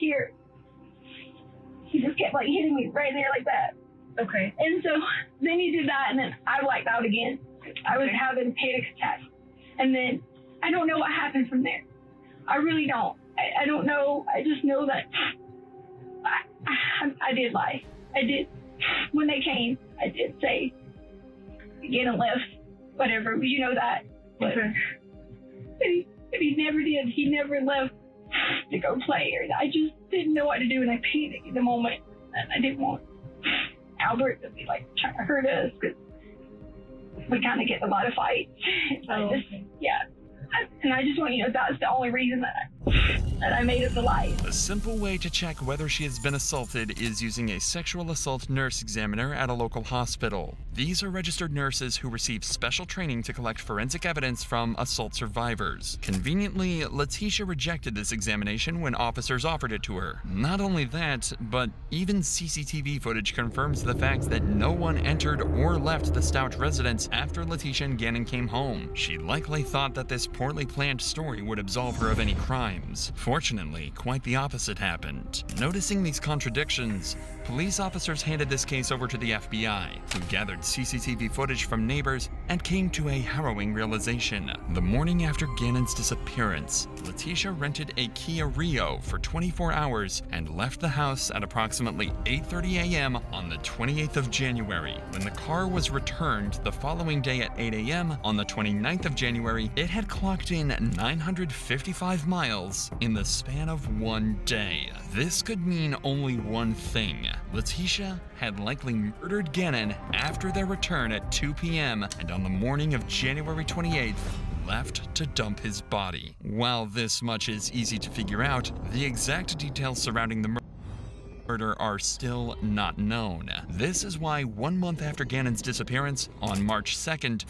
here. He just kept like hitting me right there like that. Okay. And so then he did that, and then I blacked out again. I was having panic attacks. And then I don't know what happened from there. I really don't. I don't know. I just know that I did lie. I did. When they came, I did say, get a lift, whatever. You know that. But he never did. He never left to go play. Or I just didn't know what to do, and I panicked at the moment. And I didn't want Albert to be like trying to hurt us, because we kind of get a lot of fights. Yeah. And I just want you to know that's the only reason that I made up the lie. A simple way to check whether she has been assaulted is using a sexual assault nurse examiner at a local hospital. These are registered nurses who receive special training to collect forensic evidence from assault survivors. Conveniently, Letitia rejected this examination when officers offered it to her. Not only that, but even CCTV footage confirms the fact that no one entered or left the Stout residence after Letitia and Gannon came home. She likely thought that this poorly planned story would absolve her of any crimes. Fortunately, quite the opposite happened. Noticing these contradictions, police officers handed this case over to the FBI, who gathered CCTV footage from neighbors and came to a harrowing realization. The morning after Gannon's disappearance, Letitia rented a Kia Rio for 24 hours and left the house at approximately 8:30 a.m. on the 28th of January. When the car was returned the following day at 8 a.m. on the 29th of January, it had clocked in 955 miles in the span of one day. This could mean only one thing. Letitia had likely murdered Gannon after their return at 2 p.m. and on the morning of January 28th, left to dump his body. While this much is easy to figure out, the exact details surrounding the murder are still not known. This is why 1 month after Gannon's disappearance, on March 2nd,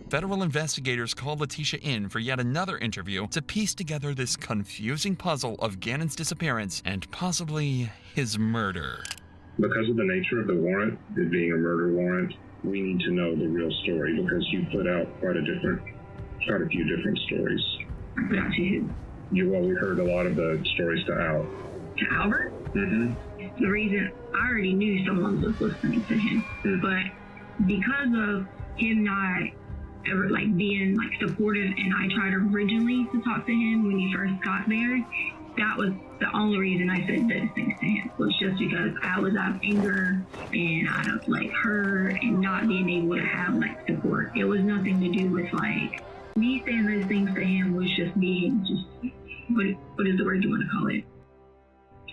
federal investigators called Letitia in for yet another interview to piece together this confusing puzzle of Gannon's disappearance and possibly his murder. Because of the nature of the warrant, it being a murder warrant, we need to know the real story, because you put out quite a few different stories. About you? We heard a lot of the stories to Al. To Albert? Mm-hmm. The reason I already knew someone was listening to him, but because of him not ever being supportive, and I tried originally to talk to him when he first got there, that was the only reason I said those things to him, was just because I was out of anger and out of hurt and not being able to have support. It was nothing to do with me saying those things to him. Was just being what is the word you want to call it?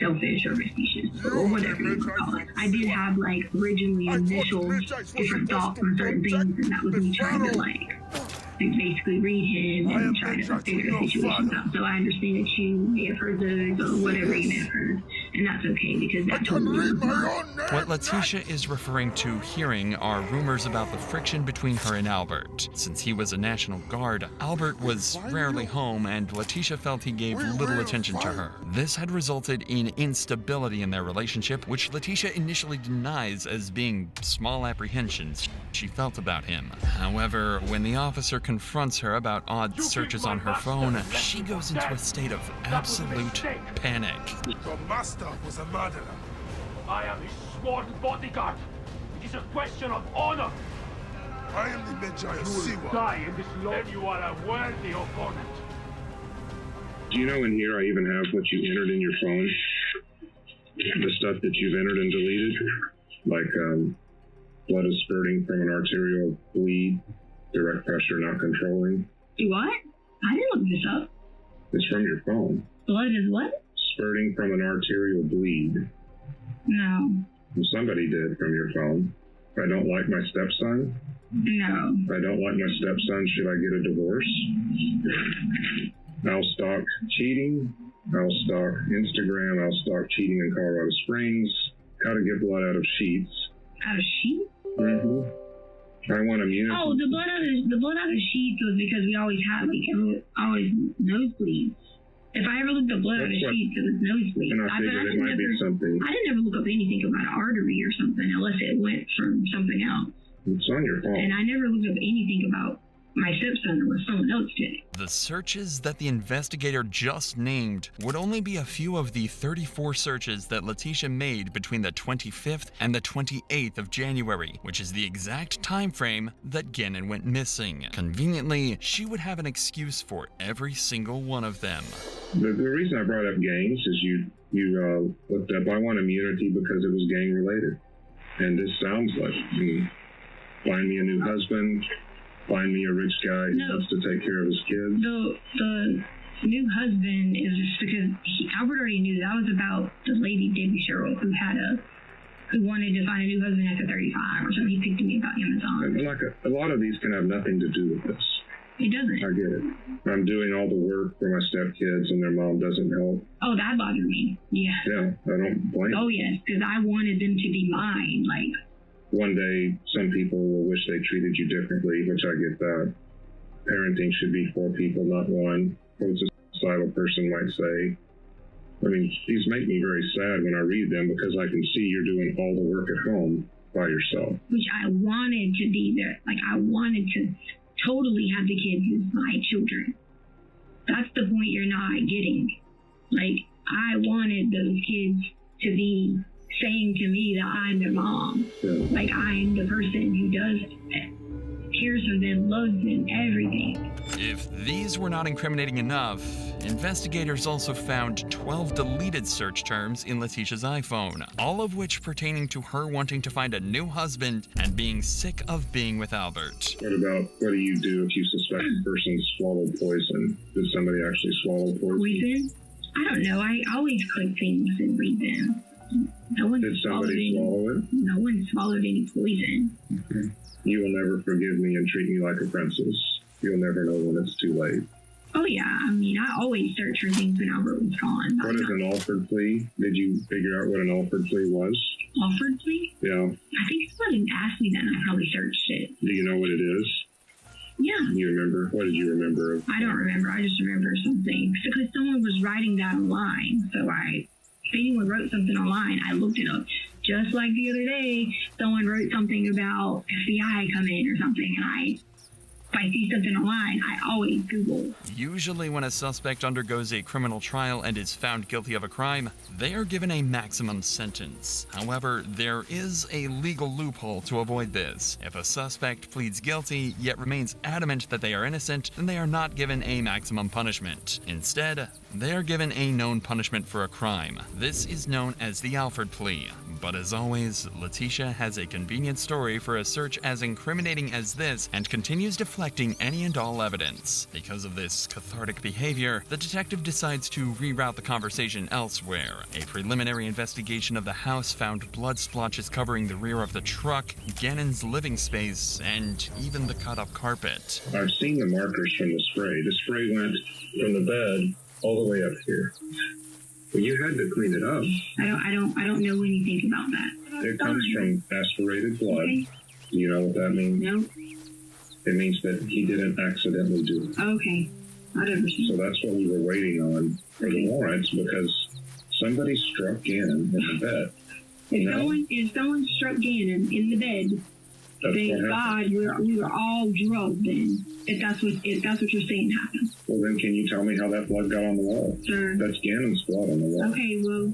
Selfish or facetious or whatever you want to call it. I did have originally initial different thoughts on certain things, and that was me trying to basically read him and try to figure the situations out. So I understand that you may have heard those or whatever you may have heard, and that's okay, because that totally was not. What Letitia is referring to hearing are rumors about the friction between her and Albert. Since he was a National Guard, Albert was rarely home, and Letitia felt he gave little attention to her. This had resulted in instability in their relationship, which Letitia initially denies as being small apprehensions she felt about him. However, when the officer confronts her about odd searches on her phone, she goes into a state of absolute panic. Your master was a murderer. I am his sworn bodyguard. It is a question of honor. I am the Medjay of Siwa. Die in this lord. You are a worthy opponent. Do you know in here I even have what you entered in your phone? The stuff that you've entered and deleted? Blood is spurting from an arterial bleed, direct pressure not controlling. What? I didn't look this up. It's from your phone. Blood is what? Spurting from an arterial bleed. No. Somebody did from your phone. I don't like my stepson. No. I don't like my stepson. Should I get a divorce? I'll stalk cheating. I'll stalk Instagram. I'll stalk cheating in Colorado Springs. How to get blood out of sheets. Out of sheets? Mm-hmm. I want immunity. Oh, the blood out of sheets was because we always had always nosebleeds. If I ever looked up blood on the That's what- sheets, it was nosebleed. And I figured it might be something. I didn't ever look up anything about an artery or something unless it went from something else. It's on your phone. And I never looked up anything about my stepson unless someone else did. The searches that the investigator just named would only be a few of the 34 searches that Letitia made between the 25th and the 28th of January, which is the exact time frame that Gannon went missing. Conveniently, she would have an excuse for every single one of them. The reason I brought up gangs is you looked up, I want immunity because it was gang related. And this sounds like me. Find me a new husband, find me a rich guy who No. wants to take care of his kids. The new husband is just because Albert already knew that was about the lady Debbie Sherrill who wanted to find a new husband after 35 or something. He picked me about Amazon. And like a lot of these can have nothing to do with this. It doesn't. I get it. I'm doing all the work for my stepkids and their mom doesn't help. Oh, that bothered me. Yeah. Yeah, I don't blame Oh yes, because I wanted them to be mine. Like, one day some people will wish they treated you differently, which I get that. Parenting should be for people, not one. What a societal person might say. I mean, these make me very sad when I read them because I can see you're doing all the work at home by yourself. which I wanted to be there. Like, I wanted to totally have the kids as my children. That's the point you're not getting. Like, I wanted those kids to be saying to me that I'm their mom. Yeah. Like, I'm the person who cares for them, loves them, everything. If these were not incriminating enough, investigators also found 12 deleted search terms in Letitia's iPhone, all of which pertaining to her wanting to find a new husband and being sick of being with Albert. What do you do if you suspect a person swallowed poison? Did somebody actually swallow poison? Poison? I don't know. I always click things and read them. No one Did swallowed somebody any. swallow it? No one swallowed any poison. You will never forgive me and treat me like a princess. You'll never know when it's too late. Oh yeah, I mean, I always search for things when Albert was gone. What is an offered plea? Did you figure out what an offered plea was? Offered plea? Yeah. I think somebody asked me that and I probably searched it. Do you know what it is? Yeah. You remember? What did you remember? I don't remember. I just remember something. Because someone was writing that online. So if anyone wrote something online, I looked it up. Just like the other day, someone wrote something about FBI coming or something. And if I see something online, I always Google. Usually when a suspect undergoes a criminal trial and is found guilty of a crime, they are given a maximum sentence. However, there is a legal loophole to avoid this. If a suspect pleads guilty yet remains adamant that they are innocent, then they are not given a maximum punishment. Instead, they are given a known punishment for a crime. This is known as the Alford plea. But as always, Letitia has a convenient story for a search as incriminating as this and continues deflecting any and all evidence. Because of this cathartic behavior, the detective decides to reroute the conversation elsewhere. A preliminary investigation of the house found blood splotches covering the rear of the truck, Gannon's living space, and even the cut-up carpet. I've seen the markers from the spray. The spray went from the bed all the way up here. Well, you had to clean it up. I don't know anything about that. It comes from aspirated blood. Okay. Do you know what that means? No? It means that he didn't accidentally do it. Okay. Whatever. So that's what we were waiting on for the warrants because somebody struck Gannon in the bed. If someone struck Gannon in the bed, That's thank what happened. God we were all drugged then. If that's what you're saying happened. Well, then can you tell me how that blood got on the wall? Sir. That's Gannon's blood on the wall. Okay, well,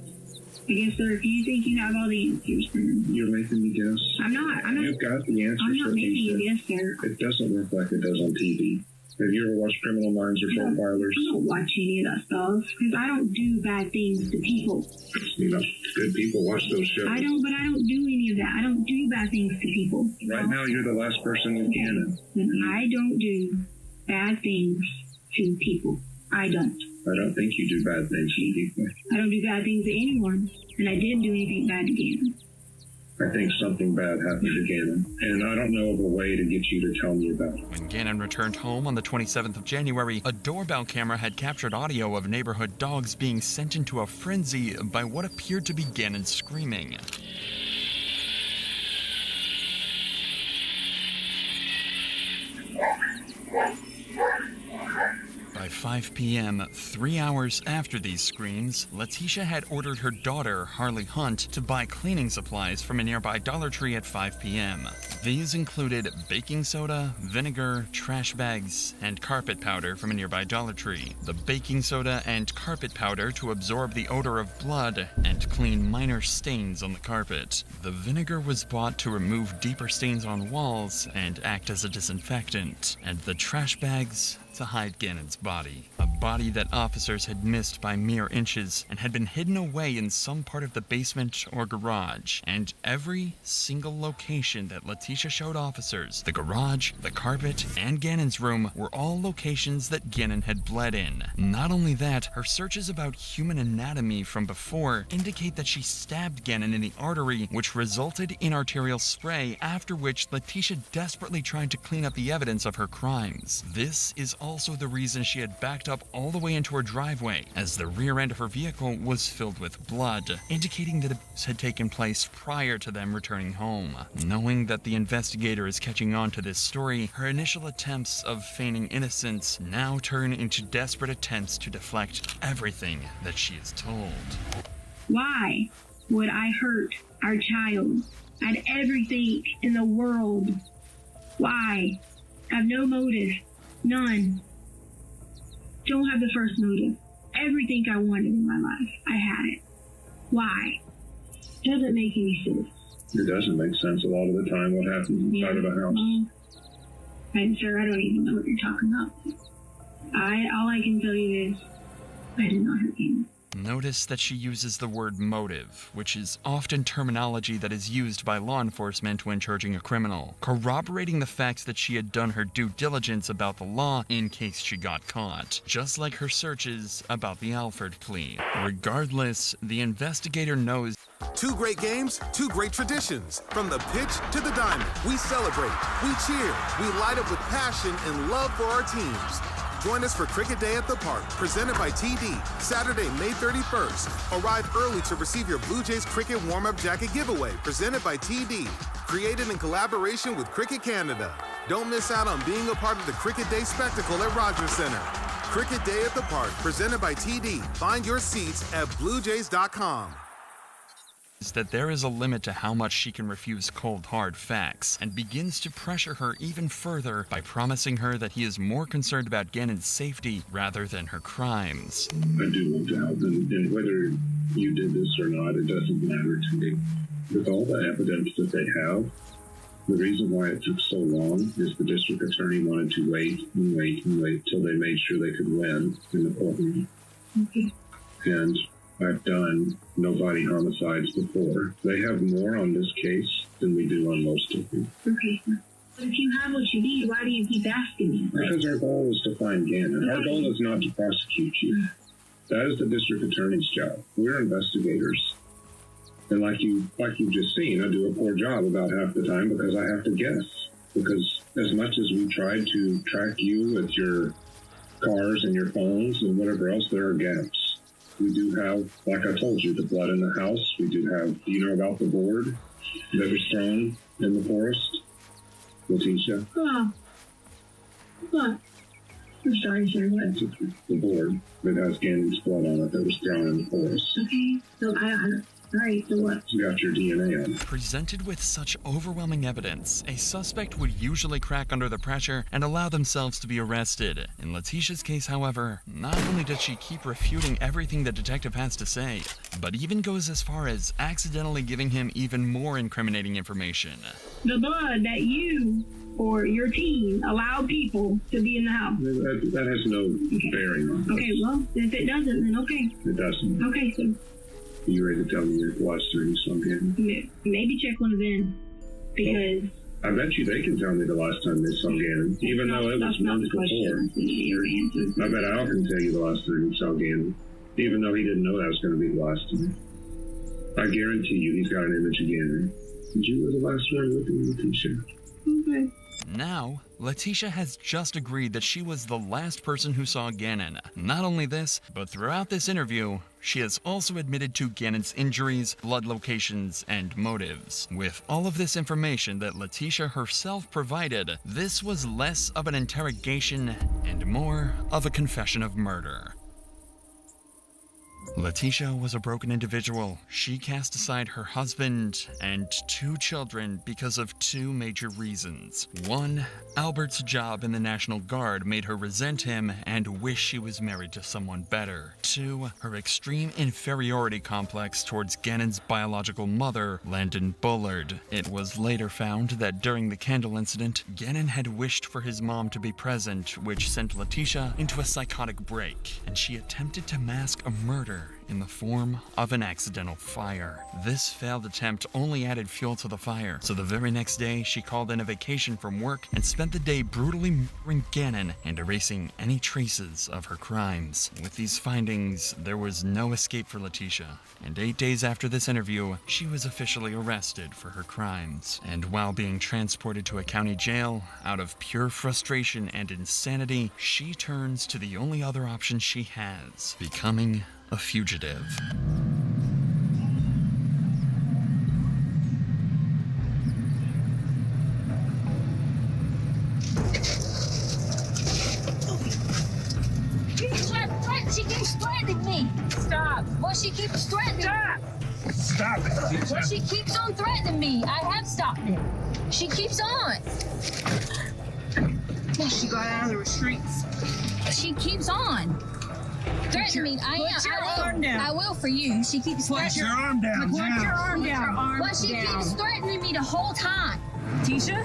I guess, sir, if you think you have all the answers, then You're making me guess. I'm not. You've got the answers. I'm not for making these. a guess, sir. It doesn't look like it does on TV. Have you ever watched Criminal Minds or Profilers? I don't watch any of that stuff because I don't do bad things to people. You know, good people watch those shows. But I don't do any of that. I don't do bad things to people. Right now, you're the last person in Gannon. I don't do bad things to people. I don't. I don't think you do bad things to people. I don't do bad things to anyone, and I didn't do anything bad to Gannon. I think something bad happened to Gannon, and I don't know of a way to get you to tell me about it. When Gannon returned home on the 27th of January, a doorbell camera had captured audio of neighborhood dogs being sent into a frenzy by what appeared to be Gannon screaming. By 5 p.m., 3 hours after these screams, Letitia had ordered her daughter, Harley Hunt, to buy cleaning supplies from a nearby Dollar Tree at 5 p.m. These included baking soda, vinegar, trash bags, and carpet powder from a nearby Dollar Tree. The baking soda and carpet powder to absorb the odor of blood and clean minor stains on the carpet. The vinegar was bought to remove deeper stains on walls and act as a disinfectant, and the trash bags to hide Gannon's body. A body that officers had missed by mere inches and had been hidden away in some part of the basement or garage. And every single location that Letitia showed officers, the garage, the carpet, and Gannon's room, were all locations that Gannon had bled in. Not only that, her searches about human anatomy from before indicate that she stabbed Gannon in the artery, which resulted in arterial spray, after which Letitia desperately tried to clean up the evidence of her crimes. This is also the reason she had backed up all the way into her driveway, as the rear end of her vehicle was filled with blood, indicating that abuse had taken place prior to them returning home. Knowing that the investigator is catching on to this story, her initial attempts of feigning innocence now turn into desperate attempts to deflect everything that she is told. Why would I hurt our child? I had everything in the world. Why? I have no motive. None. Don't have the first motive. Everything I wanted in my life, I had it. Why? Doesn't make any sense. It doesn't make sense a lot of the time what happens inside of a house. And sir, I don't even know what you're talking about. All I can tell you is I did not hurt him. Notice that she uses the word motive, which is often terminology that is used by law enforcement when charging a criminal, corroborating the fact that she had done her due diligence about the law in case she got caught, just like her searches about the Alford plea. Regardless, the investigator knows. 2 great games, 2 great traditions. From the pitch to the diamond, we celebrate, we cheer, we light up with passion and love for our teams. Join us for Cricket Day at the Park, presented by TD, Saturday, May 31st. Arrive early to receive your Blue Jays Cricket Warm-Up Jacket giveaway, presented by TD, created in collaboration with Cricket Canada. Don't miss out on being a part of the Cricket Day spectacle at Rogers Center. Cricket Day at the Park, presented by TD. Find your seats at bluejays.com. That there is a limit to how much she can refuse cold, hard facts, and begins to pressure her even further by promising her that he is more concerned about Gannon's safety rather than her crimes. I do want to help, and whether you did this or not, it doesn't matter to me. With all the evidence that they have, the reason why it took so long is the district attorney wanted to wait and wait and wait till they made sure they could win in the courtroom. Okay. And I've done no body homicides before. They have more on this case than we do on most of them. Okay. But if you have what you need, why do you keep asking me? Because our goal is to find Gannon. Our goal is not to prosecute you. That is the district attorney's job. We're investigators. And like you've just seen, I do a poor job about half the time because I have to guess. Because as much as we tried to track you with your cars and your phones and whatever else, there are gaps. We do have, like I told you, the blood in the house. We do have, do you know about the board that was thrown in the forest? Letitia? Oh. What? I'm sorry, sir. What? The board that has Gannon's blood on it that was thrown in the forest. Okay. So all right, so what? You got your DNA on it. Presented with such overwhelming evidence, a suspect would usually crack under the pressure and allow themselves to be arrested. In Letitia's case, however, not only does she keep refuting everything the detective has to say, but even goes as far as accidentally giving him even more incriminating information. The blood that you or your team allow people to be in the house. That has no bearing on it. Okay, well, if it doesn't, then okay. It doesn't. Okay, so Are you ready to tell me the last time you saw Gannon? maybe check one of them, because I bet you they can tell me the last time they saw Gannon, even though it was that's not months the before. question. Your answer. I bet Al can tell you the last time he saw Gannon, even though he didn't know that was going to be the last time. I guarantee you he's got an image of Gannon. Did you were the last one with him, Letitia? Okay. Now, Letitia has just agreed that she was the last person who saw Gannon. Not only this, but throughout this interview, she has also admitted to Gannon's injuries, blood locations, and motives. With all of this information that Letitia herself provided, this was less of an interrogation and more of a confession of murder. Letitia was a broken individual. She cast aside her husband and 2 children because of 2 major reasons. 1, Albert's job in the National Guard made her resent him and wish she was married to someone better. 2, her extreme inferiority complex towards Gannon's biological mother, Landon Bullard. It was later found that during the candle incident, Gannon had wished for his mom to be present, which sent Letitia into a psychotic break, and she attempted to mask a murder in the form of an accidental fire. This failed attempt only added fuel to the fire, so the very next day she called in a vacation from work and spent the day brutally murdering Gannon and erasing any traces of her crimes. With these findings, there was no escape for Letitia, and 8 days after this interview, she was officially arrested for her crimes. And while being transported to a county jail, out of pure frustration and insanity, she turns to the only other option she has, becoming a fugitive. She keeps threatening me. Stop. Well, she keeps threatening me. Stop it. Well, she keeps on threatening me. I have stopped it. She keeps on. Well, she got out of the restraints. She keeps on. Threatening me. Put your arm down. I will for you. She keeps Put threatening your arm down. Put your arm down. Well, she keeps threatening me the whole time. Tisha?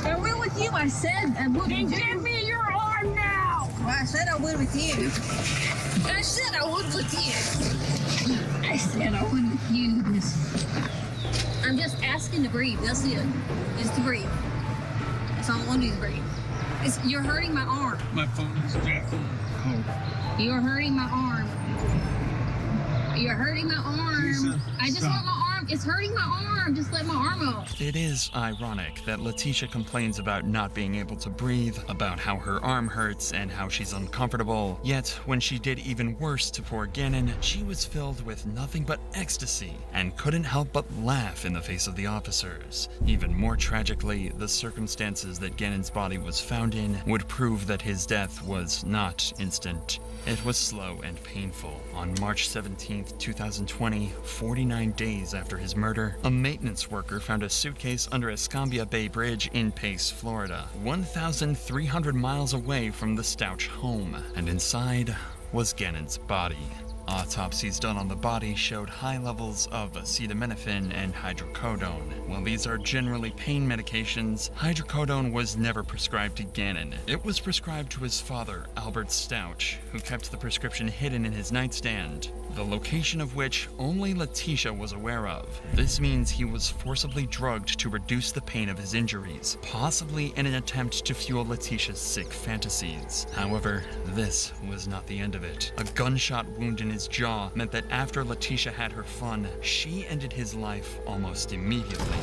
I will with you. I said I would with you. Give me your arm now. Well, I said I would with you. I said I would with you. I said I would with you. I'm just asking to breathe. That's it. Just to breathe. That's all I want to do is breathe. You're hurting my arm. My phone is dead. Oh. You're hurting my arm. You're hurting my arm. Lisa, I just stop. want my arm. It's hurting my arm. Just let my arm off. It is ironic that Letitia complains about not being able to breathe, about how her arm hurts and how she's uncomfortable, yet when she did even worse to poor Gannon, she was filled with nothing but ecstasy and couldn't help but laugh in the face of the officers. Even more tragically, the circumstances that Gannon's body was found in would prove that his death was not instant. It was slow and painful. On March 17th, 2020, 49 days after his murder, a maintenance worker found a suitcase under Escambia Bay Bridge in Pace, Florida, 1,300 miles away from the Stouch home, and inside was Gannon's body. Autopsies done on the body showed high levels of acetaminophen and hydrocodone. While these are generally pain medications, hydrocodone was never prescribed to Gannon. It was prescribed to his father, Albert Stouch, who kept the prescription hidden in his nightstand, the location of which only Letitia was aware of. This means he was forcibly drugged to reduce the pain of his injuries, possibly in an attempt to fuel Letitia's sick fantasies. However, this was not the end of it. A gunshot wound in his jaw meant that after Letitia had her fun, she ended his life almost immediately.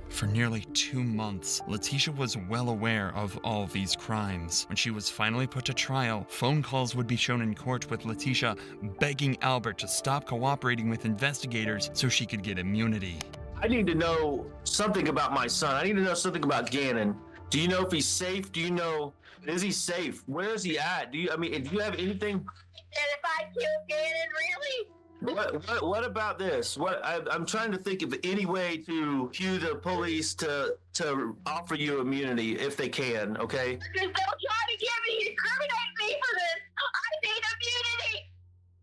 For nearly 2 months, Letitia was well aware of all these crimes. When she was finally put to trial, phone calls would be shown in court with Letitia begging Albert to stop cooperating with investigators so she could get immunity. I need to know something about my son. I need to know something about Gannon. Do you know if he's safe? Do you know, is he safe? Where is he at? Do you have anything? And if I kill Gannon, really? What about this? I'm trying to think of any way to cue the police to offer you immunity if they can, okay? Because they'll try to incriminate me for this. I need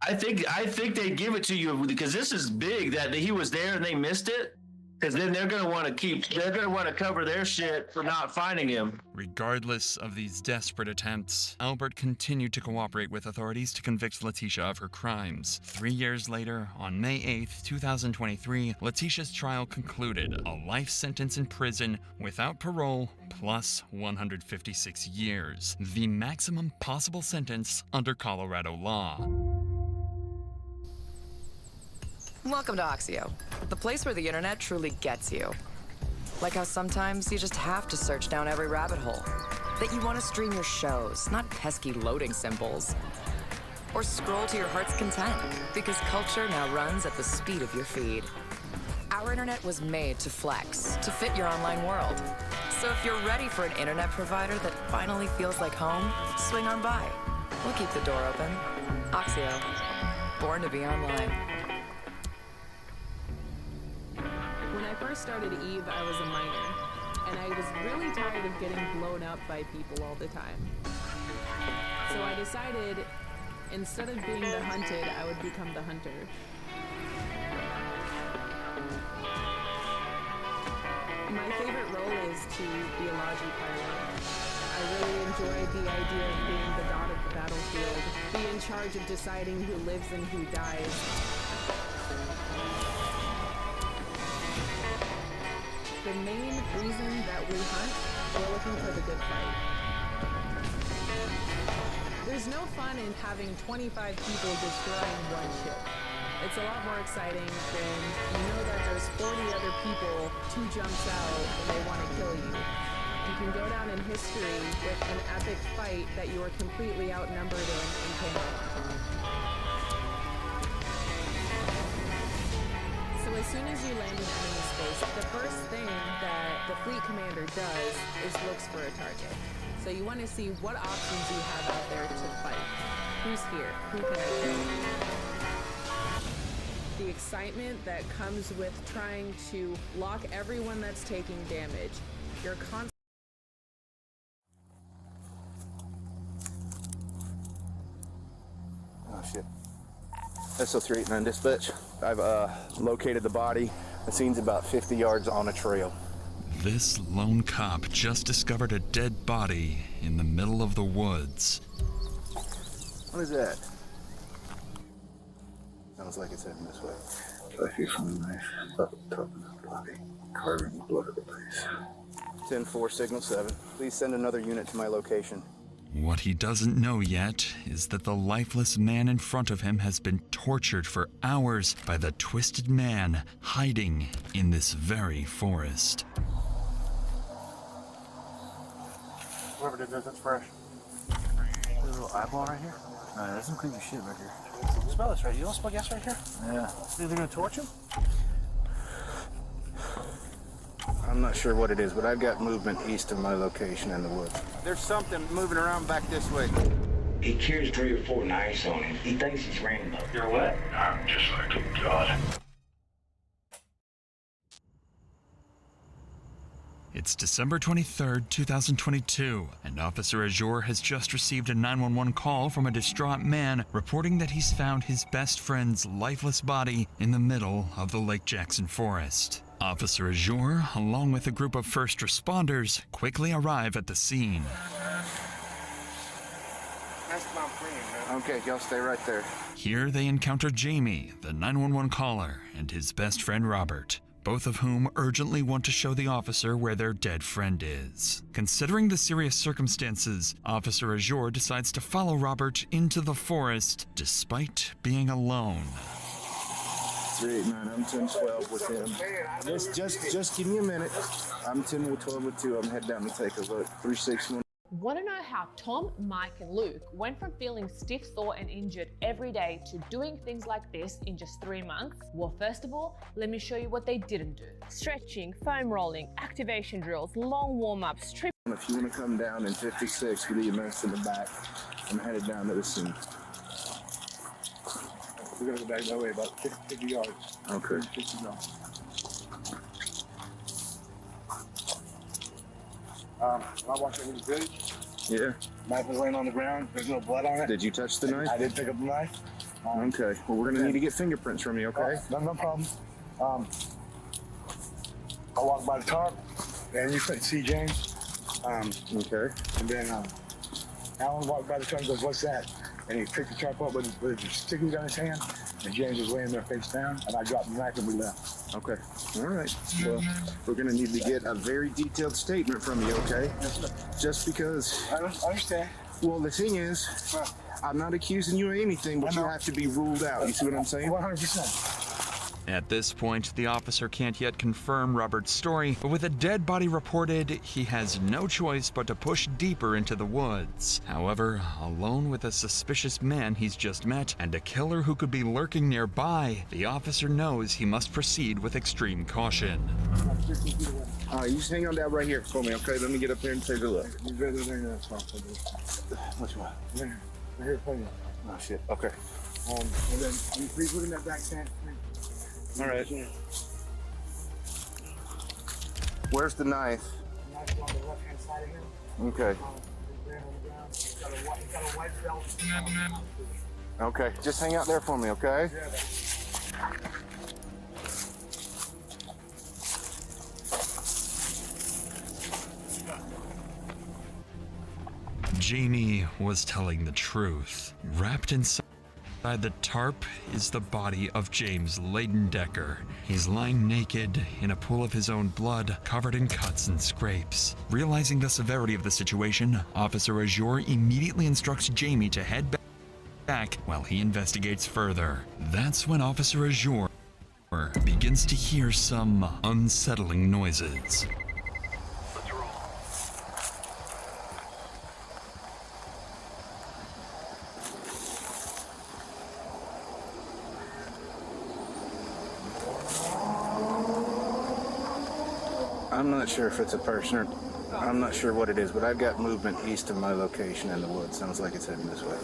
immunity. I think they give it to you because this is big that he was there and they missed it. Because then they're going to want to cover their shit for not finding him. Regardless of these desperate attempts, Albert continued to cooperate with authorities to convict Letitia of her crimes. 3 years later, on May 8th, 2023, Letitia's trial concluded. A life sentence in prison without parole plus 156 years. The maximum possible sentence under Colorado law. Welcome to Oxio, the place where the internet truly gets you. Like how sometimes you just have to search down every rabbit hole. That you want to stream your shows, not pesky loading symbols. Or scroll to your heart's content, because culture now runs at the speed of your feed. Our internet was made to flex, to fit your online world. So if you're ready for an internet provider that finally feels like home, swing on by. We'll keep the door open. Oxio, born to be online. When I first started Eve, I was a minor, and I was really tired of getting blown up by people all the time. So I decided, instead of being the hunted, I would become the hunter. My favorite role is to be a Logi pilot. I really enjoy the idea of being the god of the battlefield, be in charge of deciding who lives and who dies. The main reason that we hunt, we're looking for the good fight. There's no fun in having 25 people destroying one ship. It's a lot more exciting when you know that there's 40 other people, 2 jumps out, and they want to kill you. You can go down in history with an epic fight that you were completely outnumbered in and came out on top. So as soon as you land in enemy space, the first thing that the fleet commander does is looks for a target. So you want to see what options you have out there to fight. Who's here? Who can I kill? The excitement that comes with trying to lock everyone that's taking damage. You're constantly... Oh shit. SO389 dispatch. I've located the body. The scene's about 50 yards on a trail. This lone cop just discovered a dead body in the middle of the woods. What is that? Sounds like it's heading this way. I feel something nice up top of the body, carving the blood of the place. 10-4, signal 7. Please send another unit to my location. What he doesn't know yet is that the lifeless man in front of him has been tortured for hours by the twisted man hiding in this very forest. Whoever did this, that's fresh. There's a little eyeball right here. There's some creepy shit right here. Smell this, right? You don't smell gas right here? Yeah. Are they gonna torch him? I'm not sure what it is, but I've got movement east of my location in the woods. There's something moving around back this way. He carries 3 or 4 knives on him. He thinks he's Rambo. You're what? I'm just like a god. It's December 23rd, 2022, and Officer Azure has just received a 911 call from a distraught man reporting that he's found his best friend's lifeless body in the middle of the Lake Jackson forest. Officer Azure, along with a group of first responders, quickly arrive at the scene. That's my friend, man. Okay, y'all stay right there. Here they encounter Jamie, the 911 caller, and his best friend Robert, both of whom urgently want to show the officer where their dead friend is. Considering the serious circumstances, Officer Azure decides to follow Robert into the forest despite being alone. 389, I'm 1012 with him. Just give me a minute. I'm 1012 with 2. I'm head down and take a look. 361. Want to know how Tom, Mike, and Luke went from feeling stiff, sore, and injured every day to doing things like this in just 3 months? Well, first of all, let me show you what they didn't do. Stretching, foam rolling, activation drills, long warm-ups, If you want to come down in 56 with the EMS in the back, I'm headed down to the scene. We're gonna go back that way, about 50 yards. Okay. 50 yards. I walked over the bridge. Yeah. Knife was laying on the ground. There's no blood on it. Did you touch the knife? I did pick up the knife. Okay. Well, we're gonna need to get fingerprints from you, okay? No problem. I walked by the tarp, and you couldn't see James. Okay. And then Alan walked by the tarp and goes, "What's that?" And he picked the tarp up with his sticky gun in his hand, and James was laying there face down, and I dropped the knife and we left. Okay. All right. Well, we're going to need to get a very detailed statement from you, okay? Just because... I understand. Well, the thing is, I'm not accusing you of anything, but you have to be ruled out. You see what I'm saying? 100%. At this point, the officer can't yet confirm Robert's story, but with a dead body reported, he has no choice but to push deeper into the woods. However, alone with a suspicious man he's just met and a killer who could be lurking nearby, the officer knows he must proceed with extreme caution. You just hang on down right here for me, okay? Let me get up there and take a look. Which one? Right here, for you. Oh, shit. Okay. And then you please look in that back stand. All right. Where's the knife? The knife's on the left-hand side of him. Okay. He's got a white belt. Okay, just hang out there for me, okay? Jamie was telling the truth. Wrapped inside the tarp is the body of James Leyendecker. He's lying naked in a pool of his own blood, covered in cuts and scrapes. Realizing the severity of the situation, Officer Azure immediately instructs Jamie to head back while he investigates further. That's when Officer Azure begins to hear some unsettling noises. I'm not sure if it's a person or I'm not sure what it is, but I've got movement east of my location in the woods. Sounds like it's heading this way.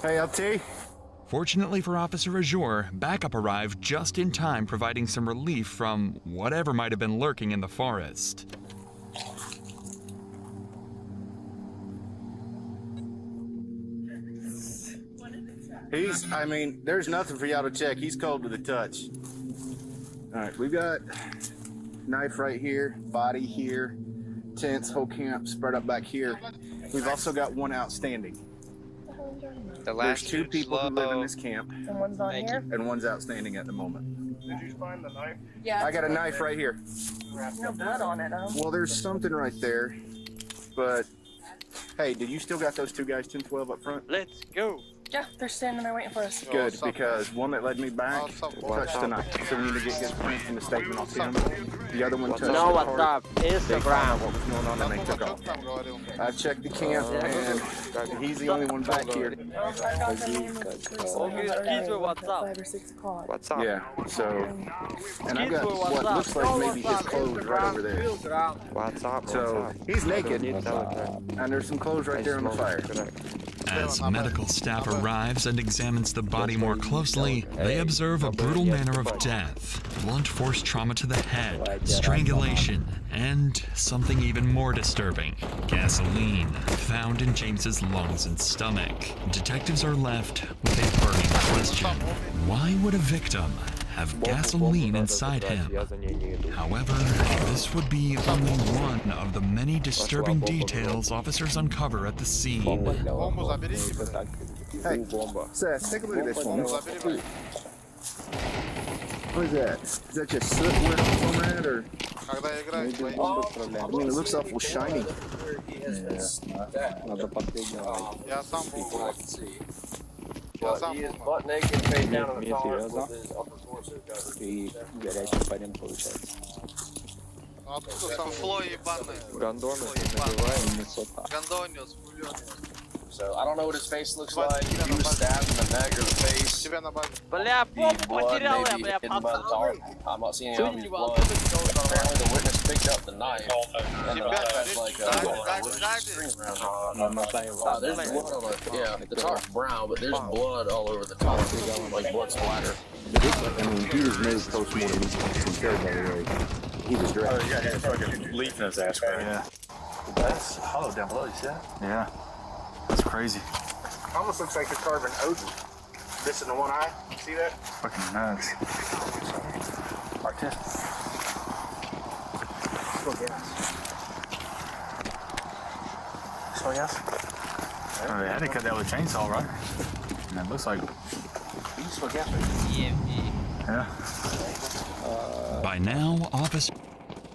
Hey, LT. Fortunately for Officer Azure, backup arrived just in time, providing some relief from whatever might have been lurking in the forest. There's nothing for y'all to check. He's cold to the touch. All right, we've got knife right here, body here, tents, whole camp spread up back here. We've also got one outstanding. There's two people who live in this camp. And one's on here? And one's outstanding at the moment. Did you find the knife? Yeah. I got a knife right here. No blood on it, huh? Well, there's something right there, but hey, did you still got those two guys 10-12 up front? Let's go. Yeah, they're standing there waiting for us. Good, because one that led me back touched the knife, so we need to get his print from the statement off him. The other one touched the know what's card. up? They found out Instagram. what was going on and they took off. I've checked the camp and he's the only one back here. What's up? 5 or 6 o'clock. What's up? Yeah, so, and I've got what looks like maybe his clothes right over there. What's up? So, he's naked, and there's some clothes right there on the fire. As medical staff arrives and examines the body more closely, they observe a brutal manner of death, blunt force trauma to the head, strangulation, and something even more disturbing, gasoline, found in James's lungs and stomach. Detectives are left with a burning question. Why would a victim have gasoline inside him? However, this would be only one of the many disturbing details officers uncover at the scene. Hey, Seth, take a look at this one. What is that? Is that just soot where it's on that, or? It looks awful shiny. He is butt naked, face down on the car with his upper torso So I don't know what his face looks like. If he was stabbed in the neck or the face. Бля, попу потерял я, бля, пацаны. I'm not seeing any obvious blood. Apparently the witness picked up the knife. And the knife has like a string around it. There's blood on it. Yeah, the tarp's brown, but there's blood all over the top. Like blood splatter. He was made post-mortem compared, by the way. He was direct. Oh, he got a fucking leaf in his ass, man. Yeah. That's hollow down below, you see that? Yeah. That's crazy. Almost looks like they're carving Odin. Missing the one eye. See that? Fucking nuts. Artistic. Smell gas. Smell gas? Oh, yeah, they cut that with a chainsaw, right? And it looks like. You smell gas? Yeah. By now, officers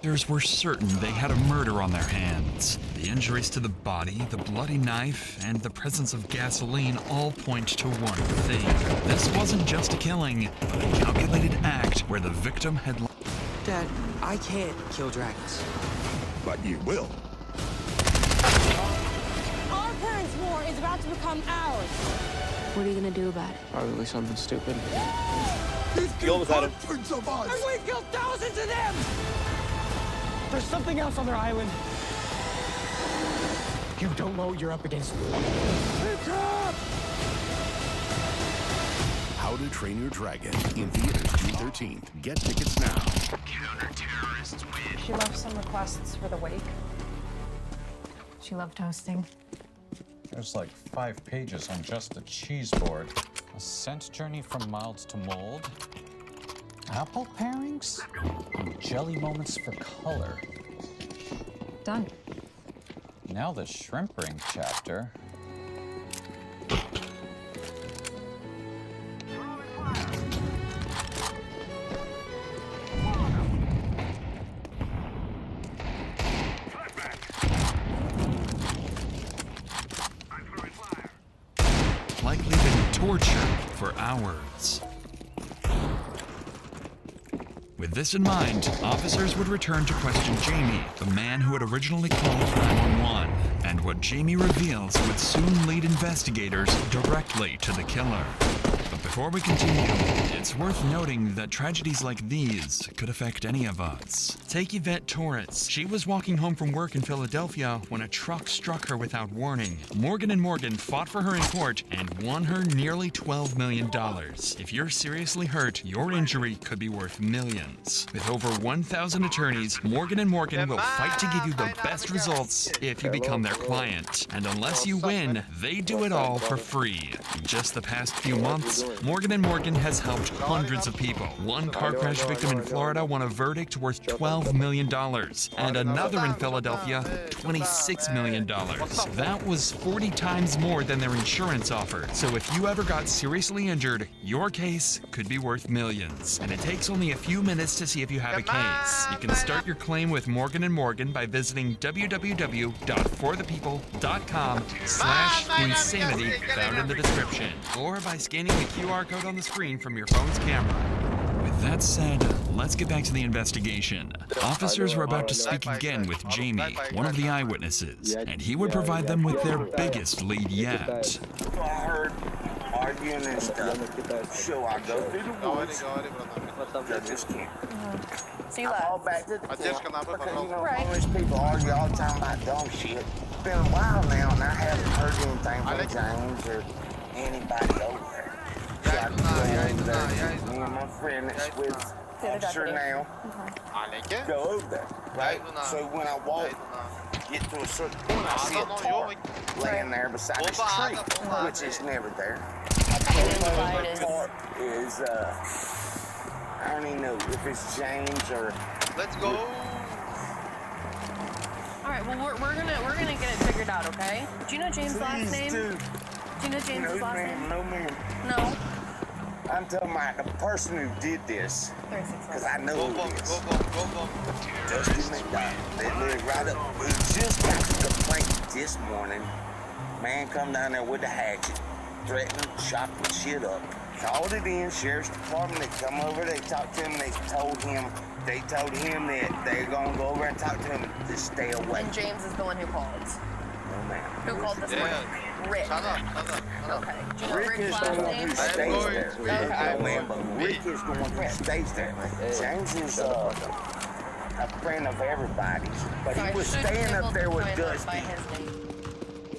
Officers were certain they had a murder on their hands. The injuries to the body, the bloody knife, and the presence of gasoline all point to one thing. This wasn't just a killing, but a calculated act where the victim had... Dad, I can't kill dragons. But you will. Our parents' war is about to become ours. What are you gonna do about it? Probably something stupid. You almost had him. And we killed thousands of them! There's something else on their island. You don't know what you're up against. How to Train Your Dragon in theaters June 13th. Get tickets now. Counter-terrorists win. She left some requests for the wake. She loved hosting. There's like 5 pages on just the cheese board. A scent journey from mild to mold. Apple pairings? And jelly moments for color. Done. Now the shrimp ring chapter. likely been tortured for hours. With this in mind, officers would return to question Jamie, the man who had originally called 911, and what Jamie reveals would soon lead investigators directly to the killer. But before we continue, it's worth noting that tragedies like these could affect any of us. Take Yvette Torres. She was walking home from work in Philadelphia when a truck struck her without warning. Morgan & Morgan fought for her in court and won her nearly $12 million. If you're seriously hurt, your injury could be worth millions. With over 1,000 attorneys, Morgan & Morgan will fight to give you the best results if you become their client. And unless you win, they do it all for free. In just the past few months, Morgan & Morgan has helped hundreds of people. One car crash victim in Florida won a verdict worth $12 million, and another in Philadelphia, $26 million. That was 40 times more than their insurance offered. So if you ever got seriously injured, your case could be worth millions. And it takes only a few minutes to see if you have a case. You can start your claim with Morgan & Morgan by visiting www.forthepeople.com/insanity found in the description, or by scanning the QR code on the screen from your phone's camera. With that said, let's get back to the investigation. Officers were about to speak again with Jamie, one of the eyewitnesses, and he would provide them with their biggest lead yet. I heard arguing and stuff, so I go through the woods. I just can't. See all back to the because, you know, all these people argue all the time about dumb shit. It's been a while now, and I haven't heard anything from James or anybody over there. So I can go over there. Me and my friend that's with Officer now go over there, right? So when I walk, get to a certain point, I see a tarp laying there beside this tree, which is never there. The tarp is, I don't even know if it's James or. Let's go. All right, well we're gonna get it figured out, okay? Do you know James' last name? Do you know James' last name? No, ma'am. No. I'm talking about the person who did this, because I know who it is. Dusty McDonald. They live right up. We just got the complaint this morning. Man come down there with a hatchet, threatened, chopping shit up. Called it in, sheriff's department. They come over, they talked to him, they told him that they're gonna go over and talk to him to stay away. And James is the one who called. No, ma'am. Who called this morning? Rick. Shut up. Okay. Do you know Rick Rick's is the last one name? who stays there. Okay. Man, but Rick is the one who stays there. James is a friend of everybody's, but he was staying up there with Dusty.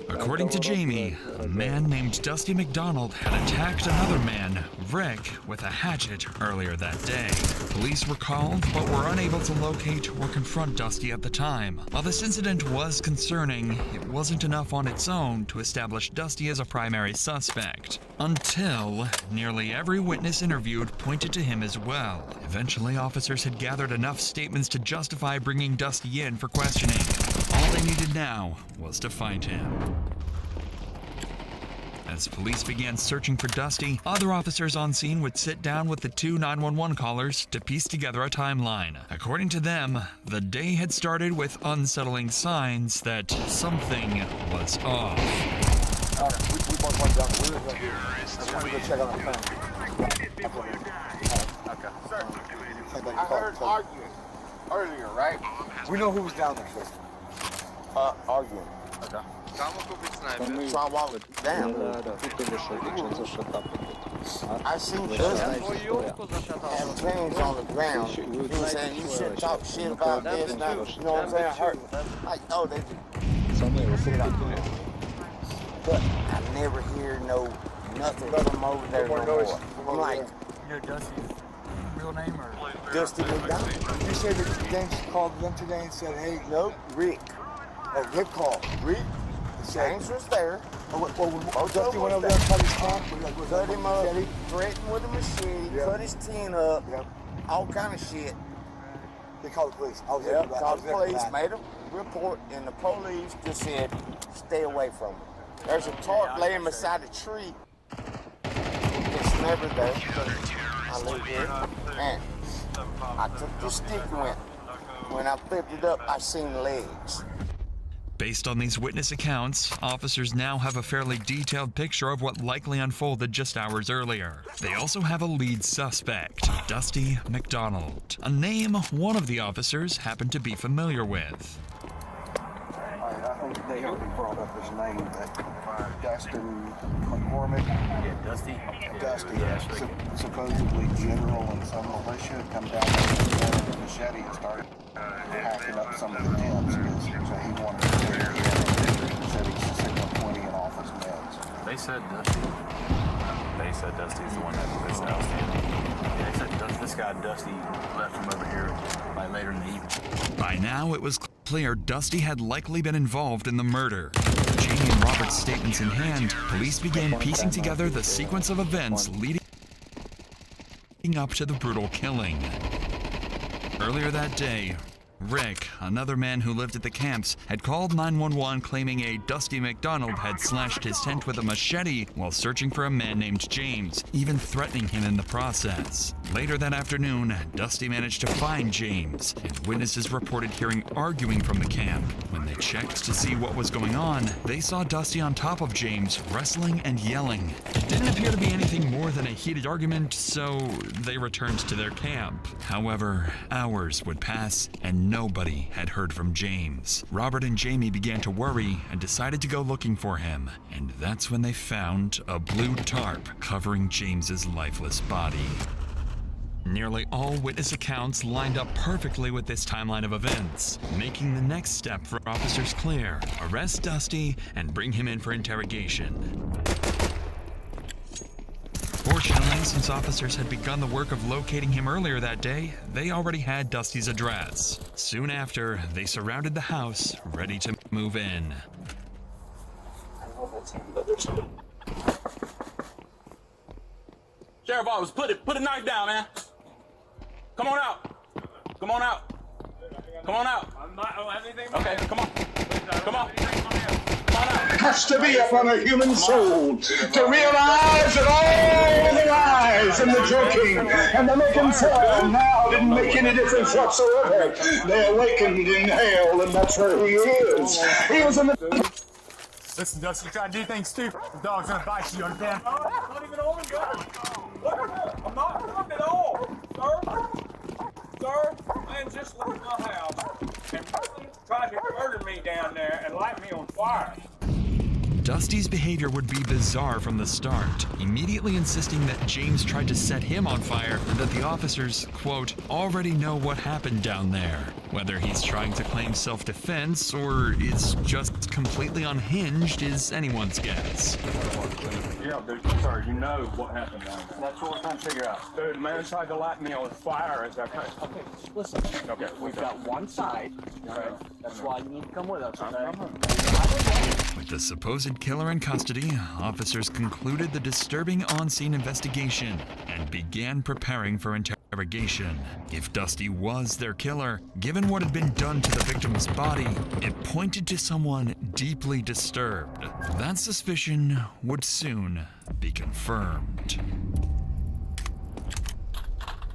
According to Jamie, a man named Dusty McDonald had attacked another man, Rick, with a hatchet earlier that day. Police were called, but were unable to locate or confront Dusty at the time. While this incident was concerning, it wasn't enough on its own to establish Dusty as a primary suspect. Until nearly every witness interviewed pointed to him as well. Eventually, officers had gathered enough statements to justify bringing Dusty in for questioning. All they needed now was to find him. As police began searching for Dusty, other officers on scene would sit down with the two 911 callers to piece together a timeline. According to them, the day had started with unsettling signs that something was off. We both went down. We were going to check on our phone. Okay. I heard arguing earlier, right? We know who was down there, sir. Arguing. Okay. So I walked down. I seen Dusty have chains on the ground. He was saying, you shouldn't talk shit about this. Now, you know what I'm saying? Hurt. Like, oh, they just shit out there. But I never hear nothing from over there no more. I'm like, You know Dusty's real name or? Dusty McDonald. You said that James called them today and said, hey, Nope, Rick. oh, Rick called. Rick? James was there. Dusty went over there and cut his camp. Cut him up, threatened with a machete, cut his tin up, all kind of shit. They called the police. I was Called the police, made a report, and the police just said, stay away from him. There's a tarp laying beside a tree. It's never there. I live here. And I took the stick and went. When I flipped it up, I seen legs. Based on these witness accounts, officers now have a fairly detailed picture of what likely unfolded just hours earlier. They also have a lead suspect, Dusty McDonald, a name one of the officers happened to be familiar with. I think they already brought up his name, Dustin McCormick. Yeah, Dusty. Dusty, supposedly general in some militia, come down with a machete and started hacking up some of the temps because he wanted to take it. He said he's sitting up 20 and off his meds. They said Dusty's the one that was house. Yeah, they said this guy Dusty left from over here like later in the evening. By now, it was clear Dusty had likely been involved in the murder. With Jamie and Robert's statements in hand, police began piecing together the sequence of events leading up to the brutal killing. Earlier that day, Rick, another man who lived at the camps, had called 911 claiming a Dusty McDonald had slashed his tent with a machete while searching for a man named James, even threatening him in the process. Later that afternoon, Dusty managed to find James, and witnesses reported hearing arguing from the camp. When they checked to see what was going on, they saw Dusty on top of James, wrestling and yelling. It didn't appear to be anything more than a heated argument, so they returned to their camp. However, hours would pass, and nobody had heard from James. Robert and Jamie began to worry and decided to go looking for him, and that's when they found a blue tarp covering James's lifeless body. Nearly all witness accounts lined up perfectly with this timeline of events, making the next step for officers clear: arrest Dusty and bring him in for interrogation. Fortunately, since officers had begun the work of locating him earlier that day, they already had Dusty's address. Soon after, they surrounded the house, ready to move in. Sheriff Office, put a knife down, man. Come on out. Come on out. Come on out. Okay, come on. Come on. It has to be upon a human soul to realize that all the lies and the joking and the making fun now didn't make any difference whatsoever. They awakened in hell, and that's where he is. He was in the... Listen, Dusty, you try to do things stupid. The dog's gonna bite you, you understand? I'm not even on gun. I'm not armed at all, sir. Sir, man just left my house and tried to murder me down there and light me on fire. Dusty's behavior would be bizarre from the start, immediately insisting that James tried to set him on fire and that the officers, quote, already know what happened down there. Whether he's trying to claim self-defense or is just completely unhinged is anyone's guess. Yeah, dude, sir, you know what happened down there. That's what we're trying to figure out. Dude, man tried to light me on fire as I came. Okay, listen. Okay, we've got one side. Okay. That's why you need to come with us, okay? With the supposed killer in custody, officers concluded the disturbing on-scene investigation and began preparing for interrogation. interrogation. If Dusty was their killer, given what had been done to the victim's body, it pointed to someone deeply disturbed. That suspicion would soon be confirmed.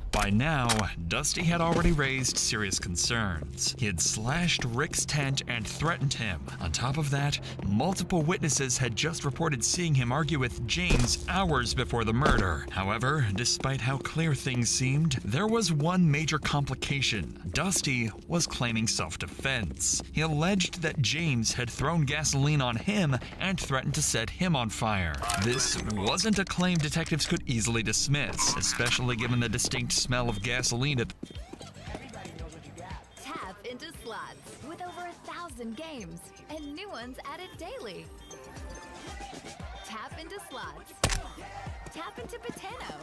By now, Dusty had already raised serious concerns. He had slashed Rick's tent and threatened him. On top of that, multiple witnesses had just reported seeing him argue with James hours before the murder. However, despite how clear things seemed, there was one major complication. Dusty was claiming self-defense. He alleged that James had thrown gasoline on him and threatened to set him on fire. This wasn't a claim detectives could easily dismiss, especially given the distinct smell of gasoline at Tap into slots with over 1,000 games and new ones added daily. Tap into slots. Tap into Botano.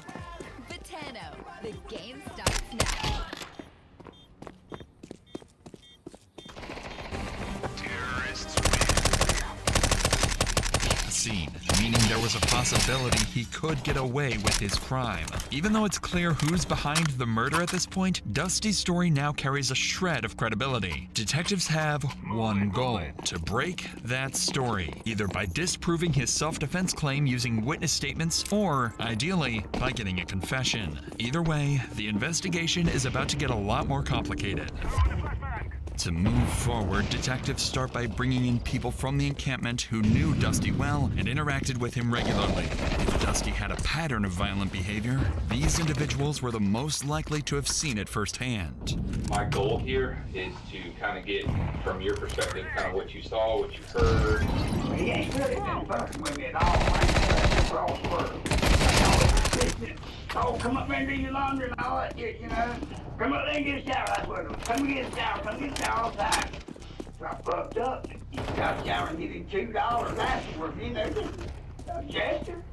Botano, the game starts now. scene, meaning there was a possibility he could get away with his crime. Even though it's clear who's behind the murder at this point, Dusty's story now carries a shred of credibility. Detectives have one goal: to break that story, either by disproving his self-defense claim using witness statements, or, ideally, by getting a confession. Either way, the investigation is about to get a lot more complicated. To move forward, detectives start by bringing in people from the encampment who knew Dusty well and interacted with him regularly. If Dusty had a pattern of violent behavior, these individuals were the most likely to have seen it firsthand. My goal here is to kind of get, from your perspective, kind of what you saw, what you heard. He ain't good at that fucking with me at all. I ain't crossword. Oh, come up there and do your laundry and all that shit, you know. Come up there and get a shower. That's what it was. Come get a shower. Come get a shower all the time. So I fucked up. You got a shower and give him $2 afterwards, you know, just a gesture.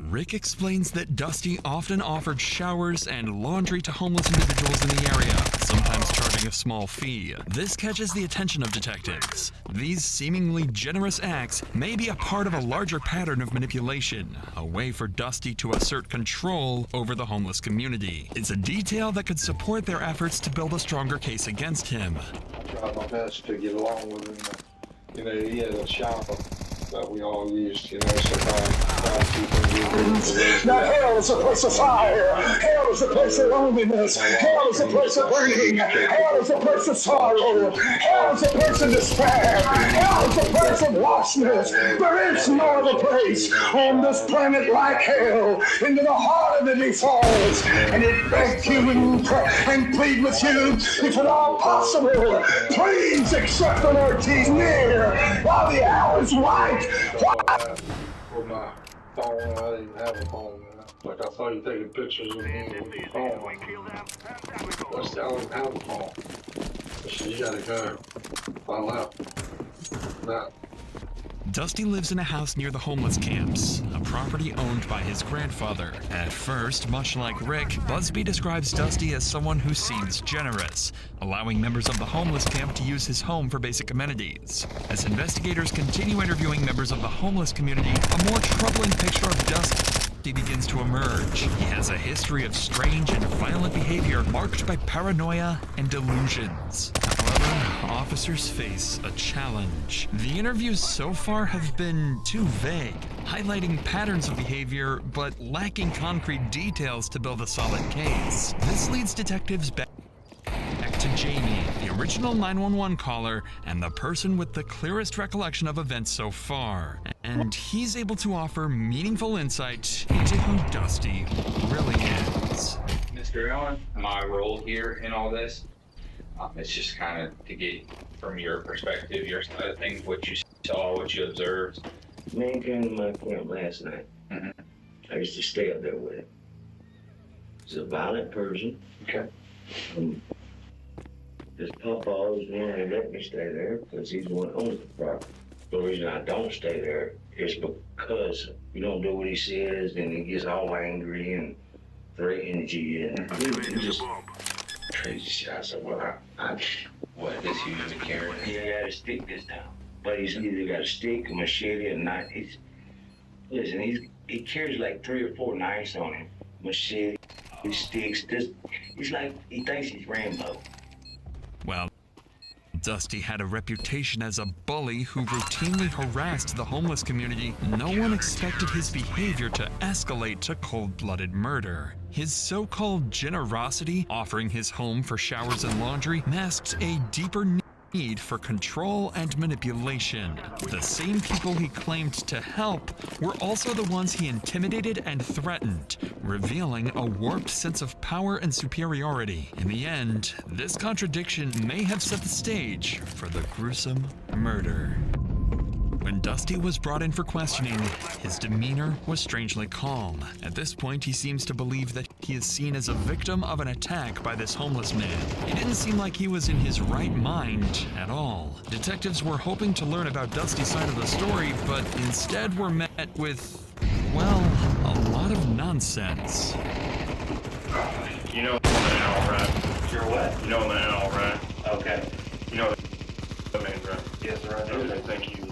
Rick explains that Dusty often offered showers and laundry to homeless individuals in the area, sometimes charging a small fee. This catches the attention of detectives. These seemingly generous acts may be a part of a larger pattern of manipulation, a way for Dusty to assert control over the homeless community. It's a detail that could support their efforts to build a stronger case against him. I tried my best to get along with him. You know, he had a shop that we all used, you know, so now hell is a place of fire. Hell is a place of loneliness. Hell is a place of burning. Hell is a place of sorrow. Hell is a place of despair. Hell is a place of lostness. There is no other place on this planet like hell. Into the heart of it he falls, and it begs you and plead with you, if at all possible, please accept an Ortiz near while the hour is white. with my phone. I didn't even have a phone. Like, I saw you taking pictures of me with your phone. I don't have a phone. So you gotta go find out. That. Dusty lives in a house near the homeless camps, a property owned by his grandfather. At first, much like Rick, Busby describes Dusty as someone who seems generous, allowing members of the homeless camp to use his home for basic amenities. As investigators continue interviewing members of the homeless community, a more troubling picture of Dusty begins to emerge. He has a history of strange and violent behavior marked by paranoia and delusions. However, officers face a challenge. The interviews so far have been too vague, highlighting patterns of behavior but lacking concrete details to build a solid case. This leads detectives back to Jamie, the original 911 caller and the person with the clearest recollection of events so far. And he's able to offer meaningful insight into who Dusty really is. Mr. Allen, my role here in all this, it's just kind of to get from your perspective, your side of things, what you saw, what you observed. Man came to my camp last night. I used to stay up there with him. He's a violent person. Okay. His papa always wanted to let me stay there because he's the one who owns the property. The reason I don't stay there is because you don't do what he says, and he gets all angry and threatens you, and he just crazy shit. I said, well, What, this you even carrying? he ain't got a stick this time. But he's either got a stick, a machete, a knife. He carries like 3 or 4 knives on him. Machete. with sticks. He's like, he thinks he's Rambo. Well, Dusty had a reputation as a bully who routinely harassed the homeless community. No one expected his behavior to escalate to cold-blooded murder. His so-called generosity, offering his home for showers and laundry, masked a deeper need for control and manipulation. The same people he claimed to help were also the ones he intimidated and threatened, revealing a warped sense of power and superiority. In the end, this contradiction may have set the stage for the gruesome murder. When Dusty was brought in for questioning, his demeanor was strangely calm. At this point, he seems to believe that he is seen as a victim of an attack by this homeless man. It didn't seem like he was in his right mind at all. Detectives were hoping to learn about Dusty's side of the story, but instead were met with, well, a lot of nonsense. You know the NL, right? You're what? You know the NL, right? Okay. You know the main, right? Yes, sir, I do. Okay, thank you.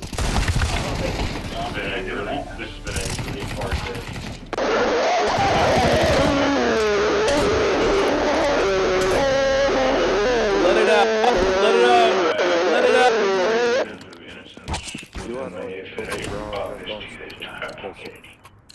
This has been a really hard day. Let it out. Let it out. Let it out.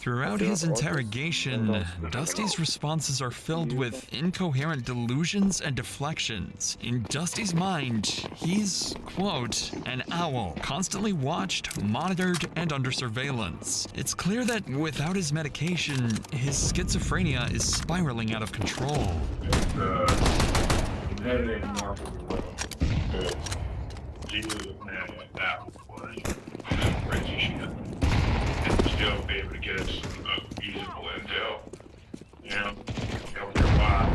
Throughout his interrogation, Dusty's responses are filled with incoherent delusions and deflections. In Dusty's mind, he's, quote, an owl, constantly watched, monitored, and under surveillance. It's clear that without his medication, his schizophrenia is spiraling out of control. Crazy shit. And still be able to get us usable intel. You know, over there a while,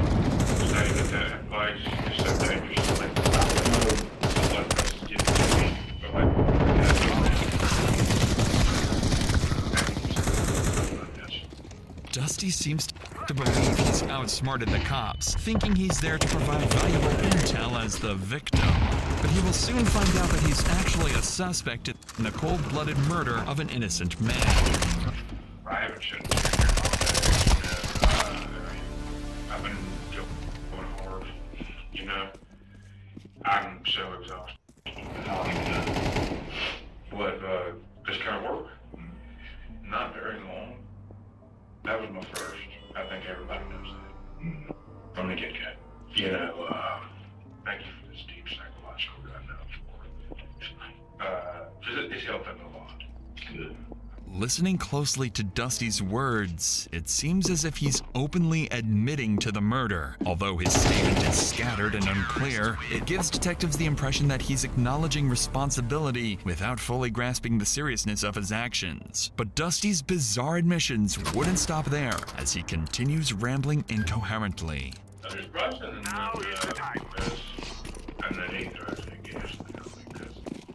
staying at that place is so dangerous. Like, blood pressure gets to me. But Dusty seems to believe he's outsmarted the cops, thinking he's there to provide valuable intel as the victim. But he will soon find out that he's actually a suspect in the cold-blooded murder of an innocent man. I haven't shut down. I've been going hard. You know, I'm so exhausted. But this kind of work, not very long. That was my first. I think everybody knows that from the get-go. You know, thank you for this deep psychological diagnosis. It's helping a lot. Good. Listening closely to Dusty's words, it seems as if he's openly admitting to the murder. Although his statement is scattered and unclear, it gives detectives the impression that he's acknowledging responsibility without fully grasping the seriousness of his actions. But Dusty's bizarre admissions wouldn't stop there, as he continues rambling incoherently. There's Bryson and then he tries to guess because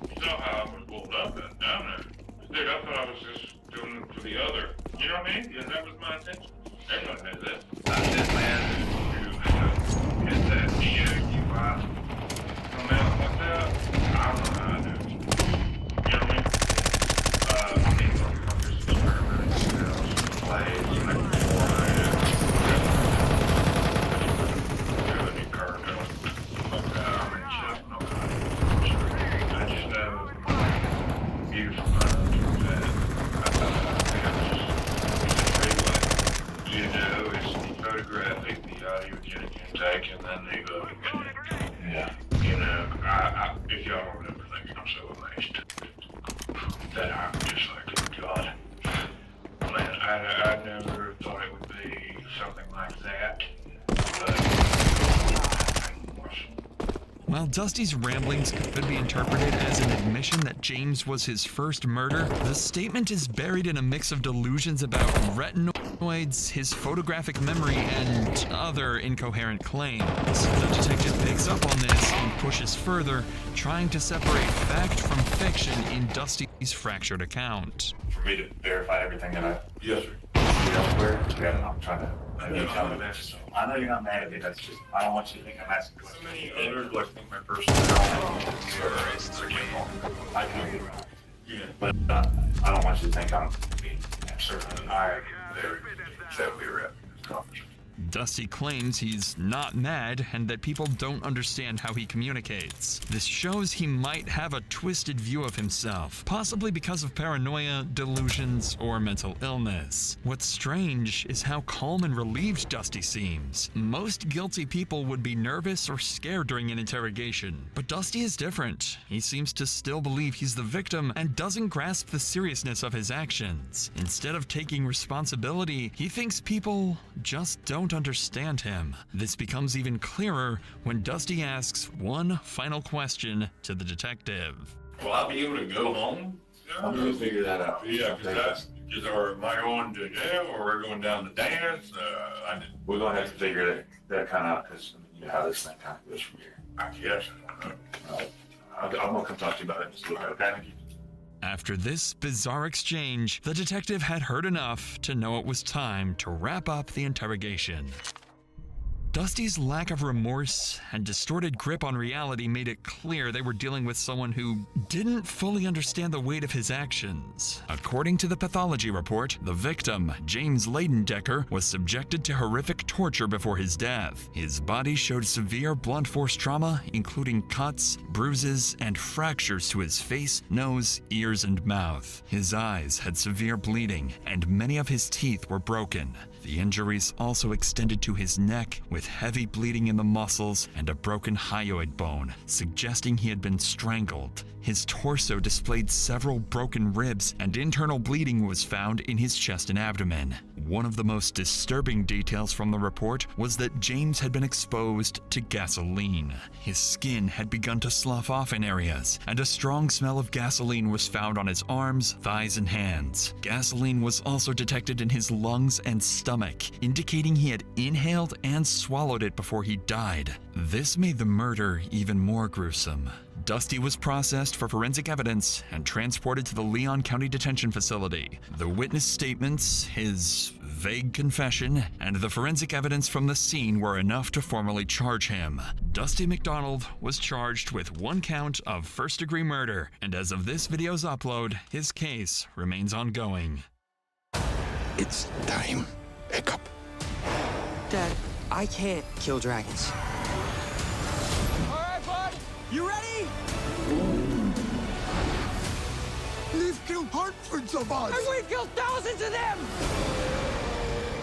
you saw how I was pulled up and down there. Dude, I thought I was just doing it for the other. You know what I mean? Yeah, that was my intention. Everyone knows that. I said, man, you hit that DOUI come out like that. I don't know how I do it. You know what I mean? I mean, I'm just experimenting, you know, plays, and making sure I do curve. I'm in just no kind. I just know beautiful. You know, it's the photographic, the audiogenic intake, and then the yeah. You know, I if y'all don't ever think I'm so amazed that I'm just like, God, man, I never thought it would be something like that. While Dusty's ramblings could be interpreted as an admission that James was his first murder, the statement is buried in a mix of delusions about retinoids, his photographic memory, and other incoherent claims. The detective picks up on this and pushes further, trying to separate fact from fiction in Dusty's fractured account. For me to verify everything that I... Yes, sir. Elsewhere, yeah, I'm trying to... I know you're not mad at me, that's just, I don't want you to think I'm asking questions. Others, like, think my personal I can get around. Yeah. But I don't want you to think I'm being absurd. I very that we were at this conference. Dusty claims he's not mad and that people don't understand how he communicates. This shows he might have a twisted view of himself, possibly because of paranoia, delusions, or mental illness. What's strange is how calm and relieved Dusty seems. Most guilty people would be nervous or scared during an interrogation, but Dusty is different. He seems to still believe he's the victim and doesn't grasp the seriousness of his actions. Instead of taking responsibility, he thinks people just don't understand him. This becomes even clearer when Dusty asks one final question to the detective. Will I be able to go home? I'm gonna figure that out. Yeah, because am I going to jail or we're going down to dance? We're gonna have to figure that kind of out, because you know how this thing kind of goes from here. I guess. I'm gonna come talk to you about it. Just look at it. After this bizarre exchange, the detective had heard enough to know it was time to wrap up the interrogation. Dusty's lack of remorse and distorted grip on reality made it clear they were dealing with someone who didn't fully understand the weight of his actions. According to the pathology report, the victim, James Leidendecker, was subjected to horrific torture before his death. His body showed severe blunt force trauma, including cuts, bruises, and fractures to his face, nose, ears, and mouth. His eyes had severe bleeding, and many of his teeth were broken. The injuries also extended to his neck, with heavy bleeding in the muscles and a broken hyoid bone, suggesting he had been strangled. His torso displayed several broken ribs, and internal bleeding was found in his chest and abdomen. One of the most disturbing details from the report was that James had been exposed to gasoline. His skin had begun to slough off in areas, and a strong smell of gasoline was found on his arms, thighs, and hands. Gasoline was also detected in his lungs and stomach, indicating he had inhaled and swallowed it before he died. This made the murder even more gruesome. Dusty was processed for forensic evidence and transported to the Leon County Detention Facility. The witness statements, his vague confession, and the forensic evidence from the scene were enough to formally charge him. Dusty McDonald was charged with 1 count of first-degree murder, and as of this video's upload, his case remains ongoing. It's time. Wake up. Dad, I can't kill dragons. All right, bud. You ready? They've killed hundreds of us. And we've killed thousands of them.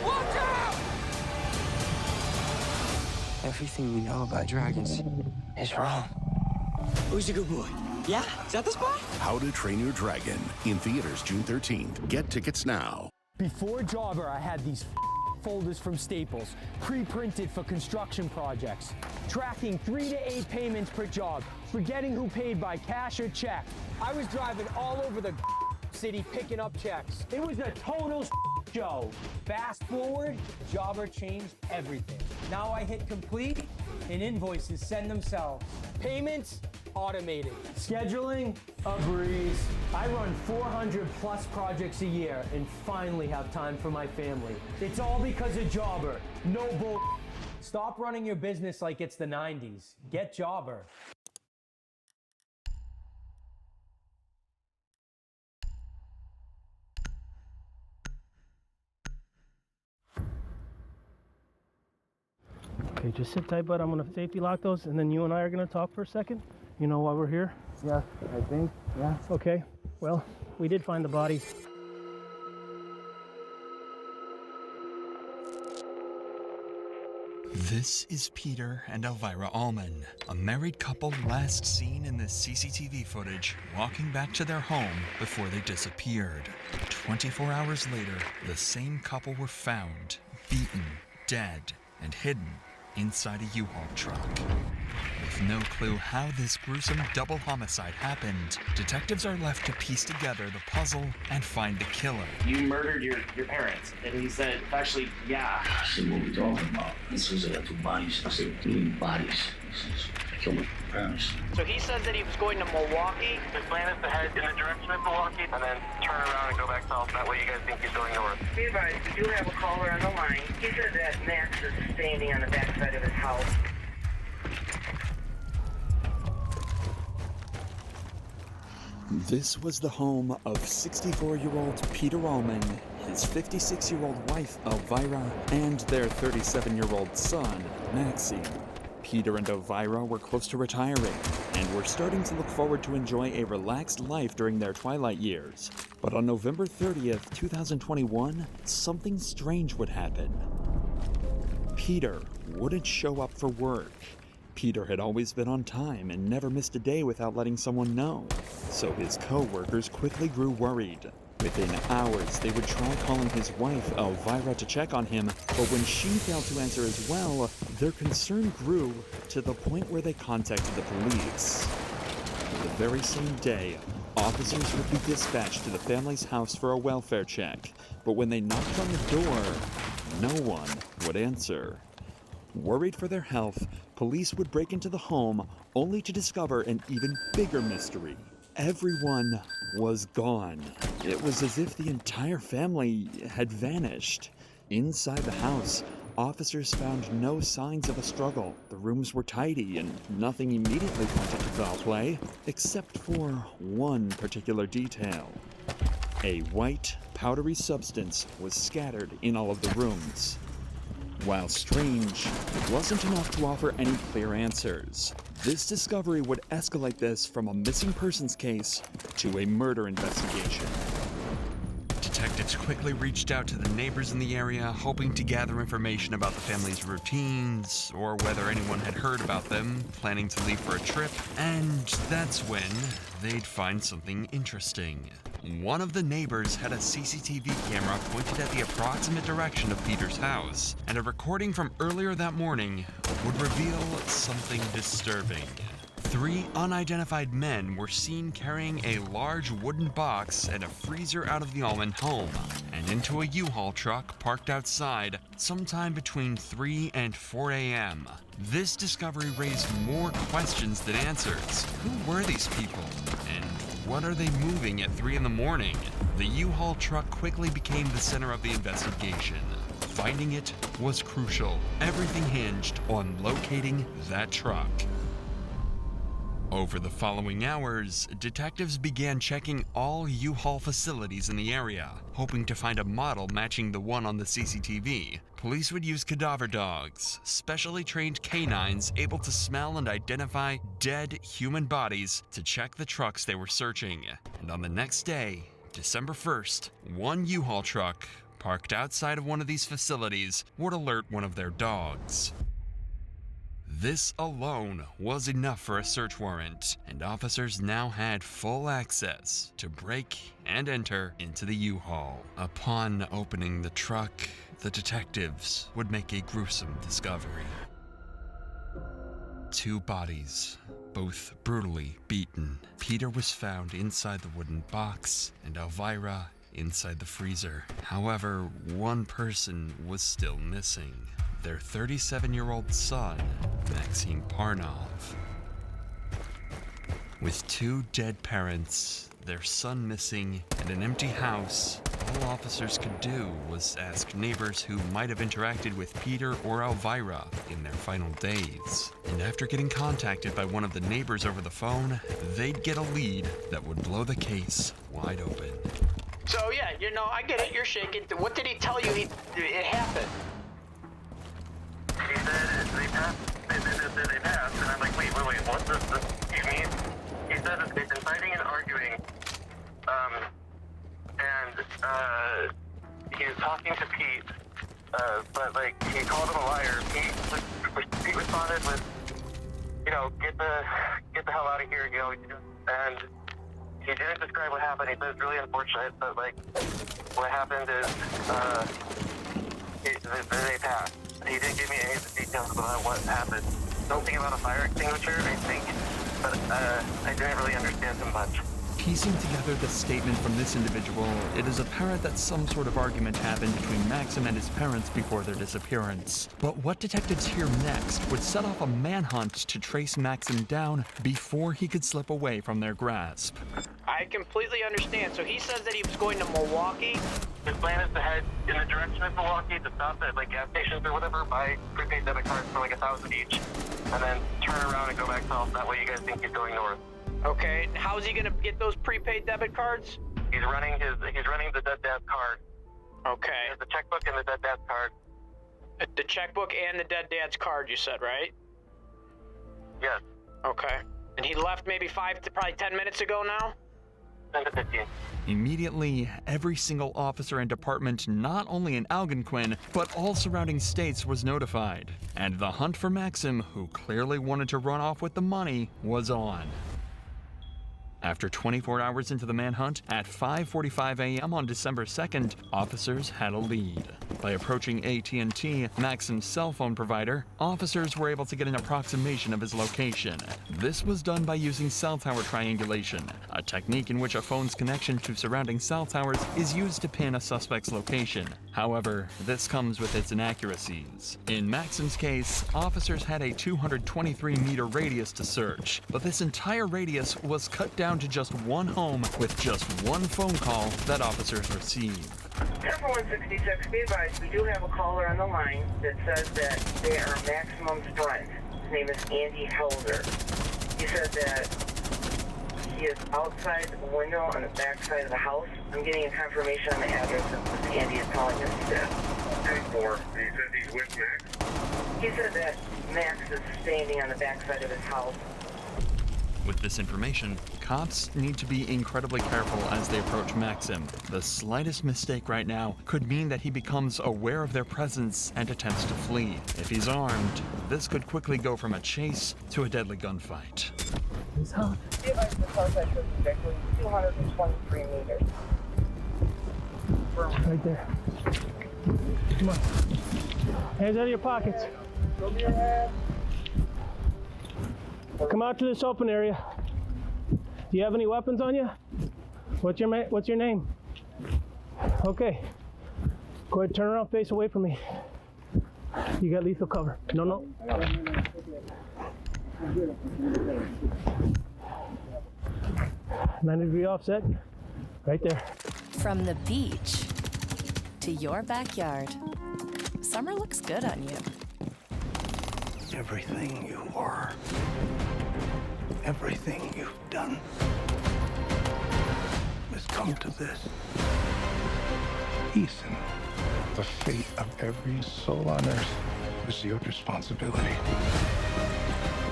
Watch out! Everything we know about dragons is wrong. Who's a good boy? Yeah? Is that the spot? How to Train Your Dragon, in theaters June 13th. Get tickets now. Before Jobber, I had these folders from Staples, pre-printed for construction projects, tracking 3 to 8 payments per job, forgetting who paid by cash or check. I was driving all over the city picking up checks. It was a total show. Fast forward, Jobber changed everything. Now I hit complete and invoices send themselves. Payments, automated. Scheduling, a breeze. I run 400 plus projects a year and finally have time for my family. It's all because of Jobber. No bull. Stop running your business like it's the 90s. Get Jobber. Okay, just sit tight, bud. I'm gonna safety lock those, and then you and I are gonna talk for a second. You know why we're here? Yeah, I think, yeah. Okay, well, we did find the bodies. This is Peter and Elvira Allman, a married couple last seen in this CCTV footage walking back to their home before they disappeared. 24 hours later, the same couple were found, beaten, dead, and hidden inside a U-Haul truck. With no clue how this gruesome double homicide happened, detectives are left to piece together the puzzle and find the killer. You murdered your parents. And he said, actually, yeah. I said, what are we talking about? This was 2 bodies. I said, 3 bodies. I killed my parents. So he said that he was going to Milwaukee. His plan is to head in the direction of Milwaukee and then turn around and go back south. That way you guys think he's going north. Be advised, we do have a caller on the line. He said that Max is standing on the backside of his house. This was the home of 64-year-old Peter Allman, his 56-year-old wife, Elvira, and their 37-year-old son, Maxime. Peter and Elvira were close to retiring and were starting to look forward to enjoy a relaxed life during their twilight years. But on November 30th, 2021, something strange would happen. Peter wouldn't show up for work. Peter had always been on time and never missed a day without letting someone know. So his co-workers quickly grew worried. Within hours, they would try calling his wife, Elvira, to check on him, but when she failed to answer as well, their concern grew to the point where they contacted the police. The very same day, officers would be dispatched to the family's house for a welfare check, but when they knocked on the door, no one would answer. Worried for their health, police would break into the home only to discover an even bigger mystery. Everyone was gone. It was as if the entire family had vanished. Inside the house, officers found no signs of a struggle. The rooms were tidy and nothing immediately pointed to foul play, except for one particular detail. A white, powdery substance was scattered in all of the rooms. While strange, it wasn't enough to offer any clear answers. This discovery would escalate this from a missing persons case to a murder investigation. Detectives quickly reached out to the neighbors in the area, hoping to gather information about the family's routines, or whether anyone had heard about them, planning to leave for a trip, and that's when they'd find something interesting. One of the neighbors had a CCTV camera pointed at the approximate direction of Peter's house, and a recording from earlier that morning would reveal something disturbing. 3 unidentified men were seen carrying a large wooden box and a freezer out of the Allman home and into a U-Haul truck parked outside sometime between 3 and 4 a.m. This discovery raised more questions than answers. Who were these people? And what are they moving at 3 in the morning? The U-Haul truck quickly became the center of the investigation. Finding it was crucial. Everything hinged on locating that truck. Over the following hours, detectives began checking all U-Haul facilities in the area, hoping to find a model matching the one on the CCTV. Police would use cadaver dogs, specially trained canines able to smell and identify dead human bodies to check the trucks they were searching. And on the next day, December 1st, one U-Haul truck parked outside of one of these facilities would alert one of their dogs. This alone was enough for a search warrant, and officers now had full access to break and enter into the U-Haul. Upon opening the truck, the detectives would make a gruesome discovery. 2 bodies, both brutally beaten. Peter was found inside the wooden box, and Elvira inside the freezer. However, one person was still missing. Their 37-year-old son, Maxime Parnov. With 2 dead parents, their son missing, and an empty house, all officers could do was ask neighbors who might have interacted with Peter or Elvira in their final days. And after getting contacted by one of the neighbors over the phone, they'd get a lead that would blow the case wide open. So yeah, you know, I get it, you're shaking. What did he tell you it happened? He said they passed, they passed, and I'm like, wait, what's this, you mean? He said that they've been fighting and arguing, and he was talking to Pete, but like, he called him a liar. Pete responded with, you know, get the hell out of here, you know, and he didn't describe what happened. He said it's really unfortunate, but like, what happened is, they passed. He didn't give me any of the details about what happened. Something about a fire extinguisher, I think, but I didn't really understand him much. Piecing together the statement from this individual, it is apparent that some sort of argument happened between Maxim and his parents before their disappearance. But what detectives hear next would set off a manhunt to trace Maxim down before he could slip away from their grasp. I completely understand. So he says that he was going to Milwaukee. His plan is to head in the direction of Milwaukee, to stop at like gas stations or whatever, buy prepaid debit cards for like $1,000 each, and then turn around and go back south. That way you guys think he's going north. Okay, how's he gonna get those prepaid debit cards? He's running the dead dad's card Okay. He has the checkbook and the dead dad's card. The checkbook and the dead dad's card, you said, right? Yes. Okay. And he left maybe probably 10 minutes ago now? 10 to 15. Immediately, every single officer and department, not only in Algonquin, but all surrounding states, was notified. And the hunt for Maxim, who clearly wanted to run off with the money, was on. After 24 hours into the manhunt, at 5:45 a.m. on December 2nd, officers had a lead. By approaching AT&T, Maxim's cell phone provider, officers were able to get an approximation of his location. This was done by using cell tower triangulation, a technique in which a phone's connection to surrounding cell towers is used to pin a suspect's location. However, this comes with its inaccuracies. In Maxim's case, officers had a 223-meter radius to search, but this entire radius was cut down to just one home with just one phone call that officers received. Temple 166, be advised, we do have a caller on the line that says that they are Maximum's friend. His name is Andy Helder. He said that he is outside the window on the back side of the house. I'm getting a confirmation on the address that Andy is calling us today. 10-4. He says he's with Max? He said that Max is standing on the back side of his house. With this information, cops need to be incredibly careful as they approach Maxim. The slightest mistake right now could mean that he becomes aware of their presence and attempts to flee. If he's armed, this could quickly go from a chase to a deadly gunfight. Be advised, the car side shows exactly 223 meters. Right there. Come on. Hands out of your pockets. Over your head. Come out to this open area. Do you have any weapons on you? What's your name? Okay. Go ahead, turn around, face away from me. You got lethal cover. No. 90-degree offset. Right there. From the beach to your backyard, summer looks good on you. Everything you were, everything you've done has come to this. Ethan, the fate of every soul on earth is your responsibility.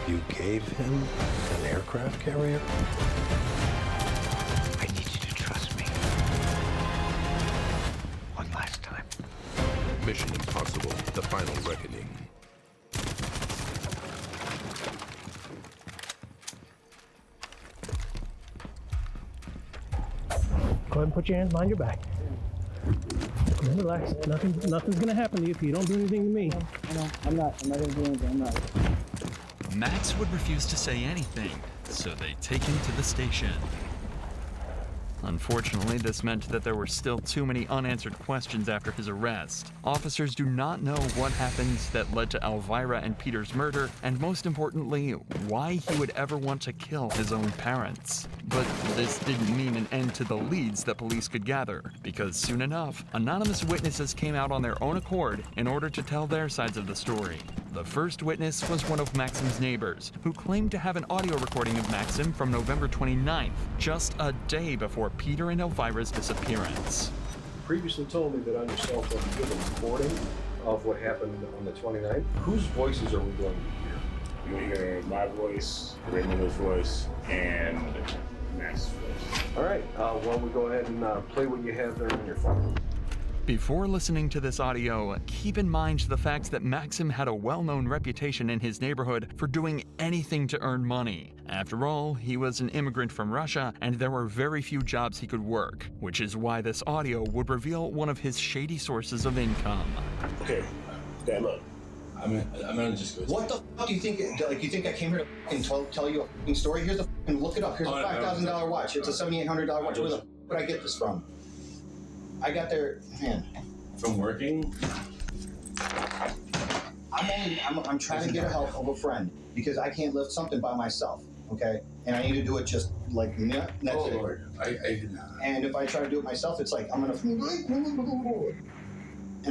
You gave him an aircraft carrier? I need you to trust me. One last time. Mission Impossible, The Final Reckoning. Go ahead and put your hands behind your back. And relax. Nothing's gonna happen to you if you don't do anything to me. I'm not gonna do anything. I'm not. Max would refuse to say anything, so they take him to the station. Unfortunately, this meant that there were still too many unanswered questions after his arrest. Officers do not know what happened that led to Elvira and Peter's murder, and most importantly, why he would ever want to kill his own parents. But this didn't mean an end to the leads that police could gather, because soon enough, anonymous witnesses came out on their own accord in order to tell their sides of the story. The first witness was one of Maxim's neighbors, who claimed to have an audio recording of Maxim from November 29th, just a day before Peter and Elvira's disappearance. Previously told me that on your cell phone you did a recording of what happened on the 29th. Whose voices are we going to hear? You'll hear my voice, Raymond's voice, and Max's voice. All right, why don't we go ahead and play what you have there on your phone. Before listening to this audio, keep in mind the fact that Maxim had a well-known reputation in his neighborhood for doing anything to earn money. After all, he was an immigrant from Russia, and there were very few jobs he could work, which is why this audio would reveal one of his shady sources of income. Okay, Dad, look. I'm gonna just go. What the fuck do you think? Like, you think I came here to fucking tell you a fucking story? Here's the fucking, look it up. Here's a $5,000 watch. It's a $7,800 watch. Where the fuck would I get this from? I got there, man. From working? I'm trying to get a help of a friend because I can't lift something by myself, okay? And I need to do it just like that's oh, it. Lord. I did not. And if I try to do it myself, it's like I'm gonna and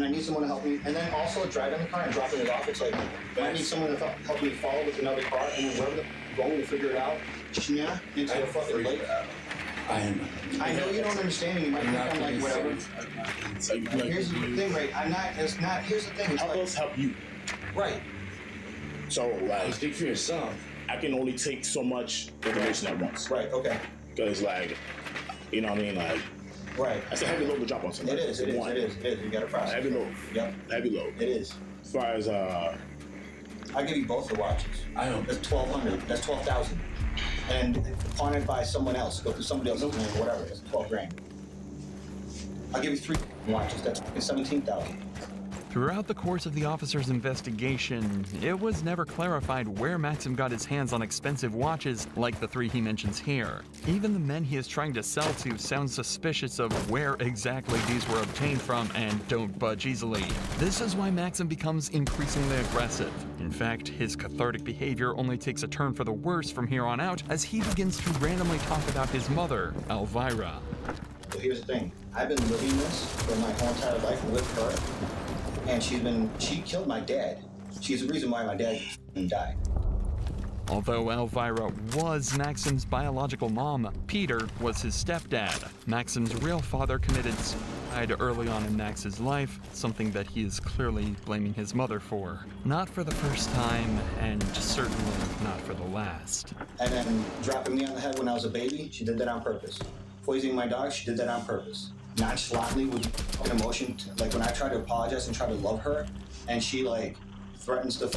I need someone to help me. And then also driving the car and dropping it off, it's like I need someone to help me follow with another car and then wherever the going to figure it out, into a fucking lake. I know you don't understand me. You might think I'm like whatever. Here's the thing, right? I'm not. It's not. Here's the thing. It's How like, else help you? right. So, like, speak for yourself. I can only take so much information at once. Right. Okay. Because, like, you know what I mean? Like, right. That's a heavy load to drop on somebody. It is. It is. You got to process. Heavy load. Yep. Heavy load. It is. As far as I'll give you both the watches. I know. That's 1,200. That's 12,000. And pawned by someone else, go through somebody else's name or whatever. That's 12 grand. I'll give you 3 watches. That's 17,000. Throughout the course of the officer's investigation, it was never clarified where Maxim got his hands on expensive watches like the 3 he mentions here. Even the men he is trying to sell to sound suspicious of where exactly these were obtained from and don't budge easily. This is why Maxim becomes increasingly aggressive. In fact, his cathartic behavior only takes a turn for the worse from here on out as he begins to randomly talk about his mother, Elvira. So here's the thing. I've been living this for my whole entire life with her. And she killed my dad. She's the reason why my dad died. Although Elvira was Maxim's biological mom, Peter was his stepdad. Maxim's real father committed suicide early on in Max's life, something that he is clearly blaming his mother for. Not for the first time, and certainly not for the last. And then dropping me on the head when I was a baby, she did that on purpose. Poisoning my dog, she did that on purpose. Nonchalantly with an emotion, like when I try to apologize and try to love her, and she like threatens to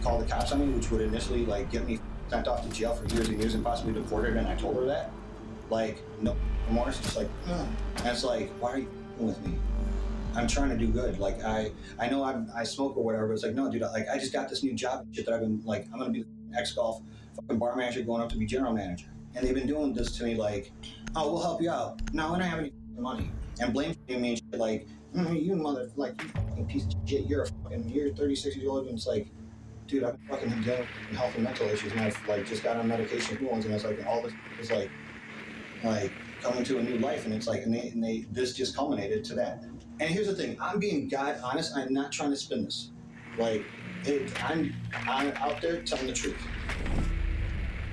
call the cops on me, which would initially like get me sent off to jail for years and years and possibly deported, and I told her that. Like, no remorse, just like, and it's like, why are you with me? I'm trying to do good. Like, I know I smoke or whatever, but it's like, no, dude, like, I just got this new job shit that I've been, like, I'm gonna be the ex-golf fucking bar manager going up to be general manager. And they've been doing this to me like, oh, we'll help you out. No, I don't have any money. And blame me and shit like, you mother, like, you fucking piece of shit, you're 36 years old, and it's like, dude, I've been fucking dealing with health and mental issues, and I've, like, just got on medication new ones, and it's like, all this is, like, coming to a new life, and it's like, and they this just culminated to that. And here's the thing, I'm being God honest, I'm not trying to spin this. Like, I'm out there telling the truth.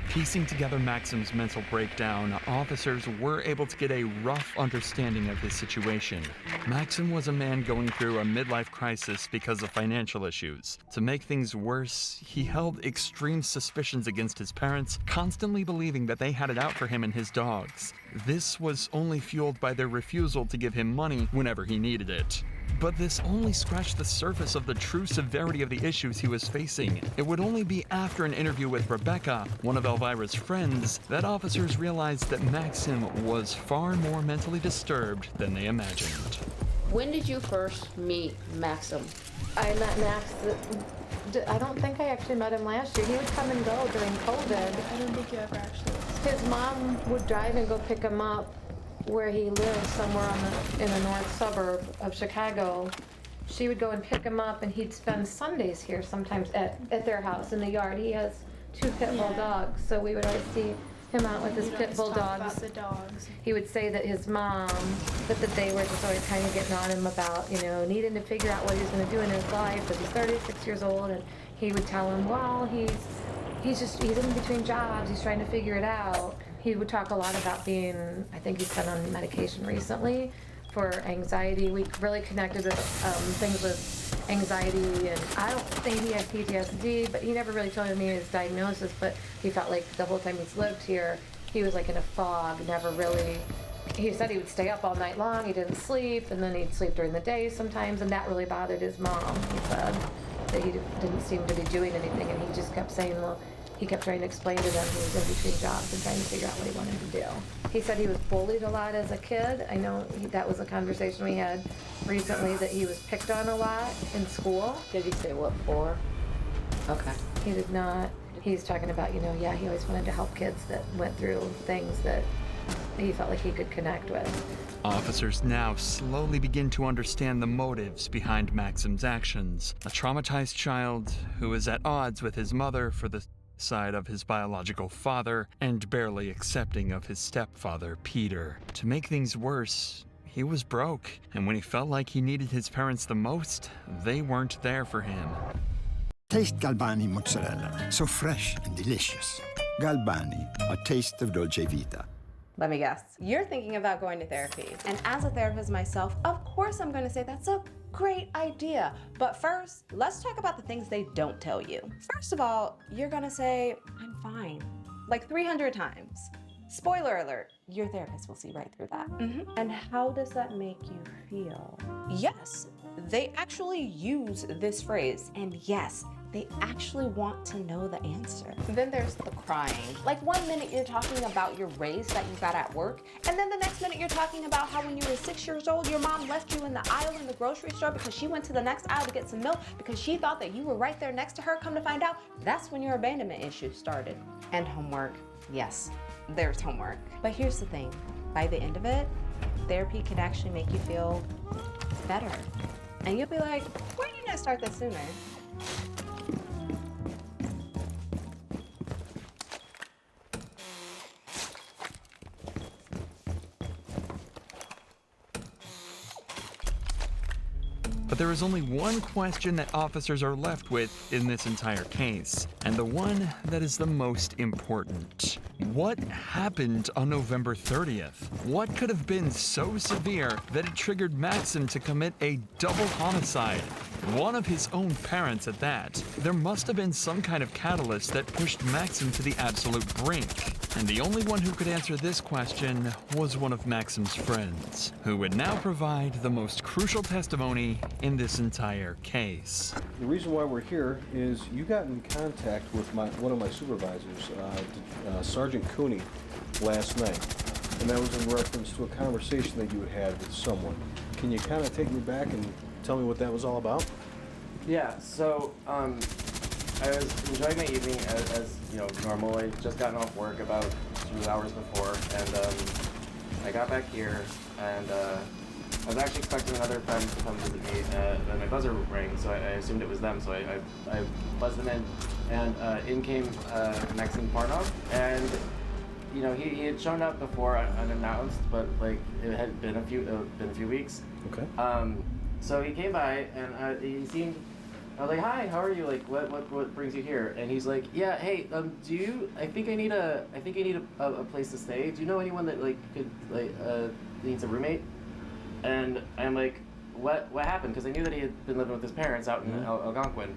Piecing together Maxim's mental breakdown, officers were able to get a rough understanding of his situation. Maxim was a man going through a midlife crisis because of financial issues. To make things worse, he held extreme suspicions against his parents, constantly believing that they had it out for him and his dogs. This was only fueled by their refusal to give him money whenever he needed it. But this only scratched the surface of the true severity of the issues he was facing. It would only be after an interview with Rebecca, one of Elvira's friends, that officers realized that Maxim was far more mentally disturbed than they imagined. When did you first meet Maxim? I met Max, I don't think I actually met him last year. He would come and go during COVID. I don't think you ever actually. His mom would drive and go pick him up where he lives, somewhere in the north suburb of Chicago. She would go and pick him up, and he'd spend Sundays here sometimes at their house in the yard. He has 2 pit bull dogs, so we would always see him out with his pit bull dogs. About the dogs. He would say that his mom, that they were just always kind of getting on him about, needing to figure out what he was going to do in his life, because he's 36 years old, and he would tell him, well, he's in between jobs, he's trying to figure it out. He would talk a lot about I think he's been on medication recently for anxiety. We really connected with things with anxiety, and I don't think he has PTSD, but he never really told me his diagnosis, but he felt like the whole time he's lived here, he was like in a fog, never really, he said he would stay up all night long, he didn't sleep, and then he'd sleep during the day sometimes, and that really bothered his mom. He said that he didn't seem to be doing anything, and he just kept saying, well, he kept trying to explain to them he was in between jobs and trying to figure out what he wanted to do. He said he was bullied a lot as a kid. I know that was a conversation we had recently, that he was picked on a lot in school. Did he say what for? Okay. He did not. He's talking about, he always wanted to help kids that went through things that he felt like he could connect with. Officers now slowly begin to understand the motives behind Maxim's actions. A traumatized child who is at odds with his mother for the side of his biological father and barely accepting of his stepfather, Peter. To make things worse, he was broke, and when he felt like he needed his parents the most, they weren't there for him. Taste Galbani mozzarella, so fresh and delicious. Galbani, a taste of Dolce Vita. Let me guess. You're thinking about going to therapy. And as a therapist myself, of course I'm going to say that's a great idea. But first, let's talk about the things they don't tell you. First of all, you're going to say, I'm fine, like 300 times. Spoiler alert, your therapist will see right through that. And how does that make you feel? Yes, they actually use this phrase. And yes, they actually want to know the answer. Then there's the crying. Like 1 minute you're talking about your raise that you got at work, and then the next minute you're talking about how when you were 6 years old, your mom left you in the aisle in the grocery store because she went to the next aisle to get some milk because she thought that you were right there next to her. Come to find out, that's when your abandonment issue started. And homework. Yes, there's homework. But here's the thing. By the end of it, therapy can actually make you feel better. And you'll be like, why didn't I start this sooner? But there is only one question that officers are left with in this entire case, and the one that is the most important. What happened on November 30th? What could have been so severe that it triggered Maxim to commit a double homicide? One of his own parents at that. There must have been some kind of catalyst that pushed Maxim to the absolute brink. And the only one who could answer this question was one of Maxim's friends, who would now provide the most crucial testimony in this entire case. The reason why we're here is you got in contact with one of my supervisors, Sergeant Cooney, last night. And that was in reference to a conversation that you had with someone. Can you kind of take me back and tell me what that was all about? Yeah, so I was enjoying my evening as you know, normal. I just gotten off work about 2 hours before, and I got back here, and I was actually expecting another friend to come visit me, and my buzzer rang, so I assumed it was them, so I buzzed them in, and in came Maxim Parnov, and you know, he had shown up before unannounced, but like it had been a few weeks. Okay. So he came by, and he seemed. I was like, "Hi, how are you? Like, what brings you here?" And he's like, "Yeah, hey, I think I need a place to stay. Do you know anyone that like could needs a roommate?" And I'm like, "What happened?" Because I knew that he had been living with his parents out in Algonquin.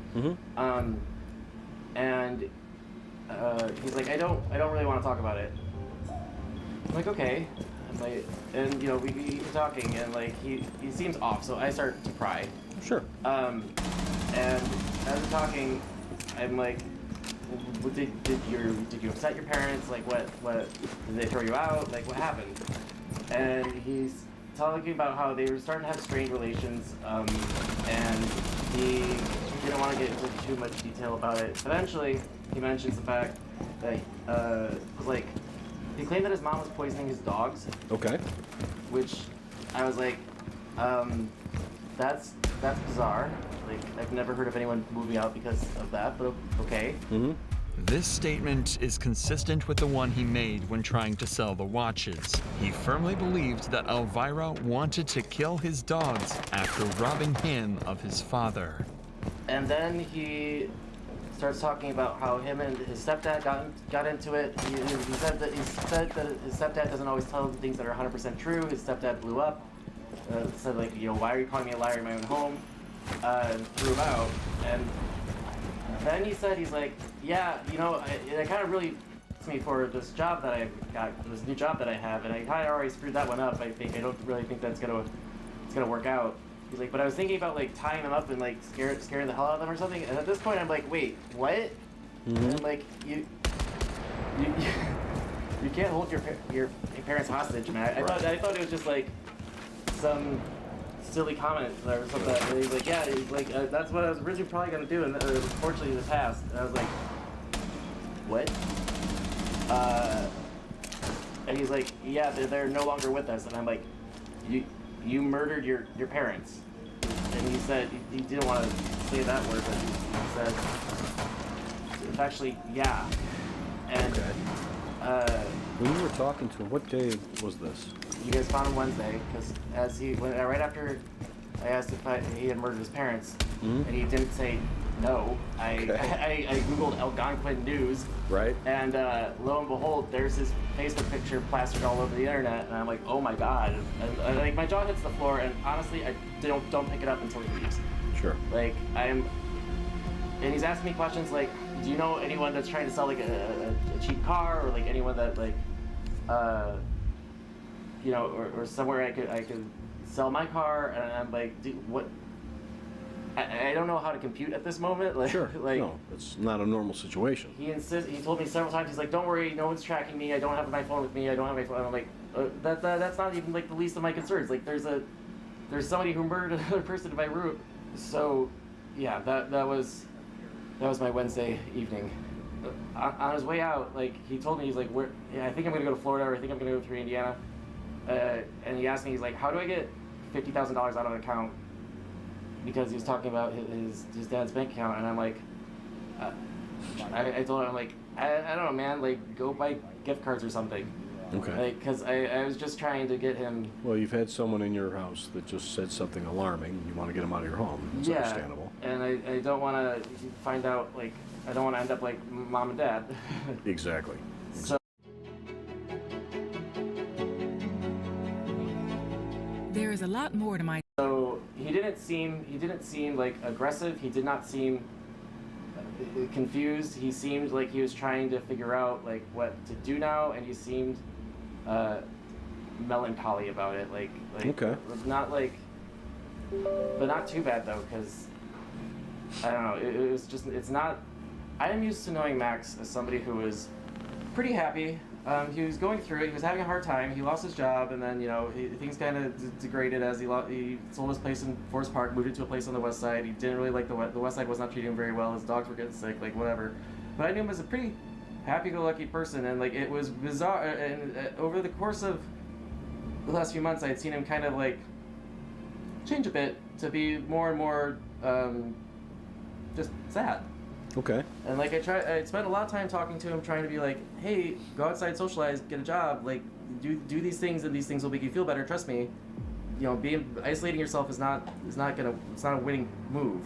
And he's like, "I don't really want to talk about it." I'm like, "Okay." And you know, we keep talking, and like he seems off, so I start to pry. Sure. And as we're talking, I'm like, did you upset your parents? Like, what did they throw you out? Like, what happened? And he's talking about how they were starting to have strained relations, and he didn't want to get into too much detail about it. Eventually, he mentions the fact that like he claimed that his mom was poisoning his dogs. Okay. Which I was like, that's bizarre. Like, I've never heard of anyone moving out because of that, but okay. This statement is consistent with the one he made when trying to sell the watches. He firmly believed that Elvira wanted to kill his dogs after robbing him of his father. And then he starts talking about how him and his stepdad got into it. He said that his stepdad doesn't always tell him things that are 100% true. His stepdad blew up. Said like, you know, why are you calling me a liar in my own home? And threw him out. And then he said, he's like, yeah, you know, it kind of really fits me for this job that I got, this new job that I have, and I kind of already screwed that one up. I don't really think that's gonna work out. He's like, but I was thinking about like tying them up and like scaring the hell out of them or something. And at this point, I'm like, wait, what? And like you can't hold your parents hostage, man. I thought it was just like some silly comment or something. And he's like, yeah, he's like, that's what I was originally probably gonna do, and unfortunately it passed. And I was like, what? And he's like, yeah, they're no longer with us. And I'm like, you murdered your parents. And he said he didn't want to say that word, but he said it's actually yeah. And when you were talking to him, what day was this? You guys found him Wednesday, because right after I asked if he had murdered his parents, and he didn't say no. I Googled Algonquin news. Right. And lo and behold, there's his Facebook picture plastered all over the internet, and I'm like, oh my god. And like my jaw hits the floor, and honestly, I don't pick it up until he leaves. Sure. Like and he's asking me questions like, do you know anyone that's trying to sell like a cheap car, or like anyone that like, you know, or somewhere I could sell my car? And I'm like, what? I don't know how to compute at this moment. Like, Sure. like No, it's not a normal situation. he told me several times. He's like, don't worry, no one's tracking me. I don't have my phone with me. I don't have my phone. And I'm like, that's not even like the least of my concerns. Like there's somebody who murdered another person in my room. So, yeah, that was my Wednesday evening. On his way out, like he told me, he's like, I think I'm gonna go to Florida, or I think I'm gonna go through Indiana. And he asked me, he's like, how do I get $50,000 out of an account? Because he was talking about his dad's bank account, and I'm like, I told him, I'm like, I don't know, man, like go buy gift cards or something. Okay. Like, cause I was just trying to get him. Well, you've had someone in your house that just said something alarming, and you want to get them out of your home. It's Yeah, understandable. and I don't want to find out, like, I don't want to end up like mom and dad. Exactly. So. There is a lot more to my. So he didn't seem like aggressive. He did not seem confused. He seemed like he was trying to figure out like what to do now, and he seemed melancholy about it. Like okay. Not like, but not too bad though, because I don't know. It was just, it's not. I am used to knowing Max as somebody who was pretty happy. He was going through it. He was having a hard time. He lost his job, and then, you know, things kind of degraded as he sold his place in Forest Park, moved into a place on the west side. He didn't really like the west side was not treating him very well. His dogs were getting sick, like whatever. But I knew him as a pretty happy-go-lucky person, and like it was bizarre. And over the course of the last few months, I had seen him kind of like change a bit to be more and more just sad. Okay. And like I spent a lot of time talking to him, trying to be like, hey, go outside, socialize, get a job, like do these things, and these things will make you feel better. Trust me. You know, isolating yourself it's not a winning move.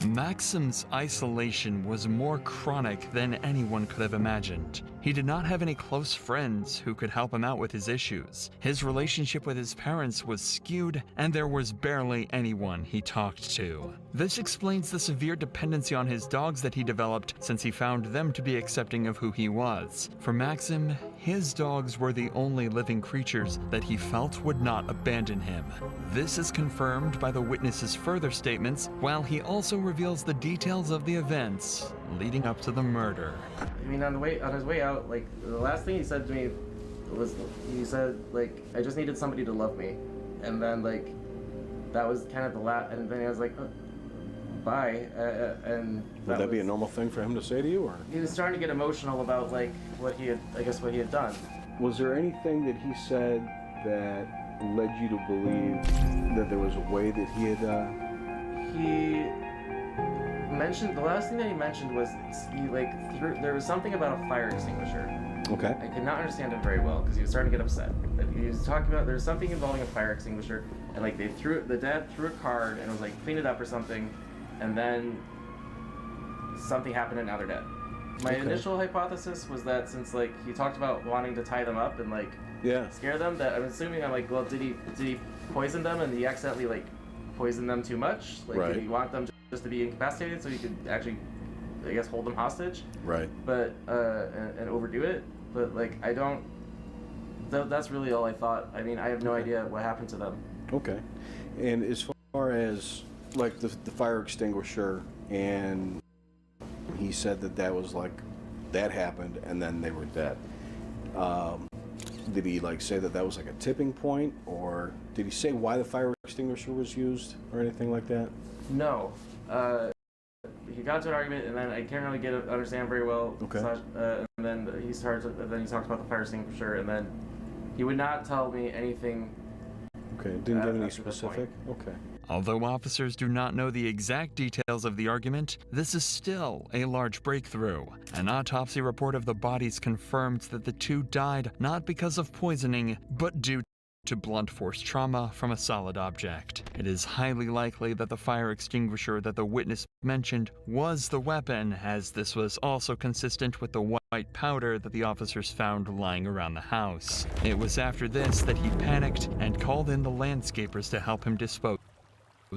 Maxim's isolation was more chronic than anyone could have imagined. He did not have any close friends who could help him out with his issues. His relationship with his parents was skewed, and there was barely anyone he talked to. This explains the severe dependency on his dogs that he developed, since he found them to be accepting of who he was. For Maxim, his dogs were the only living creatures that he felt would not abandon him. This is confirmed by the witness's further statements, while he also reveals the details of the events leading up to the murder. I mean, on his way out, like the last thing he said to me was, he said like, I just needed somebody to love me, and then like that was kind of the last. And then I was like, bye. And would that be a normal thing for him to say to you, or? He was starting to get emotional about like what he had done. Was there anything that he said that led you to believe that there was a way that he had? He mentioned, the last thing that he mentioned was there was something about a fire extinguisher. Okay. I could not understand him very well because he was starting to get upset. But he was talking about there's something involving a fire extinguisher, and like the dad threw a card and it was like clean it up or something, and then something happened and now they're dead. My initial hypothesis was that since like he talked about wanting to tie them up and like scare them, that I'm assuming, I'm like, well, did he poison them and he accidentally like poisoned them too much? Like did he want them just to be incapacitated so he could actually, I guess, hold them hostage? Right. But and overdo it. But like I don't. That's really all I thought. I mean, I have no idea what happened to them. Okay. And as far as like the fire extinguisher, and he said that was like that happened and then they were dead. Did he like say that was like a tipping point, or did he say why the fire extinguisher was used or anything like that? No. He got into an argument, and then I can't really understand very well. Okay. And then he talked about the fire extinguisher, and then he would not tell me anything. Okay. Didn't give any specific. Okay. Although officers do not know the exact details of the argument, this is still a large breakthrough. An autopsy report of the bodies confirmed that the two died not because of poisoning, but due to blunt force trauma from a solid object. It is highly likely that the fire extinguisher that the witness mentioned was the weapon, as this was also consistent with the white powder that the officers found lying around the house. It was after this that he panicked and called in the landscapers to help him dispose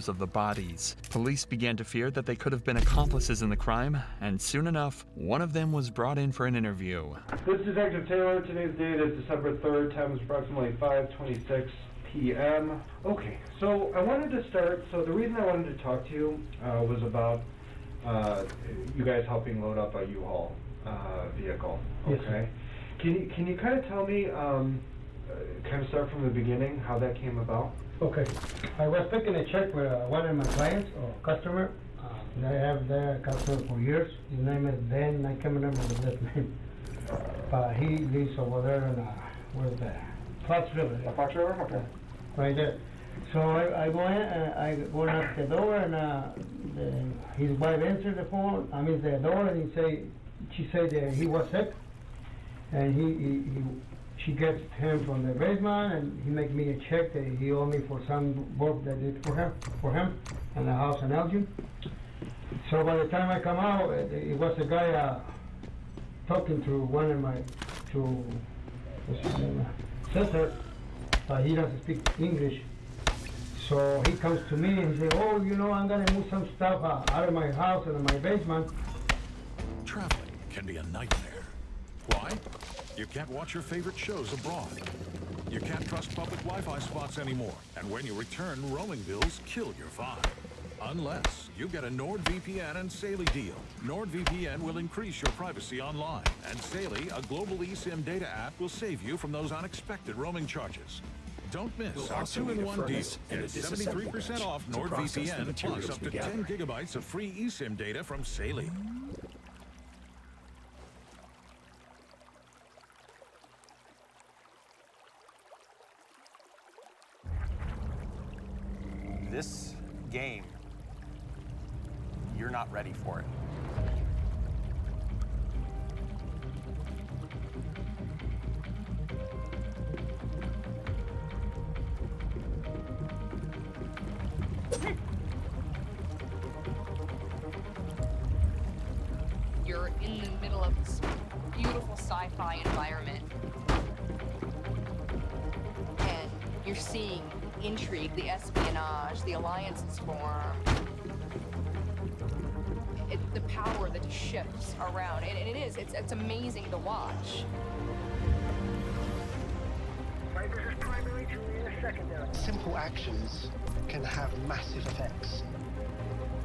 of the bodies. Police began to fear that they could have been accomplices in the crime, and soon enough, one of them was brought in for an interview. This is Detective Taylor. Today's date is December 3rd. Time is approximately 5:26 p.m. Okay, so I wanted to start. So the reason I wanted to talk to you was about you guys helping load up a U-Haul vehicle. Okay. Yes. Can you kind of tell me, kind of start from the beginning, how that came about? Okay. I was taking a check for one of my clients or customer. I have their customer for years. His name is Ben. I can't remember the last name. He lives over there in, where's that? Fox River. Fox River? Okay. Right there. So I go in, I go knock the door, and his wife answered the phone. I mean the door, and she said that he was sick, and she gets him from the basement, and he makes me a check that he owed me for some work that I did for him, in the house in Elgin. So by the time I come out, it was a guy talking to one of my sister, but he doesn't speak English. So he comes to me and he says, "Oh, you know, I'm gonna move some stuff out of my house and in my basement." Traveling can be a nightmare. Why? You can't watch your favorite shows abroad. You can't trust public Wi-Fi spots anymore. And when you return, roaming bills kill your vibe. Unless you get a NordVPN and Saley deal. NordVPN will increase your privacy online. And Saley, a global eSIM data app, will save you from those unexpected roaming charges. Don't miss our 2-in-1 deal. Get 73% off NordVPN plus up to 10 gigabytes of free eSIM data from Saley. This game, you're not ready for it. You're in the middle of this beautiful sci-fi environment, and you're seeing intrigue, the espionage, the alliances form, the power that just shifts around, and it's amazing to watch. Simple actions can have massive effects.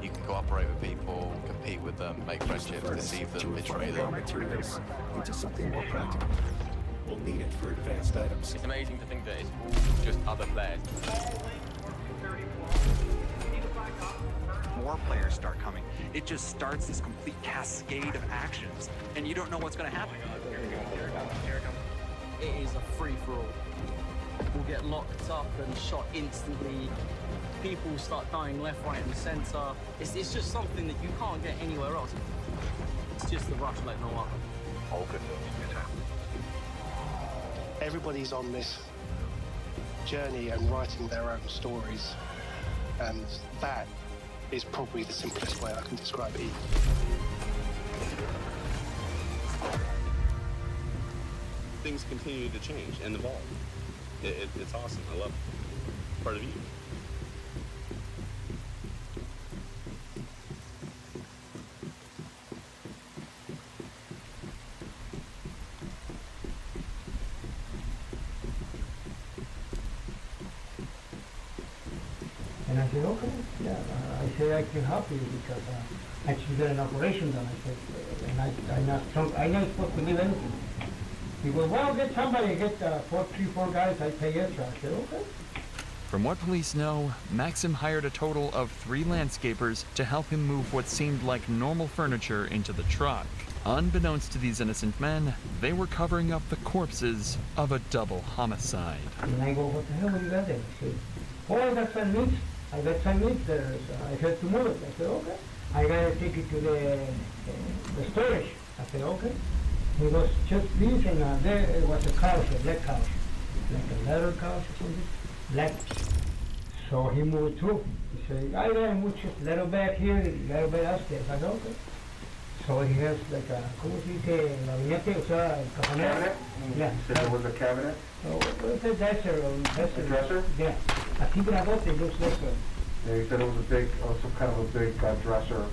You can cooperate with people, compete with them, make friendships, deceive them, betray them. Materials into something more practical. We'll need it for advanced items. It's amazing to think that it's all just other players. More players start coming. It just starts this complete cascade of actions, and you don't know what's going to happen. It is a free-for-all. We'll get locked up and shot instantly. People start dying left, right, and center. It's just something that you can't get anywhere else. It's just the rush like no other. All good things happen. Everybody's on this journey and writing their own stories, and that is probably the simplest way I can describe it. Things continue to change and evolve. It's awesome. I love it. Part of you. And I said, okay, yeah. I said, I can help you because I actually got an operation done. I said, and I'm not supposed to give anything. He goes, well, get somebody, get 4 guys, I pay extra. I said, okay. From what police know, Maxim hired a total of 3 landscapers to help him move what seemed like normal furniture into the truck. Unbeknownst to these innocent men, they were covering up the corpses of a double homicide. And I go, what the hell have you got there? He said, oh, I got some meat. I got some meat there. So I had to move it. I said, okay. I gotta take it to the storage. I said, okay. It was just this, and there it was a couch, a black couch. like a leather couch or something, black. So he moved too. He said, I got mucho little bed here, little bed upstairs. I go, okay. So he has like a, ¿cómo se dice? La viñete, o sea, el cabinet. Yeah. You said there was a cabinet? So it's a dresser. A dresser? Yeah. Así grandote, looks like a... Yeah, you said it was a big, some kind of a big dresser.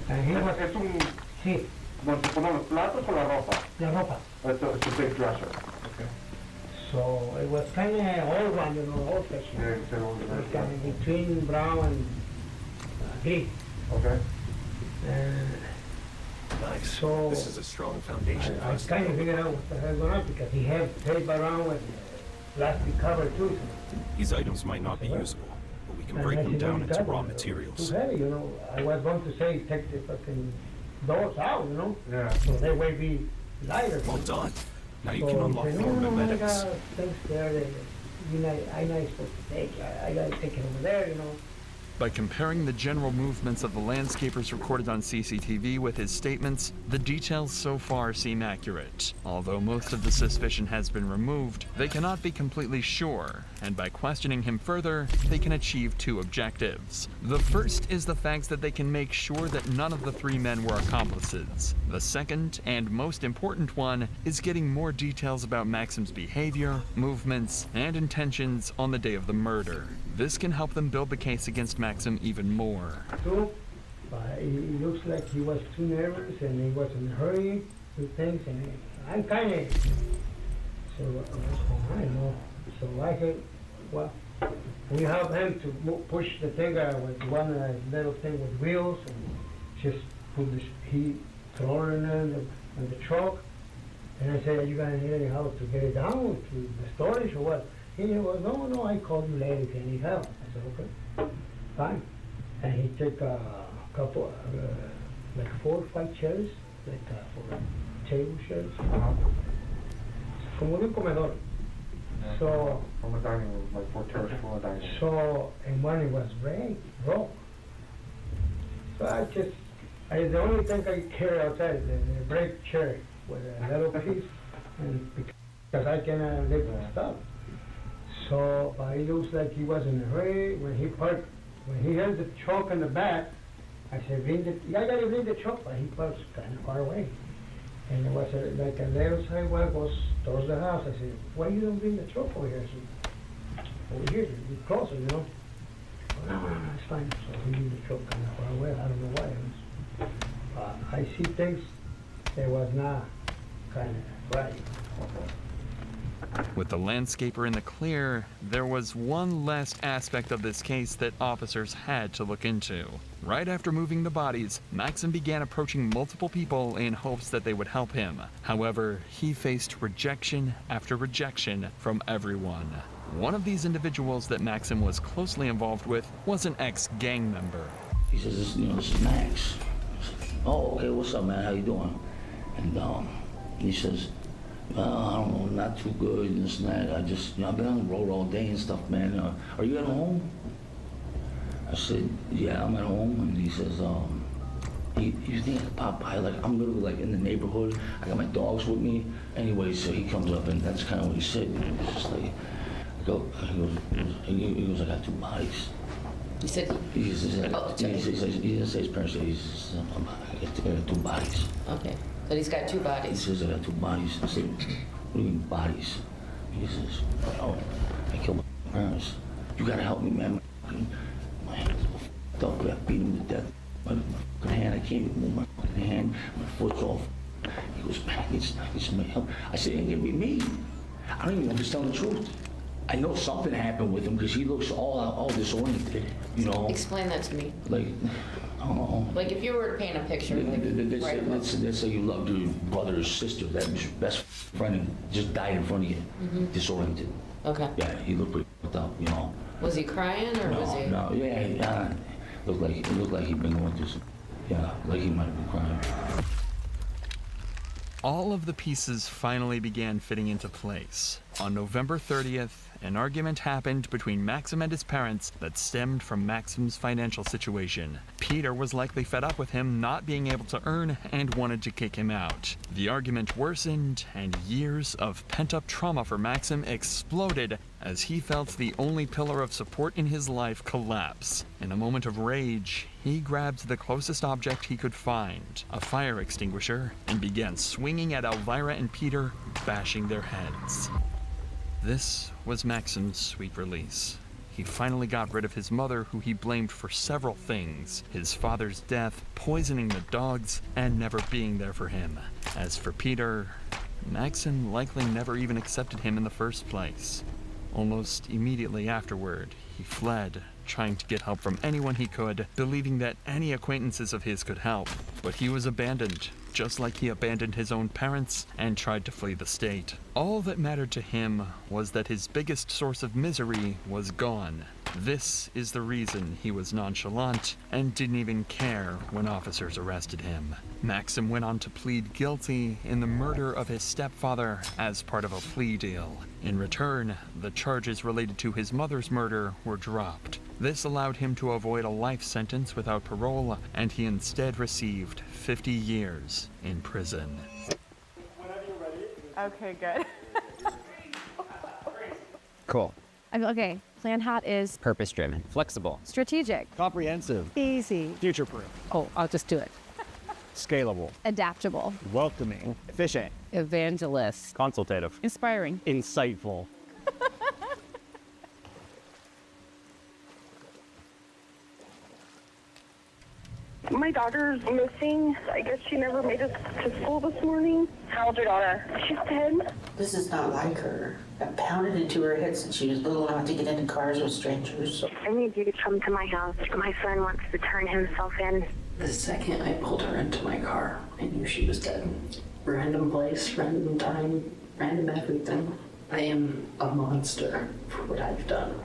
And he was... Es un... Sí. ¿Donde se ponen los platos o la ropa? La ropa. It's a big dresser. Okay. So it was kind of old one, you know, old fashioned. Yeah, you said it was a It was between brown and green. Okay. Nice. So This is a strong foundation. I kind of figured out what the hell going on because he had tape around with plastic cover too. These items might not be usable, but we can break them down into raw materials. Too heavy, you know. I was going to say take the fucking doors out, you know. Yeah. So they will be lighter. Well done. Now you So can he unlock said, more no, I memetics. got things there that I'm not supposed to take. I got to take it over there, you know. By comparing the general movements of the landscapers recorded on CCTV with his statements, the details so far seem accurate. Although most of the suspicion has been removed, they cannot be completely sure, and by questioning him further, they can achieve two objectives. The first is the fact that they can make sure that none of the three men were accomplices. The second, and most important one, is getting more details about Maxim's behavior, movements, and intentions on the day of the murder. This can help them build the case against Maxim even more. So, it looks like he was too nervous and he was in a hurry with things, and I'm kind of, so I don't know. So I said, well, we help him to push the thing with one little thing with wheels, and just put he throw it in the truck. And I said, are you gonna need any help to get it down to the storage or what? He was, no, I called you later if you need help. I said, okay, fine. And he took a couple, like 4 or 5 chairs, like for table chairs. Como un comedor. So, from a dining room, like 4 chairs from a dining room. So, and one it was broke. So the only thing I carry outside is the brake chair with a little piece, and because I cannot lift the stuff. So it looks like he was in a hurry when he had the truck in the back. I said, I gotta bring the truck, but he parked kind of far away. And there was like a little sidewalk goes towards the house. I said, why you don't bring the truck over here? I said, over here, it's closer, you know. No, it's fine. So he moved the truck kind of far away. I don't know why. I see things that was not kind of right. With the landscaper in the clear, there was one last aspect of this case that officers had to look into. Right after moving the bodies, Maxim began approaching multiple people in hopes that they would help him. However, he faced rejection after rejection from everyone. One of these individuals that Maxim was closely involved with was an ex-gang member. He says, this is Max. Oh, okay, what's up, man? How you doing? And he says, well, I don't know, not too good and this and that. I've been on the road all day and stuff, man. Are you at home? I said, yeah, I'm at home. And he says, you think I could pop by? Like, I'm literally like in the neighborhood. I got my dogs with me. Anyway, so he comes up and that's kind of what he said. He was just like, he goes, I got 2 bodies. He said he didn't say his parents, he says, I got 2 bodies. Okay. But he's got 2 He bodies. says, I got 2 bodies. I said, what do you mean bodies? He says, oh, I killed my parents. You gotta help me, man. My hand's all f***ed up. I beat him to death. My fucking hand, I can't even move my fucking hand. My foot's all f***ed. He goes, man, I need somebody help. I said, it ain't gonna be me. I don't even know if he's telling the truth. I know something happened with him because he looks all disoriented, you know? Explain that to me. Like, I don't know. Like if you were to paint a picture. Like, Let's say you loved your brother or sister, that was your best friend, and just died in front of you, disoriented. Okay. Yeah, he looked pretty fucked up, you know. Was he crying or was he? No, yeah, it looked like he'd been going through some, like he might have been crying. All of the pieces finally began fitting into place. On November 30th, an argument happened between Maxim and his parents that stemmed from Maxim's financial situation. Peter was likely fed up with him not being able to earn and wanted to kick him out. The argument worsened, and years of pent-up trauma for Maxim exploded as he felt the only pillar of support in his life collapse. In a moment of rage, he grabbed the closest object he could find, a fire extinguisher, and began swinging at Elvira and Peter, bashing their heads. This was Maxim's sweet release. He finally got rid of his mother, who he blamed for several things: his father's death, poisoning the dogs, and never being there for him. As for Peter, Maxim likely never even accepted him in the first place. Almost immediately afterward, he fled, trying to get help from anyone he could, believing that any acquaintances of his could help. But he was abandoned, just like he abandoned his own parents and tried to flee the state. All that mattered to him was that his biggest source of misery was gone. This is the reason he was nonchalant and didn't even care when officers arrested him. Maxim went on to plead guilty in the murder of his stepfather as part of a plea deal. In return, the charges related to his mother's murder were dropped. This allowed him to avoid a life sentence without parole, and he instead received 50 years in prison. Okay, good. Cool. Okay, Plan Hot is Purpose-driven. Flexible. strategic, Comprehensive. easy. Future-proof. Oh, I'll just do it. Scalable. Adaptable, Welcoming. Efficient. evangelist, Consultative. inspiring. Insightful. My daughter's missing. I guess she never made it to school this morning. How old's your daughter? She's 10. This is not like her. I pounded into her head since she was little not to get into cars with strangers. I need you to come to my house. My son wants to turn himself in. The second I pulled her into my car, I knew she was dead. Random place, random time, random everything. I am a monster for what I've done.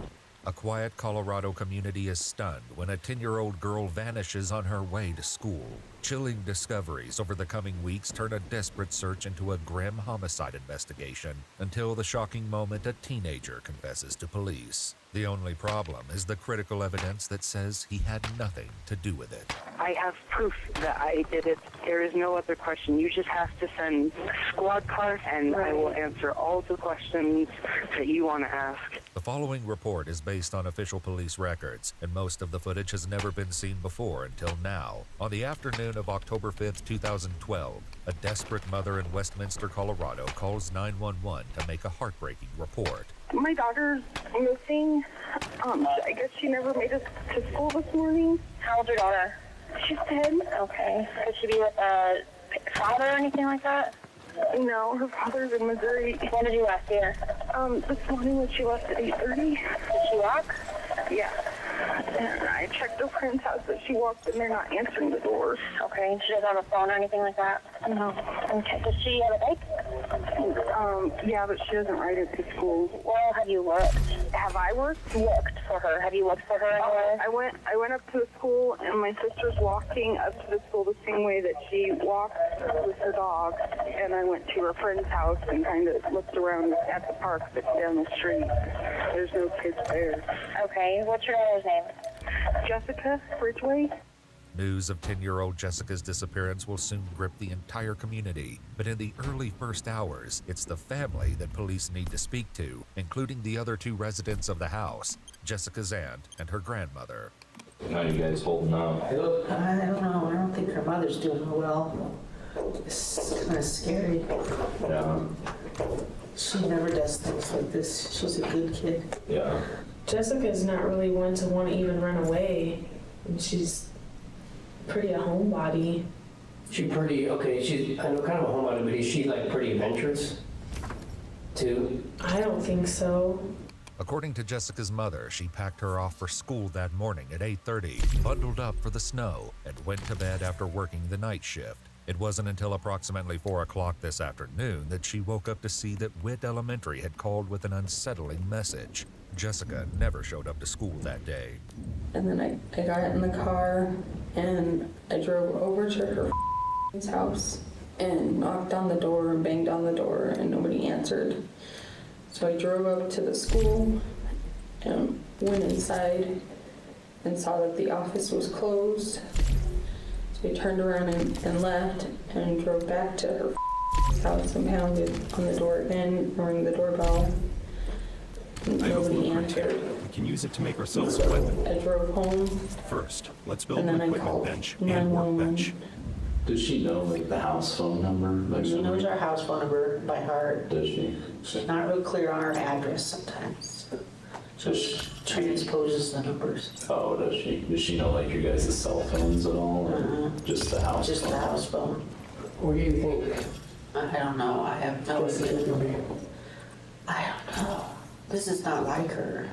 A quiet Colorado community is stunned when a 10-year-old girl vanishes on her way to school. Chilling discoveries over the coming weeks turn a desperate search into a grim homicide investigation until the shocking moment a teenager confesses to police. The only problem is the critical evidence that says he had nothing to do with it. I have proof that I did it. There is no other question. You just have to send a squad car, and I will answer all the questions that you want to ask. The following report is based on official police records, and most of the footage has never been seen before until now. On the afternoon of October 5th, 2012, a desperate mother in Westminster, Colorado calls 911 to make a heartbreaking report. My daughter's missing. I guess she never made it to school this morning. How old's your daughter? She's 10. Okay. Could she be with a father or anything like that? No, her father's in Missouri. When did you last see her? This morning when she left at 8:30. Did she walk? Yeah. And I checked her friend's house, but she walked and they're not answering the doors. Okay. She doesn't have a phone or anything like that? No. Okay. Does she have a bike? Yeah, but she doesn't ride it to school. Well, have you looked? Have I looked for her? Have you looked for her anywhere? I went up to the school, and my sister's walking up to the school the same way that she walks with her dog. And I went to her friend's house and kind of looked around at the park that's down the street. There's no kids there. Okay. What's your daughter's name? Jessica Bridgeway. News of 10-year-old Jessica's disappearance will soon grip the entire community, but in the early first hours, it's the family that police need to speak to, including the other two residents of the house, Jessica's aunt and her grandmother. How are you guys holding out? I don't know. I don't think her mother's doing well. It's kind of scary. Yeah. She never does things like this. She's a good kid. Yeah. Jessica's not really one to want to even run away. And she's pretty a homebody. She's pretty, okay, she's, I know, kind of a homebody, but is she like pretty adventurous too? I don't think so. According to Jessica's mother, she packed her off for school that morning at 8:30, bundled up for the snow, and went to bed after working the night shift. It wasn't until approximately 4 o'clock this afternoon that she woke up to see that Witt Elementary had called with an unsettling message. Jessica never showed up to school that day. And then I got in the car and I drove over to her house and knocked on the door and banged on the door and nobody answered. So I drove up to the school and went inside and saw that the office was closed. So I turned around and left and drove back to her house and pounded on the door again, rang the doorbell. Nobody answered. We can use it to make ourselves a weapon. I drove home. First, let's build And an then I equipment called bench and 911. workbench. Does she know like the house phone number? She knows our house phone number by heart. Does she? She's not real clear on our address sometimes. So she transposes the numbers. Oh, does she? Does she know like your guys' cell phones at all, or just the house? Just phone? the house phone. What do you think? I don't know. I have no idea. I don't know. This is not like her.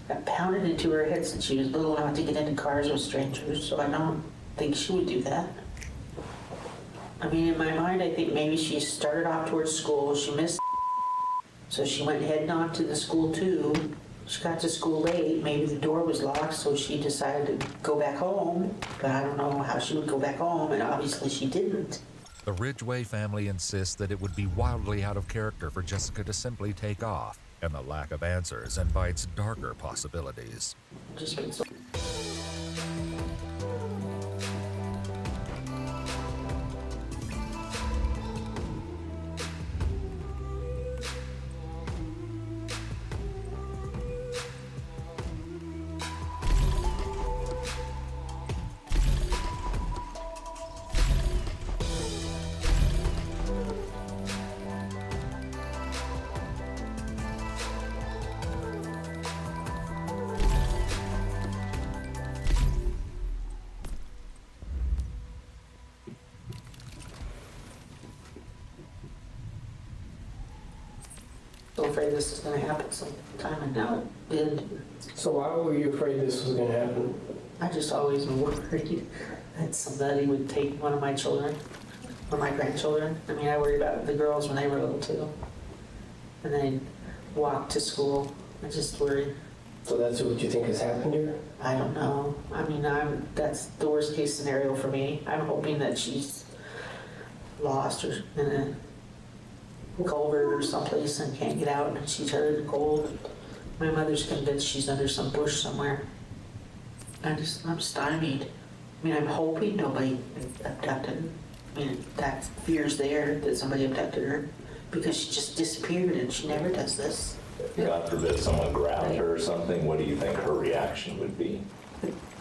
I pounded into her head since she was little not to get into cars with strangers, so I don't think she would do that. I mean, in my mind, I think maybe she started off towards school, she missed, so she went heading on to the school too. She got to school late, maybe the door was locked, so she decided to go back home, but I don't know how she would go back home, and obviously she didn't. The Ridgway family insists that it would be wildly out of character for Jessica to simply take off, and the lack of answers invites darker possibilities. Just been so. So afraid this is gonna happen sometime, and now it did. So why were you afraid this was gonna happen? I just always worried that somebody would take one of my children or my grandchildren. I mean, I worried about the girls when they were little too. And then walk to school. I just worried. So that's what you think has happened here? I don't know. I mean, that's the worst case scenario for me. I'm hoping that she's lost or in a culvert or someplace and can't get out and she's hurt and cold. My mother's convinced she's under some bush somewhere. I'm stymied. I mean, I'm hoping nobody abducted her. I mean, that fear's there that somebody abducted her because she just disappeared and she never does this. God forbid someone grabbed her or something, what do you think her reaction would be?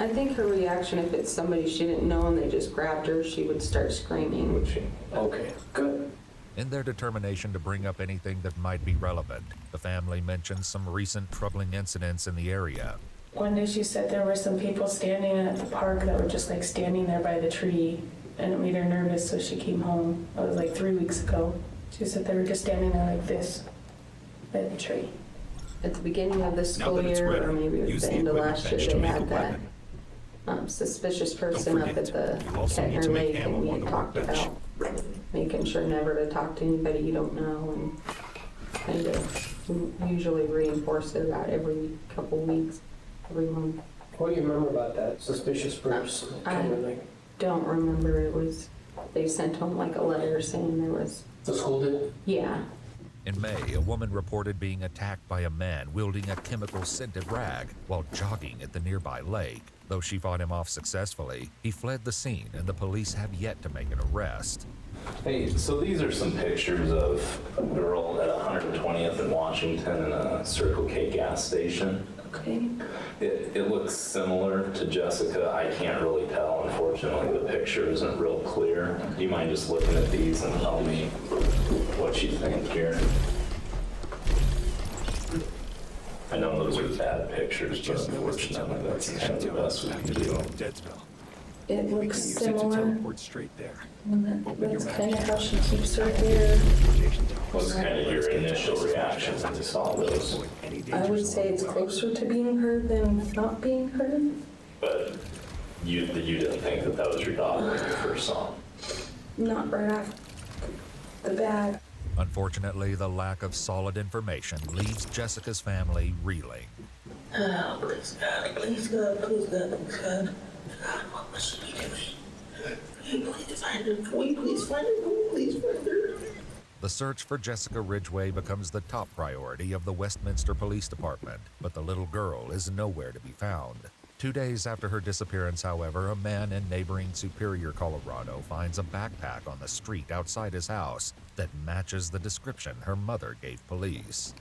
I think her reaction, if it's somebody she didn't know and they just grabbed her, she would start screaming. Would she? Okay, good. In their determination to bring up anything that might be relevant, the family mentions some recent troubling incidents in the area. One day she said there were some people standing at the park that were just like standing there by the tree, and it made her nervous, so she came home. It was like 3 weeks ago. She said they were just standing there like this by the tree. At the beginning of this school year, or maybe it was the end of last year, they had that suspicious person up at the Kettner Lake, and we had talked about making sure never to talk to anybody you don't know, and kind of usually reinforce it about every couple weeks, every month. What do you remember about that suspicious person? I don't remember. It was, they sent home like a letter saying there was. The school did? Yeah. In May, a woman reported being attacked by a man wielding a chemical-scented rag while jogging at the nearby lake. Though she fought him off successfully, he fled the scene and the police have yet to make an arrest. Hey, so these are some pictures of a girl at 120th and Washington in a Circle K gas station. Okay. It looks similar to Jessica. I can't really tell. Unfortunately, the picture isn't real clear. Do you mind just looking at these and tell me what you think here? I know those are bad pictures, but unfortunately, that's kind of the best we can do. It looks similar. Teleport straight there. That's kind of how she keeps her hair. What's kind of your initial reaction when you saw those? I would say it's closer to being her than not being her. But you didn't think that was your daughter when you first saw them? Not right after the bag. Unfortunately, the lack of solid information leaves Jessica's family reeling. Oh, please God, please God, please God, please God. God, what was she doing? Can we please find her? Can we please find her? Can we please find her? The search for Jessica Ridgway becomes the top priority of the Westminster Police Department, but the little girl is nowhere to be found. 2 days after her disappearance, however, a man in neighboring Superior, Colorado finds a backpack on the street outside his house that matches the description her mother gave police.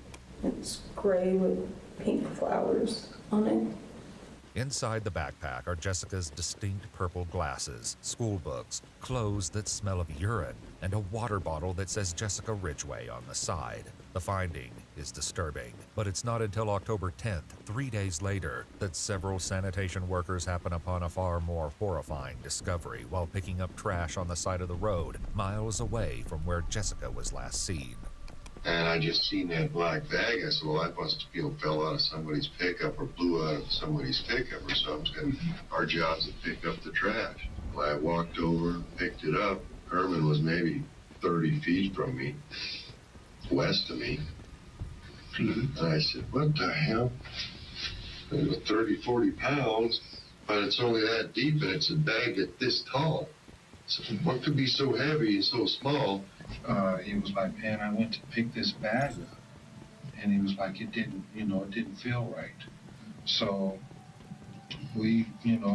It's gray with pink flowers on it. Inside the backpack are Jessica's distinct purple glasses, school books, clothes that smell of urine, and a water bottle that says Jessica Ridgway on the side. The finding is disturbing, but it's not until October 10th, 3 days later, that several sanitation workers happen upon a far more horrifying discovery while picking up trash on the side of the road, miles away from where Jessica was last seen. And I just seen that black bag. I said, well, that must have fell out of somebody's pickup or blew out of somebody's pickup or something. Our job's to pick up the trash. Well, I walked over, picked it up. Herman was maybe 30 feet from me, west of me. And I said, what the hell? It was 30, 40 pounds, but it's only that deep and it's a bag that's this tall. So what could be so heavy and so small? He was like, man, I went to pick this bag up, and he was like, it didn't feel right. So we,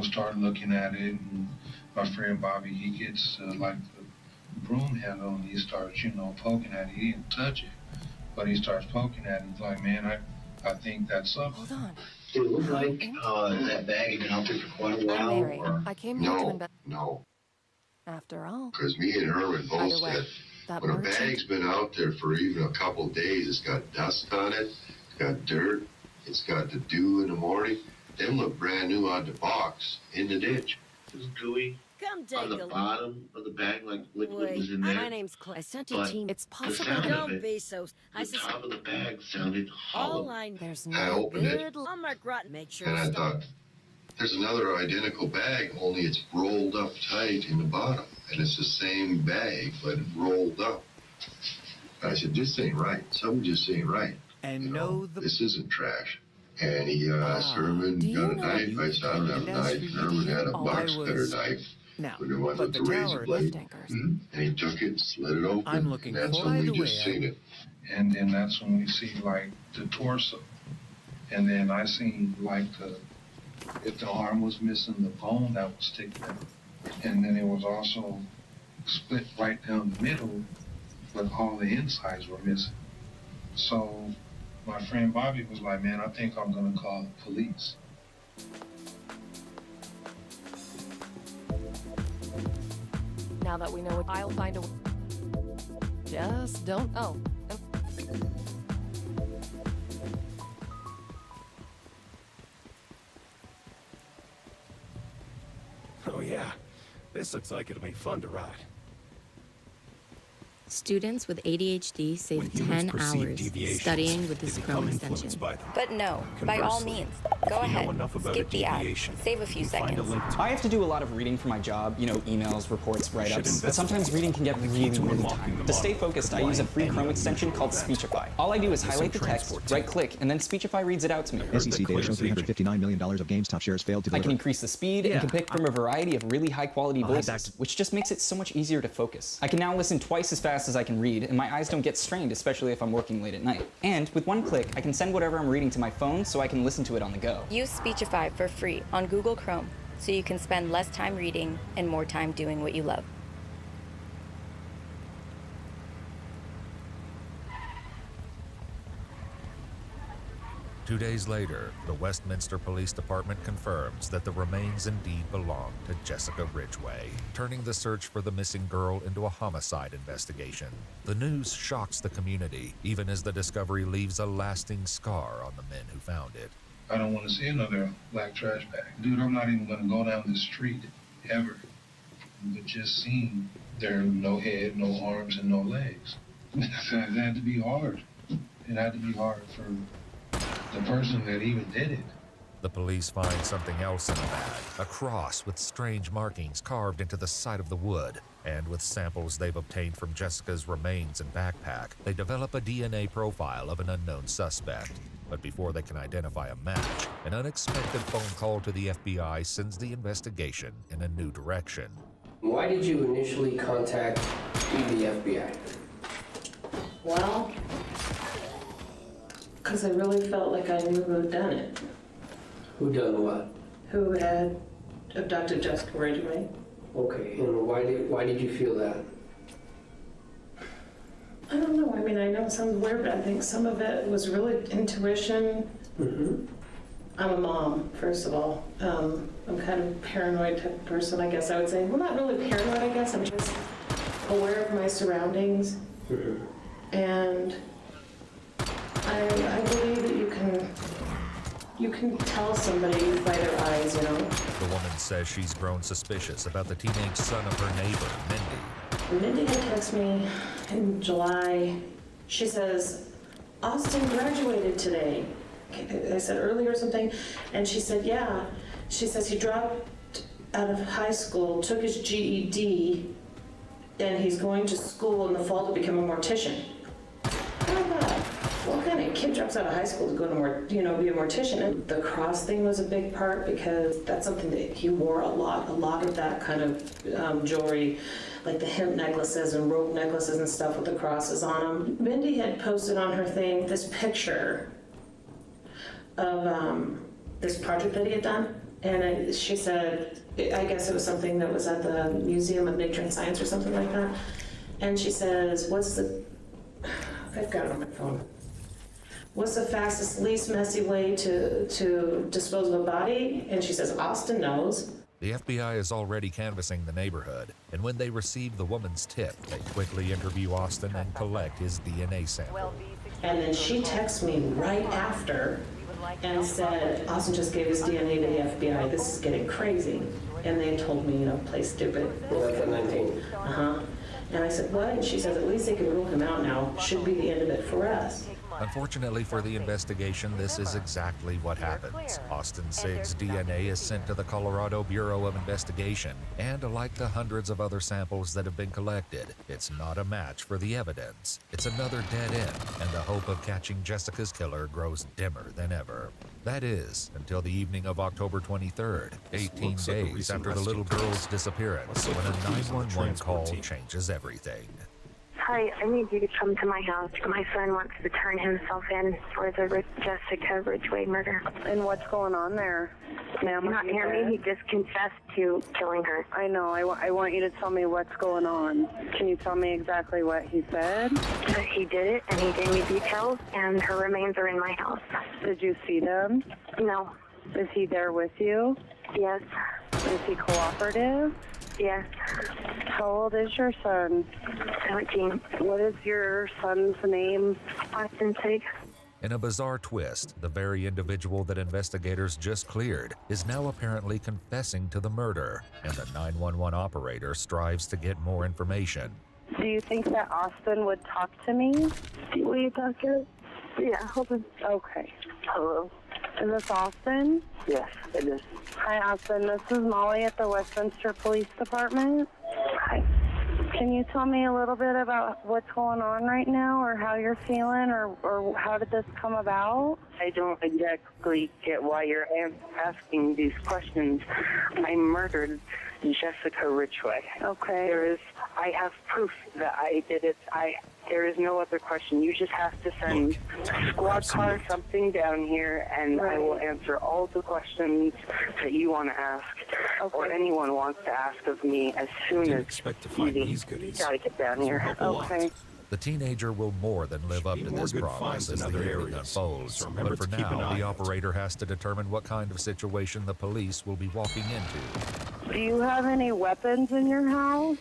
started looking at it, and my friend Bobby, he gets like the broom handle, and he starts, poking at it. He didn't touch it, but he starts poking at it. He's like, man, I think that's something. Hold on. Did it look like that bag had been out there for quite a while? I'm Mary. Or? I came here to invest. No. After all. Because me and Herman both Either way, said, that when a merchant- bag's been out there for even a couple of days, it's got dust on it, it's got dirt, it's got the dew in the morning. Them look brand new out the box in the ditch. It's gooey. Come take on the bottom of the bag, like liquid was in there. My name's Clay. I sent a But team. It's the possible. sound of Don't it, be so. The top of the bag sounded hollow. All I there's I no opened it. good. I'll mark rotten. Make sure. And I it's thought, there's another identical bag, only it's rolled up tight in the bottom. And it's the same bag, but rolled up. I said, this ain't right. Something just ain't right. And this isn't trash. And he asked Herman, got a knife? I said, I don't have a knife. Herman had a box cutter knife. With the one with the razor blade. And he took it, slid it open. I'm looking and that's for when the we just way seen it. And then that's when we see like the torso. And then I seen like if the arm was missing, the bone that was sticking out. And then it was also split right down the middle, but all the insides were missing. So my friend Bobby was like, man, I think I'm gonna call the police. Now that we know what, I'll find a. Just don't. Oh. Oh yeah, this looks like it'll be fun to ride. Students with ADHD save 10 hours studying with this Chrome extension. But no, by all means, go ahead, skip the ad, save a few seconds. I have to do a lot of reading for my job, emails, reports, write-ups, but sometimes reading can get really tiring. To stay focused, I use a free Chrome extension called Speechify. All I do is highlight the text, right-click, and then Speechify reads it out to me. SEC data show $359 million of GameStop shares failed to deliver. I can increase the speed and can pick from a variety of really high-quality voices, which just makes it so much easier to focus. I can now listen twice as fast as I can read, and my eyes don't get strained, especially if I'm working late at night. And with one click, I can send whatever I'm reading to my phone so I can listen to it on the go. Use Speechify for free on Google Chrome so you can spend less time reading and more time doing what you love. Two days later, the Westminster Police Department confirms that the remains indeed belong to Jessica Ridgway, turning the search for the missing girl into a homicide investigation. The news shocks the community, even as the discovery leaves a lasting scar on the men who found it. I don't want to see another black trash bag. Dude, I'm not even going to go down the street ever. But just seeing there no head, no arms, and no legs. It had to be hard. It had to be hard for the person that even did it. The police find something else in the bag, a cross with strange markings carved into the side of the wood. And with samples they've obtained from Jessica's remains and backpack, they develop a DNA profile of an unknown suspect. But before they can identify a match, an unexpected phone call to the FBI sends the investigation in a new direction. Why did you initially contact the FBI? Well, because I really felt like I knew who had done it. Who done what? Who had abducted Jessica Ridgway. Okay, and why did you feel that? I don't know. I mean, I know it sounds weird, but I think some of it was really intuition. Mm-hmm. I'm a mom, first of all. I'm kind of a paranoid type of person, I guess I would say. Well, not really paranoid, I guess. I'm just aware of my surroundings. Mm-hmm. And I believe that you can tell somebody by their eyes, you know. The woman says she's grown suspicious about the teenage son of her neighbor, Mindy. Mindy had texted me in July. She says, Austin graduated today. I said earlier or something, and she said, yeah. She says he dropped out of high school, took his GED, and he's going to school in the fall to become a mortician. I thought, what kind of kid drops out of high school to go to be a mortician? And the cross thing was a big part because that's something that he wore a lot of that kind of jewelry, like the hemp necklaces and rope necklaces and stuff with the crosses on them. Mindy had posted on her thing this picture of this project that he had done, and she said, I guess it was something that was at the Museum of Nature and Science or something like that, and she says, I've got it on my phone. What's the fastest, least messy way to dispose of a body? And she says, Austin knows. The FBI is already canvassing the neighborhood, and when they receive the woman's tip, they quickly interview Austin and collect his DNA sample. And then she texts me right after and said, Austin just gave his DNA to the FBI. This is getting crazy. And they told me, play stupid. Well, that's at 19. Uh-huh. And I said, what? And she says, at least they can rule him out now. Should be the end of it for us. Unfortunately for the investigation, this is exactly what happens. Austin Sigg's DNA is sent to the Colorado Bureau of Investigation, and like the hundreds of other samples that have been collected, it's not a match for the evidence. It's another dead end, and the hope of catching Jessica's killer grows dimmer than ever. That is, until the evening of October 23rd, 18 days after the little girl's disappearance, when a 911 call changes everything. Hi, I need you to come to my house. My son wants to turn himself in for the Jessica Ridgway murder. And what's going on there? Ma'am, you not hear me? He just confessed to killing her. I know. I want you to tell me what's going on. Can you tell me exactly what he said? He did it, and he gave me details, and her remains are in my house. Did you see them? No. Is he there with you? Yes. Is he cooperative? Yes. How old is your son? 17. What is your son's name? Austin Sigg. In a bizarre twist, the very individual that investigators just cleared is now apparently confessing to the murder, and the 911 operator strives to get more information. Do you think that Austin would talk to me? Will you talk to? Yeah, hold on. Okay. Hello. Is this Austin? Yes, it is. Hi, Austin. This is Molly at the Westminster Police Department. Hi. Can you tell me a little bit about what's going on right now, or how you're feeling, or how did this come about? I don't exactly get why you're asking these questions. I murdered Jessica Ridgway. Okay. I have proof that I did it. There is no other question. You just have to send a squad car something down here, and I will answer all the questions that you want to ask, or anyone wants to ask of me as soon as you gotta get down here. Okay. The teenager will more than live up to this promise as the evening unfolds, but for now, the operator has to determine what kind of situation the police will be walking into. Do you have any weapons in your house?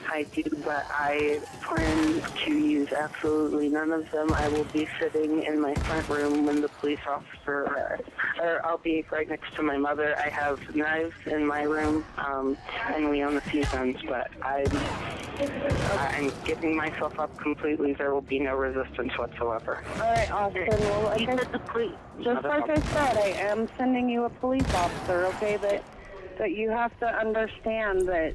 I do, but I plan to use absolutely none of them. I will be sitting in my front room when the police officer, or I'll be right next to my mother. I have knives in my room, and we own a few guns, but I'm giving myself up completely. There will be no resistance whatsoever. All right, Austin. Well, just like I said, I am sending you a police officer, okay? That you have to understand that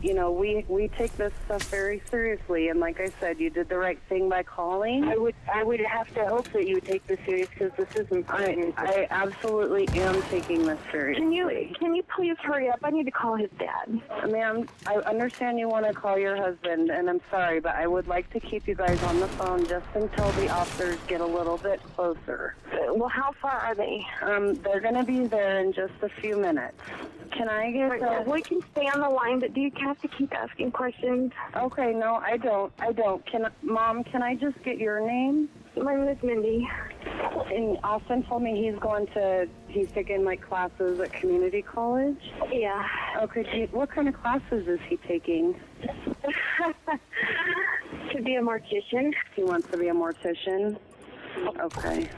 you know, we take this stuff very seriously, and like I said, you did the right thing by calling. I would have to hope that you would take this serious because this is important. I absolutely am taking this seriously. Can you please hurry up? I need to call his dad. Ma'am, I understand you want to call your husband, and I'm sorry, but I would like to keep you guys on the phone just until the officers get a little bit closer. Well, how far are they? They're going to be there in just a few minutes. Can I get we can stay on the line, but do you have to keep asking questions? Okay, no, I don't. Mom, can I just get your name? My name is Mindy. And Austin told me he's taking like classes at community college? Yeah. Okay, what kind of classes is he taking? To be a mortician. He wants to be a mortician? Okay.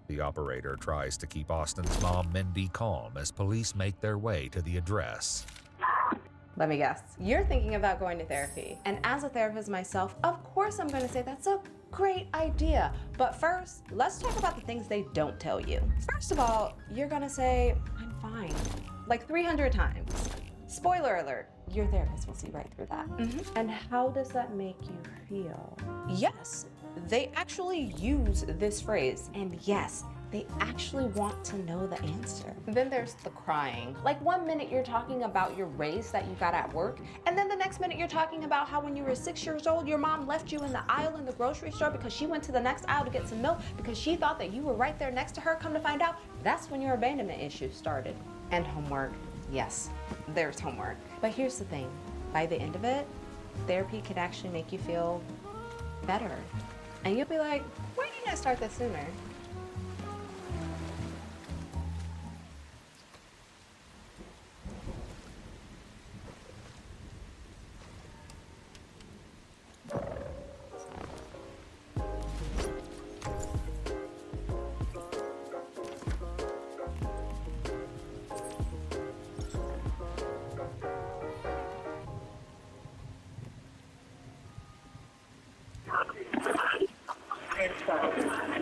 The operator tries to keep Austin's mom, Mindy, calm as police make their way to the address. Let me guess. You're thinking about going to therapy. And as a therapist myself, of course I'm going to say that's a great idea. But first, let's talk about the things they don't tell you. First of all, you're going to say, I'm fine, like 300 times. Spoiler alert, your therapist will see right through that. And how does that make you feel? Yes, they actually use this phrase. And yes, they actually want to know the answer. Then there's the crying. Like 1 minute you're talking about your raise that you got at work, and then the next minute you're talking about how when you were 6 years old, your mom left you in the aisle in the grocery store because she went to the next aisle to get some milk because she thought that you were right there next to her. Come to find out, that's when your abandonment issues started. And homework. Yes, there's homework. But here's the thing. By the end of it, therapy could actually make you feel better. And you'll be like, why didn't I start this sooner?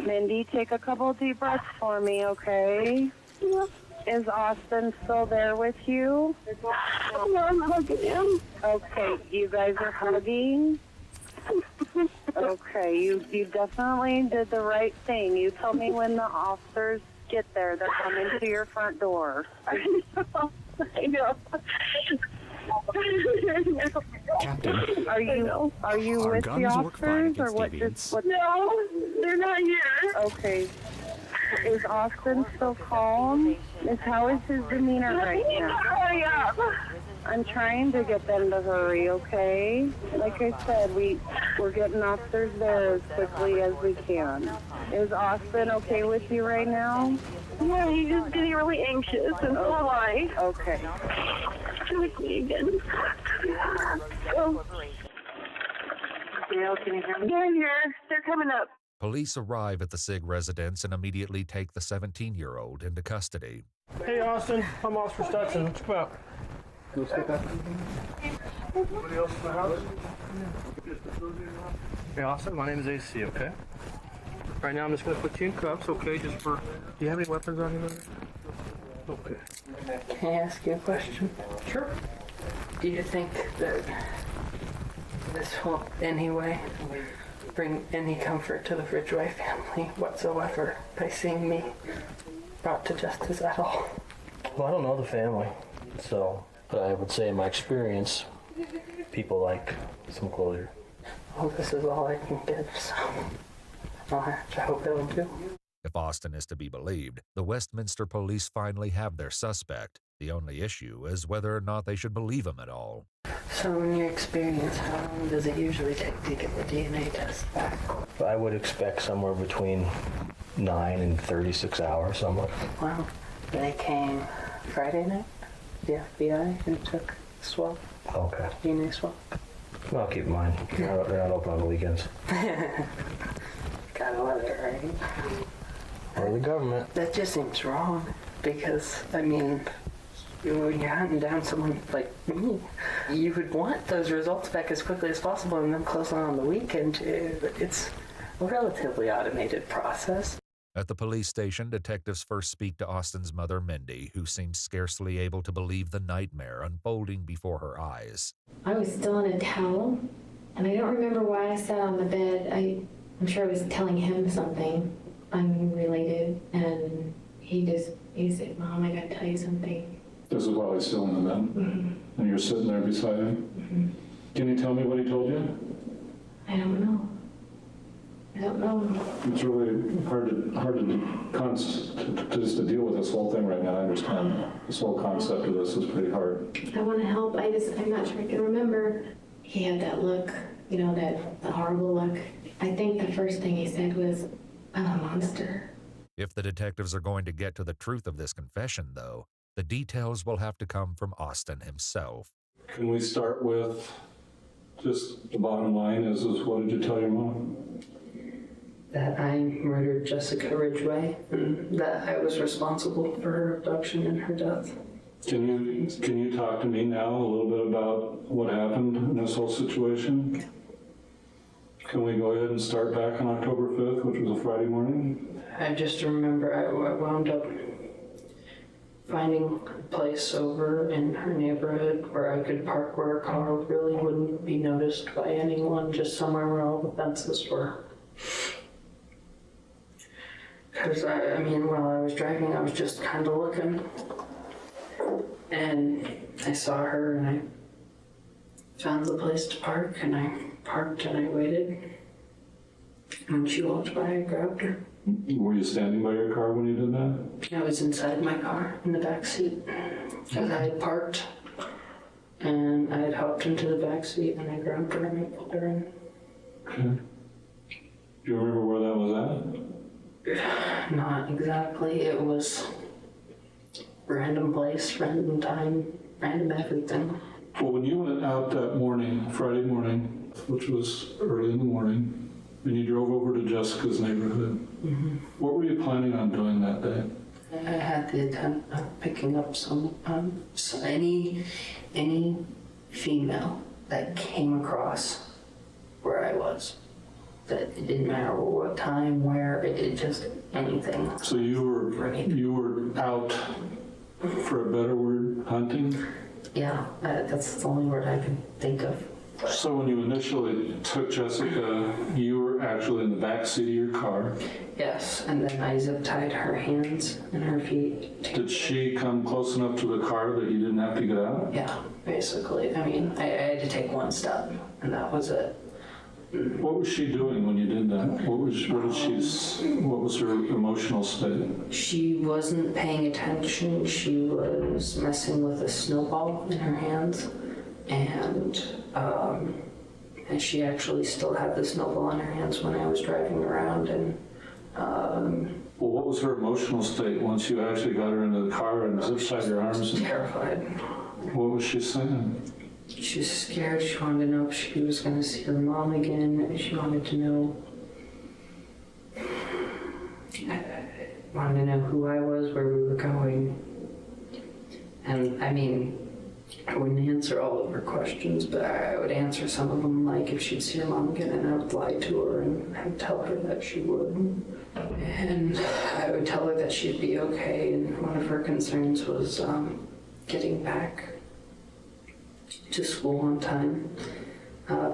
Mindy, take a couple deep breaths for me, okay? Yeah. Is Austin still there with you? Yeah, I'm hugging him. Okay, you guys are hugging? Okay, you definitely did the right thing. You tell me when the officers get there. They're coming to your front door. I know. Captain. Are you Our with the guns work fine officers or against what? deviants. No, they're not here. Okay. Is Austin still calm? How is his demeanor right now? Hurry up. I'm trying to get them to hurry, okay? Like I said, we're getting officers there as quickly as we can. Is Austin okay with you right now? Yeah, he's just getting really anxious, and so am I. Okay. Like me again. Oh. Gail, can you hear me? They're here. They're coming up. Police arrive at the SIG residence and immediately take the 17-year-old into custody. Hey, Austin. I'm Officer Stetson. What's up? Anybody else in the house? Hey, Austin. My name is AC, okay? Right now, I'm just going to put you in cuffs, okay? Just for... Do you have any weapons on you, man? Okay. Can I ask you a question? Sure. Do you think that this will in any way bring any comfort to the Ridgway family whatsoever by seeing me brought to justice at all? Well, I don't know the family, so... But I would say in my experience, people like some closure. Well, this is all I can give, so I'll have to hope it'll do. If Austin is to be believed, the Westminster police finally have their suspect. The only issue is whether or not they should believe him at all. So in your experience, how long does it usually take to get the DNA test back? I would expect somewhere between 9 and 36 hours, somewhat. Wow. They came Friday night, the FBI, and took swab. Okay. DNA swab. Well, keep in mind, they're not open on the weekends. Gotta love it, right? Or the government. That just seems wrong, because, I mean, when you're hunting down someone like me, you would want those results back as quickly as possible and then close on the weekend. It's a relatively automated process. At the police station, detectives first speak to Austin's mother, Mindy, who seems scarcely able to believe the nightmare unfolding before her eyes. I was still in a towel, and I don't remember why I sat on the bed. I'm sure I was telling him something unrelated, and he said, Mom, I gotta tell you something. This is while he's still in the bed? Mm-hmm. And you're sitting there beside him? Mm-hmm. Can you tell me what he told you? I don't know. It's really hard to just to deal with this whole thing right now. I understand this whole concept of this is pretty hard. I want to help. I'm not sure I can remember. He had that look, that horrible look. I think the first thing he said was, I'm a monster. If the detectives are going to get to the truth of this confession, though, the details will have to come from Austin himself. Can we start with just the bottom line is what did you tell your mom? That I murdered Jessica Ridgway and that I was responsible for her abduction and her death. Can you talk to me now a little bit about what happened in this whole situation? Can we go ahead and start back on October 5th, which was a Friday morning? I just remember I wound up finding a place over in her neighborhood where I could park where a car really wouldn't be noticed by anyone, just somewhere where all the fences were. Because, while I was driving, I was just kind of looking. And I saw her, and I found the place to park, and I parked, and I waited. When she walked by, I grabbed her. Were you standing by your car when you did that? I was inside my car, in the back seat. Because I had parked, and I had hopped into the back seat, and I grabbed her, and I pulled her in. Okay. Do you remember where that was at? Not exactly. It was random place, random time, random everything. Well, when you went out that morning, Friday morning, which was early in the morning, and you drove over to Jessica's neighborhood, what were you planning on doing that day? I had the intent of picking up any female that came across where I was. That it didn't matter what time, where, it just anything. So you were out, for a better word, hunting? Yeah, that's the only word I can think of. So when you initially took Jessica, you were actually in the back seat of your car? Yes, and then I zip tied her hands and her feet. Did she come close enough to the car that you didn't have to get out? Yeah, basically. I had to take one step, and that was it. What was she doing when you did that? What was her emotional state? She wasn't paying attention. She was messing with a snowball in her hands, and she actually still had the snowball in her hands when I was driving around. And well, what was her emotional state once you actually got her into the car and zip tied your arms? Terrified. What was she saying? She was scared. She wanted to know if she was going to see her mom again. She wanted to know who I was, where we were going. And I wouldn't answer all of her questions, but I would answer some of them, like if she'd see her mom again, and I would lie to her and I'd tell her that she would. And I would tell her that she'd be okay, and one of her concerns was getting back to school on time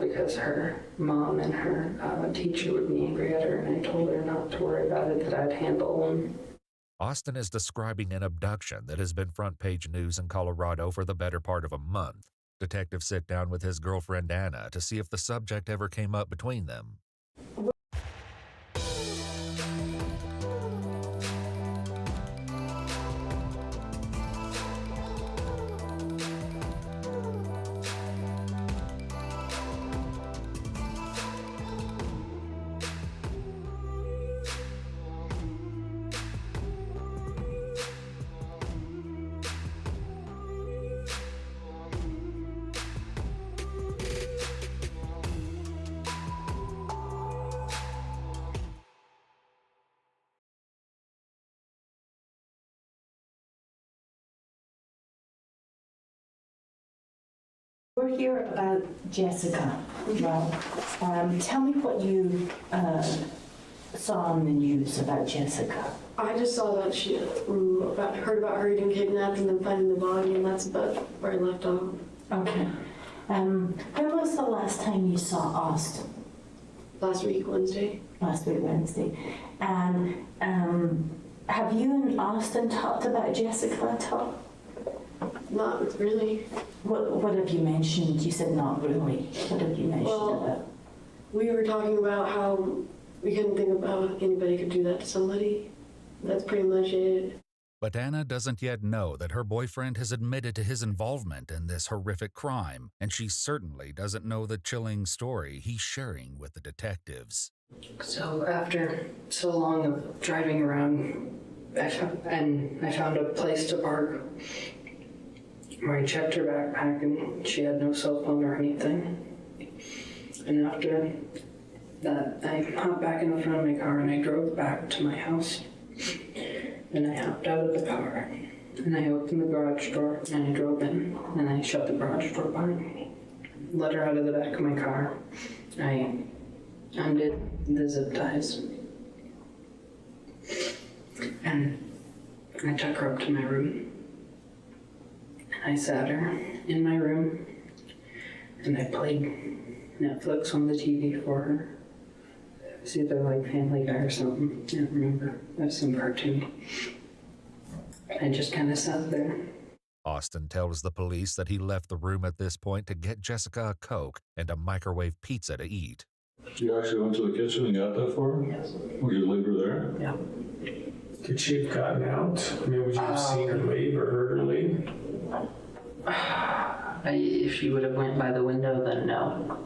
because her mom and her teacher would be angry at her, and I told her not to worry about it, that I'd handle them. Austin is describing an abduction that has been front page news in Colorado for the better part of a month. Detectives sit down with his girlfriend Anna to see if the subject ever came up between them. We're here about Jessica. Well, tell me what you saw on the news about Jessica? I just saw that she heard about her getting kidnapped and then finding the body, and that's about where I left off. Okay. When was the last time you saw Austin? Last week, Wednesday. Last week, Wednesday. And have you and Austin talked about Jessica at all? Not really. What have you mentioned? You said not really. What have you mentioned about? We were talking about how we couldn't think of how anybody could do that to somebody. That's pretty much it. But Anna doesn't yet know that her boyfriend has admitted to his involvement in this horrific crime, and she certainly doesn't know the chilling story he's sharing with the detectives. So after so long of driving around, I found a place to park where I checked her backpack and she had no cell phone or anything. And after that, I hopped back in the front of my car and I drove back to my house. And I hopped out of the car and I opened the garage door and I drove in and I shut the garage door behind me. Let her out of the back of my car. I undid the zip ties. And I took her up to my room. And I sat her in my room and I played Netflix on the TV for her. It was either like Family Guy or something. I don't remember. It was some cartoon. I just kind of sat there. Austin tells the police that he left the room at this point to get Jessica a Coke and a microwave pizza to eat. You actually went to the kitchen and got that for her? Yes. Would you leave her there? Yeah. Could she have gotten out? I mean, would you have seen her leave or heard her leave? If she would have went by the window, then no.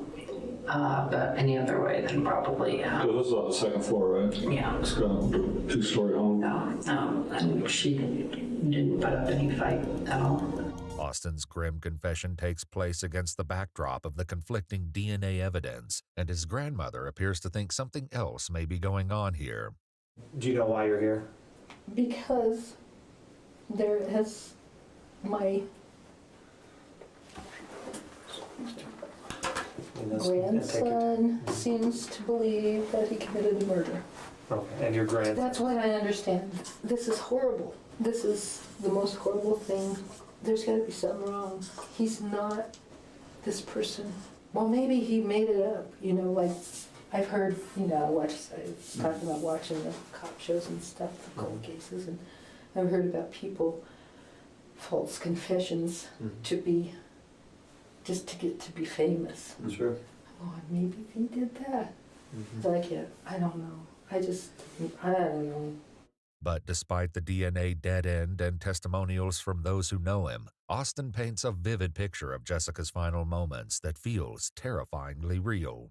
But any other way, then probably, yeah. So this is on the second floor, right? Yeah. It's got a two-story home. No, and she didn't put up any fight at all. Austin's grim confession takes place against the backdrop of the conflicting DNA evidence, and his grandmother appears to think something else may be going on here. Do you know why you're here? Because there has my grandson seems to believe that he committed a murder. Okay, and your grandson? That's what I understand. This is horrible. This is the most horrible thing. There's got to be something wrong. He's not this person. Well, maybe he made it up, you know, like I've heard, you know, I was talking about watching the cop shows and stuff, the cold cases, and I've heard about people, false confessions to be, just to get to be famous. Sure. Oh, maybe he did that. Like, yeah, I don't know. I don't know. But despite the DNA dead end and testimonials from those who know him, Austin paints a vivid picture of Jessica's final moments that feels terrifyingly real.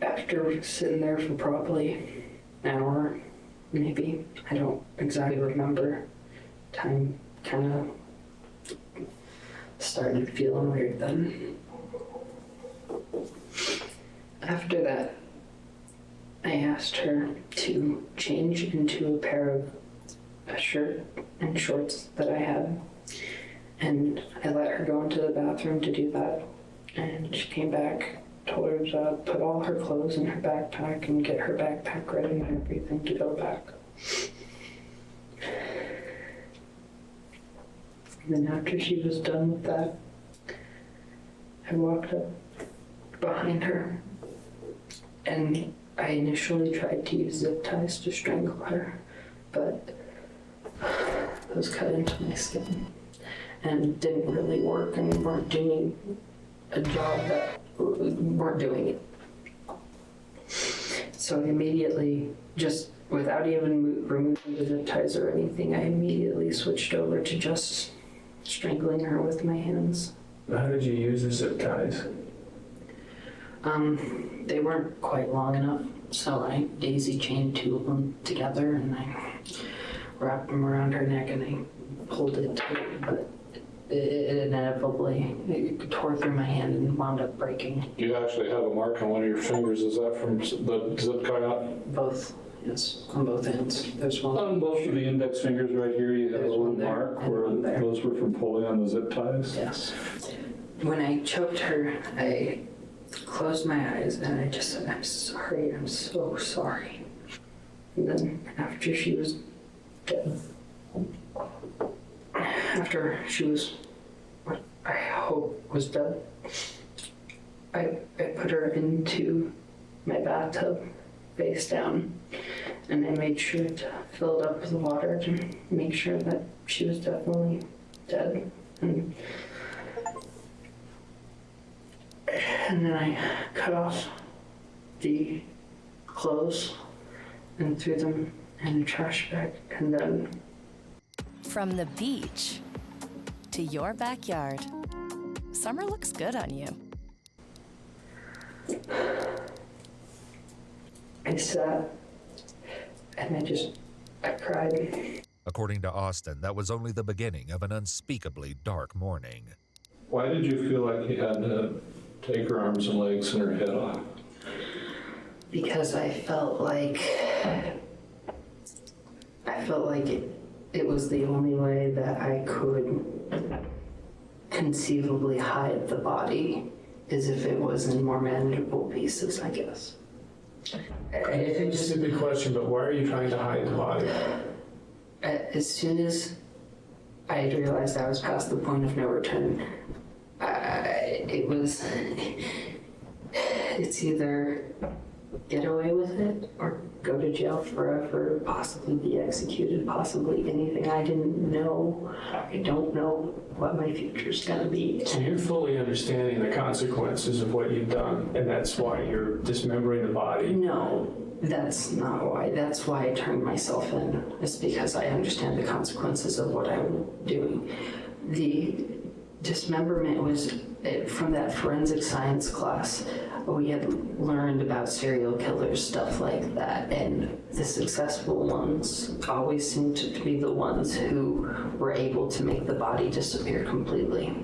After sitting there for probably an hour, maybe, I don't exactly remember, time kind of started feeling weird then. After that, I asked her to change into a pair of a shirt and shorts that I had, and I let her go into the bathroom to do that, and she came back, told her to put all her clothes in her backpack and get her backpack ready and everything to go back. And then after she was done with that, I walked up behind her and I initially tried to use zip ties to strangle her, but those cut into my skin and didn't really work, and we weren't doing a job that we weren't doing it. So I immediately, just without even removing the zip ties or anything, I immediately switched over to just strangling her with my hands. How did you use the zip ties? They weren't quite long enough, so I daisy chained two of them together and I wrapped them around her neck and I pulled it tight, but it inevitably tore through my hand and wound up breaking. You actually have a mark on one of your fingers. Is that from the zip tie? Both, yes, on both ends. There's one. On both of the index fingers right here, you have a little mark where those were from pulling on the zip ties? Yes. When I choked her, I closed my eyes and I just said, "I'm sorry, I'm so sorry." And then after she was dead, after she was, what I hope was dead, I put her into my bathtub face down, and I made sure to fill it up with water to make sure that she was definitely dead. And then I cut off the clothes and threw them in a trash bag, and then... From the beach to your backyard, summer looks good on you. I sat and I cried. According to Austin, that was only the beginning of an unspeakably dark morning. Why did you feel like you had to take her arms and legs and her head off? Because I felt like it was the only way that I could conceivably hide the body, is if it was in more manageable pieces, I guess. It's a stupid question, but why are you trying to hide the body? As soon as I realized I was past the point of no return, it's either get away with it or go to jail forever, possibly be executed, possibly anything. I didn't know. I don't know what my future's gonna be. So you're fully understanding the consequences of what you've done, and that's why you're dismembering the body? No, that's not why. That's why I turned myself in. It's because I understand the consequences of what I'm doing. The dismemberment was from that forensic science class. We had learned about serial killers, stuff like that, and the successful ones always seemed to be the ones who were able to make the body disappear completely.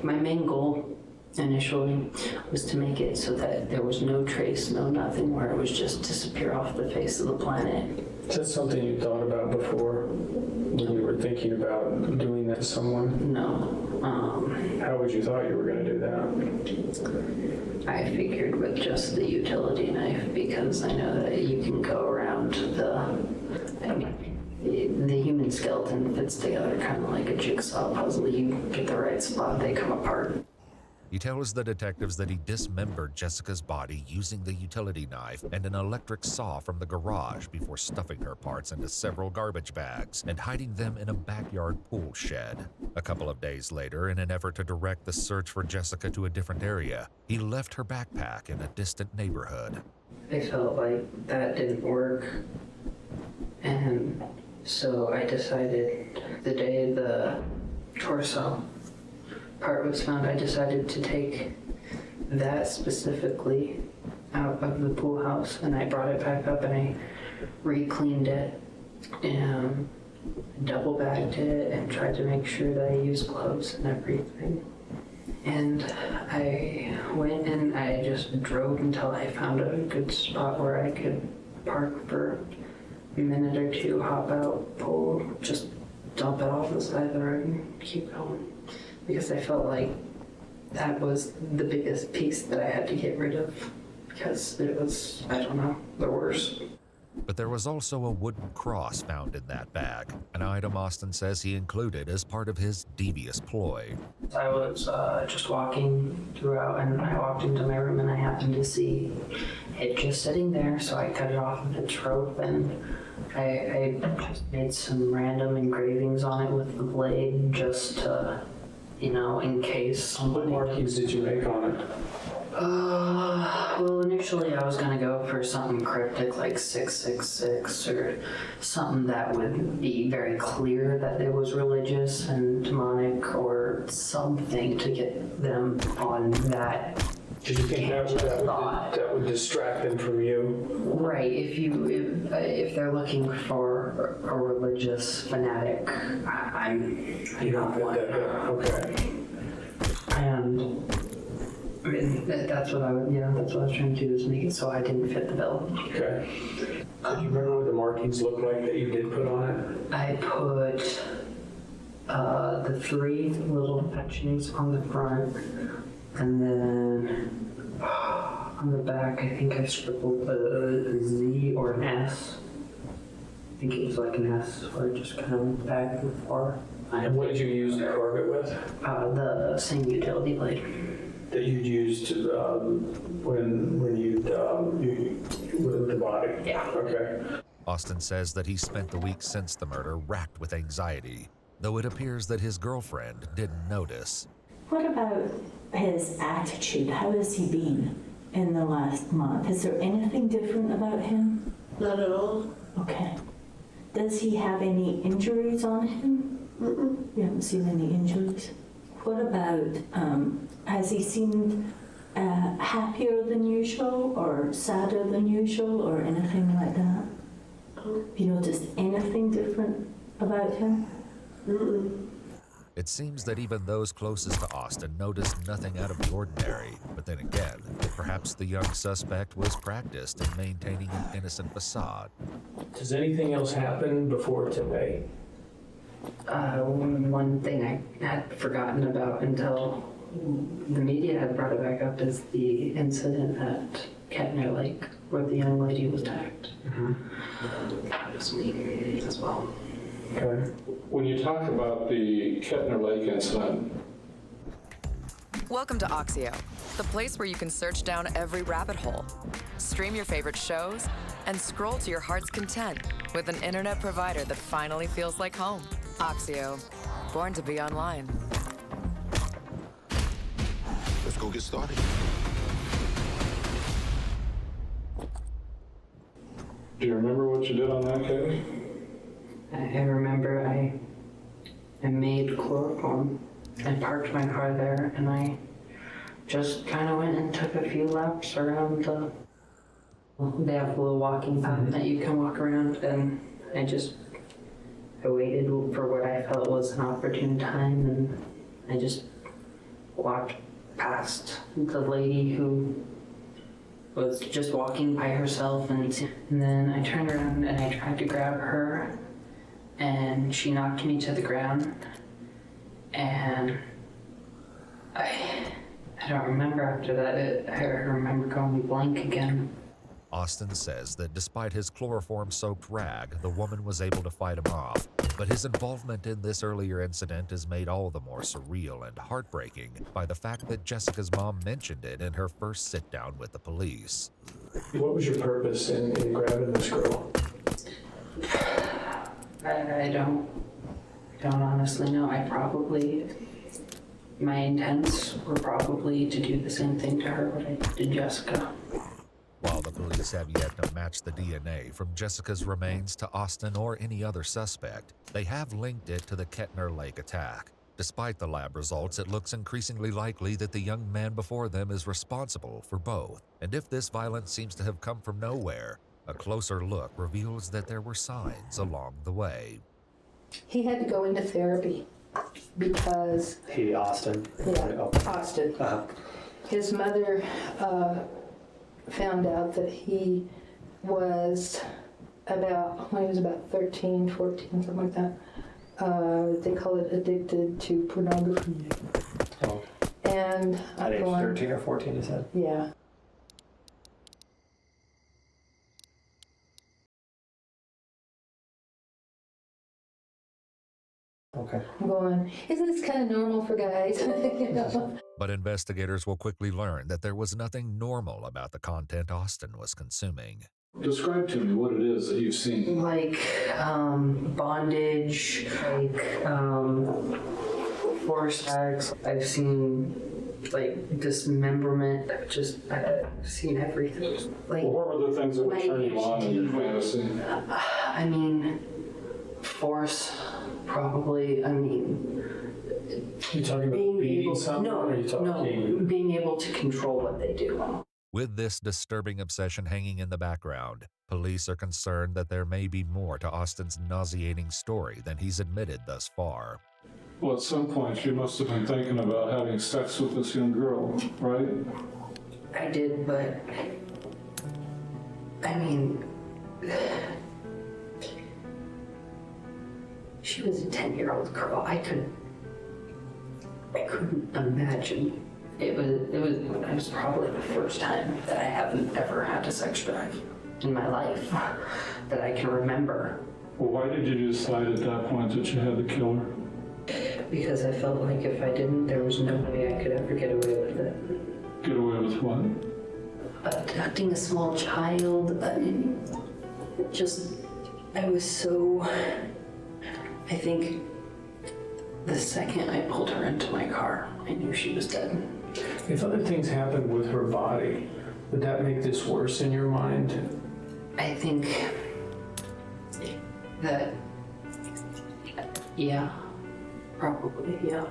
My main goal initially was to make it so that there was no trace, no nothing, where it was just disappear off the face of the planet. Is that something you thought about before when you were thinking about doing that to someone? No. How would you thought you were going to do that? I figured with just the utility knife, because I know that you can go around the human skeleton fits together kind of like a jigsaw puzzle. You get the right spot, they come apart. He tells the detectives that he dismembered Jessica's body using the utility knife and an electric saw from the garage before stuffing her parts into several garbage bags and hiding them in a backyard pool shed. A couple of days later, in an effort to direct the search for Jessica to a different area, he left her backpack in a distant neighborhood. I felt like that didn't work, and so I decided the day the torso part was found, I decided to take that specifically out of the pool house, and I brought it back up and I re-cleaned it and double bagged it and tried to make sure that I used gloves and everything. And I went and I just drove until I found a good spot where I could park for a minute or two, hop out, pull, just dump it off the side of the road and keep going. Because I felt like that was the biggest piece that I had to get rid of, because it was, I don't know, the worst. But there was also a wooden cross found in that bag, an item Austin says he included as part of his devious ploy. I was just walking throughout, and I walked into my room and I happened to see it just sitting there, so I cut it off of its rope and I just made some random engravings on it with the blade just to, you know, in case. What markings did you make on it? Well, initially I was gonna go for something cryptic like 666 or something that would be very clear that it was religious and demonic or something to get them on that. Did you think that would distract them from you? Right. If they're looking for a religious fanatic, I'm not one. Okay. And I mean, that's what I was trying to do, is make it so I didn't fit the bill. Okay. Do you remember what the markings looked like that you did put on it? I put the 3 little etchings on the front, and then on the back I think I scribbled a Z or an S, think it was like an S or just kind of back and forth. And what did you use the Corvette with? The same utility blade that you'd used when you with the body? Yeah. Okay. Austin says that he spent the week since the murder racked with anxiety, though it appears that his girlfriend didn't notice. What about his attitude? How has he been in the last month? Is there anything different about him? Not at all. Okay. Does he have any injuries on him? You haven't seen any injuries. What about, has he seemed happier than usual or sadder than usual or anything like that? Have you noticed anything different about him? It seems that even those closest to Austin noticed nothing out of the ordinary, but then again, perhaps the young suspect was practiced in maintaining an innocent facade. Does anything else happen before today? One thing I had forgotten about until the media had brought it back up is the incident at Kettner Lake where the young lady was attacked. That was me as well. Okay. When you talk about the Kettner Lake incident, Welcome to Oxio, the place where you can search down every rabbit hole, stream your favorite shows, and scroll to your heart's content with an internet provider that finally feels like home. Oxio, born to be online. Let's go get started. do you remember what you did on that case? I remember I made chloroform. I parked my car there and I just kind of went and took a few laps around they have a little walking path that you can walk around, and I waited for what I felt was an opportune time, and I just walked past the lady who was just walking by herself, and then I turned around and I tried to grab her, and she knocked me to the ground, and I don't remember after that. I remember going blank again. Austin says that despite his chloroform-soaked rag, the woman was able to fight him off. But his involvement in this earlier incident is made all the more surreal and heartbreaking by the fact that Jessica's mom mentioned it in her first sit-down with the police. What was your purpose in grabbing this girl? I don't honestly know. My intents were probably to do the same thing to her what I did to Jessica. While the police have yet to match the DNA from Jessica's remains to Austin or any other suspect, they have linked it to the Kettner Lake attack. Despite the lab results, it looks increasingly likely that the young man before them is responsible for both. And if this violence seems to have come from nowhere, a closer look reveals that there were signs along the way. He had to go into therapy because... Austin? Yeah, Austin. His mother found out that he was when he was about 13, 14, something like that. They call it addicted to pornography. Oh. And at age 13 or 14, you said? Yeah. Okay. I'm going, isn't this kind of normal for guys? You know? But investigators will quickly learn that there was nothing normal about the content Austin was consuming. Describe to me what it is that you've seen. Like bondage, like forced acts. I've seen like dismemberment. I've seen everything. Like, what were the things that would turn you on in your fantasy? I mean, force, probably. I mean, you talking about beating someone? No, or are you talking... being able to control what they do. With this disturbing obsession hanging in the background, police are concerned that there may be more to Austin's nauseating story than he's admitted thus far. Well, at some point, you must have been thinking about having sex with this young girl, right? I did, but I mean, she was a 10-year-old girl. I couldn't imagine. It was probably the first time that I haven't ever had a sex drive in my life that I can remember. Well, why did you decide at that point that you had to kill her? Because I felt like if I didn't, there was no way I could ever get away with it. Get away with what? Abducting a small child. I was so... I think the second I pulled her into my car, I knew she was dead. If other things happened with her body, would that make this worse in your mind? I think that, yeah, probably, yeah.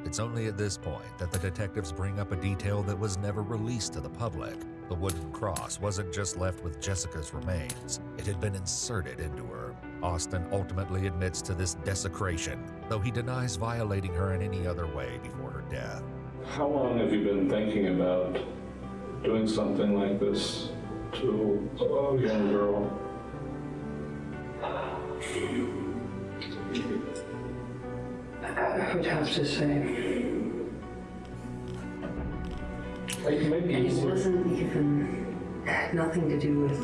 It's only at this point that the detectives bring up a detail that was never released to the public. The wooden cross wasn't just left with Jessica's remains. It had been inserted into her. Austin ultimately admits to this desecration, though he denies violating her in any other way before her death. How long have you been thinking about doing something like this to a young girl? I would have to say, it wasn't even, had nothing to do with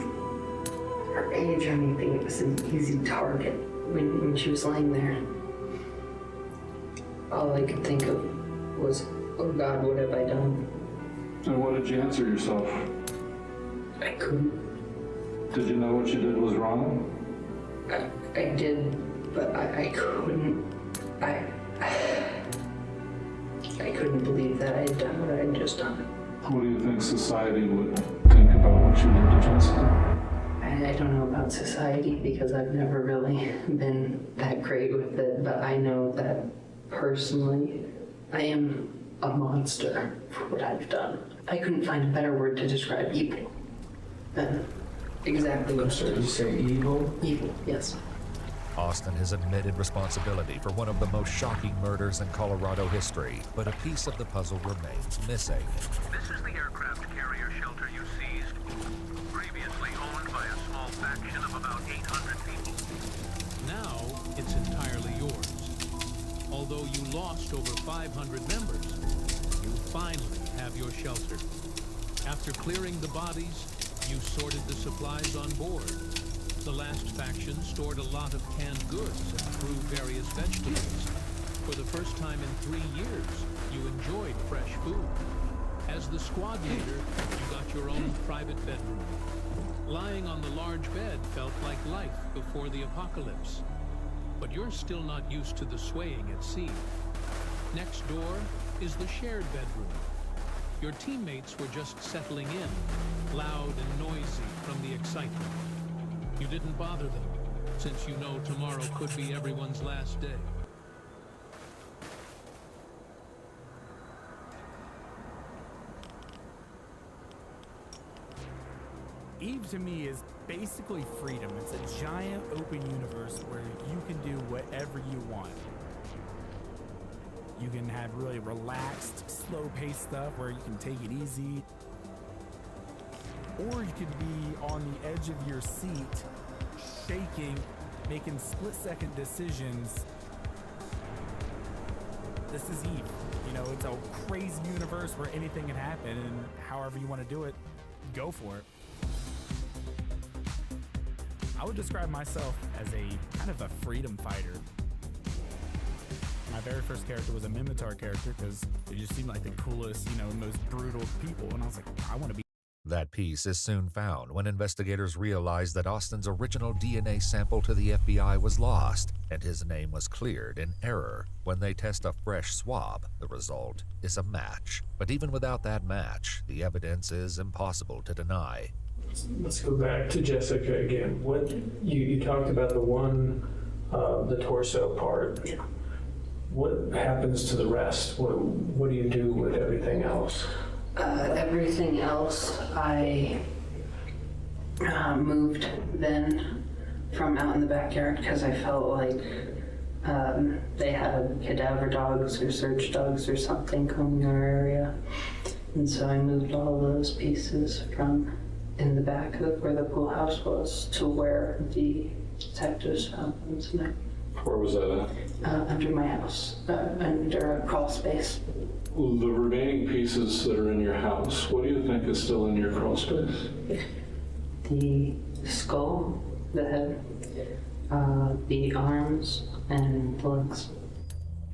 her age or anything. It was an easy target when she was laying there. All I could think of was, oh God, what have I done? And what did you answer yourself? I couldn't. Did you know what you did was wrong? I did, but I couldn't. I couldn't believe that I had done what I had just done. What do you think society would think about what you did to Jessica? I don't know about society because I've never really been that great with it, but I know that personally, I am a monster for what I've done. I couldn't find a better word to describe evil than exactly what it is. Did you say evil? Evil, yes. Austin has admitted responsibility for one of the most shocking murders in Colorado history, but a piece of the puzzle remains missing. This is the aircraft carrier shelter you seized, previously owned by a small faction of about 800 people. Now, it's entirely yours. Although you lost over 500 members, you finally have your shelter. After clearing the bodies, you sorted the supplies on board. The last faction stored a lot of canned goods and grew various vegetables. For the first time in 3 years, you enjoyed fresh food. As the squad leader, you got your own private bedroom. Lying on the large bed felt like life before the apocalypse. But you're still not used to the swaying at sea. Next door is the shared bedroom. Your teammates were just settling in, loud and noisy from the excitement. You didn't bother them, since you know tomorrow could be everyone's last day. Eve to me is basically freedom. It's a giant open universe where you can do whatever you want. You can have really relaxed, slow-paced stuff where you can take it easy. Or you could be on the edge of your seat, shaking, making split-second decisions. This is Eve. You know, it's a crazy universe where anything can happen, and however you want to do it, go for it. I would describe myself as a kind of a freedom fighter. My very first character was a Minotaur character because they just seemed like the coolest, most brutal people, and I was like, I want to be. That piece is soon found when investigators realize that Austin's original DNA sample to the FBI was lost, and his name was cleared in error. When they test a fresh swab, the result is a match. But even without that match, the evidence is impossible to deny. Let's go back to Jessica again. What you talked about the torso part. Yeah. What happens to the rest? What do you do with everything else? Everything else, I moved then from out in the backyard because I felt like they had cadaver dogs or search dogs or something combing our area. And so I moved all those pieces from in the back of where the pool house was to where the detectives found them tonight. Where was that at? Under my house, under a crawl space. The remaining pieces that are in your house, what do you think is still in your crawl space? The skull, the head, The arms and the legs.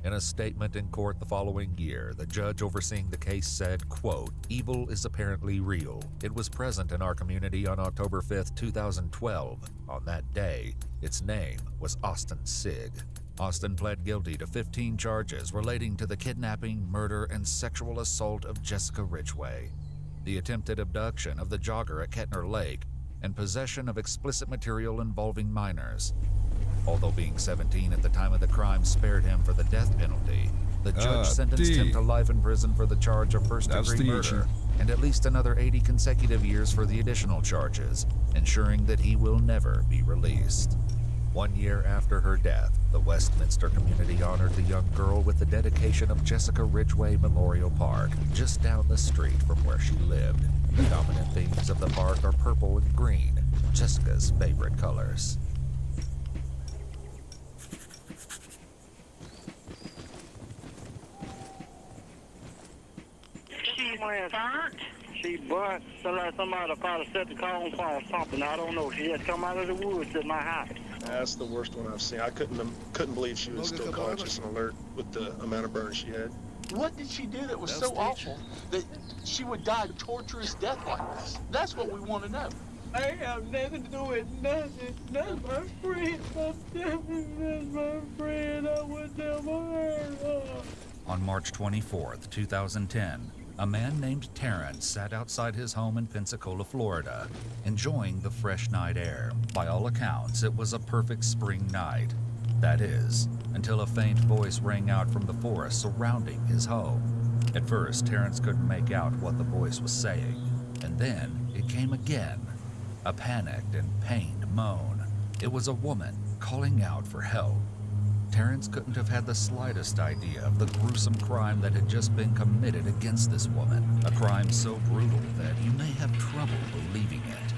In a statement in court the following year, the judge overseeing the case said, quote, "Evil is apparently real. It was present in our community on October 5th, 2012. On that day, its name was Austin Sigg." Austin pled guilty to 15 charges relating to the kidnapping, murder, and sexual assault of Jessica Ridgway, the attempted abduction of the jogger at Kettner Lake, and possession of explicit material involving minors. Although being 17 at the time of the crime spared him for the death penalty, the judge sentenced him to life in prison for the charge of first-degree murder and at least another 80 consecutive years for the additional charges, ensuring that he will never be released. 1 year after her death, the Westminster community honored the young girl with the dedication of Jessica Ridgway Memorial Park, just down the street from where she lived. The dominant themes of the park are purple and green, Jessica's favorite colors. She went hurt. She burnt. Somebody probably set the car on fire or something. I don't know. She had come out of the woods at my house. That's the worst one I've seen. I couldn't believe she was still conscious and alert with the amount of burns she had. What did she do that was so awful that she would die a torturous death like this? That's what we want to know. I have nothing to do with nothing. That's my friend. That's my friend. I would never hurt her. On March 24th, 2010, a man named Terrence sat outside his home in Pensacola, Florida, enjoying the fresh night air. By all accounts, it was a perfect spring night. That is, until a faint voice rang out from the forest surrounding his home. At first, Terrence couldn't make out what the voice was saying, and then it came again, a panicked and pained moan. It was a woman calling out for help. Terrence couldn't have had the slightest idea of the gruesome crime that had just been committed against this woman, a crime so brutal that you may have trouble believing it.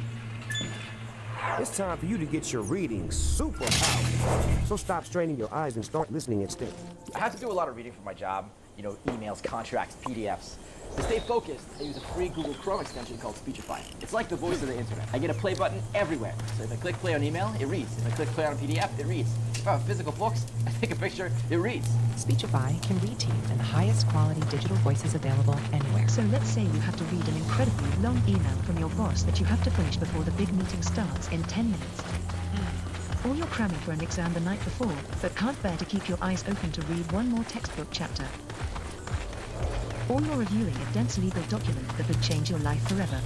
It's time for you to get your reading super powerful. So stop straining your eyes and start listening instead. I have to do a lot of reading for my job, emails, contracts, PDFs. To stay focused, I use a free Google Chrome extension called Speechify. It's like the voice of the internet. I get a play button everywhere. So if I click play on email, it reads. If I click play on a PDF, it reads. If I have physical books, I take a picture, it reads. Speechify can read to you in the highest quality digital voices available anywhere. So let's say you have to read an incredibly long email from your boss that you have to finish before the big meeting starts in 10 minutes. Or you're cramming for an exam the night before, but can't bear to keep your eyes open to read one more textbook chapter. Or you're reviewing a dense legal document that would change your life forever.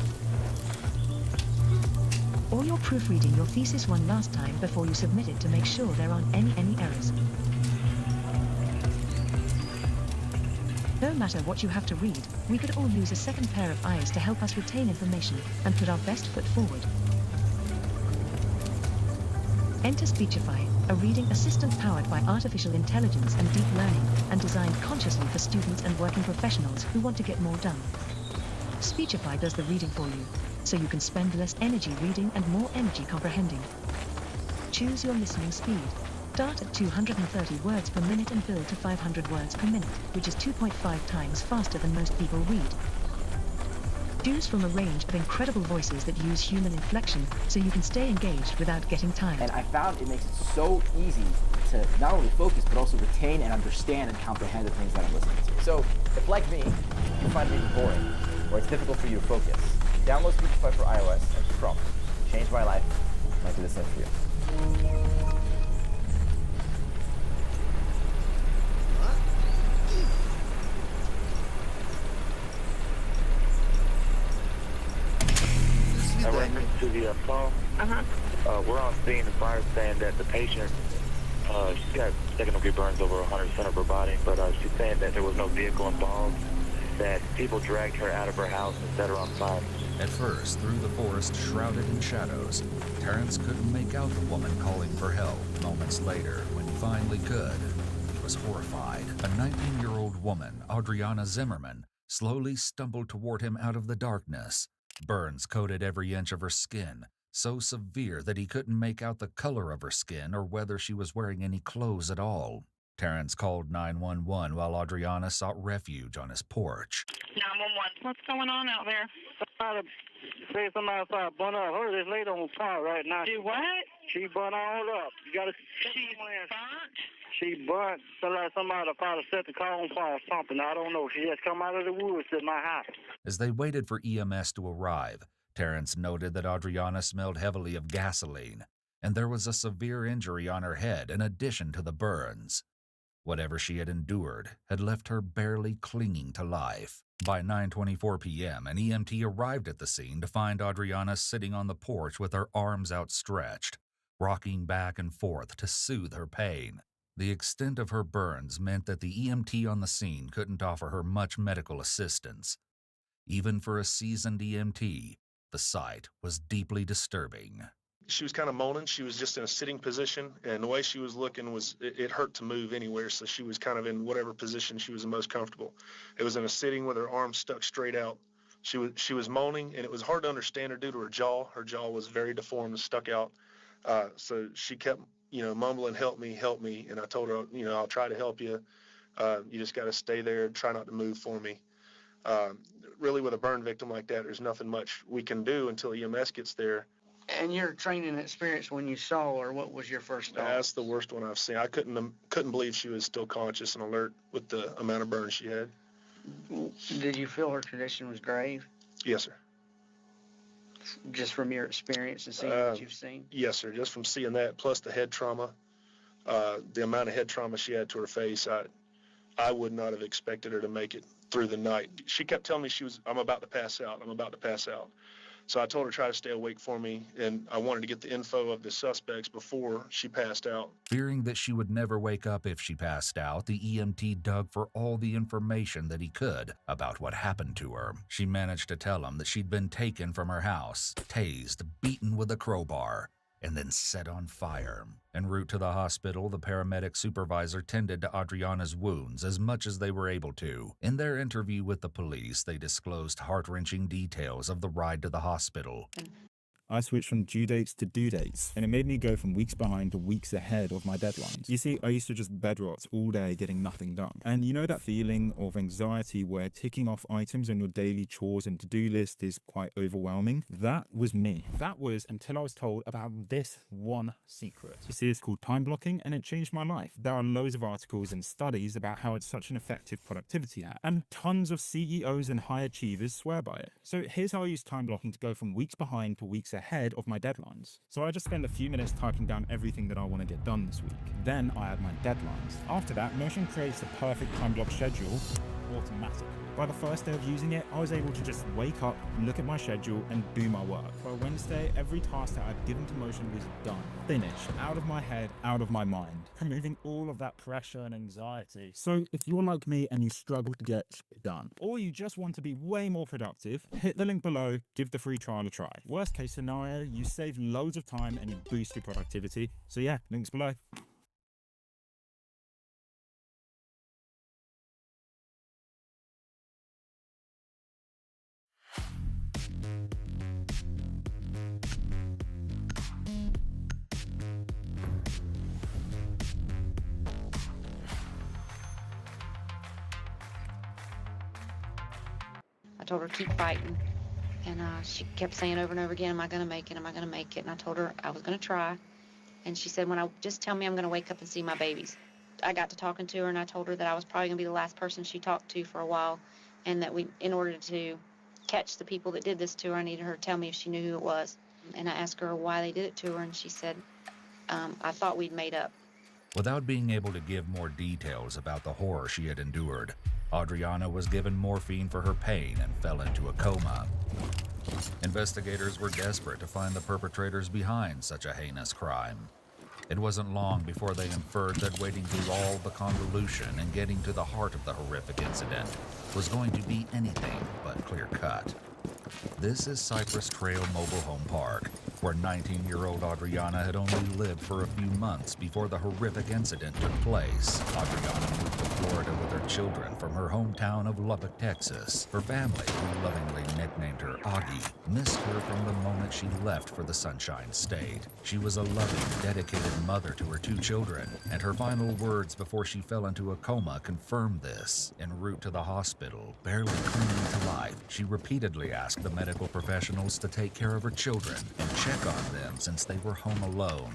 Or you're proofreading your thesis one last time before you submit it to make sure there aren't any errors. No matter what you have to read, we could all use a second pair of eyes to help us retain information and put our best foot forward. Enter Speechify, a reading assistant powered by artificial intelligence and deep learning, and designed consciously for students and working professionals who want to get more done. Speechify does the reading for you, so you can spend less energy reading and more energy comprehending. Choose your listening speed. Start at 230 words per minute and build to 500 words per minute, which is 2.5 times faster than most people read. Choose from a range of incredible voices that use human inflection, so you can stay engaged without getting tired. And I found it makes it so easy to not only focus, but also retain and understand and comprehend the things that I'm listening to. So, if like me, you find reading boring, or it's difficult for you to focus, download Speechify for iOS and Chrome. Changed my life. Might do the same for you. In reference to the phone, we're on scene. The fire's saying that the patient, she's got second-degree burns over 100% of her body, but she's saying that there was no vehicle involved, that people dragged her out of her house and set her on fire. At first, through the forest shrouded in shadows, Terrence couldn't make out the woman calling for help. Moments later, when he finally could, he was horrified. A 19-year-old woman, Adriana Zimmerman, slowly stumbled toward him out of the darkness. Burns coated every inch of her skin, so severe that he couldn't make out the color of her skin or whether she was wearing any clothes at all. Terrence called 911 while Adriana sought refuge on his porch. 911. What's going on out there? Somebody burn up. Her, this lady on fire right now. Do what? She burnt all up. You gotta. She's burnt? She burnt. Somebody probably set the car on fire or something. I don't know. She just come out of the woods to my house. As they waited for EMS to arrive, Terrence noted that Adriana smelled heavily of gasoline, and there was a severe injury on her head in addition to the burns. Whatever she had endured had left her barely clinging to life. By 9:24 p.m., an EMT arrived at the scene to find Adriana sitting on the porch with her arms outstretched, rocking back and forth to soothe her pain. The extent of her burns meant that the EMT on the scene couldn't offer her much medical assistance. Even for a seasoned EMT, the sight was deeply disturbing. She was kind of moaning. She was just in a sitting position, and the way she was looking was it hurt to move anywhere, so she was kind of in whatever position she was the most comfortable. It was in a sitting with her arms stuck straight out. She was moaning, and it was hard to understand her due to her jaw. Her jaw was very deformed and stuck out. So she kept, mumbling, help me, and I told her, I'll try to help you. You just got to stay there and try not to move for me. Really, with a burn victim like that, there's nothing much we can do until EMS gets there. And your training experience when you saw her, what was your first thought? That's the worst one I've seen. I couldn't believe she was still conscious and alert with the amount of burns she had. Did you feel her condition was grave? Yes, sir. Just from your experience and seeing what you've seen? Yes, sir. Just from seeing that, plus the head trauma, the amount of head trauma she had to her face, I would not have expected her to make it through the night. She kept telling me I'm about to pass out. I'm about to pass out. So I told her to try to stay awake for me, and I wanted to get the info of the suspects before she passed out. Fearing that she would never wake up if she passed out, the EMT dug for all the information that he could about what happened to her. She managed to tell him that she'd been taken from her house, tased, beaten with a crowbar, and then set on fire. En route to the hospital, the paramedic supervisor tended to Adriana's wounds as much as they were able to. In their interview with the police, they disclosed heart-wrenching details of the ride to the hospital. I switched from due dates to due dates, and it made me go from weeks behind to weeks ahead of my deadlines. You see, I used to just bed rot all day getting nothing done. And you know that feeling of anxiety where ticking off items on your daily chores and to-do list is quite overwhelming? That was me. That was until I was told about this one secret. You see, it's called time blocking, and it changed my life. There are loads of articles and studies about how it's such an effective productivity hack, and tons of CEOs and high achievers swear by it. So here's how I use time blocking to go from weeks behind to weeks ahead of my deadlines. So I just spend a few minutes typing down everything that I want to get done this week. Then I add my deadlines. After that, Notion creates the perfect time block schedule automatically. By the first day of using it, I was able to just wake up, look at my schedule, and do my work. By Wednesday, every task that I'd given to Motion was done. Finished. Out of my head, out of my mind. Removing all of that pressure and anxiety. So if you're like me and you struggle to get shit done, or you just want to be way more productive, hit the link below, give the free trial a try. Worst case scenario, you save loads of time and you boost your productivity. So yeah, links below. I told her keep fighting, and she kept saying over and over again, am I going to make it, am I going to make it? And I told her I was going to try, and she said, just tell me I'm going to wake up and see my babies. I got to talking to her, and I told her that I was probably going to be the last person she talked to for a while, and that in order to catch the people that did this to her, I needed her to tell me if she knew who it was. And I asked her why they did it to her, and she said, I thought we'd made up. Without being able to give more details about the horror she had endured, Adriana was given morphine for her pain and fell into a coma. Investigators were desperate to find the perpetrators behind such a heinous crime. It wasn't long before they inferred that wading through all the convolution and getting to the heart of the horrific incident was going to be anything but clear-cut. This is Cypress Trail Mobile Home Park, where 19-year-old Adriana had only lived for a few months before the horrific incident took place. Adriana moved to Florida with her children from her hometown of Lubbock, Texas. Her family, who lovingly nicknamed her Augie, missed her from the moment she left for the Sunshine State. She was a loving, dedicated mother to her 2 children, and her final words before she fell into a coma confirmed this. En route to the hospital, barely clinging to life, she repeatedly asked the medical professionals to take care of her children and check on them since they were home alone.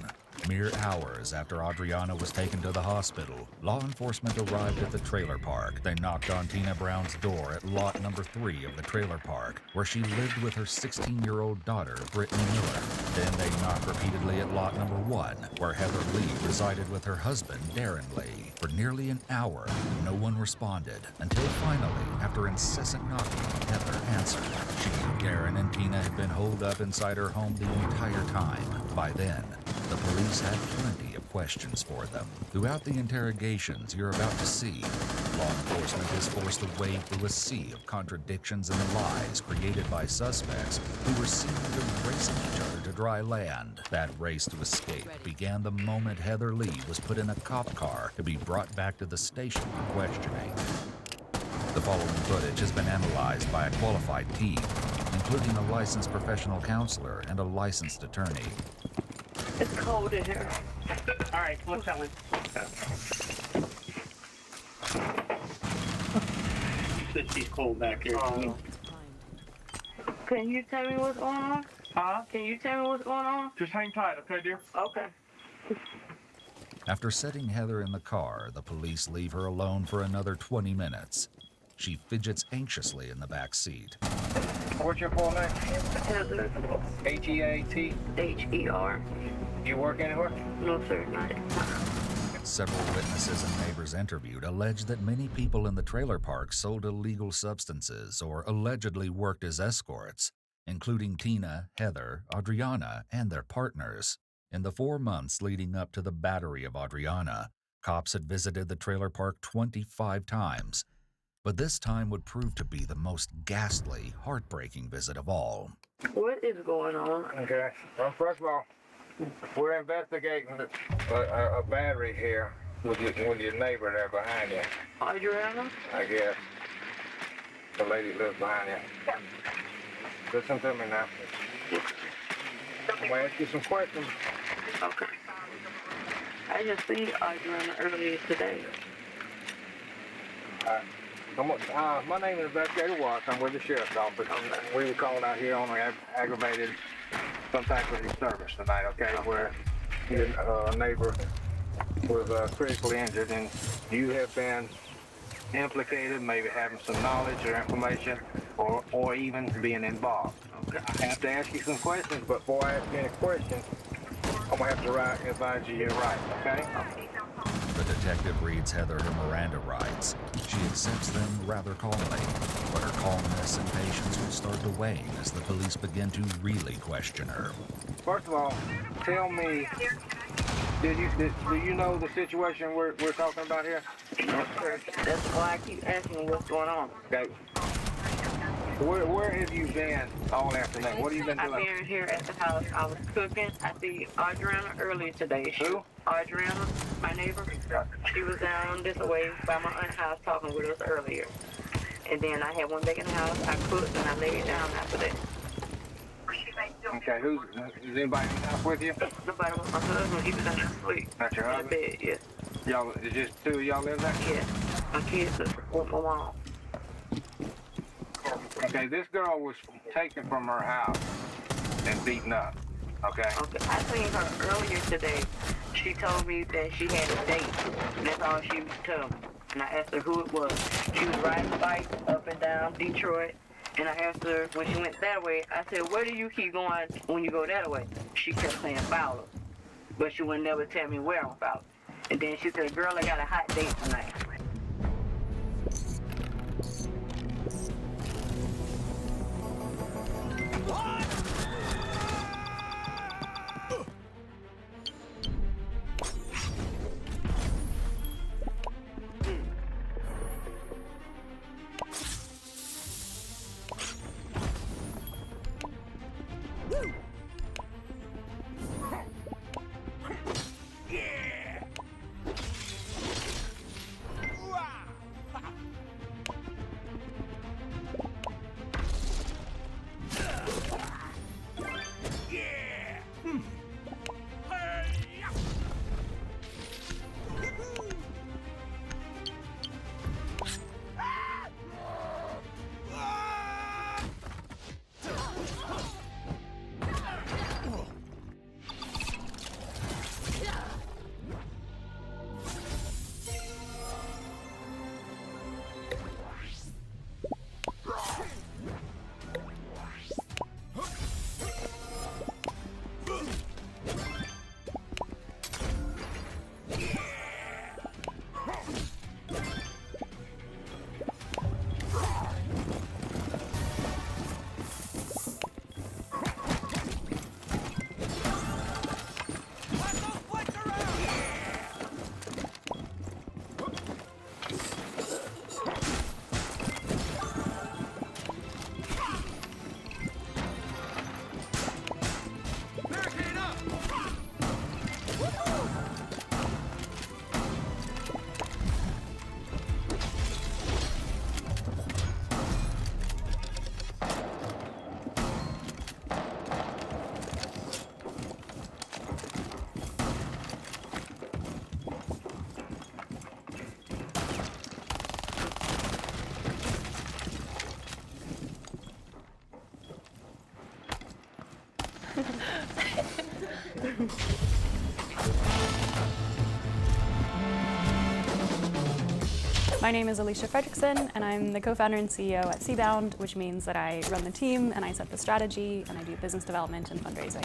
Mere hours after Adriana was taken to the hospital, law enforcement arrived at the trailer park. They knocked on Tina Brown's door at lot number 3 of the trailer park, where she lived with her 16-year-old daughter, Brittany Miller. Then they knocked repeatedly at lot number 1, where Heather Lee resided with her husband, Darren Lee. For nearly an hour, no one responded, until finally, after incessant knocking, Heather answered. She knew Darren and Tina had been holed up inside her home the entire time. By then, the police had plenty of questions for them. Throughout the interrogations you're about to see, law enforcement is forced to wade through a sea of contradictions and lies created by suspects who were seemingly racing each other to dry land. That race to escape began the moment Heather Lee was put in a cop car to be brought back to the station for questioning. The following footage has been analyzed by a qualified team, including a licensed professional counselor and a licensed attorney. It's cold in here. All right, come on, Shelly. She's cold back here. Can you tell me what's going on? Huh? Can you tell me what's going on? Just hang tight, okay, dear? Okay. After setting Heather in the car, the police leave her alone for another 20 minutes. She fidgets anxiously in the back seat. What's your full name? Heather. H-E-A-T? H-E-R. You work anywhere? No, sir, not. Several witnesses and neighbors interviewed allege that many people in the trailer park sold illegal substances or allegedly worked as escorts, including Tina, Heather, Adriana, and their partners. In the 4 months leading up to the battery of Adriana, cops had visited the trailer park 25 times. But this time would prove to be the most ghastly, heartbreaking visit of all. What is going on? Okay. Well, first of all, we're investigating a battery here with your neighbor there behind you. Adriana? I guess. The lady lives behind you. Listen to me now. I'm going to ask you some questions. Okay. I just seen Adriana earlier today. My name is Investigator Watts. I'm with the Sheriff's Office. We were called out here on an aggravated some type of disturbance tonight, okay, where your neighbor was critically injured and you have been implicated, maybe having some knowledge or information or even being involved. Okay. I have to ask you some questions, but before I ask you any questions, I'm going to have to advise you your rights, okay? The detective reads Heather her Miranda rights. She accepts them rather calmly, but her calmness and patience will start to wane as the police begin to really question her. First of all, tell me, do you know the situation we're talking about here? No, sir. That's why I keep asking what's going on. Okay. Where have you been all afternoon? What have you been doing? I've been here at the house. I was cooking. I see Adriana earlier today. Who? Adriana, my neighbor. She was down this way by my aunt's house talking with us earlier. And then I had one back in the house. I cooked and I laid down after that. Okay, is anybody in the house with you? Nobody with my husband. He was in there asleep. Not your husband? In bed, yes. Y'all, it's just 2 of y'all live there? Yes. My kids are with my mom. Okay, this girl was taken from her house and beaten up, okay? Okay, I seen her earlier today. She told me that she had a date, and that's all she would tell me. And I asked her who it was. She was riding a bike up and down Detroit, and I asked her when she went that way, I said, where do you keep going when you go that way? She kept saying Fowler, but she would never tell me where on Fowler. And then she said, girl, I got a hot date tonight. My name is Alicia Fredrickson, and I'm the co-founder and CEO at Seabound, which means that I run the team and I set the strategy and I do business development and fundraising.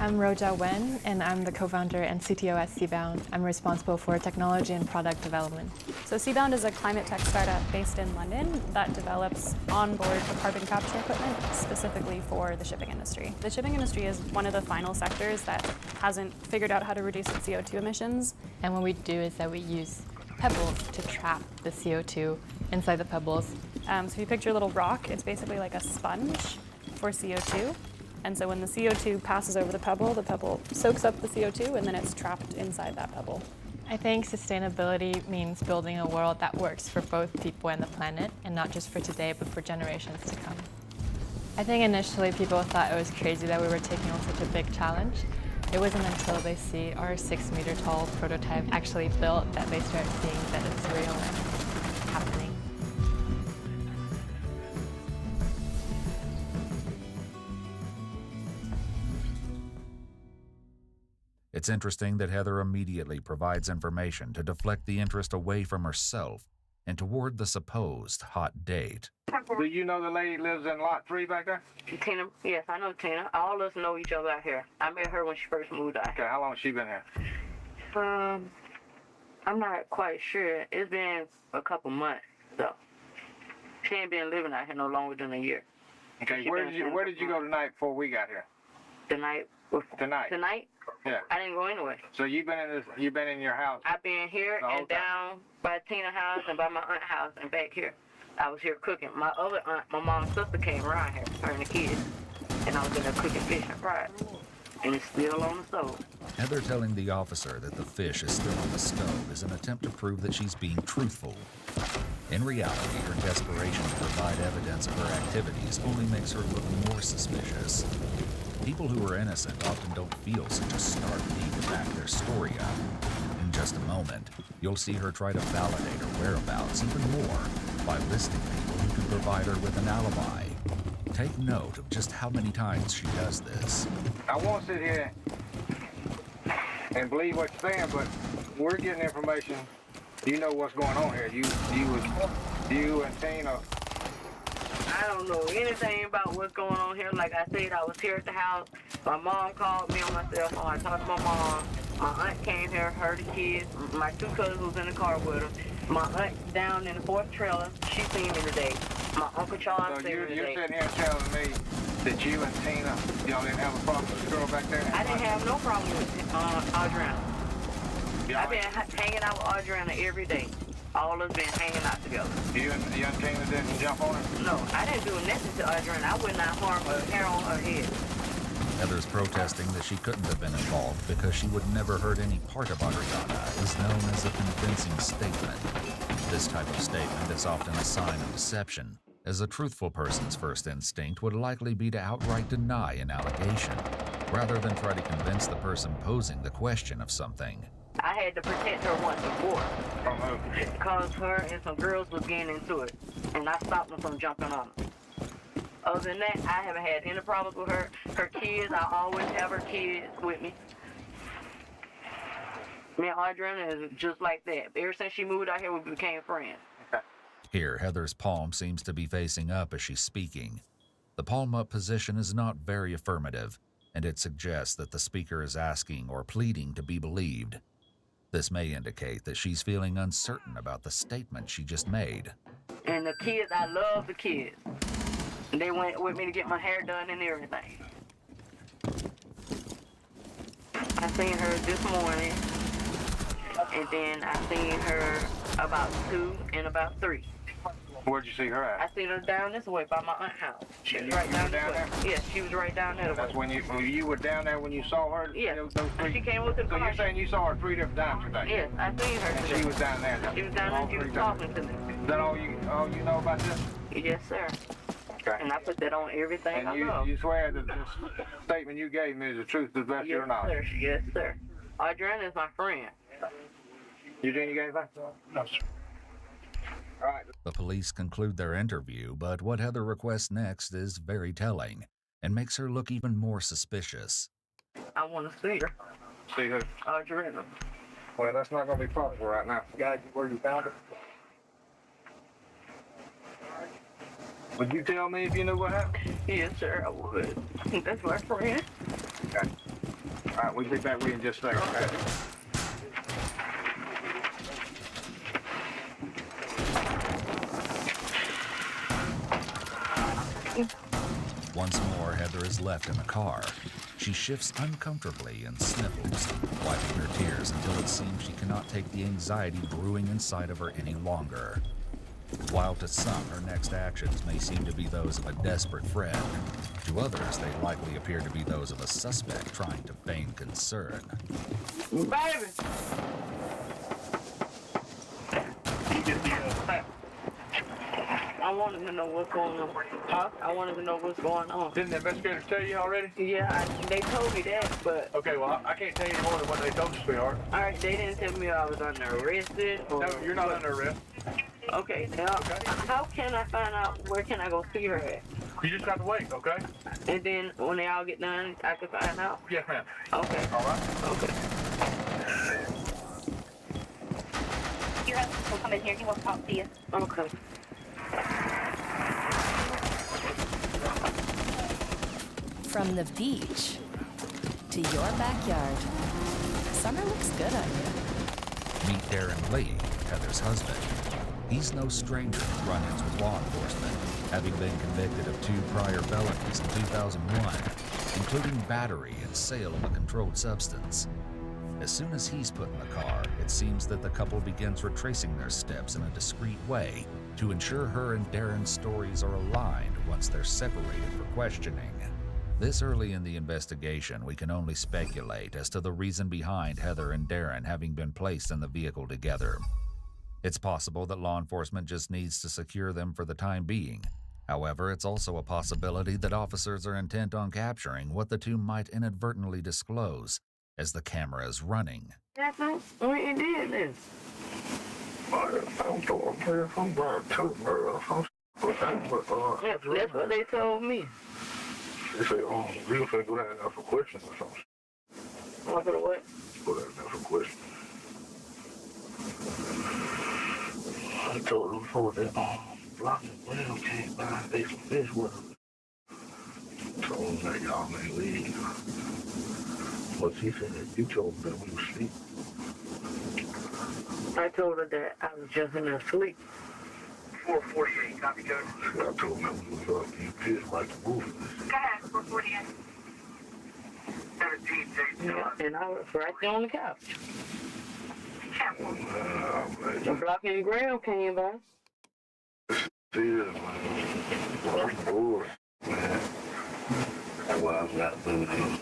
I'm Roja Wen, and I'm the co-founder and CTO at Seabound. I'm responsible for technology and product development. So Seabound is a climate tech startup based in London that develops onboard carbon capture equipment specifically for the shipping industry. The shipping industry is one of the final sectors that hasn't figured out how to reduce its CO2 emissions. And what we do is that we use pebbles to trap the CO2 inside the pebbles. So if you picture a little rock, it's basically like a sponge for CO2. And so when the CO2 passes over the pebble soaks up the CO2 and then it's trapped inside that pebble. I think sustainability means building a world that works for both people and the planet, and not just for today, but for generations to come. I think initially people thought it was crazy that we were taking on such a big challenge. It wasn't until they see our 6-meter tall prototype actually built that they start seeing that it's real and happening. It's interesting that Heather immediately provides information to deflect the interest away from herself and toward the supposed hot date. Do you know the lady lives in lot 3 back there? Tina, yes, I know Tina. All of us know each other out here. I met her when she first moved out. Okay, how long has she been here? I'm not quite sure. It's been a couple months, though. She ain't been living out here no longer than a year. Okay, where did you go tonight before we got here? Tonight? Tonight? Yeah. I didn't go anywhere. So you've been in your house? I've been here and down by Tina's house and by my aunt's house and back here. I was here cooking. My other aunt, my mom's sister, came around here, her and the kids, and I was in there cooking fish and fries. And it's still on the stove. Heather telling the officer that the fish is still on the stove is an attempt to prove that she's being truthful. In reality, her desperation to provide evidence of her activities only makes her look more suspicious. People who are innocent often don't feel such a stark need to back their story up. In just a moment, you'll see her try to validate her whereabouts even more by listing people who can provide her with an alibi. Take note of just how many times she does this. I won't sit here and believe what you're saying, but we're getting information. You know what's going on here. You and Tina. I don't know anything about what's going on here. Like I said, I was here at the house. My mom called me on my cell phone. I talked to my mom. My aunt came here, her, the kids. My 2 cousins was in the car with her. My aunt down in the 4th trailer, she seen me today. My Uncle Charles seen me today. You're sitting here telling me that you and Tina, y'all didn't have a problem with the girl back there? I didn't have no problem with Audrina. I've been hanging out with Audrina every day. All of us been hanging out together. You and the young Tina didn't jump on her? No, I didn't do nothing to Audrina. I would not harm a hair on her head. Heather's protesting that she couldn't have been involved because she would never heard any part of Adriana is known as a convincing statement. This type of statement is often a sign of deception, as a truthful person's first instinct would likely be to outright deny an allegation, rather than try to convince the person posing the question of something. I had to protect her once before. From who? Because her and some girls was getting into it, and I stopped them from jumping on them. Other than that, I haven't had any problems with her. Her kids, I always have her kids with me. Me and Audrina is just like that. Ever since she moved out here, we became friends. Here, Heather's palm seems to be facing up as she's speaking. The palm-up position is not very affirmative, and it suggests that the speaker is asking or pleading to be believed. This may indicate that she's feeling uncertain about the statement she just made. And the kids, I love the kids. They went with me to get my hair done and everything. I seen her this morning, and then I seen her about 2 and about 3. Where'd you see her at? I seen her down this way by my aunt's house. She was right down there? Yes, she was right down there. That's when you were down there when you saw her? Yes. And she came with the car. So you're saying you saw her 3 different times today? Yes, I seen her today. And she was down there? She was down there and she was talking to me. Is that all you know about this? Yes, sir. Okay. And I put that on everything I know. And you swear that the statement you gave me is the truth to the best of your knowledge? Yes, sir. Audrina is my friend. You didn't get anything? No, sir. All right. The police conclude their interview, but what Heather requests next is very telling and makes her look even more suspicious. I want to see her. See who? Audrina. Well, that's not going to be possible right now. Guide you where you found it. Would you tell me if you knew what happened? Yes, sir, I would. That's my friend. Okay. All right, we'll be back with you in just a second, okay? Once more, Heather is left in the car. She shifts uncomfortably and sniffles, wiping her tears until it seems she cannot take the anxiety brewing inside of her any longer. While to some, her next actions may seem to be those of a desperate friend, to others they likely appear to be those of a suspect trying to feign concern. Baby! I wanted to know what's going on. Huh? I wanted to know what's going on. Didn't the investigators tell you already? Yeah, they told me that, but... Okay, well, I can't tell you more than what they told you, sweetheart. All right, they didn't tell me I was under arrested. Or No, you're not under arrest. Okay, now, how can I find out where can I go see her at? You just have to wait, okay? And then when they all get done, I can find out? Yes, ma'am. Okay. All right. Okay. Your husband will come in here. He wants to talk to you. Okay. From the beach to your backyard. Summer looks good on you. Meet Darren Lee, Heather's husband. He's no stranger to run-ins with law enforcement, having been convicted of 2 prior felonies in 2001, including battery and sale of a controlled substance. As soon as he's put in the car, it seems that the couple begins retracing their steps in a discreet way to ensure her and Darren's stories are aligned once they're separated for questioning. This early in the investigation, we can only speculate as to the reason behind Heather and Darren having been placed in the vehicle together. It's possible that law enforcement just needs to secure them for the time being. However, it's also a possibility that officers are intent on capturing what the two might inadvertently disclose as the camera is running. That's not what you did this. That's what they told me. They say, oh, we were finna go down and ask some questions or something. I'm gonna what? Go down and ask some questions. I told them before that Block and Brown came by and ate some fish with them. Told them that y'all may leave. But she said that you told them that we were asleep. I told her that I was just in her sleep. 448, copy code. See, I told them that we was eating fish like the movie. Go ahead, 448. 17, Yeah, and I was right there on the couch. The Block and Graham came by. Yeah, man. I'm bored, man. That's why I'm not moving.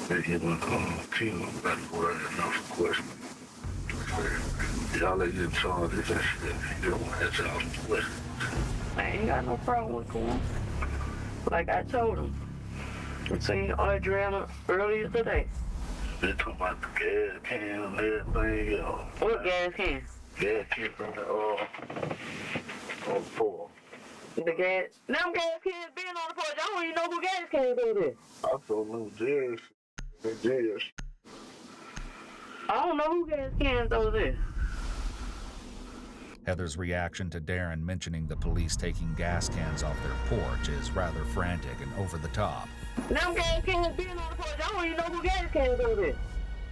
They hit my team back for that enough question. Y'all ain't getting charged this incident. You don't want to ask y'all some questions. I ain't got no problem with going. Like I told him. I seen Adriana earlier today. They talking about the gas can and everything else. What gas can? Gas can from the on the floor. The gas. Them gas cans been on the porch. I don't even know who gas cans it is. I told them Jerry. I don't know who gas cans those is. Heather's reaction to Darren mentioning the police taking gas cans off their porch is rather frantic and over the top. Them gas cans been on the porch. I don't even know who gas cans those is.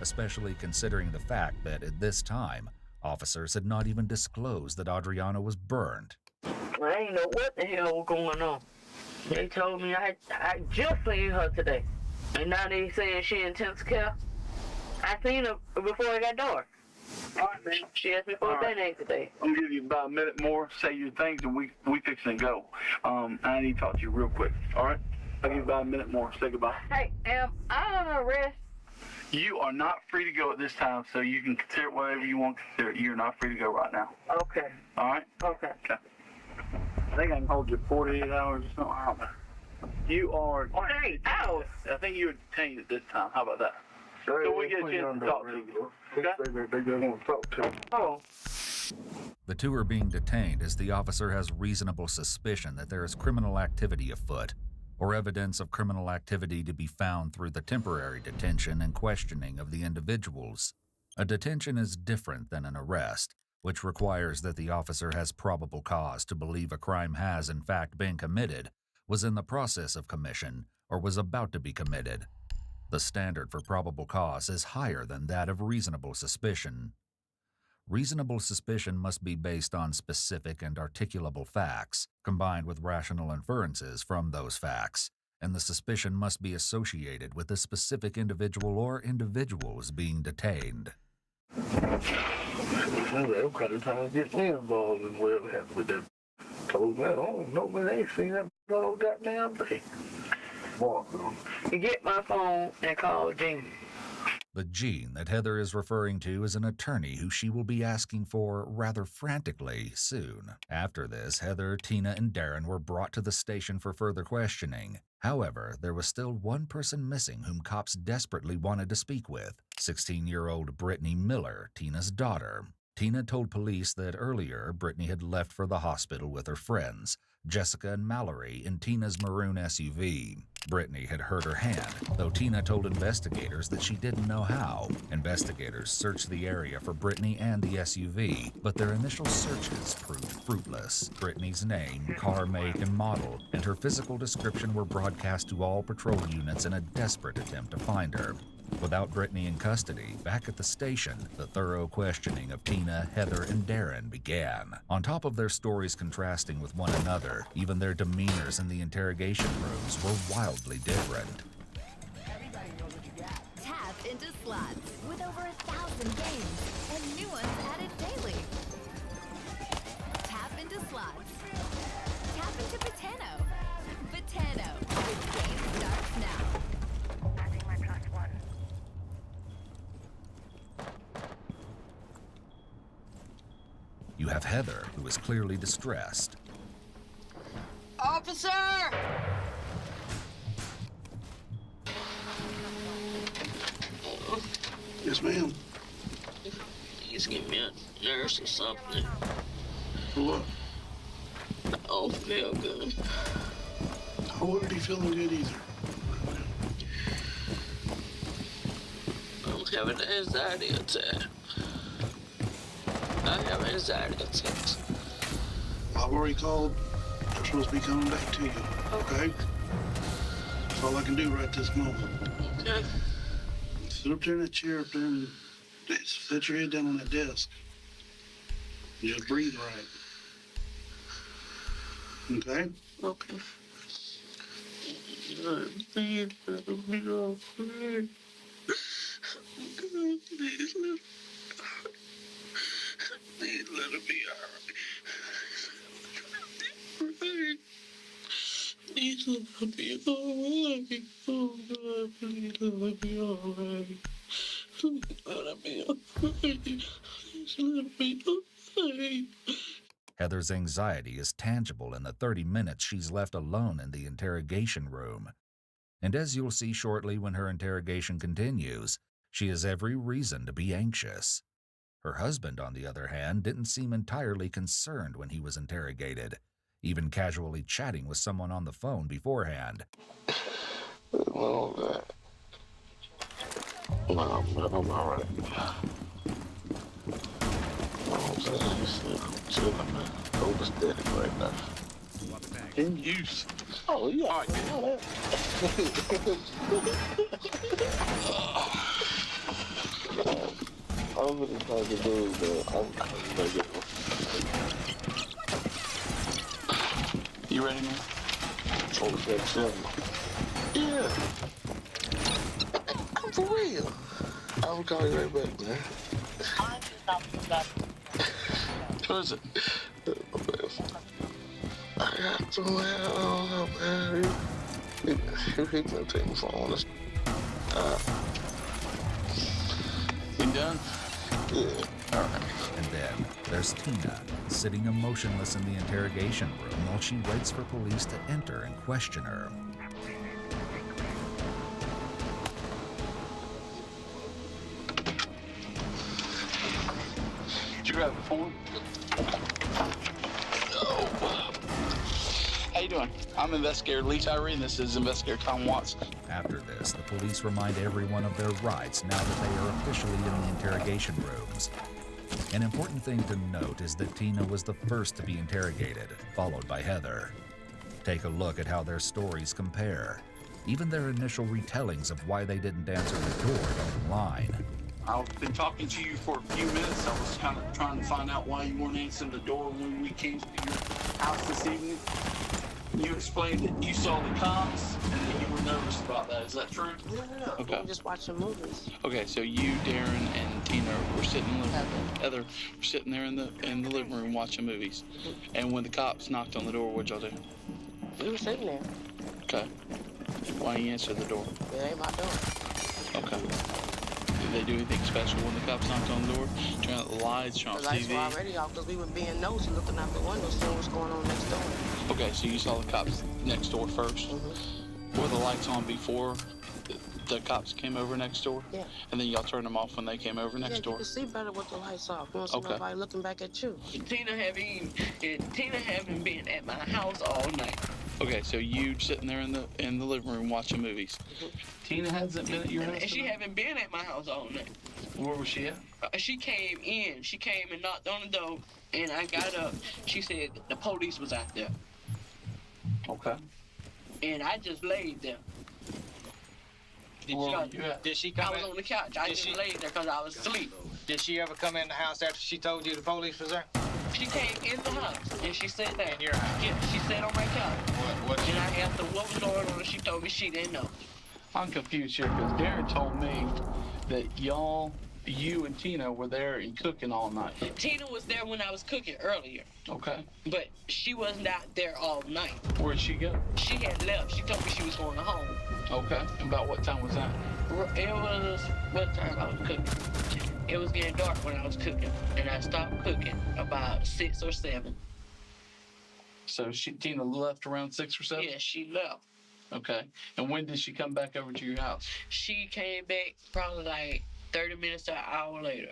Especially considering the fact that at this time, officers had not even disclosed that Adriana was burned. I ain't know what the hell was going on. They told me I just seen her today. And now they saying she in intensive care. I seen her before it got dark. All right, man. She asked me for a band-aid today. I'm gonna give you about a minute more, say your things, and we fixing to go. I need to talk to you real quick, all right? I'll give you about a minute more. Say goodbye. Hey, am I under arrest? You are not free to go at this time, so you can consider whatever you want to consider. You're not free to go right now. Okay. All right? Okay. I think I can hold you 48 hours or something. I don't know. You are... 48 hours? I think you're detained at this time. How about that? So we get a chance to talk to you. They just want to talk to me. Oh. The two are being detained as the officer has reasonable suspicion that there is criminal activity afoot, or evidence of criminal activity to be found through the temporary detention and questioning of the individuals. A detention is different than an arrest, which requires that the officer has probable cause to believe a crime has in fact been committed, was in the process of commission, or was about to be committed. The standard for probable cause is higher than that of reasonable suspicion. Reasonable suspicion must be based on specific and articulable facts, combined with rational inferences from those facts, and the suspicion must be associated with a specific individual or individuals being detained. They're kind of trying to get me involved in whatever happened with them. Told me, oh, no, man, they ain't seen that whole goddamn thing. You get my phone and call Jean. The Jean that Heather is referring to is an attorney who she will be asking for rather frantically soon. After this, Heather, Tina, and Darren were brought to the station for further questioning. However, there was still one person missing whom cops desperately wanted to speak with, 16-year-old Brittany Miller, Tina's daughter. Tina told police that earlier Brittany had left for the hospital with her friends, Jessica and Mallory, in Tina's maroon SUV. Brittany had hurt her hand, though Tina told investigators that she didn't know how. Investigators searched the area for Brittany and the SUV, but their initial searches proved fruitless. Brittany's name, car make, and model, and her physical description were broadcast to all patrol units in a desperate attempt to find her. Without Brittany in custody, back at the station, the thorough questioning of Tina, Heather, and Darren began. On top of their stories contrasting with one another, even their demeanors in the interrogation rooms were wildly different. Tap into slots with over 1,000 games and new ones added daily. Tap into slots. Tap into Botano. Botano. The game starts now. You have Heather, who is clearly distressed. Officer! Yes, ma'am. Please give me a nurse or something. For what? I don't feel good. I wouldn't be feeling good either. I'm having an anxiety attack. I have anxiety attacks. I've already called. They're supposed to be coming back to you. Okay? That's all I can do right this moment. Okay. Sit up there in that chair up there and set your head down on that desk. And just breathe right. Okay? Okay. Please let me go. Please. Please let it be alright. Please let it be alright. Oh God, please let it be alright. Please let it be alright. Please let it be alright. Heather's anxiety is tangible in the 30 minutes she's left alone in the interrogation room. And as you'll see shortly when her interrogation continues, she has every reason to be anxious. Her husband, on the other hand, didn't seem entirely concerned when he was interrogated, even casually chatting with someone on the phone beforehand. Well, no, I'm all right. I'm chilling, man. Over steady right now. In use. Oh, yeah. All right. I'm gonna try to do the. You ready, man? Oh, that's him. Yeah. I'm for real. I will call you right back, man. Who is it? I got to, man. He can take my phone. You done? Yeah. All right. And then there's Tina, sitting emotionless in the interrogation room while she waits for police to enter and question her. Did you grab the phone? No. you doing? I'm Investigator Lee Tyree, and this is Investigator Tom Watts. After this, the police remind everyone of their rights now that they are officially in the interrogation rooms. An important thing to note is that Tina was the first to be interrogated, followed by Heather. Take a look at how their stories compare. Even their initial retellings of why they didn't answer the door don't line. I've been talking to you for a few minutes. I was kind of trying to find out why you weren't answering the door when we came to your house this evening. You explained that you saw the cops and that you were nervous about that. Is that true? No. Okay. We were just watching movies. Okay, so you, Darren, and Tina were sitting in the living room. Heather were sitting there in the living room watching movies. And when the cops knocked on the door, what'd y'all do? We were sitting there. Okay. Why didn't you answer the door? It ain't my door. Okay. Did they do anything special when the cops knocked on the door? Turn out the lights, turn off The lights TV? were already off because we were being nosy, looking out the window, seeing what's going on next door. Okay, so you saw the cops next door first? Were the lights on before the cops came over next door? Yeah. And then y'all turned them off when they came over next door? You can see better with the lights off. You don't see nobody looking back at you. Tina haven't been at my house all night. Okay, so you sitting there in the living room watching movies. Tina hasn't been at your house? And she haven't been at my house all night. Where was she at? She came in. She came and knocked on the door, and I got up. She said the police was out there. Okay. And I just laid there. Did she come I was on the couch. I just laid there because I was asleep. Did she ever come in the house after she told you the police was there? She came in the house, and she sat there. In your house? Yeah, she sat on my couch. What and I asked her what was going on, and she told me she didn't know. I'm confused here because Darren told me that you and Tina were there and cooking all night. Tina was there when I was cooking earlier. Okay. But she wasn't out there all night. Where'd she go? She had left. She told me she was going home. Okay. About what time was that? It was what time I was cooking. It was getting dark when I was cooking, and I stopped cooking about 6 or 7. So Tina left around 6 or 7? Yeah, she left. Okay. And when did she come back over to your house? She came back probably like 30 minutes to an hour later.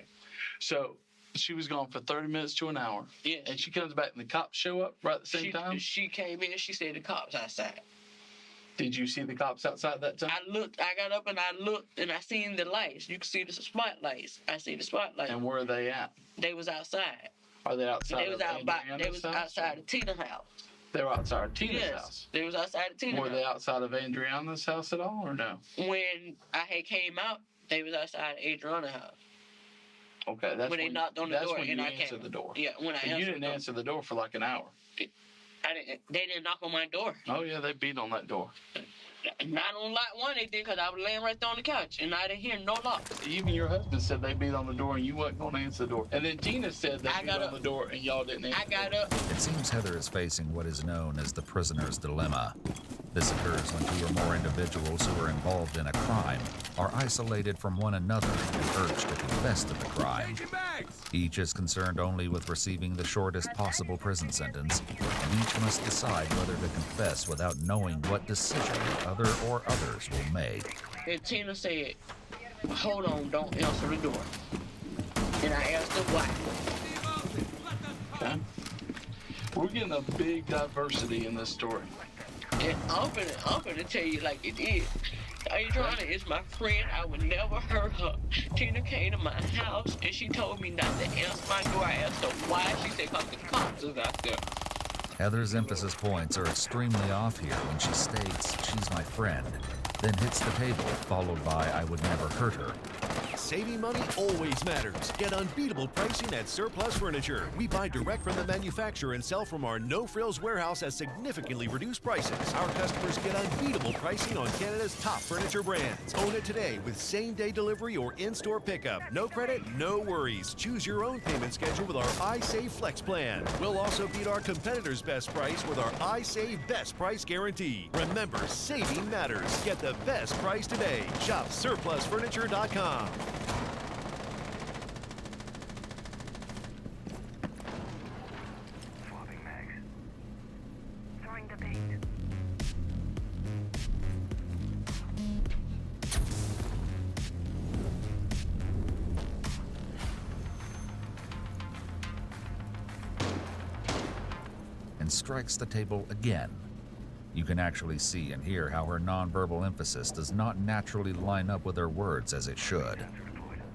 So she was gone for 30 minutes to an hour. Yeah. And she comes back and the cops show up right at the same time? She came in, she said the cops outside. Did you see the cops outside that time? I got up and I looked and I seen the lights. You can see the spotlights. I see the spotlights. And where are they at? They was outside. Are they outside? They was outside of Tina's house. They were outside of Tina's yes, house? They was outside of Tina's house. Were they outside of Adriana's house at all or no? When I had came out, they was outside of Adriana's house. Okay, that's when they knocked on the door when and you I answered came. the door. Yeah, when I answered you didn't answer the door for like an hour. They didn't knock on my door. Oh yeah, they beat on that door. Not on lot 1 they did because I was laying right there on the couch and I didn't hear no lock. Even your husband said they beat on the door and you wasn't going to answer the door. And then Tina said they beat on the door and y'all didn't answer. I got up. It seems Heather is facing what is known as the prisoner's dilemma. This occurs when 2 or more individuals who are involved in a crime are isolated from one another and urged to confess to the crime. Each is concerned only with receiving the shortest possible prison sentence, and each must decide whether to confess without knowing what decision the other or others will make. And Tina said, hold on, don't answer the door. And I asked her why. Okay. We're getting a big diversity in this story. And I'm gonna tell you like it is. Adriana is my friend. I would never hurt her. Tina came to my house and she told me not to answer my door. I asked her why. She said, because the cops is out there. Heather's emphasis points are extremely off here when she states she's my friend, then hits the table, followed by I would never hurt her. Saving money always matters. Get unbeatable pricing at Surplus Furniture. We buy direct from the manufacturer and sell from our no-frills warehouse at significantly reduced prices. Our customers get unbeatable pricing on Canada's top furniture brands. Own it today with same-day delivery or in-store pickup. No credit, no worries. Choose your own payment schedule with our iSave Flex plan. We'll also beat our competitors' best price with our iSave Best Price Guarantee. Remember, saving matters. Get the best price today. Shop surplusfurniture.com. And strikes the table again, You can actually see and hear how her nonverbal emphasis does not naturally line up with her words as it should.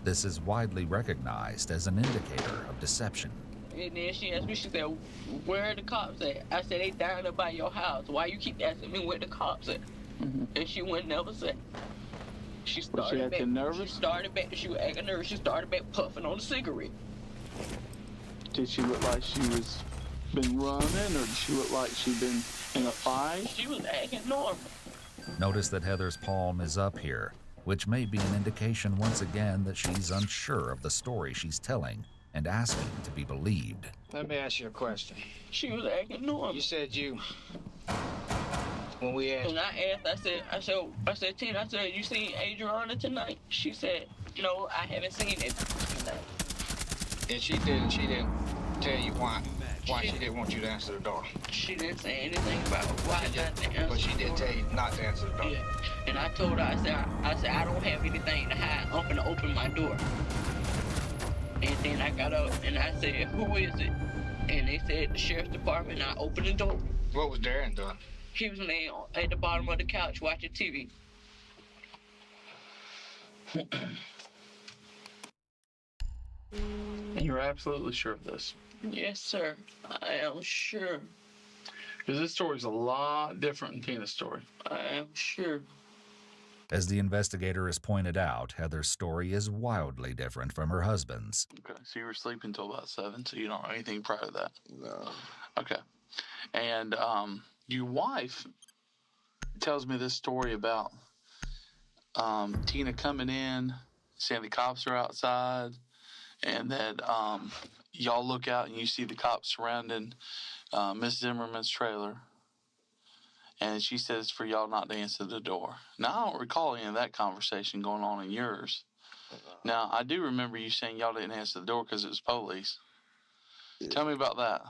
This is widely recognized as an indicator of deception. And then she asked me, she said, where are the cops at? I said, they down there by your house. Why you keep asking me where the cops at? And she wouldn't never say. She started back nervous? She was acting nervous. She started back puffing on a cigarette. Did she look like she was been running, or did she look like she'd been in a fight? She was acting normal. Notice that Heather's palm is up here, which may be an indication once again that she's unsure of the story she's telling and asking to be believed. Let me ask you a question. She was acting normal. You said when we asked. And I asked, I said, Tina, I said, you seen Adriana tonight? She said, no, I haven't seen it tonight. And she didn't tell you why she didn't want you to answer the door. She didn't say anything about why not to answer. But she did tell you not to answer the door. Yeah. And I told her, I said, I don't have anything to hide. I'm gonna open my door. And then I got up and I said, who is it? And they said the sheriff's department. And I opened the door. What was Darren doing? He was laying at the bottom of the couch watching TV. And you're absolutely sure of this? Yes, sir. I am sure. Because this story's a lot different than Tina's story. I am sure. As the investigator has pointed out, Heather's story is wildly different from her husband's. Okay, so you were sleeping until about 7, so you don't know anything prior to that? No. Okay. And your wife tells me this story about Tina coming in, saying the cops are outside, and that y'all look out and you see the cops surrounding Miss Zimmerman's trailer. And she says for y'all not to answer the door. Now, I don't recall any of that conversation going on in yours. Now, I do remember you saying y'all didn't answer the door because it was police. Yeah. Tell me about that.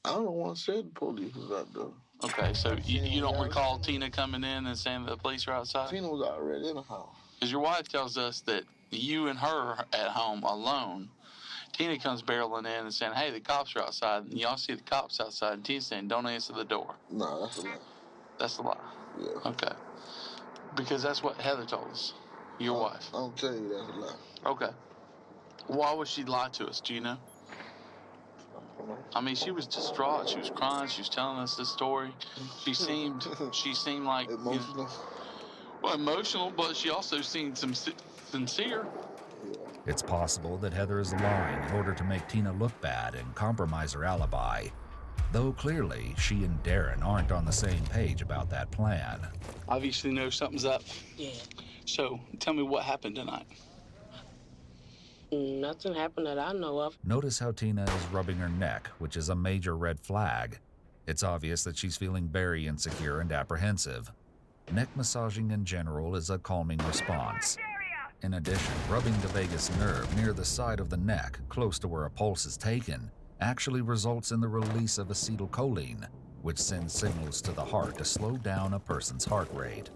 I don't want to say the police was out there. Okay, so you don't recall Tina coming in and saying that the police are outside? Tina was already in the house. Because your wife tells us that you and her at home alone. Tina comes barreling in and saying, hey, the cops are outside. And y'all see the cops outside. And Tina's saying, don't answer the door. No, that's a lie. That's a lie? Yeah. Okay. Because that's what Heather told us, your wife. I'll tell you that's a lie. Okay. Why would she lie to us? Do you know? I mean, she was distraught. She was crying. She was telling us this story. She seemed like... Emotional? You know, well, emotional, but she also seemed sincere. It's possible that Heather is lying in order to make Tina look bad and compromise her alibi, though clearly she and Darren aren't on the same page about that plan. Obviously know something's up. Yeah. So, tell me what happened tonight. Nothing happened that I know of. Notice how Tina is rubbing her neck, which is a major red flag. It's obvious that she's feeling very insecure and apprehensive. Neck massaging in general is a calming response. In addition, rubbing the vagus nerve near the side of the neck, close to where a pulse is taken, actually results in the release of acetylcholine, which sends signals to the heart to slow down a person's heart rate.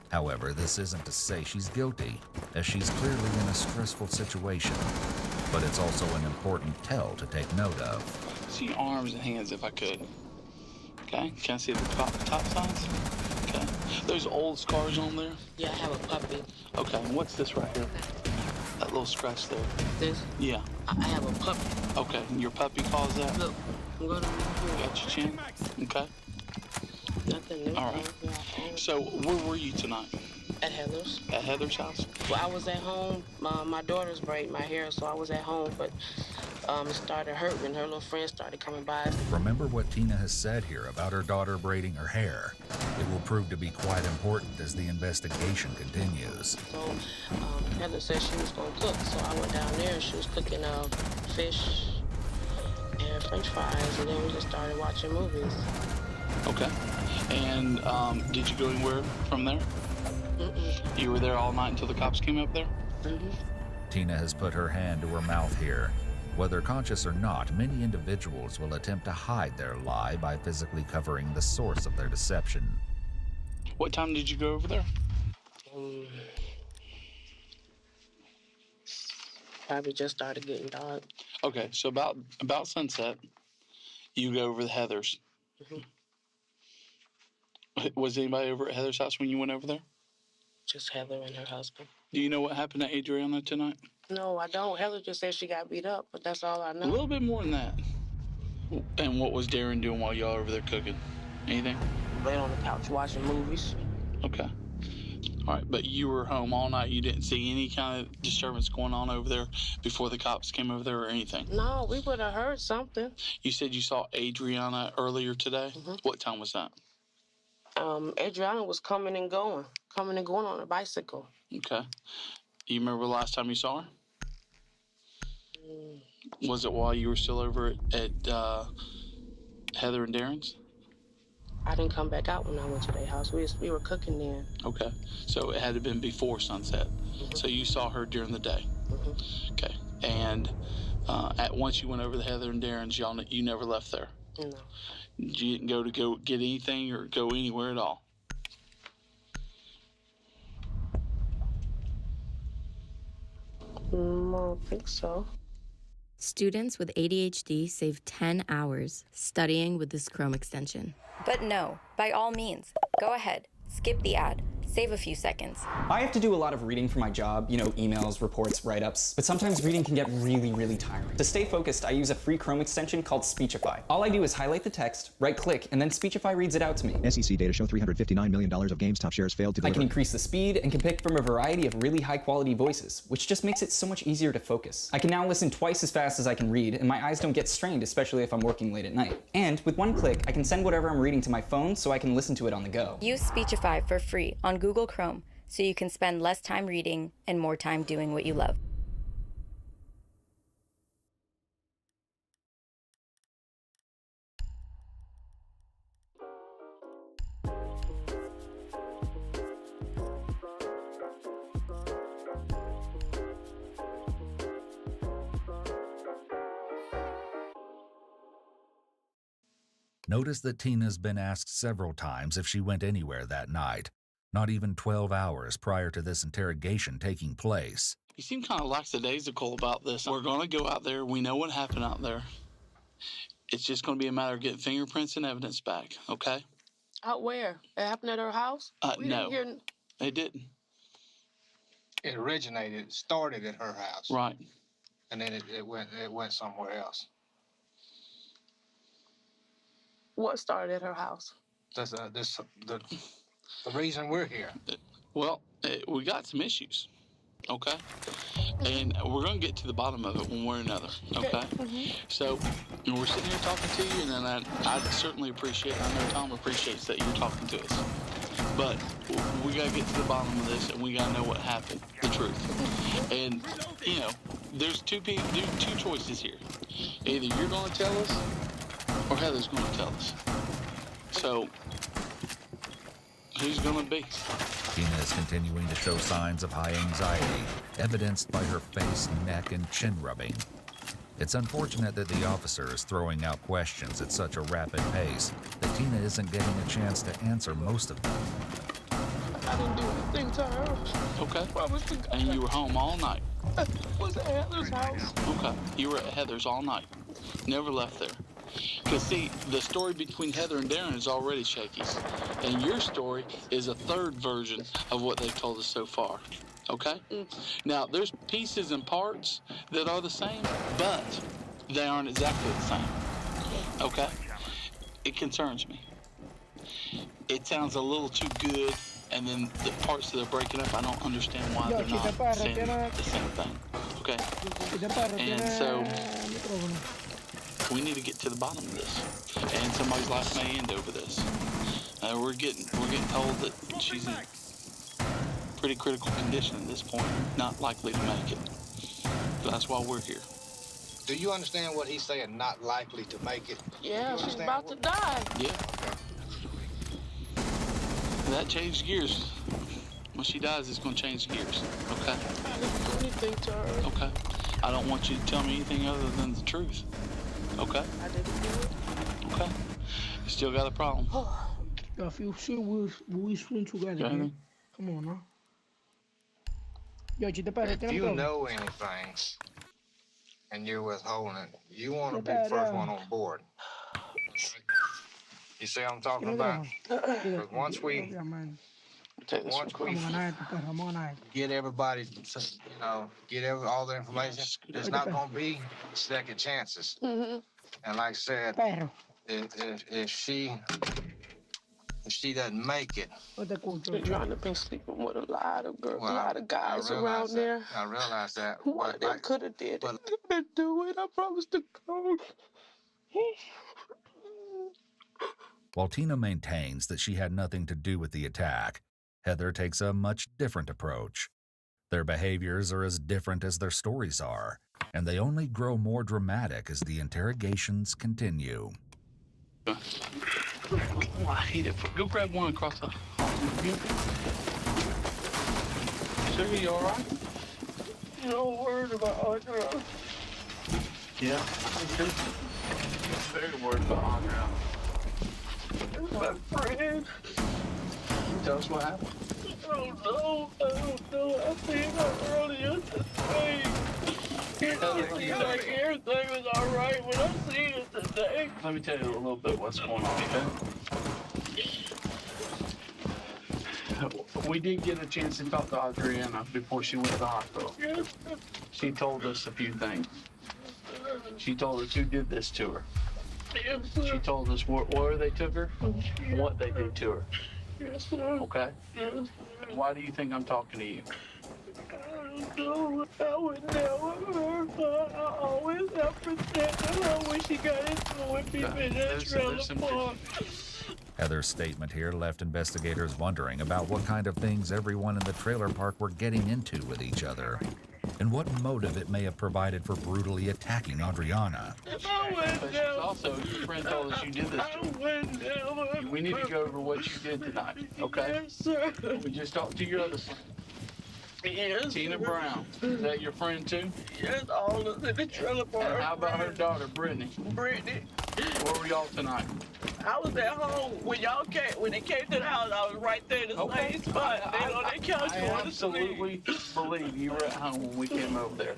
However, this isn't to say she's guilty, as she's clearly in a stressful situation, but it's also an important tell to take note of. See your arms and hands if I could. Okay, can I see the top sides? Okay, those old scars on there? Yeah, I have a puppy. Okay, and what's this right here? That little scratch there. This? Yeah. I have a puppy. Okay, and your puppy caused that? Look, I'm going to got your chin? Okay. Nothing. All right. So, where were you tonight? At Heather's. At Heather's house? Well, I was at home. My daughters braid my hair, so I was at home, but it started hurting. Her little friends started coming by. Remember what Tina has said here about her daughter braiding her hair. It will prove to be quite important as the investigation continues. So Heather said she was going to cook, so I went down there and she was cooking fish and French fries, and then we just started watching movies. Okay. And did you go anywhere from there? Mm-mm. You were there all night until the cops came up there? Mm-hmm. Tina has put her hand to her mouth here. Whether conscious or not, many individuals will attempt to hide their lie by physically covering the source of their deception. What time did you go over there? Probably just started getting dark. Okay, so about sunset, you go over the Heathers. Mm-hmm. Was anybody over at Heather's house when you went over there? Just Heather and her husband. Do you know what happened to Adriana tonight? No, I don't. Heather just said she got beat up, but that's all I know. A little bit more than that. And what was Darren doing while y'all over there cooking? Anything? Laying on the couch watching movies. Okay. All right, but you were home all night. You didn't see any kind of disturbance going on over there before the cops came over there or anything? No, we would have heard something. You said you saw Adriana earlier today? Mm-hmm. What time was that? Adriana was coming and going on a bicycle. Okay. You remember the last time you saw her? Was it while you were still over at Heather and Darren's? I didn't come back out when I went to their house. We were cooking then. Okay. So it had to have been before sunset. Mm-hmm. So you saw her during the day. Mm-hmm. Okay. And once you went over to Heather and Darren's, you never left there? No. You didn't go get anything or go anywhere at all? I don't think so. Students with ADHD save 10 hours studying with this Chrome extension. But no, by all means, go ahead, skip the ad, save a few seconds. I have to do a lot of reading for my job, emails, reports, write-ups, but sometimes reading can get really, really tiring. To stay focused, I use a free Chrome extension called Speechify. All I do is highlight the text, right-click, and then Speechify reads it out to me. SEC data show $359 million of GameStop shares failed to deliver. I can increase the speed and can pick from a variety of really high-quality voices, which just makes it so much easier to focus. I can now listen twice as fast as I can read, and my eyes don't get strained, especially if I'm working late at night. And with one click, I can send whatever I'm reading to my phone so I can listen to it on the go. Use Speechify for free on Google Chrome so you can spend less time reading and more time doing what you love. Notice that Tina's been asked several times if she went anywhere that night, not even 12 hours prior to this interrogation taking place. You seem kind of lackadaisical about this. We're going to go out there. We know what happened out there. It's just going to be a matter of getting fingerprints and evidence back, okay? Out where? It happened at her house? No, it didn't. It started at her house. Right. And then it went somewhere else. What started at her house? The reason we're here. Well, we got some issues, okay? And we're going to get to the bottom of it one way or another, okay? Mm-hmm. So we're sitting here talking to you, and then I certainly appreciate, I know Tom appreciates that you're talking to us. But we got to get to the bottom of this, and we got to know what happened, the truth. And, there's two choices here. Either you're going to tell us, or Heather's going to tell us. So, who's going to be? Tina is continuing to show signs of high anxiety, evidenced by her face, neck, and chin rubbing. It's unfortunate that the officer is throwing out questions at such a rapid pace that Tina isn't getting a chance to answer most of them. I didn't do anything to her. Okay. Promise to God. And you were home all night? Was at Heather's house. Okay. You were at Heather's all night. Never left there. Because, see, the story between Heather and Darren is already shaky. And your story is a third version of what they've told us so far. Okay? Now, there's pieces and parts that are the same, but they aren't exactly the same. Okay? It concerns me. It sounds a little too good, and then the parts that are breaking up, I don't understand why they're not saying the same thing. Okay? And so, we need to get to the bottom of this. And somebody's life may end over this. We're getting told that she's in pretty critical condition at this point, not likely to make it. So that's why we're here. Do you understand what he's saying, not likely to make it? Yeah, she's about to die. Yeah. That changed gears. When she dies, it's going to change gears. Okay? I didn't do anything to her. Okay. I don't want you to tell me anything other than the truth. Okay? I didn't do it. Okay. You still got a problem. I feel sure we'll swim together. Okay. Come on, now. If you know anything and you're withholding it, you want to be the first one on board. You see what I'm talking about? 'Cause once we get everybody, all the information, there's not gonna be second chances. And like I said, if she doesn't make it, You're trying to be sleeping with a lot of girls, a lot of guys around there. I realize that. One of them could have did it. I didn't do it. I promised to go. While Tina maintains that she had nothing to do with the attack, Heather takes a much different approach. Their behaviors are as different as their stories are, and they only grow more dramatic as the interrogations continue. I hate it. Go grab one across the hall. Sugar, you all right? No word about Audra. Yeah. Very worried about Audra. My friend. Tell us what happened. I don't know. I seen her earlier today. It seemed like everything was all right when I seen her today. Let me tell you a little bit what's going on, okay? We did get a chance to talk to Adriana before she went to the hospital. Yes. She told us a few things. She told us who did this to her. Yes, sir. She told us where they took her, and what they did to her. Yes, sir. Okay? Yes. Why do you think I'm talking to you? I don't know. I would never hurt her. I always have protected her when she got into it with people in that trailer park. Heather's statement here left investigators wondering about what kind of things everyone in the trailer park were getting into with each other, and what motive it may have provided for brutally attacking Adriana. But also, your friend told us you did this to her. We need to go over what you did tonight, okay? Yes, sir. We just talked to your other son. Yes, Tina Brown. Is that your friend too? Yes, all of us in the trailer park. And how about her daughter, Brittany? Brittany. Where were y'all tonight? I was at home when y'all came. When they came to the house, I was right there in the same spot. They on their couch I going to sleep. absolutely believe you were at home when we came over there.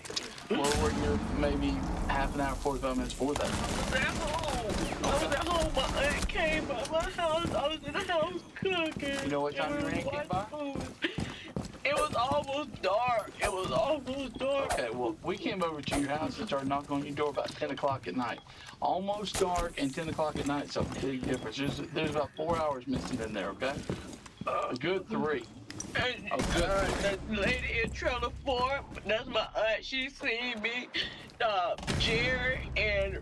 Where were you maybe half an hour, 45 minutes before that? I was at home. My aunt came by my house. I was in the house cooking. You know what time your aunt came by? It was almost dark. Okay, well, we came over to your house and started knocking on your door about 10 o'clock at night. Almost dark and 10 o'clock at night is a big difference. There's about 4 hours missing in there, okay? A good 3. That lady in trailer park, that's my aunt. She seen me. Jerry and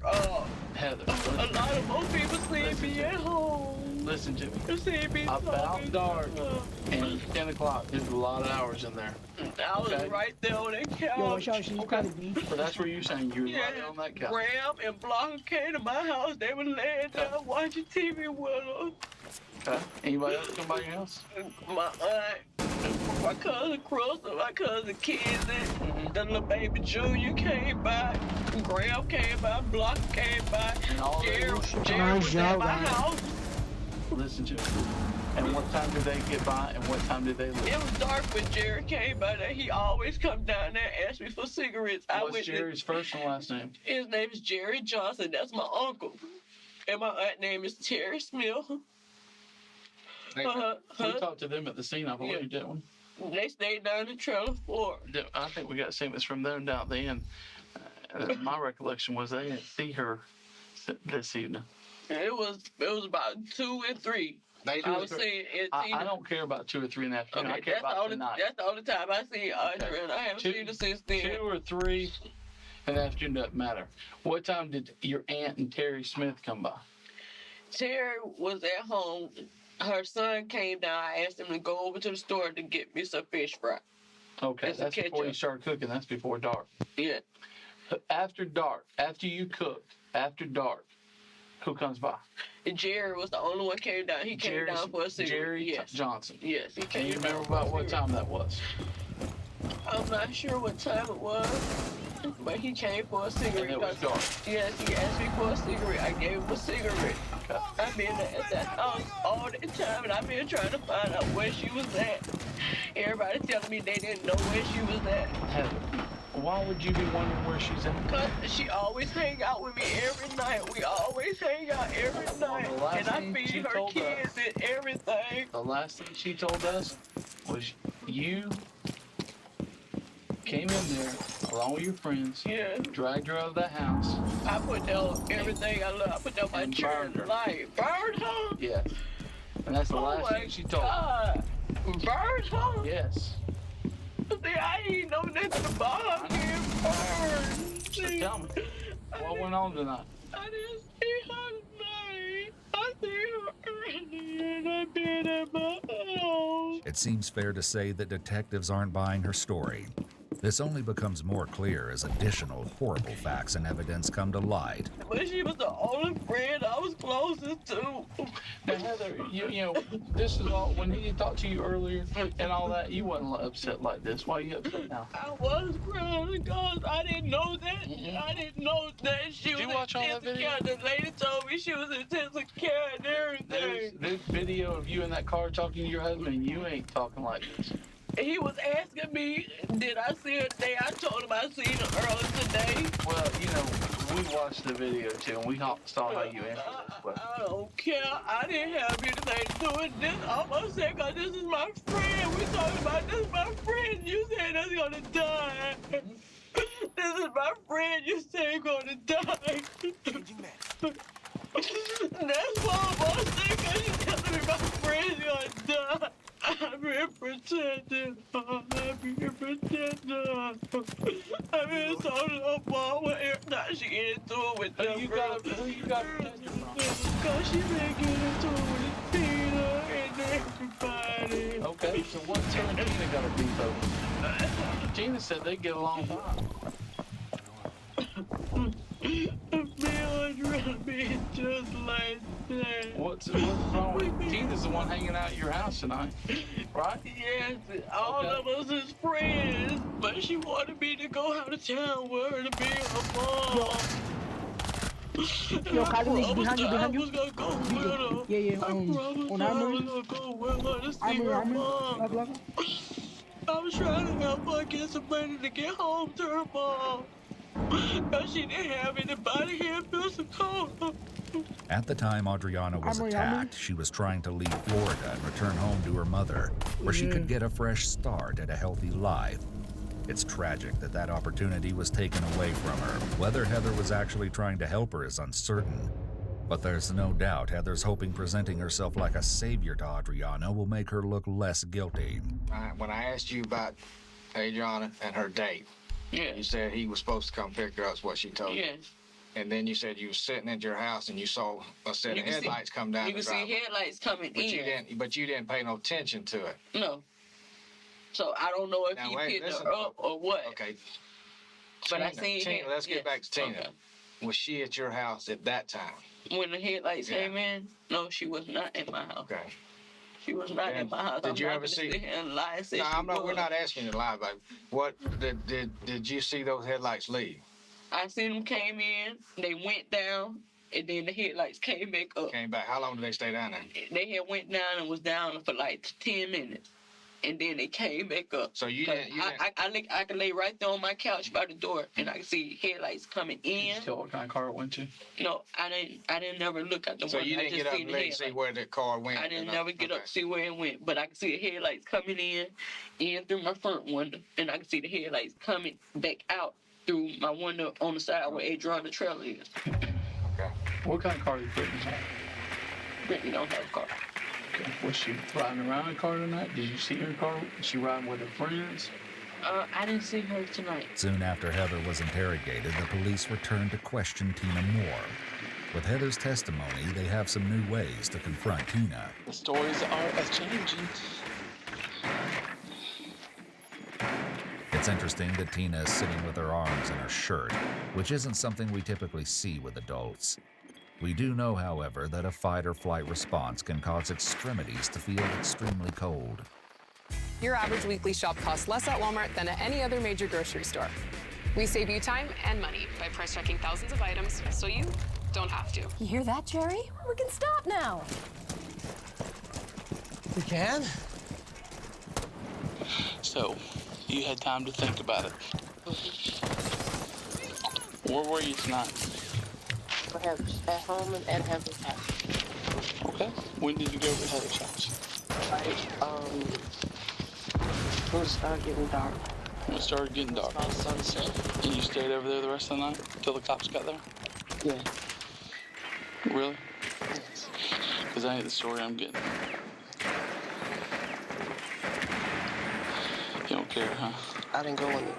Heather. A lot of more people seen me at home. Listen to me. You see me about dark and 10 o'clock. There's a lot of hours in there. I was right there on that couch. So that's where you're saying you were right on that couch. Graham and Blanca came to my house. They were laying down watching TV with us. Okay. Anybody else come by your house? My aunt, my cousin Crystal, my cousin Kizzy, the little baby Junior came by. Graham came by. Blanca came by. Jerry was at my house. Listen to me. And what time did they get by and what time did they leave? It was dark when Jerry came by there. He always come down there and ask me for cigarettes. What's Jerry's first and last name? His name is Jerry Johnson. That's my uncle. And my aunt name is Terry Smith. We talked to them at the scene, I believe, didn't we? They stayed down in the trailer floor. I think we got statements from them down at the end. My recollection was they didn't see her this evening. It was about 2 and 3. I was seeing I don't care about 2 or 3 in the afternoon. Okay, I care about tonight. That's the only time I see Audra, and I haven't seen her since then. 2 or 3 in the afternoon doesn't matter. What time did your aunt and Terry Smith come by? Terry was at home. Her son came down. I asked him to go over to the store to get me some fish fry. Okay, that's before you start cooking. That's before dark. Yeah. After dark, after you cooked, after dark, who comes by? Jerry was the only one came down. He came down for a cigarette. Jerry Johnson. Yes, he came. And you remember about what time that was? I'm not sure what time it was, but he came for a cigarette. And it was dark. Yes, he asked me for a cigarette. I gave him a cigarette. Okay. I've been at that house all that time, and I've been trying to find out where she was at. Everybody telling me they didn't know where she was at. Heather, Why would you be wondering where she's at? Cause she always hang out with me every night. We always hang out every night. And I feed her kids and everything. The last thing she told us was you came in there along with your friends, dragged her out of the house. I put down everything I love. I put down my children's life. Burned her? Yeah. And that's the last thing she told us. Burned her? Yes. See, I ain't know nothing about her getting burned. So tell me, what went on tonight? I didn't see her tonight. I see her earlier and I've been at my house. It seems fair to say that detectives aren't buying her story. This only becomes more clear as additional horrible facts and evidence come to light. But she was the only friend I was closest to. Now, Heather, you know, this is all, when he talked to you earlier and all that, you wasn't upset like this. Why are you upset now? I was crying because I didn't know that. I didn't know that she was Did you watch all that video? The lady told me she was in intensive care and everything. There's video of you in that car talking to your husband, and you ain't talking like this. He was asking me, did I see her today? I told him I seen her earlier today. Well, you know, we watched the video too, and we saw how you answered this question. I don't care. I didn't have anything to do with this. I'm upset because this is my friend. We talking about this is my friend. You said that's gonna die. This is my friend. You say gonna die. That's why I'm upset because you telling me my friend's gonna die. I've been protected. I've been protected. I've been told her mom every time she get into it with them. Who you got protected from? Because she been getting into it with Tina and everybody. Okay, so what's her and Tina got to beef over? Tina said they get along fine. Be just like that. What's wrong with Tina's the one hanging out at your house tonight, right? Yes, all of us is friends, but she wanted me to go out of town with her to be her mom. Yo, Kylie, behind you. I was gonna go with her. Yeah. On Armory. I was gonna go with her to see her mom. I was trying to help her get some money to get home to her mom. But she didn't have anybody here in Pensacola. At the time Adriana was attacked, she was trying to leave Florida and return home to her mother, where she could get a fresh start at a healthy life. It's tragic that that opportunity was taken away from her. Whether Heather was actually trying to help her is uncertain. But there's no doubt Heather's hoping presenting herself like a savior to Adriana will make her look less guilty. When I asked you about Adriana and her date, you said he was supposed to come pick her up, is what she told you. Yes. And then you said you were sitting at your house and you saw a set of headlights come down the driveway. You can see headlights coming in. But you didn't pay no attention to it. No. So I don't know if he picked her up or what. Okay. But I seen Tina, let's get back to Tina. Okay. Was she at your house at that time? When the headlights came in, no, she was not in my house. Okay. She was not in my house. Did you ever see? No, we're not asking you to lie, but what did you see those headlights leave? I seen them came in, they went down, and then the headlights came back up. Came back. How long did they stay down there? They had went down and was down for like 10 minutes. And then they came back up. So I could lay right there on my couch by the door, and I could see headlights coming in. You tell what kind of car it went to? No, I didn't never look at the So one. you didn't get up and see where the car went? I didn't never get up to see where it went, but I could see the headlights coming in through my front window, and I could see the headlights coming back out through my window on the side where Adriana trailer is. Okay. What kind of car did Brittany have? Brittany don't have a car. Okay. Was she riding around in a car tonight? Did you see her in a car? Was she riding with her friends? I didn't see her tonight. Soon after Heather was interrogated, the police returned to question Tina more. With Heather's testimony, they have some new ways to confront Tina. The stories are changing. It's interesting that Tina is sitting with her arms in her shirt, which isn't something we typically see with adults. We do know, however, that a fight or flight response can cause extremities to feel extremely cold. Your average weekly shop costs less at Walmart than at any other major grocery store. We save you time and money by price checking thousands of items so you don't have to. You hear that, Jerry? We can stop now. We can? So, you had time to think about it. Where were you tonight? For Heather's at home and at Heather's house. Okay. When did you go to Heather's house? Like, when it started getting dark. When it started getting dark. About sunset. And you stayed over there the rest of the night till the cops got there? Yeah. Really? Because that ain't the story I'm getting. You don't care, huh? I didn't go anywhere.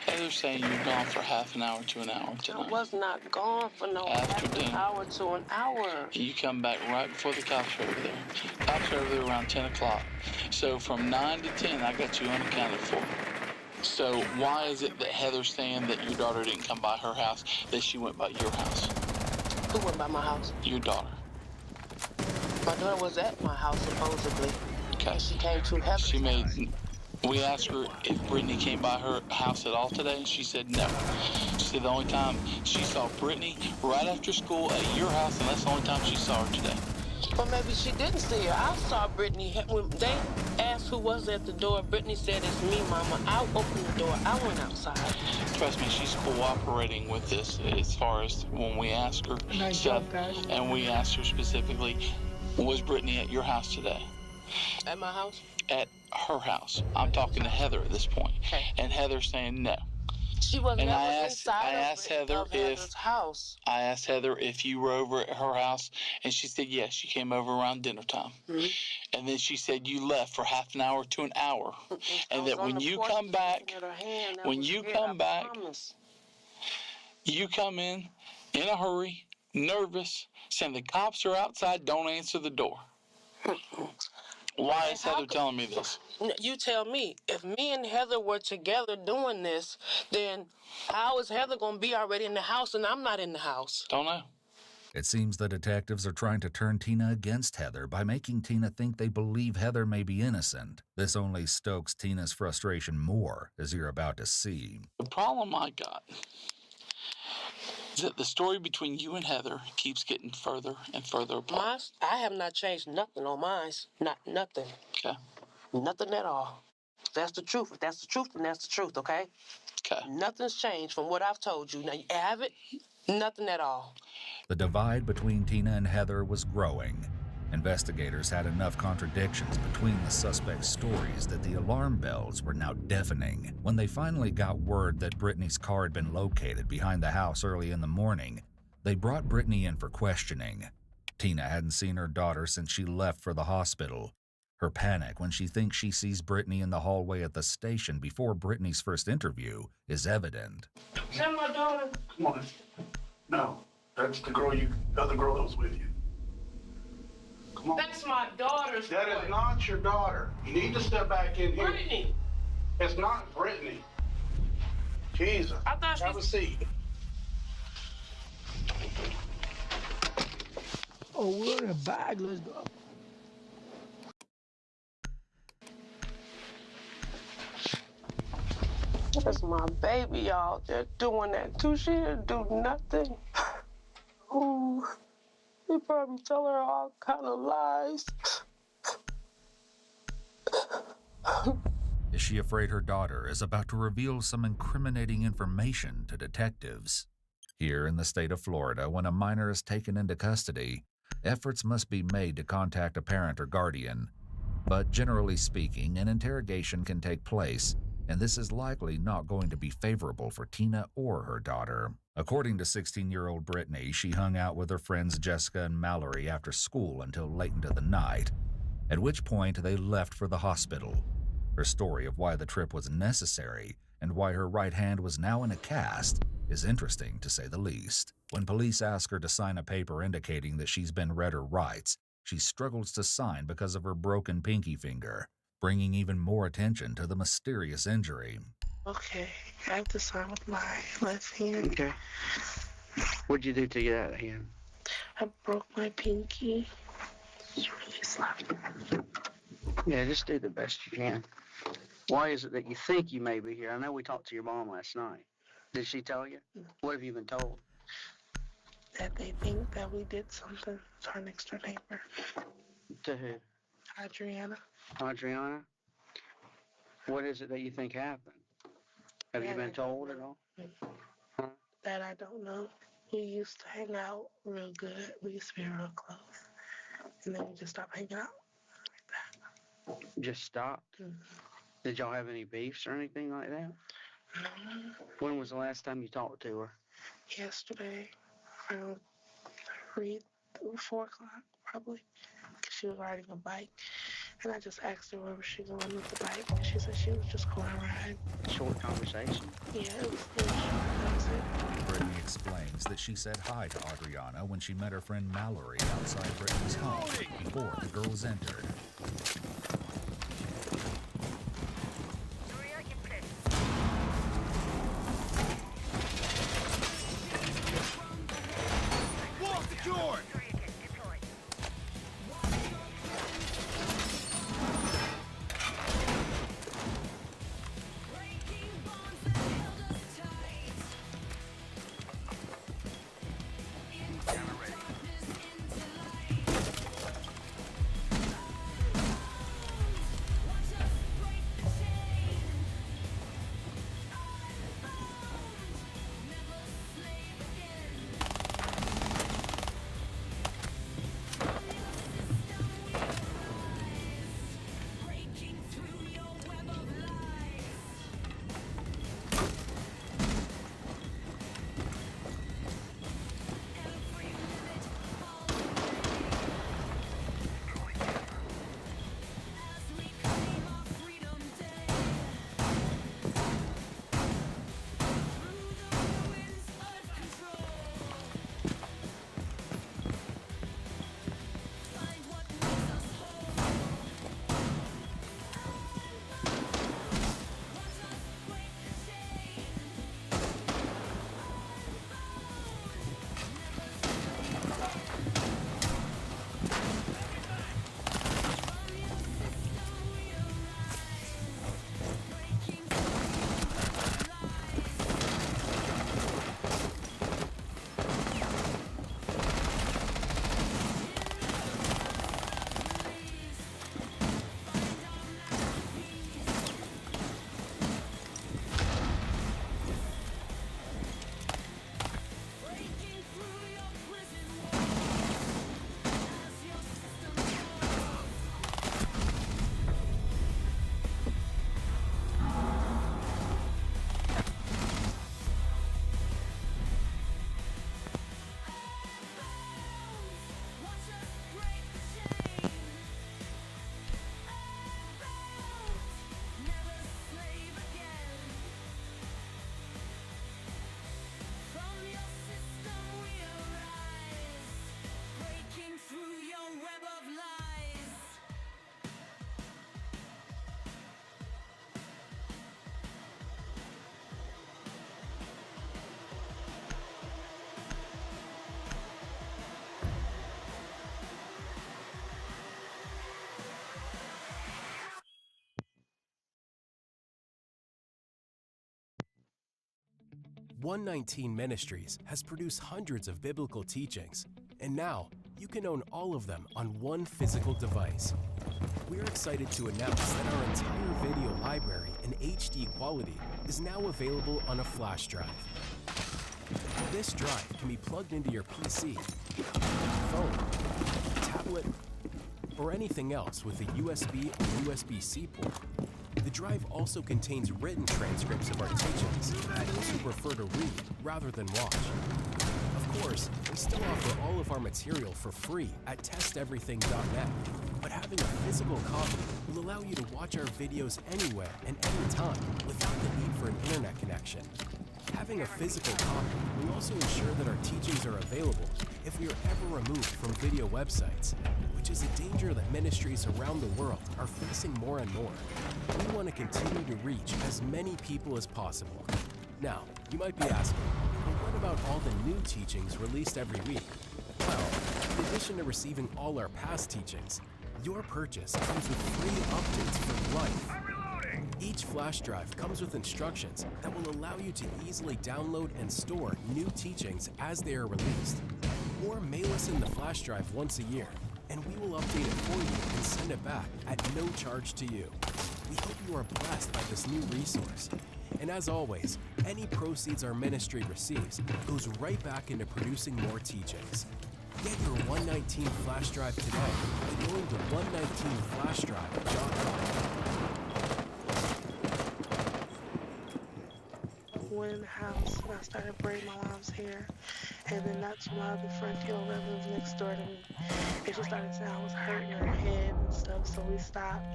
Heather's saying you're gone for half an hour to an hour I tonight. was not gone for no After half an dinner. hour to an hour. And you come back right before the cops are over there. Cops are over there around 10 o'clock. So from 9 to 10, I got you unaccounted for. So why is it that Heather's saying that your daughter didn't come by her house, that she went by your house? Who went by my house? Your daughter. My daughter was at my house supposedly. Okay. And she came to Heather's house. We asked her if Brittany came by her house at all today, and she said no. She said the only time she saw Brittany right after school at your house, and that's the only time she saw her today. Well, maybe she didn't see her. I saw Brittany. When they asked who was at the door, Brittany said, "It's me, Mama." I opened the door. I went outside. Trust me, she's cooperating with this as far as when we asked her Nice stuff, job, guys. and we asked her specifically, was Brittany at your house today? At my house? At her house. I'm talking to Heather at this point, and Heather's saying no. She was And never I asked Heather Heather's house. I asked Heather if you were over at her house, and she said yes. She came over around dinner time, and then she said you left for half an hour to an hour, and that when you come back, you come in a hurry, nervous, saying the cops are outside. Don't answer the door. Why is Heather telling me this? You tell me. If me and Heather were together doing this, then how is Heather going to be already in the house and I'm not in the house? Don't know. It seems the detectives are trying to turn Tina against Heather by making Tina think they believe Heather may be innocent. This only stokes Tina's frustration more, as you're about to see. The problem I got is that the story between you and Heather keeps getting further and further apart. I have not changed nothing on mine. Not nothing. Okay. Nothing at all. That's the truth. If that's the truth, then that's the truth, okay? Okay. Nothing's changed from what I've told you. Now, you have it? Nothing at all. The divide between Tina and Heather was growing. Investigators had enough contradictions between the suspects' stories that the alarm bells were now deafening. When they finally got word that Brittany's car had been located behind the house early in the morning, they brought Brittany in for questioning. Tina hadn't seen her daughter since she left for the hospital. Her panic when she thinks she sees Brittany in the hallway at the station before Brittany's first interview is evident. Is that my daughter? Come on. No, that's the other girl that was with you. Come on. That's my daughter's That is not your daughter. You need to step back in here. Brittany. It's not Brittany. Jesus. I thought Have a seat. Oh, we're in a bag. Let's go. That's my baby, y'all. They're doing that too. She didn't do nothing. Ooh. He probably tell her all kind of lies. Is she afraid her daughter is about to reveal some incriminating information to detectives? Here in the state of Florida, when a minor is taken into custody, efforts must be made to contact a parent or guardian. But generally speaking, an interrogation can take place, and this is likely not going to be favorable for Tina or her daughter. According to 16-year-old Brittany, she hung out with her friends Jessica and Mallory after school until late into the night, at which point they left for the hospital. Her story of why the trip was necessary and why her right hand was now in a cast is interesting, to say the least. When police ask her to sign a paper indicating that she's been read her rights, she struggles to sign because of her broken pinky finger, bringing even more attention to the mysterious injury. Okay, I have to sign with my left hand. Okay. What'd you do to your hand? I broke my pinky. It's really slapped. Yeah, just do the best you can. Why is it that you think you may be here? I know we talked to your mom last night. Did she tell you? What have you been told? That they think that we did something to our next door neighbor. To who? Adriana. Adriana? What is it that you think happened? Have you That been I told don't at all? know. That I don't know. We used to hang out real good. We used to be real close. And then we just stopped hanging out. Just stopped? Mhm. Did y'all have any beefs or anything like that? When was the last time you talked to her? Yesterday, around 4 o'clock, probably. Because she was riding a bike. And I just asked her where was she going with the bike. And she said she was just going to ride. Short conversation? Yeah, it was short. That was it. Brittany explains that she said hi to Adriana when she met her friend Mallory outside Brittany's home before the girls entered. Wall secured! One19 Ministries has produced hundreds of biblical teachings, and now you can own all of them on one physical device. We're excited to announce that our entire video library in HD quality is now available on a flash drive. This drive can be plugged into your PC, phone, tablet, or anything else with a USB or USB-C port. The drive also contains written transcripts of our teachings for those who prefer to read rather than watch. Of course, we still offer all of our material for free at testeverything.net, but having a physical copy will allow you to watch our videos anywhere and anytime without the need for an internet connection. Having a physical copy will also ensure that our teachings are available if we are ever removed from video websites, which is a danger that ministries around the world are facing more and more. We want to continue to reach as many people as possible. Now, you might be asking, well, what about all the new teachings released every week? Well, in addition to receiving all our past teachings, your purchase comes with free updates for life. Each flash drive comes with instructions that will allow you to easily download and store new teachings as they are released. Or mail us in the flash drive once a year, and we will update it for you and send it back at no charge to you. We hope you are blessed by this new resource. And as always, any proceeds our ministry receives goes right back into producing more teachings. Get your 119 flash drive today by going to 119flashdrive.com. Went in the house and I started braiding my mom's hair, and then that's when my other friend came over and lived next door to me, and she started saying I was hurting her head and stuff, so we stopped,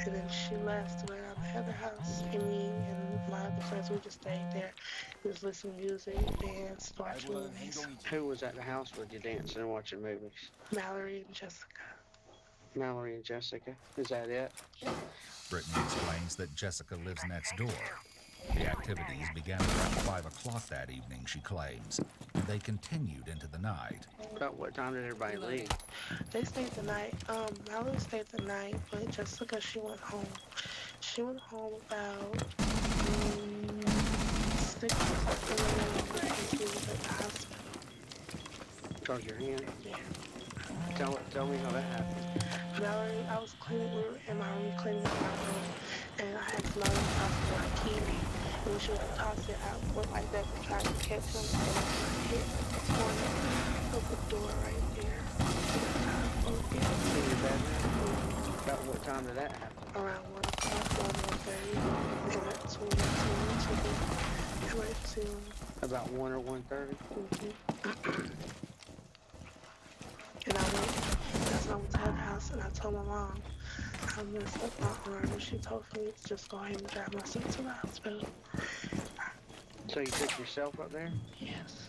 and then she left and went out the other house, and me and my other friends, we just stayed there, just listening to music, dance, watch movies. Who was at the house with you dancing and watching movies? Mallory and Jessica. Mallory and Jessica? Is that it? Brittany explains that Jessica lives next door. The activities began around 5 o'clock that evening, she claims, and they continued into the night. About what time did everybody leave? They stayed the night. Mallory stayed the night, but Jessica, she went home. She went home about 6 or something, and she was at the hospital. Because your hand? Yeah. Tell me how that happened. Mallory, I was cleaning, we were in my room cleaning up my room, and I had Mallory toss my key. And when she was tossing it, I went like that to try to catch him, and I hit the corner of the door right there. In your bedroom? About what time did that happen? Around 1 o'clock, 1:30, and that's when I went to the emergency room. About 1 or 1:30? And I went to her house and I told my mom I messed up my arm, and she told me to just go ahead and drive myself to the hospital. So you took yourself up there? Yes.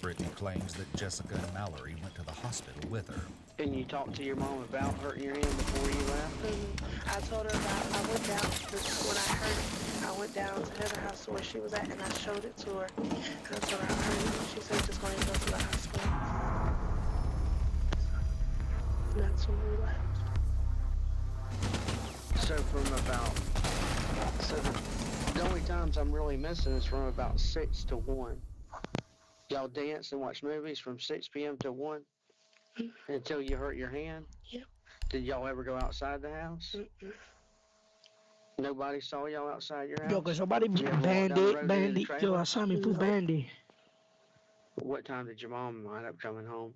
Brittany claims that Jessica and Mallory went to the hospital with her. And you talked to your mom about hurting your hand before you left? I told her about, I went down, when I hurt it, I went down to her house where she was at and I showed it to her. And I told her I hurt it, and she said just go ahead and go to the hospital. And that's when we left. So the only times I'm really missing is from about 6 to 1. Y'all dance and watch movies from 6 p.m. to 1 until you hurt your hand? Yep. Did y'all ever go outside the house? Nobody saw y'all outside your house? Yo, que somebody Did you ever walk down the road in the Bandy, yo, trailer? I saw me for Bandy. What time did your mom wind up coming home?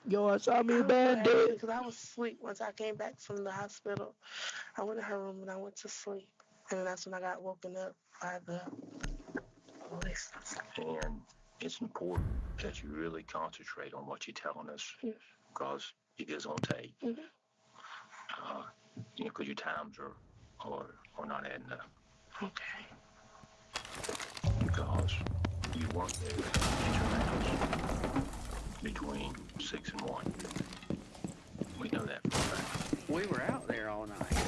Yo, I saw me Bandy. Because I was asleep once I came back from the hospital. I went in her room and I went to sleep. And that's when I got woken up by the police. And it's important that you really concentrate on what you're telling us, because it is on tape. Because your times are not adding up. Okay. Because you weren't there at your house between 6 and 1. We know that for a fact. We were out there all night.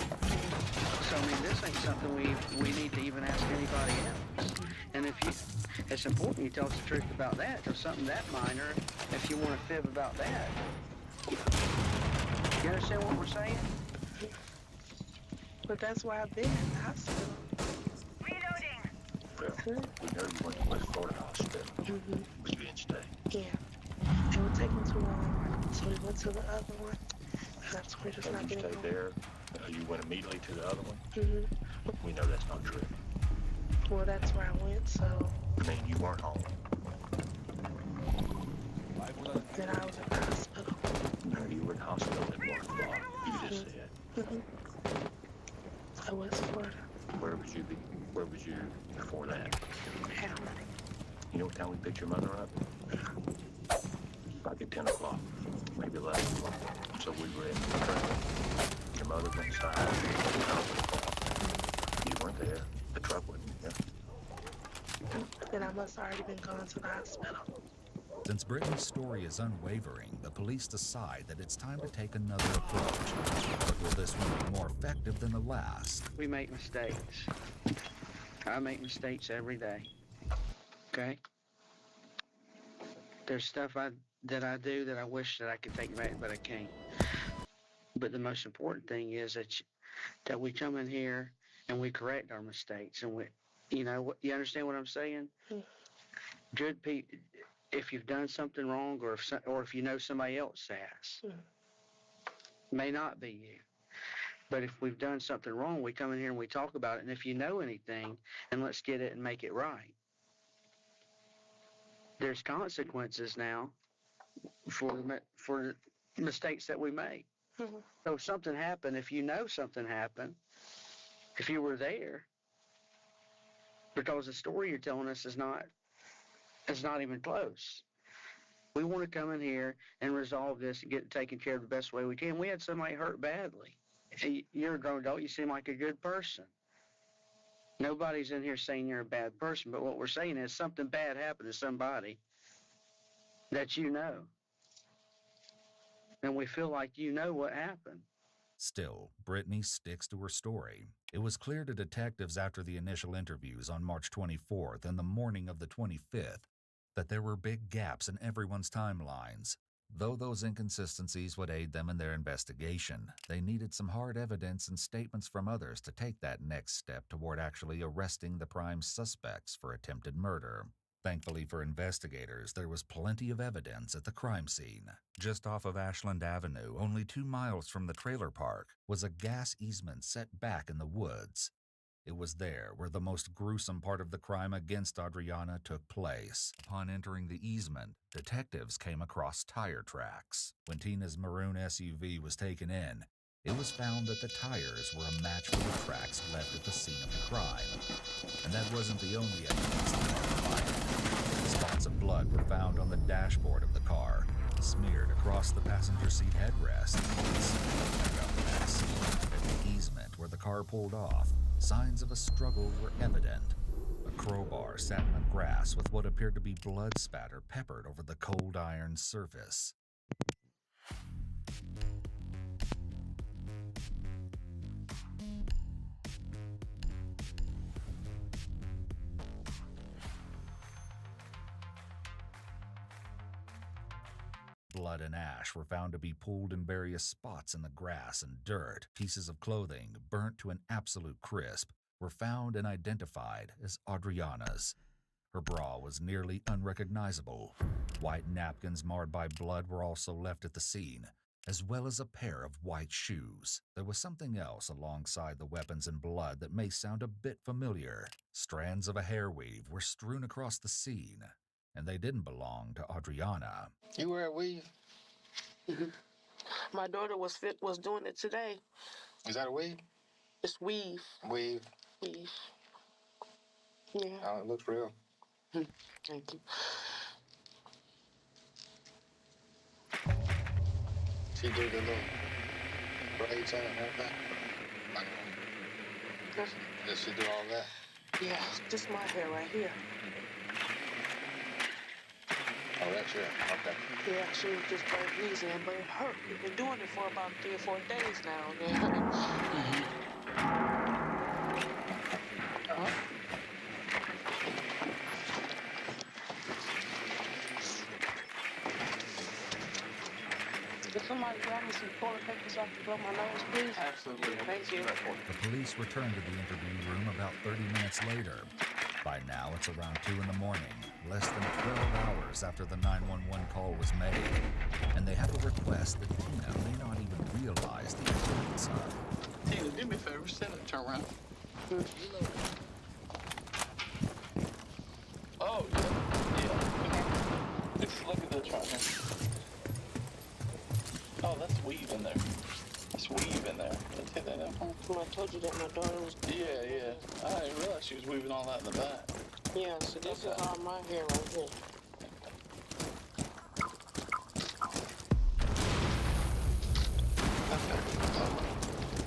So, I mean, this ain't something we need to even ask anybody else. And it's important you tell us the truth about that, or something that minor, if you want to fib about that. You understand what we're saying? But that's why I've been in the hospital. Well, we know you went to West Florida Hospital. Was you in stay? Yeah. It would take me too long, so we went to the other one. That's where just not You getting stayed home. there. You went immediately to the other one. We know that's not true. Well, that's where I went, so. I mean, you weren't home. Then I was in the hospital. No, you were in the hospital at 1 o'clock. You just said. I was Florida. Where was you before that? Hamlet. You know what time we picked your mother up? Like at 10 o'clock, maybe 11 o'clock. So we were in the truck. Your mother went inside. You weren't there. The truck wasn't there. Then I must have already been going to the hospital. Since Brittany's story is unwavering, the police decide that it's time to take another approach. But will this one be more effective than the last? We make mistakes. I make mistakes every day. Okay? There's stuff that I do that I wish that I could take back, but I can't. But the most important thing is that we come in here and we correct our mistakes, and you understand what I'm saying? Good people, if you've done something wrong, or if you know somebody else has, may not be you, But if we've done something wrong, we come in here and we talk about it. And if you know anything, and let's get it and make it right. There's consequences now for mistakes that we make. Mm-hmm. So if something happened, if you know something happened, if you were there, because the story you're telling us is not even close. We want to come in here and resolve this and get it taken care of the best way we can. We had somebody hurt badly. You're a grown adult. You seem like a good person. Nobody's in here saying you're a bad person, but what we're saying is something bad happened to somebody that you know. And we feel like you know what happened. Still, Brittany sticks to her story. It was clear to detectives after the initial interviews on March 24th and the morning of the 25th that there were big gaps in everyone's timelines. Though those inconsistencies would aid them in their investigation, they needed some hard evidence and statements from others to take that next step toward actually arresting the prime suspects for attempted murder. Thankfully for investigators, there was plenty of evidence at the crime scene. Just off of Ashland Avenue, only 2 miles from the trailer park, was a gas easement set back in the woods. It was there where the most gruesome part of the crime against Adriana took place. Upon entering the easement, detectives came across tire tracks. When Tina's maroon SUV was taken in, it was found that the tires were a match for the tracks left at the scene of the crime. And that wasn't the only evidence the car provided. Spots of blood were found on the dashboard of the car, smeared across the passenger seat headrest. Around that scene, at the easement where the car pulled off, signs of a struggle were evident. A crowbar sat in the grass with what appeared to be blood spatter peppered over the cold iron surface. Blood and ash were found to be pooled in various spots in the grass and dirt. Pieces of clothing, burnt to an absolute crisp, were found and identified as Adriana's. Her bra was nearly unrecognizable. White napkins marred by blood were also left at the scene, as well as a pair of white shoes. There was something else alongside the weapons and blood that may sound a bit familiar. Strands of a hair weave were strewn across the scene, and they didn't belong to Adriana. You wear a weave? Mm-hmm. My daughter was doing it today. Is that a weave? It's weave. Weave. Weave. Yeah. Oh, it looks real. Thank you. She did the little braids on it and everything? Did she do all that? Yeah, this is my hair right here. Oh, that's it. Okay. Yeah, she was just very easy, but it hurt. We've been doing it for about 3 or 4 days now, and it hurt. Could somebody grab me some toilet paper so I can blow my nose, please? Absolutely. Thank you. The police returned to the interview room about 30 minutes later. By now, it's around 2 in the morning, less than 12 hours after the 911 call was made, and they have a request that Tina may not even realize the importance of. Tina, do me a favor, stand up, turn around. Oh, yeah. Just look at this right here. Oh, that's weave in there. That's weave in there. Let's hit that up. I told you that my daughter was... Yeah. I didn't realize she was weaving all that in the back. Yeah, so this is all my hair right here.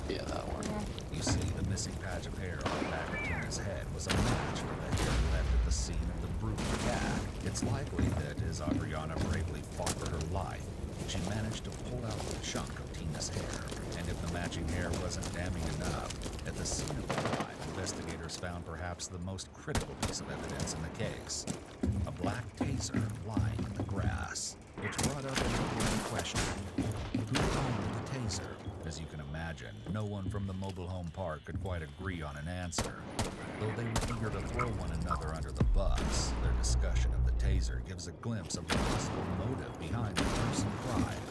Yeah, that'll work. You see, the missing patch of hair on the back of Tina's head was a match for the hair left at the scene of the brutal attack. It's likely that as Adriana bravely fought for her life, she managed to pull out a chunk of Tina's hair. And if the matching hair wasn't damning enough, at the scene of the crime, investigators found perhaps the most critical piece of evidence in the case. A black taser lying in the grass, which brought up an important question. Who owned the taser? As you can imagine, no one from the mobile home park could quite agree on an answer. Though they were eager to throw one another under the bus, their discussion of the taser gives a glimpse of the possible motive behind the gruesome crime.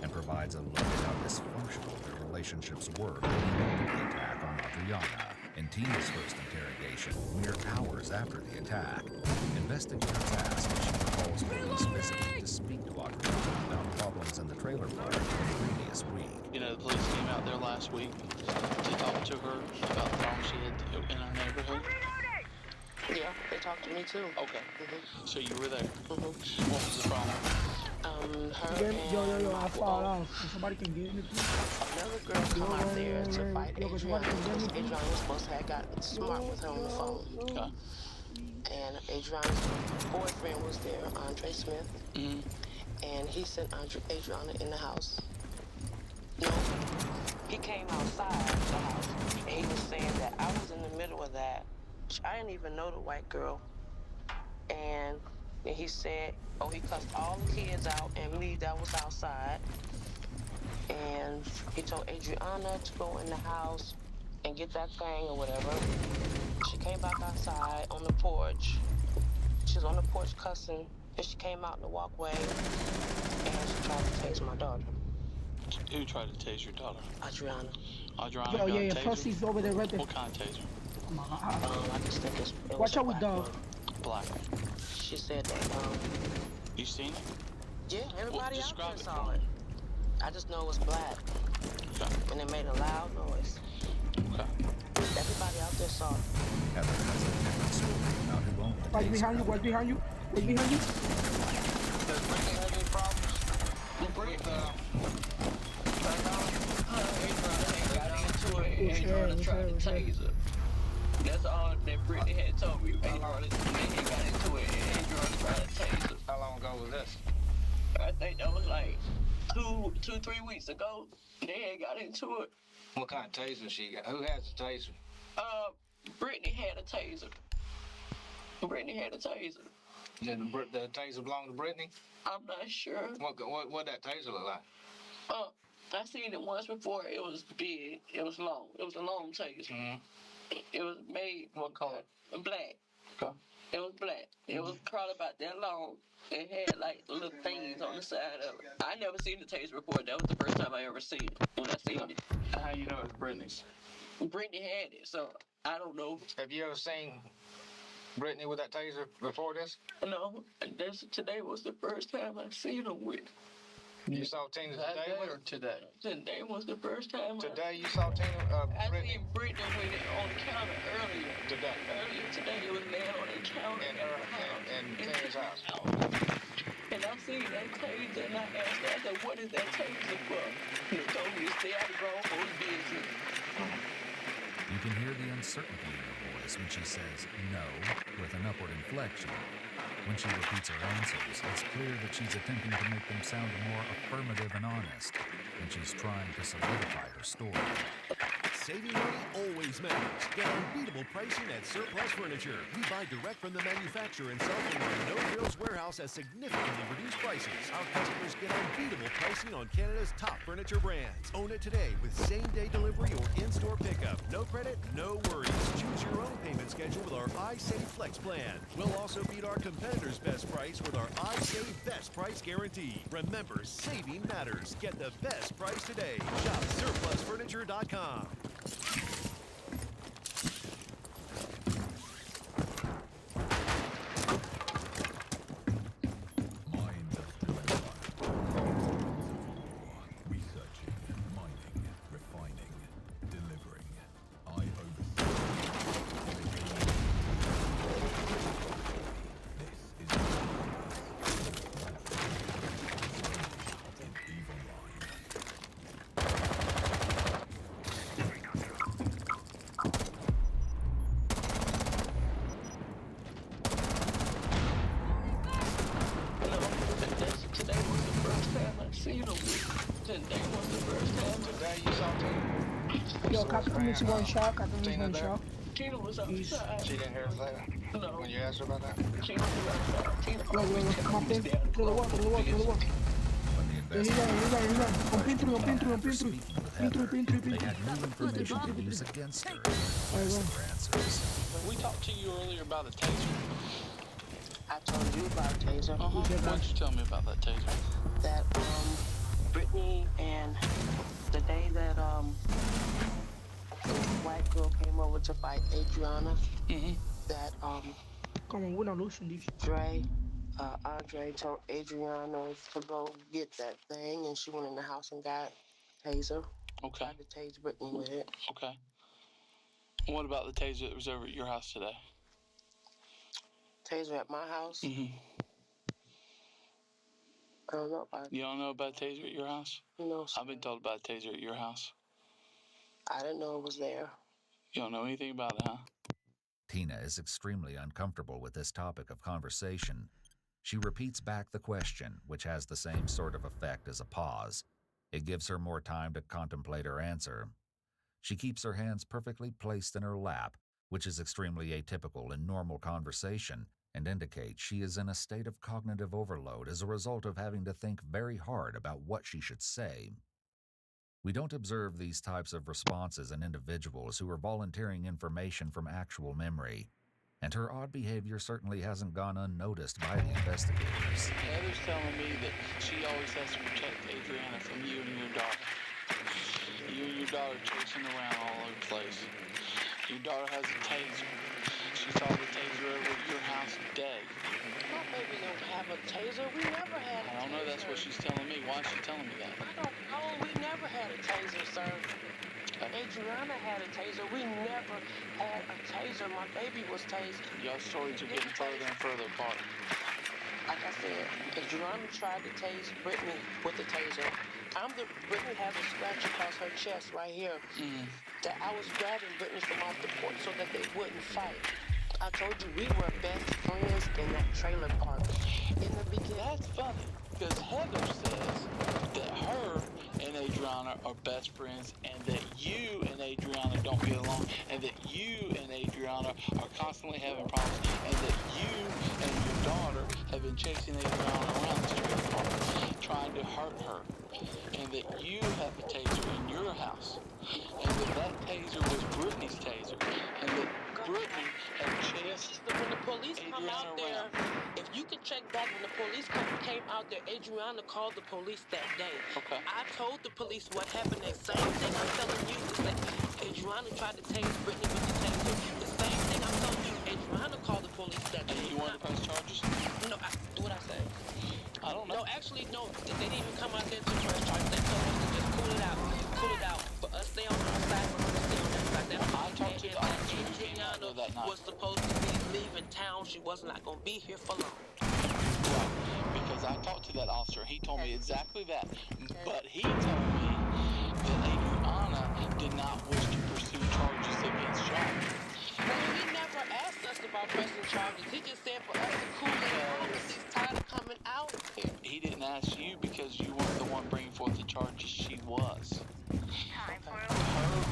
and provides a look at how dysfunctional their relationships were leading up to the attack on Adriana. In Tina's first interrogation, mere hours after the attack, investigators ask if she recalls police visiting to speak to Adriana about problems in the trailer park the previous week. You know, the police came out there last week to talk to her about the problem she had in our neighborhood. Yeah, they talked to me too. Okay. So you were there. What was the problem? Her and Yo, I fall off. If somebody can get me, please. another girl come out there to fight Adriana because Adriana was supposed to have gotten smart with her on the phone. Okay. And Adriana's boyfriend was there, Andre Smith, and he sent Adriana in the house. No, he came outside the house, and he was saying that I was in the middle of that. I didn't even know the white girl. And then he said, oh, he cussed all the kids out and me that was outside. And he told Adriana to go in the house and get that thing or whatever. She came back outside on the porch. She was on the porch cussing. Then she came out in the walkway and she tried to tase my daughter. Who tried to tase your daughter? Adriana. Adriana Yo, got yeah, a taser? pussy's over there right there. What kind of taser? I just think it Watch was a out with black dog. one. Black. She said that, You seen it? yeah, everybody out describe there it saw for it. I just know it was black. Okay. And it made a loud noise. Okay. Everybody out there saw it. Heather has a different story about who owned the Watch taser. behind you, watch behind you. Watch behind you. Does Brittany have any problems? Adriana tried to tase her. That's all that Brittany had told me. Adriana got into it and Adriana tried to tase her. How long ago was this? I think that was like 3 weeks ago. They had got into it. What kind of taser she got? Who has the taser? Brittany had a taser. Brittany had a taser. Did the taser belong to Brittany? I'm not sure. What that taser look like? I seen it once before. It was big. It was long. It was a long taser. It was made. What color? Black. Okay. It was black. It was probably about that long. It had like little things on the side of it. I never seen the taser before. That was the first time I ever seen it. When I seen it. How you know it's Brittany's? Brittany had it, so I don't know. Have you ever seen Brittany with that taser before this? No, today was the first time I seen her with it. You saw Tina today Or today? Today was the first time. Today you saw Tina, I Brittany? seen Brittany with it on the counter earlier. Today? Earlier today, it was laying on the counter In Tina's house? And I seen that taser, and I asked her, I said, what is that taser for? He told me to stay out of grown folks' business. You can hear the uncertainty in her voice when she says no with an upward inflection. When she repeats her answers, it's clear that she's attempting to make them sound more affirmative and honest, and she's trying to solidify her story. Saving money always matters. Get unbeatable pricing at Surplus Furniture. We buy direct from the manufacturer and sell from our no-frills warehouse at significantly reduced prices. Our customers get unbeatable pricing on Canada's top furniture brands. Own it today with same-day delivery or in-store pickup. No credit, no worries. Choose your own payment schedule with our iSave Flex plan. We'll also beat our competitors' best price with our iSave Best Price Guarantee. Remember, saving matters. Get the best price today. Shop surplusfurniture.com. Yo, Copy coming to one shot. Copy coming to one shot. Tina was outside. She didn't hear us later? No. When you asked her about that? Tina was outside. Tina Look, come up in. To the wall. Yeah, he's right. I'm pin through. They had new information to use against her. We talked to you earlier about a taser. I told you about taser. What did you tell me about that taser? That Brittany and the day that the white girl came over to fight Adriana, that Come on, we're not losing this. Andre told Adriana to go get that thing, and she went in the house and got taser. Okay. Tried to tase Brittany with it. Okay. What about the taser that was over at your house today? Taser at my house? I don't know about it. You don't know about a taser at your house? No, sir. I've been told about a taser at your house. I didn't know it was there. You don't know anything about it, huh? Tina is extremely uncomfortable with this topic of conversation. She repeats back the question, which has the same sort of effect as a pause. It gives her more time to contemplate her answer. She keeps her hands perfectly placed in her lap, which is extremely atypical in normal conversation, and indicates she is in a state of cognitive overload as a result of having to think very hard about what she should say. We don't observe these types of responses in individuals who are volunteering information from actual memory, and her odd behavior certainly hasn't gone unnoticed by the investigators. Heather's telling me that she always has to protect Adriana from you and your daughter. You and your daughter chasing around all over the place. Your daughter has a taser. She saw the taser over at your house today. My baby don't have a taser. We never had a taser. I don't know, that's what she's telling me. Why is she telling me that? I don't know. We never had a taser, sir. Adriana had a taser. We never had a taser. My baby was tased. Y'all's stories are getting further and further apart. Like I said, Adriana tried to tase Brittany with the taser. Brittany has a scratch across her chest right here. That I was grabbing Brittany from off the porch so that they wouldn't fight. I told you we were best friends in that trailer park. In the beginning. That's funny, because Heather says that her and Adriana are best friends, and that you and Adriana don't get along, and that you and Adriana are constantly having problems, and that you and your daughter have been chasing Adriana around the trailer park, trying to hurt her, and that you have a taser in your house, and that taser was Brittany's taser, and that Brittany had chased when the police come Adriana out there, around. if you can check back when the police came out there, Adriana called the police that day. Okay. I told the police what happened. The same thing I'm telling you is that Adriana tried to tase Brittany with the taser. The same thing I'm telling you, Adriana called the police that day. And you want to press charges? No, do what I say. I don't know. No, actually, no. They didn't even come out there to press charges. They told us to just cool it out. Cool it out. For us, stay on our side. For her to stay on that side. I talked to the officer who came out there that night. Was supposed to be leaving town. She was not going to be here for long. Right, because I talked to that officer. He told me exactly that. But he told me that Adriana did not wish to pursue charges against John. Well, he never asked us about pressing charges. He just said for us to cool it down because he's tired of coming out here. He didn't ask you because you weren't the one bringing forth the charges. She was.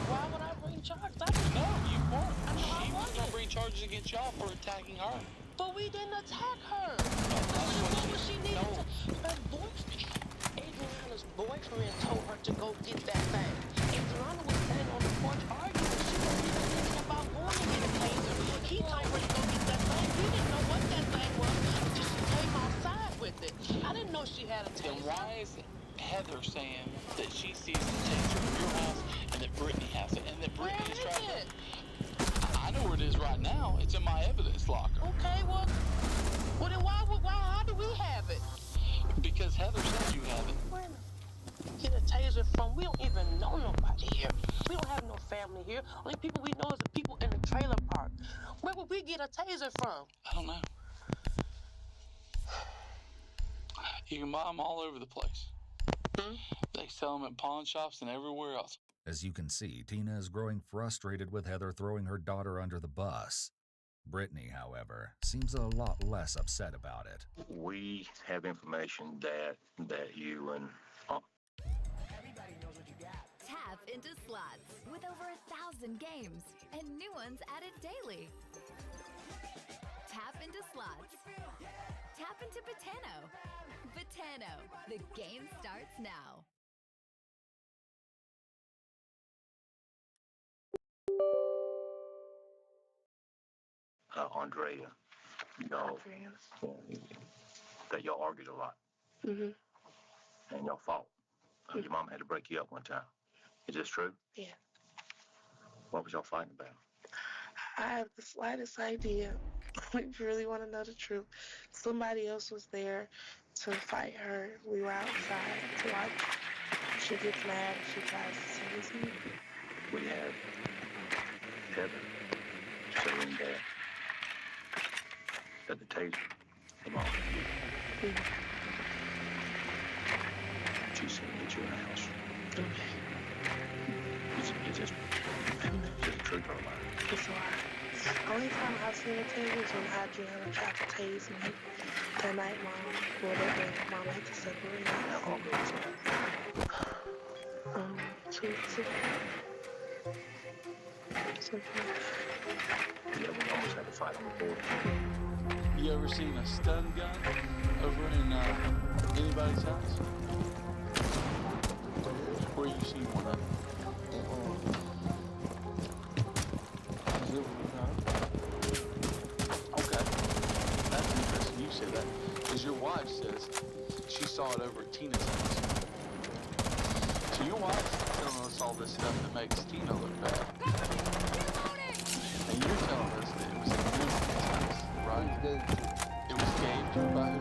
Why would I bring charges? No, you weren't. She was going to bring charges against y'all for attacking her. But we didn't attack her. What was she needing to? Her boyfriend, Adriana's boyfriend told her to go get that thing. Adriana was standing on the porch arguing. She wasn't even thinking about going to get a taser. He told her to go get that thing. We didn't know what that thing was until she came outside with it. I didn't know she had a taser. Then why is Heather saying that she sees the taser in your house and that Brittany has it, and that Brittany is trying to... I know where it is right now. It's in my evidence locker. Okay, well then how do we have it? Because Heather says you have it. Where get a taser from? We don't even know nobody here. We don't have no family here. Only people we know is the people in the trailer park. Where would we get a taser from? I don't know. You can buy them all over the place. They sell them at pawn shops and everywhere else. As you can see, Tina is growing frustrated with Heather throwing her daughter under the bus. Brittany, however, seems a lot less upset about it. We have information that you and Tap into slots with over 1,000 games and new ones added daily. Tap into slots. Tap into Betano. Betano, the game starts now. Andrea, that y'all argued a lot. And y'all fought. Your mom had to break you up one time. Is this true? Yeah. What was y'all fighting about? I have the slightest idea. If you really want to know the truth, somebody else was there to fight her. We were outside to watch. She gets mad and she tries to seize me. We have Heather, Celine Dad, at the taser, the mom. She's seen get you in the house. Is this the truth or a lie? It's a lie. Only time I've seen a taser is when Adriana tried to tase me. That night, Mom had to separate us. 2 weeks ago. Yeah, we almost had a fight on the board. You ever seen a stun gun over in anybody's house? Where you see one of them? Okay, that's interesting. You said that because your wife says she saw it over at Tina's house. So your wife's telling us all this stuff that makes Tina look bad. And you're telling us that it was at Newman's house, right? It was Gabe by who?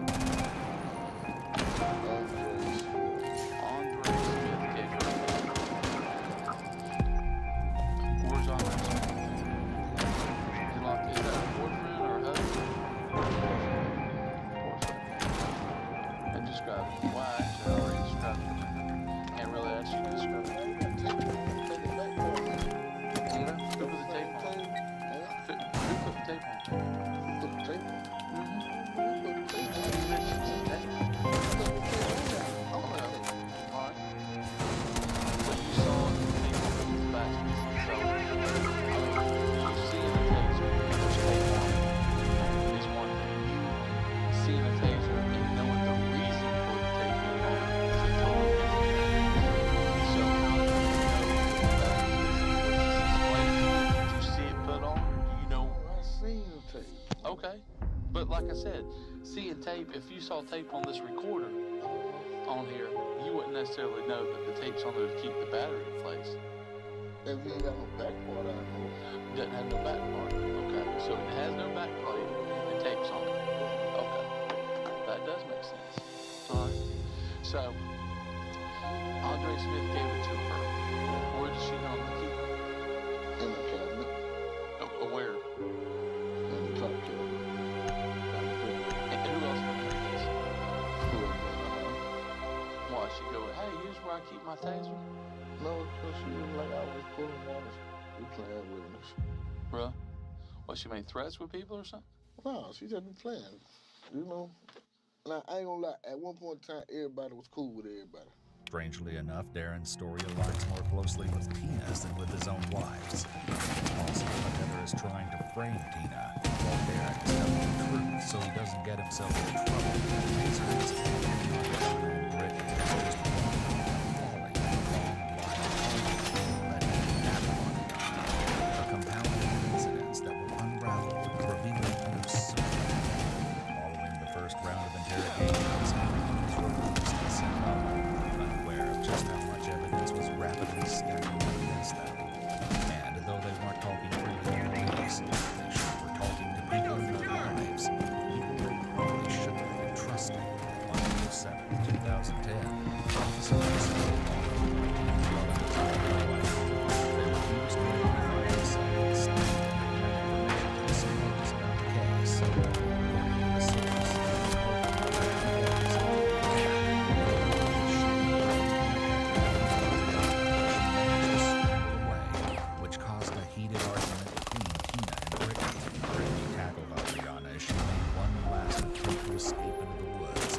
Andre Smith gave her a call. Where's Andre Smith? Is that a boyfriend or a husband? Boyfriend. And describe it. Why? Actually, I already described it. Can't really ask you to describe it. Who put the tape on? Who put the tape on? Put the tape on? Okay, but like I said, seeing tape, if you saw tape on this recorder on here, you wouldn't necessarily know that the tape's on there to keep the battery in place. If you ain't got no back part, I know. Doesn't have no back part. Okay, so it has no back plate and tape's on it. Okay, that does make sense. All right, so Andre Smith gave it to her. Where did she normally keep it? In the cabinet. Where? In the top cabinet. And who else would have this? Why she go, hey, here's where I keep my taser? No, because she was like, I was pulling out. We playing with us. Really? What, she made threats with people or something? No, she just been playing. You know? Now, I ain't gonna lie. At one point in time, everybody was cool with everybody. Strangely enough, Darren's story aligns more closely with Tina's than with his own wife's. Also, Heather is trying to frame Tina, while Darren is telling the truth so he doesn't get himself in trouble. His reason for Brittany is just one falling a long line of letting it happen on the a compounding incidents that will unravel, revealing an absurd. Following the first round of interrogations, Henry was released and sent home. Just how much evidence was rapidly stacking up against them. And though they weren't talking freely to police, they sure were talking to people in their lives, people they probably shouldn't have been trusting. On April 7, 2010, officers told Tina's relatives of their wife. They refused to identify themselves, stating that information disclosed about the case. According to the source, which caused a heated argument between Tina and Brittany. Brittany tackled Adriana as she made one last attempt to escape into the woods,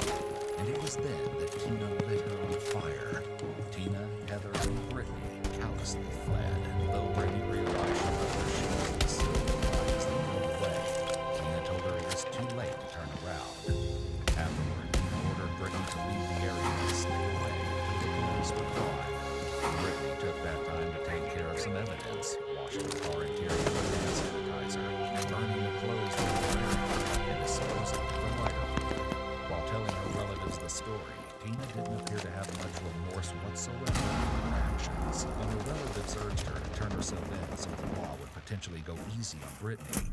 and it was then that Tina lit her on fire. Tina, Heather, and Brittany callously fled, and though Brittany realized she left her shoes as they drove away, Tina told her it was too late to turn around. Afterward, Tina ordered Brittany to leave the area and stay away until the police were gone. Brittany took that time to take care of some evidence, washing the car interior with hand sanitizer, and burning the clothes from the wearing, and disposing of the lighter fluid. While telling her relatives the story, Tina didn't appear to have much remorse whatsoever for her actions. When her relatives urged her to turn herself in so the law would potentially go easy on Brittany,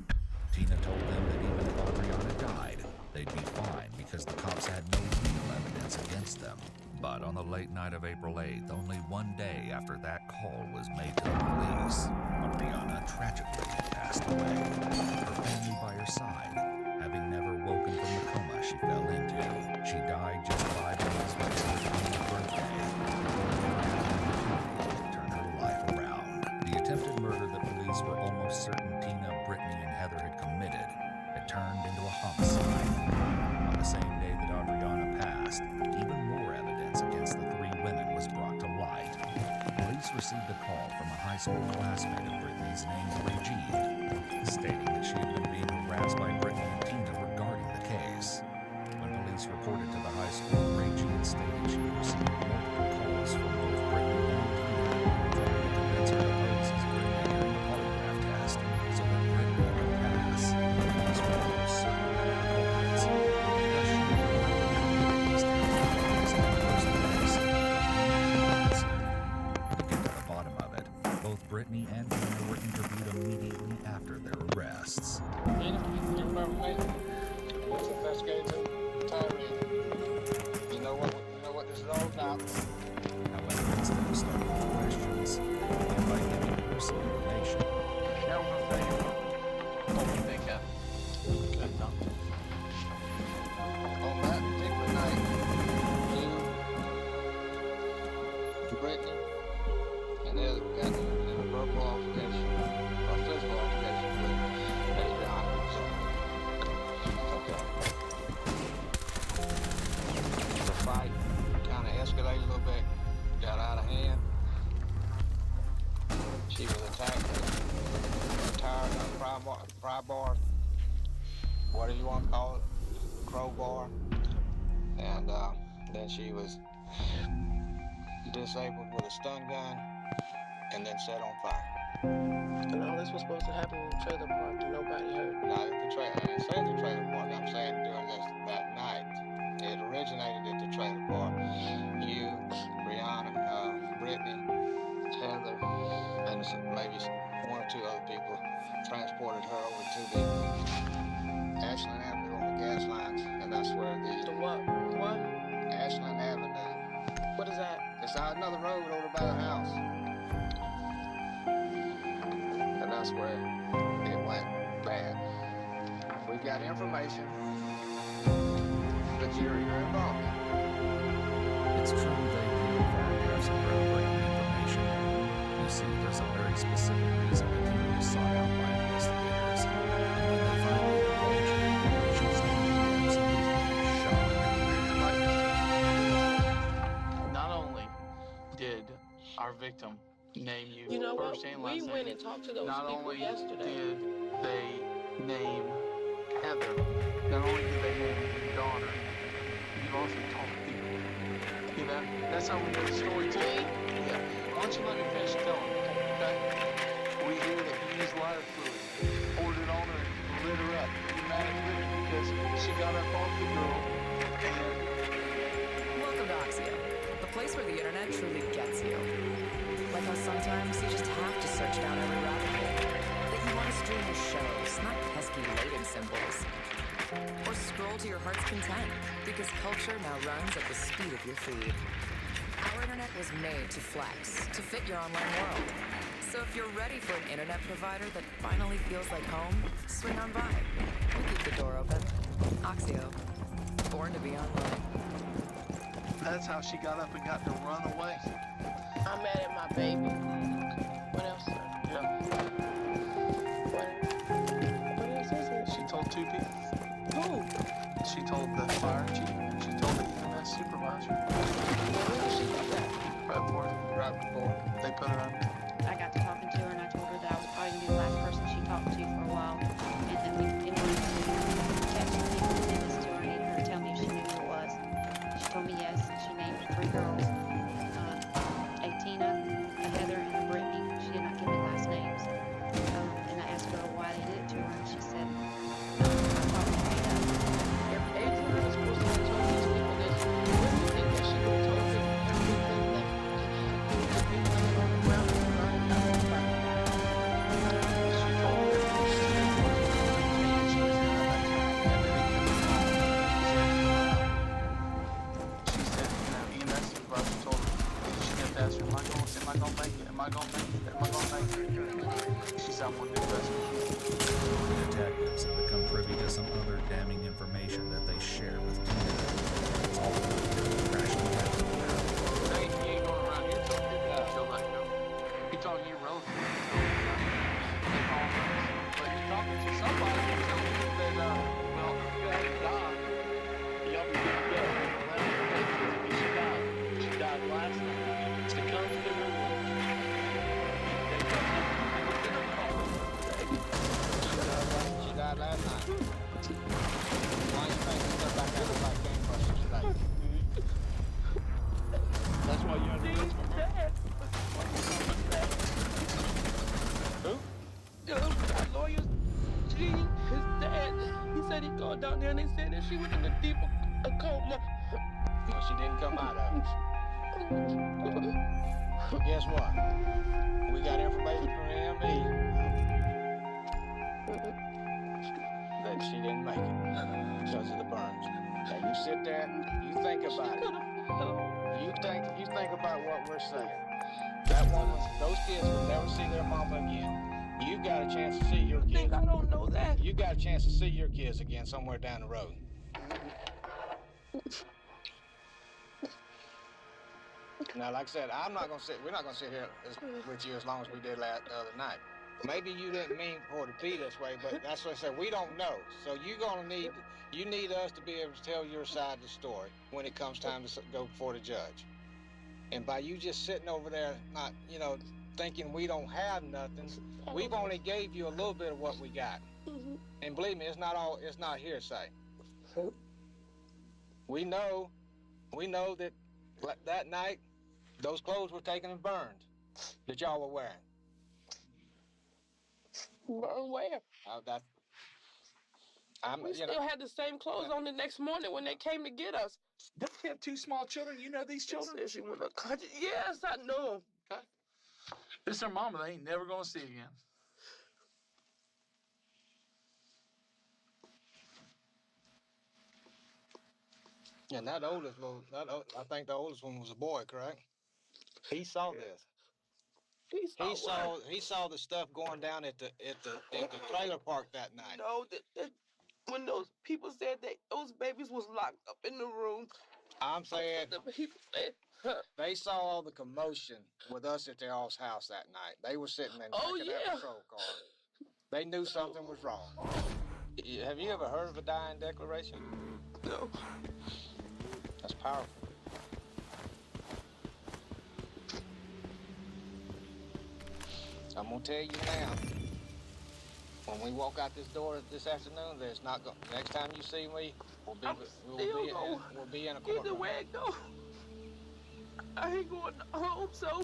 Tina told them that even if Adriana died, they'd be fine because the cops had no real evidence against them. But on the late night of April 8th, only one day after that call was made to the police, Adriana tragically passed away, her family by her side, having never woken from the coma she fell into. She died just 5 days before her 20th birthday, to turn her life around. The attempted murder that police were almost certain Tina, Brittany, and Heather had committed had turned into a homicide. On the same day that Adriana passed, even more evidence against the 3 women was brought to light. Police received a call from a high school classmate of Brittany's named Regine, stating that she had been being harassed by Brittany and Tina regarding the case. When police reported to the high school, Regine stated she had received multiple calls from both Brittany and Tina, trying to convince her to pose as Brittany during the polygraph test so that Brittany could pass. These were almost certainly the culprits. Thus, she knew Brittany's testimonies in the first place. To get to the bottom of it, both Brittany and Tina were interviewed immediately after their arrests. Tina, you remember me? What's investigating Tyree? You know what this is all about? However, instead of starting with questions, they began by giving her some information. On that particular night, you, Brittany, and Heather got in a verbal altercation, or physical altercation with Adriana. The fight kind of escalated a little bit, got out of hand. She was attacked with a tire, a pry bar, whatever you want to call it, crowbar, and then she was disabled with a stun gun and then set on fire. And all this was supposed to happen in the trailer park and nobody heard. Not at the trailer. I didn't say at the trailer park. I'm saying during that night. It originated at the trailer park. You, Brianna, Brittany, Heather, and maybe 1 or 2 other people transported her over to the Ashland Avenue on the gas lines, and that's where the what? Ashland Avenue. What is that? It's another road over by the house. And that's where it went bad. We got information that you're involved in. It's true they did in fact have some groundbreaking information. You see, there's a very specific reason that Tina was sought out by investigators. And when they finally divulged it, she was absolutely shocked. Not only did our victim name you, You know what? first and last We name, went and talked to those not people only yesterday. did they name Heather, not only did they name your daughter, you also talked people. You know, that's how we know the story too. Yeah. Why don't you let me finish telling it, okay? We hear that you used lighter fluid, poured it on her, and lit her up. You're mad at Brittany because she got up off the girl and Welcome to Oxio, the place where the internet truly gets you. Like how sometimes you just have to search down every rabbit hole. That you want to stream your shows, not pesky loading symbols. Or scroll to your heart's content, because culture now runs at the speed of your feed. Our internet was made to flex, to fit your online world. So if you're ready for an internet provider that finally feels like home, swing on by. We keep the door open. Oxio, born to be online. that's how she got up and got to run away. I'm mad at my baby. What else, sir? Yeah. What else is it? She told 2 people. Who? She told the fire chief. She told the EMS supervisor. Where did she get that? Right before they put her under. I got to talking to her and I told her that I was probably going to be the last person she talked to for a while. And then we in order to text her and send this to her, I needed her to tell me if she knew who it was. She told me yes, and she named 3 girls. A Tina, a Heather, and a Brittany. She did not give me last names. And I asked her why they did it to her, and she said, I thought we made up. If Adriana is supposed to have told these people this, what do you think that she I gonna make it? Am I gonna make it? Am I gonna make it? She said I'm gonna do this. Detectives have become privy to some other damning information that they share with Tina. It's all crashing down. Hey, he ain't going around here talking to you. She'll let you know. He talking to your relative. But he's talking to somebody who's telling you that, well, that died. Y'all be good to go. She died last night. She comes to her room. She died last night. Why do you think you come back out of like gangbusters today? That's why you're the dad. Who? That lawyer, his dad, he said he called down there and they said that she was in a deep coma. Well, she didn't come out of it. Guess what? We got information from the ME that she didn't make it because of the burns. Now you sit there, you think about it. You think about what we're saying. That woman, those kids will never see their mama again. You got a chance to see your kids. I don't know that. You got a chance to see your kids again somewhere down the road. Now, like I said, we're not gonna sit here with you as long as we did the other night. Maybe you didn't mean for it to be this way, but that's what I said. We don't know. So you need us to be able to tell your side of the story when it comes time to go before the judge. And by you just sitting over there, not, thinking we don't have nothing, we've only gave you a little bit of what we got. And believe me, it's not hearsay. We know that that night, those clothes were taken and burned that y'all were wearing. Burn where? We still had the same clothes on the next morning when they came to get us. Don't you have two small children? You know these children? She went to country. Yes, I know. Okay. This is her mama they ain't never gonna see again. And that oldest I think the oldest one was a boy, correct? He saw this. He saw the stuff going down at the trailer park that night. No, when those people said that those babies was locked up in the room. I'm saying the people said, they saw all the commotion with us at their all's house that night. They were sitting in that patrol car. They knew something was wrong. Have you ever heard of a dying declaration? No. That's powerful. I'm gonna tell you now. When we walk out this door this afternoon, there's not going. Next time you see me, we'll be in a courtroom. Either way it go, I ain't going home. So,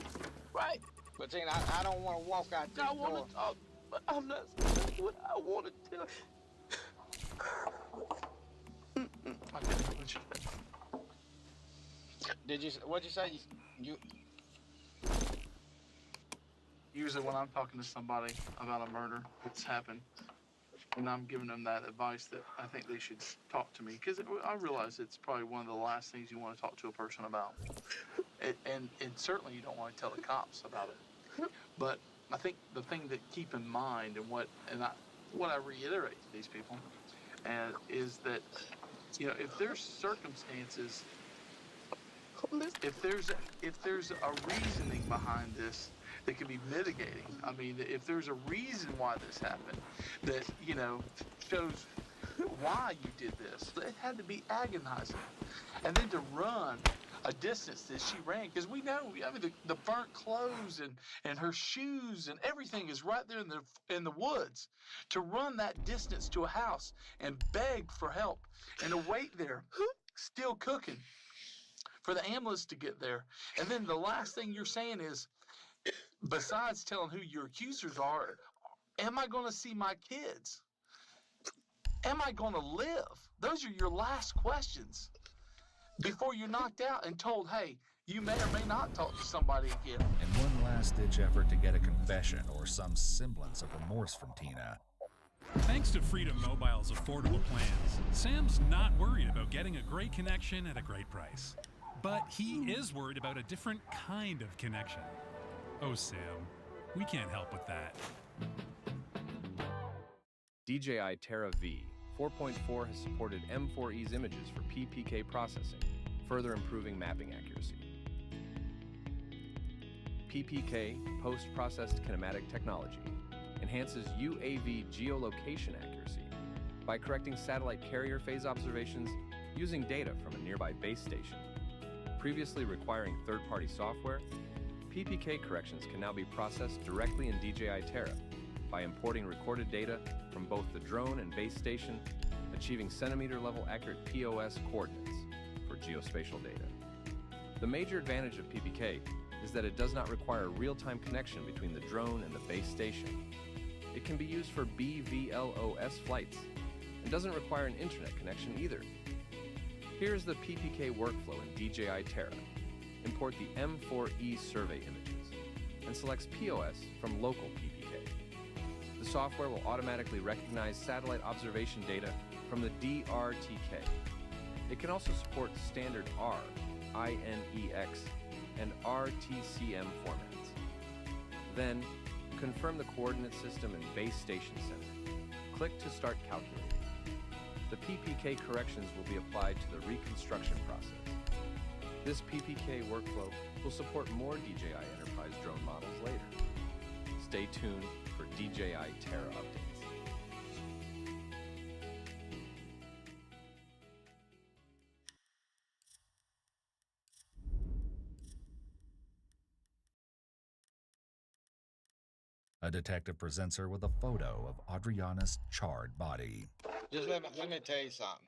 right. But Tina, I don't want to walk out this door. I want to talk, but I'm not saying what I want to tell. What'd you say? Usually when I'm talking to somebody about a murder that's happened, and I'm giving them that advice that I think they should talk to me, because I realize it's probably one of the last things you want to talk to a person about. And certainly you don't want to tell the cops about it. But I think the thing to keep in mind and what I reiterate to these people is that, if there's circumstances, if there's a reasoning behind this that can be mitigating. I mean, if there's a reason why this happened that, shows why you did this, it had to be agonizing. And then to run a distance that she ran, because we know, the burnt clothes and her shoes and everything is right there in the woods. To run that distance to a house and beg for help and to wait there, still cooking, for the ambulance to get there. And then the last thing you're saying is, besides telling who your accusers are, am I going to see my kids? Am I going to live? Those are your last questions before you're knocked out and told, hey, you may or may not talk to somebody again. In one last-ditch effort to get a confession or some semblance of remorse from Tina. Thanks to Freedom Mobile's affordable plans, Sam's not worried about getting a great connection at a great price. But he is worried about a different kind of connection. Oh, Sam, we can't help with that. DJI Terra V 4.4 has supported M4E's images for PPK processing, further improving mapping accuracy. PPK, post-processed kinematic technology, enhances UAV geolocation accuracy by correcting satellite carrier phase observations using data from a nearby base station. Previously requiring third-party software, PPK corrections can now be processed directly in DJI Terra by importing recorded data from both the drone and base station, achieving centimeter-level accurate POS coordinates for geospatial data. The major advantage of PPK is that it does not require a real-time connection between the drone and the base station. It can be used for BVLOS flights and doesn't require an internet connection either. Here's the PPK workflow in DJI Terra. Import the M4E survey images and selects POS from local PPK. The software will automatically recognize satellite observation data from the DRTK. It can also support standard R, INEX, and RTCM formats. Then, confirm the coordinate system and base station center. Click to start calculating. The PPK corrections will be applied to the reconstruction process. This PPK workflow will support more DJI Enterprise drone models later. Stay tuned for DJI Terra updates. A detective presents her with a photo of Adriana's charred body. Just let me tell you something.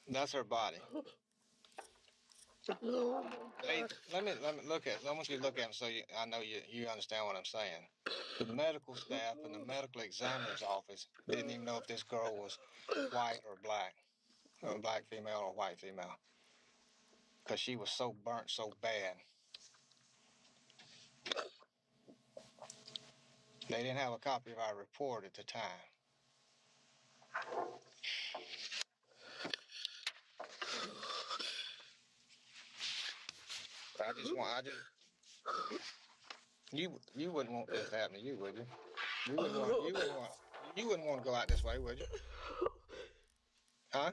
That's her body. Hey, let me look at. I want you to look at him so I know you understand what I'm saying. The medical staff and the medical examiner's office didn't even know if this girl was white or black female or white female, because she was so burnt so bad. They didn't have a copy of our report at the time. You wouldn't want this to happen to you, would you? You wouldn't want to go out this way, would you? Huh?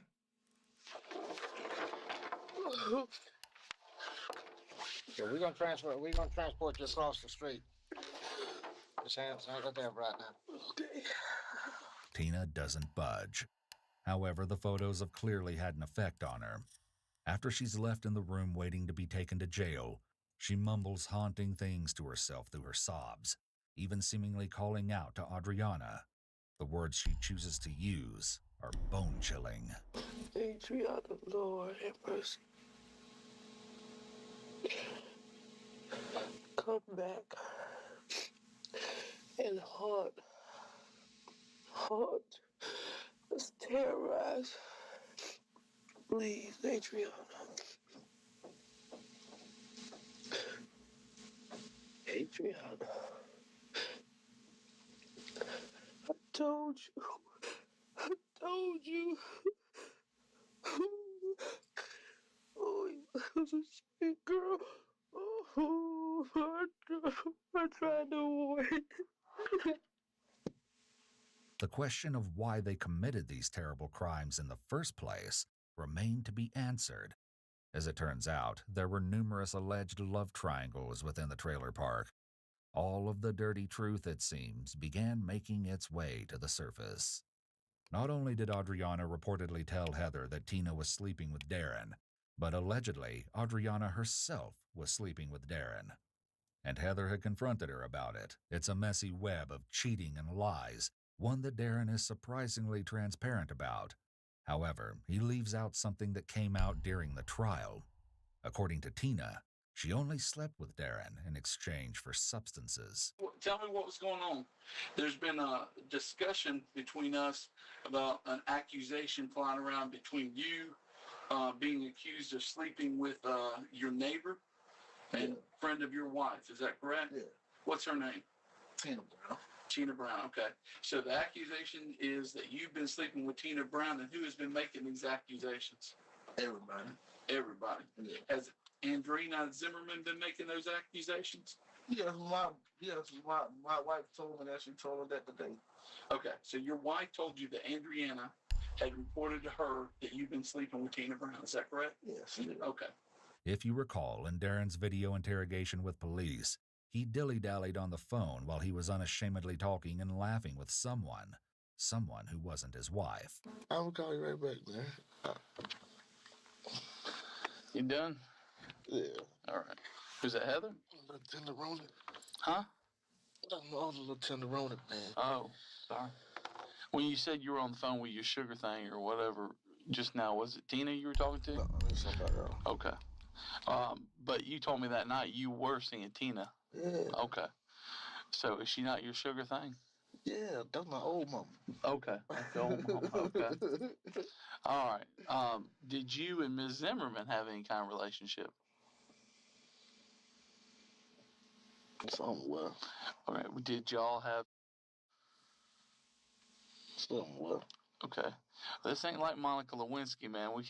So we're gonna transport you across the street. Just hang right there right now. Okay. Tina doesn't budge. However, the photos have clearly had an effect on her. After she's left in the room waiting to be taken to jail, she mumbles haunting things to herself through her sobs, even seemingly calling out to Adriana. The words she chooses to use are bone-chilling. Adriana, Lord have mercy. Come back and haunt us, terrorize. Please, Adriana. Adriana. I told you. Oh, you was a sweet girl. Oh, I tried to avoid. The question of why they committed these terrible crimes in the first place remained to be answered. As it turns out, there were numerous alleged love triangles within the trailer park. All of the dirty truth, it seems, began making its way to the surface. Not only did Adriana reportedly tell Heather that Tina was sleeping with Darren, but allegedly Adriana herself was sleeping with Darren. And Heather had confronted her about it. It's a messy web of cheating and lies, one that Darren is surprisingly transparent about. However, he leaves out something that came out during the trial. According to Tina, she only slept with Darren in exchange for substances. Tell me what was going on. There's been a discussion between us about an accusation flying around between you being accused of sleeping with your neighbor and friend of your wife. Is that correct? Yeah. What's her name? Tina Brown. Tina Brown, okay. So the accusation is that you've been sleeping with Tina Brown, and who has been making these accusations? Everybody. Everybody. Yeah. Has Andrina Zimmerman been making those accusations? My wife told me that. She told her that today. Okay, so your wife told you that Adriana had reported to her that you've been sleeping with Tina Brown. Is that correct? Yes. Okay. If you recall, in Darren's video interrogation with police, he dilly-dallied on the phone while he was unashamedly talking and laughing with someone who wasn't his wife. I will call you right back, man. You done? Yeah. All right. Who's that, Heather? Little tenderoni. Huh? I don't know, the little tenderoni, man. Oh, sorry. When you said you were on the phone with your sugar thing or whatever just now, was it Tina you were talking to? No, it's somebody else. Okay. But you told me that night you were seeing Tina. Yeah. Okay. So is she not your sugar thing? Yeah, that's my old mama. Okay. That's the old mama. Okay. All right. Did you and Ms. Zimmerman have any kind of relationship? Somewhere. All right. Did y'all have? Somewhere. Okay. This ain't like Monica Lewinsky, man. We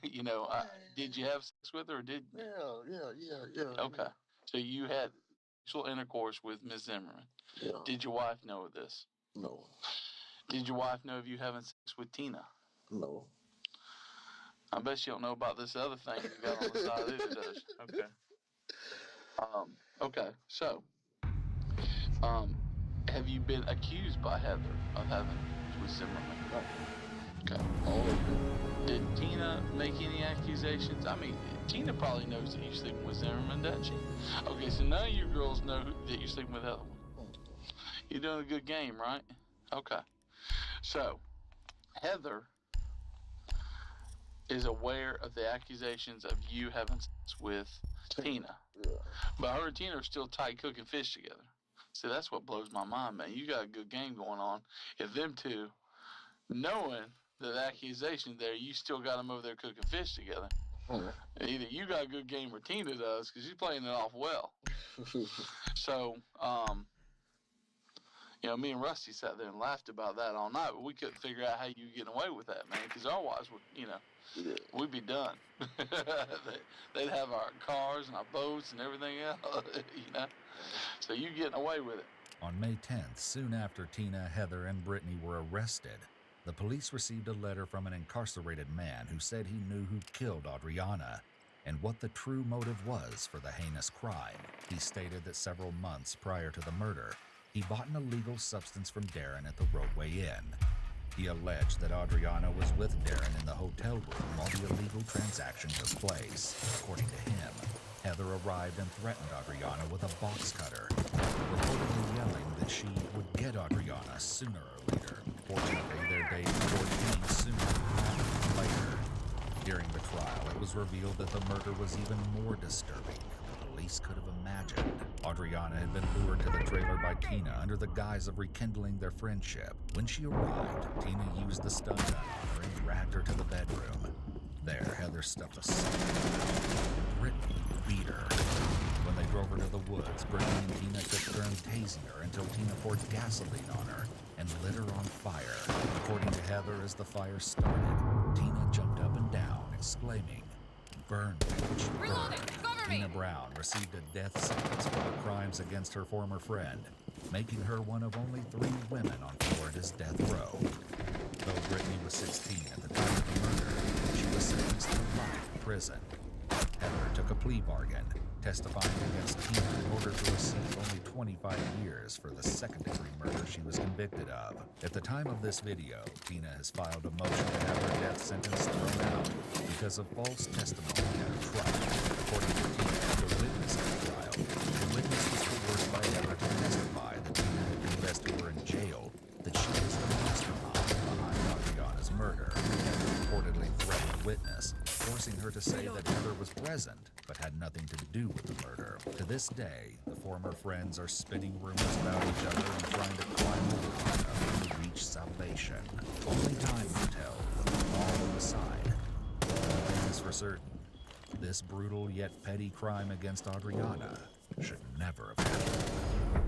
you know, did you have sex with her or did? Yeah. Okay. So you had sexual intercourse with Ms. Zimmerman. Yeah. Did your wife know this? No. Did your wife know of you having sex with Tina? No. I bet you don't know about this other thing you got on the side either, does she? Okay. Okay. So, have you been accused by Heather of having sex with Zimmerman? Okay. Did Tina make any accusations? I mean, Tina probably knows that you're sleeping with Zimmerman, doesn't she? Okay, so none of you girls know that you're sleeping with Heather. You're doing a good game, right? Okay. So, Heather is aware of the accusations of you having sex with Tina. Yeah. But her and Tina are still tight cooking fish together. See, that's what blows my mind, man. You got a good game going on. If them two, knowing the accusation there, you still got them over there cooking fish together. Either you got a good game or Tina does, because she's playing it off well. So, you know, me and Rusty sat there and laughed about that all night, but we couldn't figure out how you were getting away with that, man, because our wives would, you know, we'd be done. They'd have our cars and our boats and everything else, you know. So you getting away with it. On May 10th, soon after Tina, Heather, and Brittany were arrested, the police received a letter from an incarcerated man who said he knew who killed Adriana and what the true motive was for the heinous crime. He stated that several months prior to the murder, he bought an illegal substance from Darren at the Roadway Inn. He alleged that Adriana was with Darren in the hotel room while the illegal transaction took place. According to him, Heather arrived and threatened Adriana with a box cutter, reportedly yelling that she would get Adriana sooner or later. Fortunately, their date would end sooner rather than later. During the trial, it was revealed that the murder was even more disturbing than the police could have imagined. Adriana had been lured to the trailer by Tina under the guise of rekindling their friendship. When she arrived, Tina used the stun gun on her and dragged her to the bedroom. There, Heather stuffed a cigarette. Brittany beat her. When they drove her to the woods, Brittany and Tina took turns tasing her until Tina poured gasoline on her and lit her on fire. According to Heather, as the fire started, Tina jumped up and down, exclaiming, "Burn, bitch, burn." Tina Brown received a death sentence for her crimes against her former friend, making her one of only 3 women on Florida's death row. Though Brittany was 16 at the time of the murder, she was sentenced to life in prison. Heather took a plea bargain, testifying against Tina in order to receive only 25 years for the second-degree murder she was convicted of. At the time of this video, Tina has filed a motion to have her death sentence thrown out because of false testimony at a trial. According to Tina, the witness at the trial, the witness was coerced by Heather to testify that Tina had confessed to her in jail that she was the mastermind behind Adriana's murder. Heather reportedly threatened the witness, forcing her to say that Heather was present but had nothing to do with the murder. To this day, the former friends are spinning rumors about each other and trying to climb the ladder to reach salvation. Only time will tell when they fall on the side. One thing is for certain, this brutal yet petty crime against Adriana should never have happened.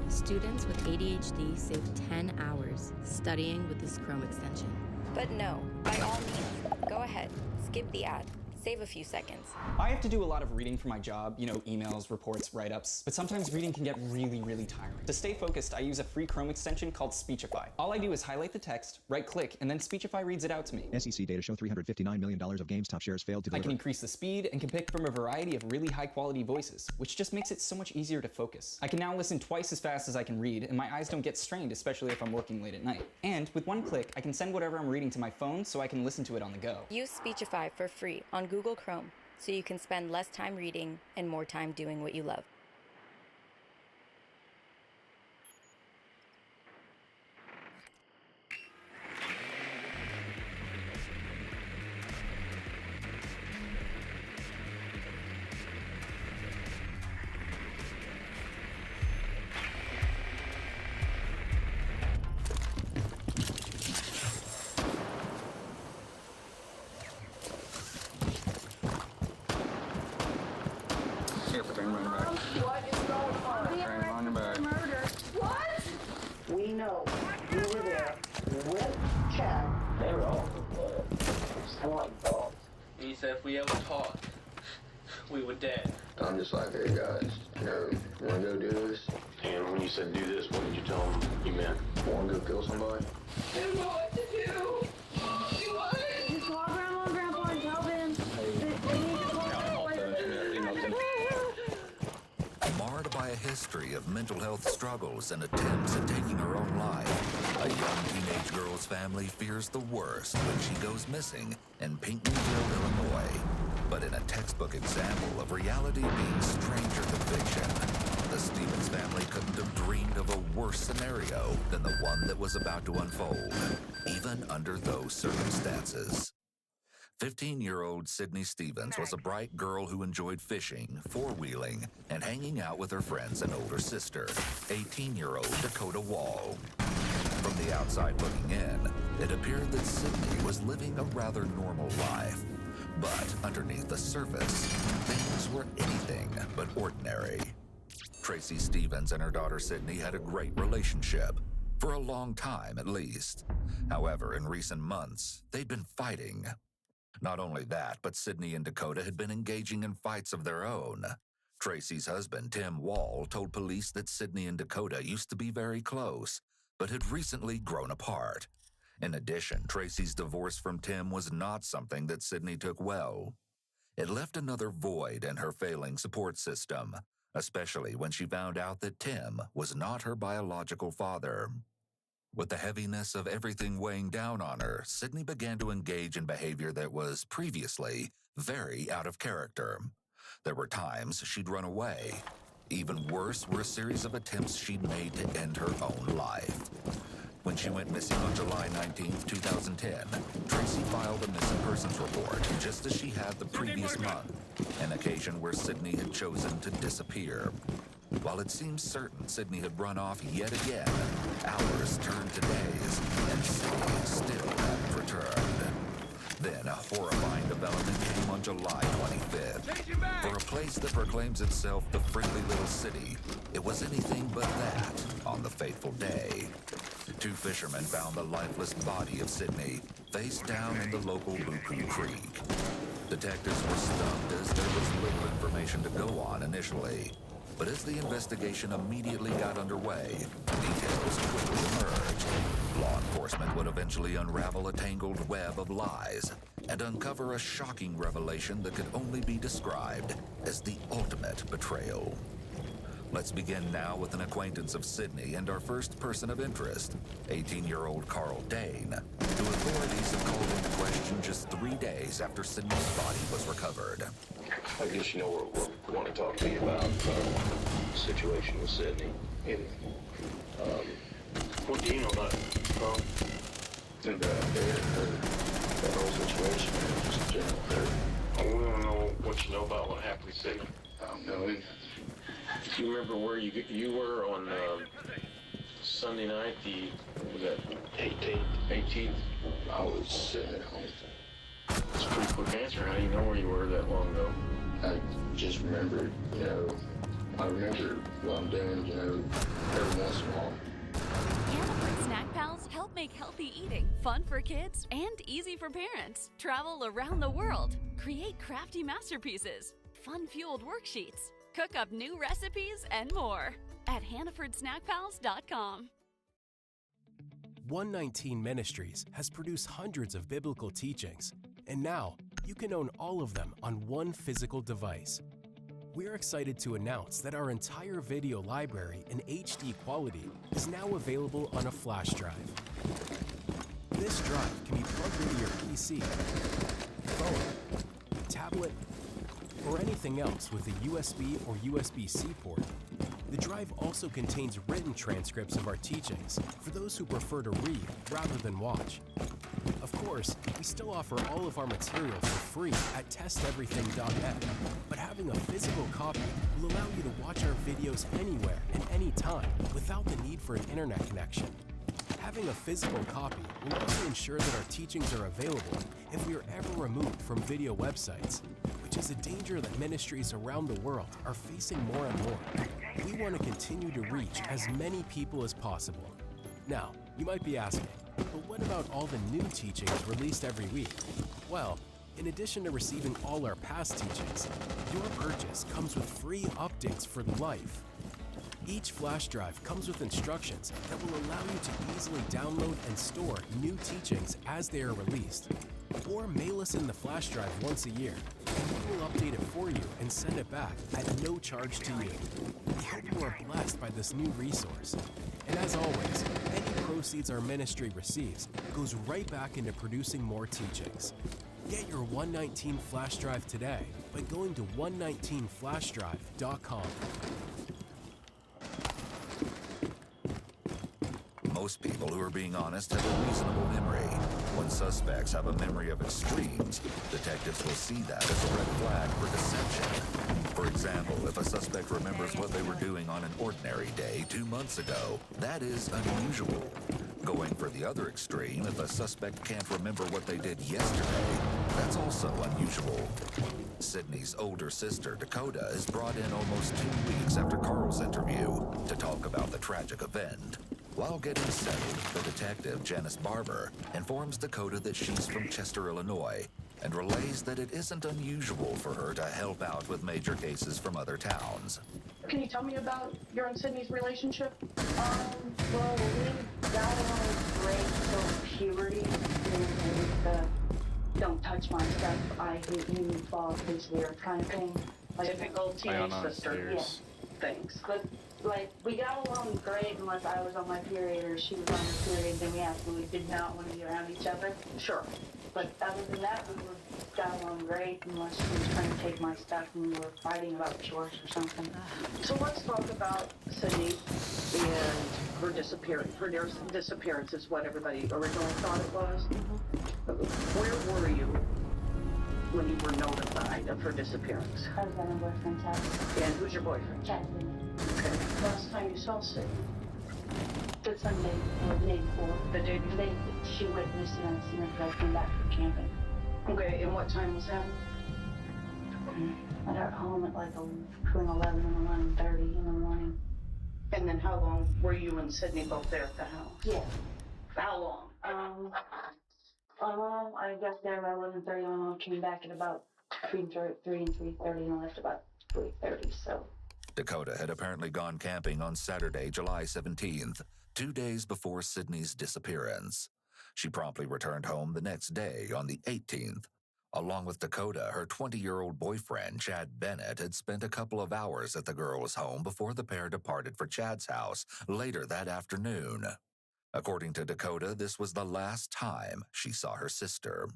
Students with ADHD save 10 hours studying with this Chrome extension. But no, by all means, go ahead, skip the ad. Save a few seconds. I have to do a lot of reading for my job, you know, emails, reports, write-ups, but sometimes reading can get really, really tiring. To stay focused, I use a free Chrome extension called Speechify. All I do is highlight the text, right-click, and then Speechify reads it out to me. SEC data show $359 million of GameStop shares failed to deliver. I can increase the speed and can pick from a variety of really high-quality voices, which just makes it so much easier to focus. I can now listen twice as fast as I can read, and my eyes don't get strained, especially if I'm working late at night. And with one click, I can send whatever I'm reading to my phone so I can listen to it on the go. Use Speechify for free on Google Chrome so you can spend less time reading and more time doing what you love. We know you were there with Chad. They were all sworn dogs. He said if we ever talked, we were dead. I'm just like, hey guys, you know, you wanna go do this? And when you said do this, what did you tell them you meant? Wanna go kill somebody? I don't know what to do. Just call Grandma and Grandpa and tell them that they need to call Marred by a history of mental health struggles and attempts at taking her own life, a young teenage girl's family fears the worst when she goes missing in Pinckneyville, Illinois. But in a textbook example of reality being stranger than fiction, the Stevens family couldn't have dreamed of a worse scenario than the one that was about to unfold, even under those circumstances. 15-year-old Sydney Stevens was a bright girl who enjoyed fishing, four-wheeling, and hanging out with her friends and older sister, 18-year-old Dakota Wall. From the outside looking in, it appeared that Sydney was living a rather normal life. But underneath the surface, things were anything but ordinary. Tracy Stevens and her daughter Sydney had a great relationship, for a long time at least. However, in recent months, they'd been fighting. Not only that, but Sydney and Dakota had been engaging in fights of their own. Tracy's husband, Tim Wall, told police that Sydney and Dakota used to be very close, but had recently grown apart. In addition, Tracy's divorce from Tim was not something that Sydney took well. It left another void in her failing support system, especially when she found out that Tim was not her biological father. With the heaviness of everything weighing down on her, Sydney began to engage in behavior that was previously very out of character. There were times she'd run away. Even worse were a series of attempts she'd made to end her own life. When she went missing on July 19, 2010, Tracy filed a missing persons report, just as she had the previous month, an occasion where Sydney had chosen to disappear. While it seems certain Sydney had run off yet again, hours turned to days, and Sydney still hadn't returned. Then a horrifying development came on July 25th. For a place that proclaims itself the friendly little city, it was anything but that on the fateful day. Two fishermen found the lifeless body of Sydney, face down in the local Buku Creek. Detectives were stumped as there was little information to go on initially. But as the investigation immediately got underway, details quickly emerged. Law enforcement would eventually unravel a tangled web of lies and uncover a shocking revelation that could only be described as the ultimate betrayal. Let's begin now with an acquaintance of Sydney and our first person of interest, 18-year-old Carl Dane, who authorities have called into question just 3 days after Sydney's body was recovered. I guess you know what we want to talk to you about, the situation with Sydney. And, what do you know about it, Carl? That whole situation, just general hurt. I want to know what you know about what happened to Sydney. I don't know anything. Do you remember where you were on Sunday night, what was that? 18th? I was sitting at home. That's a pretty quick answer. How do you know where you were that long ago? I just remember, I remember what I'm doing, every once in a while. Hannaford Snack Pals help make healthy eating fun for kids and easy for parents. Travel around the world. Create crafty masterpieces. Fun-fueled worksheets. Cook up new recipes and more at HannafordSnackPals.com. 119 Ministries has produced hundreds of biblical teachings, and now you can own all of them on one physical device. We're excited to announce that our entire video library in HD quality is now available on a flash drive. This drive can be plugged into your PC, phone, tablet, or anything else with a USB or USB-C port. The drive also contains written transcripts of our teachings for those who prefer to read rather than watch. Of course, we still offer all of our material for free at testeverything.net, but having a physical copy will allow you to watch our videos anywhere and anytime without the need for an internet connection. Having a physical copy will also ensure that our teachings are available if we are ever removed from video websites, which is a danger that ministries around the world are facing more and more. We want to continue to reach as many people as possible. Now, you might be asking, but what about all the new teachings released every week? Well, in addition to receiving all our past teachings, your purchase comes with free updates for life. Each flash drive comes with instructions that will allow you to easily download and store new teachings as they are released. Or mail us in the flash drive once a year, and we will update it for you and send it back at no charge to you. We hope you are blessed by this new resource. And as always, any proceeds our ministry receives goes right back into producing more teachings. Get your 119 flash drive today by going to 119flashDrive.com. Most people who are being honest have a reasonable memory. When suspects have a memory of extremes, detectives will see that as a red flag for deception. For example, if a suspect remembers what they were doing on an ordinary day 2 months ago, that is unusual. Going for the other extreme, if a suspect can't remember what they did yesterday, that's also unusual. Sydney's older sister, Dakota, is brought in almost 2 weeks after Carl's interview to talk about the tragic event. While getting settled, the detective, Janice Barber, informs Dakota that she's from Chester, Illinois, and relays that it isn't unusual for her to help out with major cases from other towns. Can you tell me about your and Sydney's relationship? Well, we got along great till puberty. And don't touch my stuff, I hate you, fall face weird kind of thing. Like, typical teenage sister. Yeah. Things. But, like, we got along great unless I was on my period or she was on her period, then we absolutely did not want to be around each other. Sure. But other than that, we got along great unless she was trying to take my stuff and we were fighting about chores or something. So let's talk about Sydney and her disappearance. Her disappearance is what everybody originally thought it was. Where were you when you were notified of her disappearance? I was at my boyfriend's house. And who's your boyfriend? Chad. Okay. Last time you saw Sydney? The Sunday or the day before. The day before? She witnessed it and seen her because I came back from camping. Okay, and what time was that? I got home at like between 11 and 11:30 in the morning. And then how long were you and Sydney both there at the house? Yeah. How long? I got there about 11:30. My mom came back at about between 3 and 3:30 and I left about 3:30, so. Dakota had apparently gone camping on Saturday, July 17th, 2 days before Sydney's disappearance. She promptly returned home the next day on the 18th. Along with Dakota, her 20-year-old boyfriend, Chad Bennett, had spent a couple of hours at the girl's home before the pair departed for Chad's house later that afternoon. According to Dakota, this was the last time she saw her sister.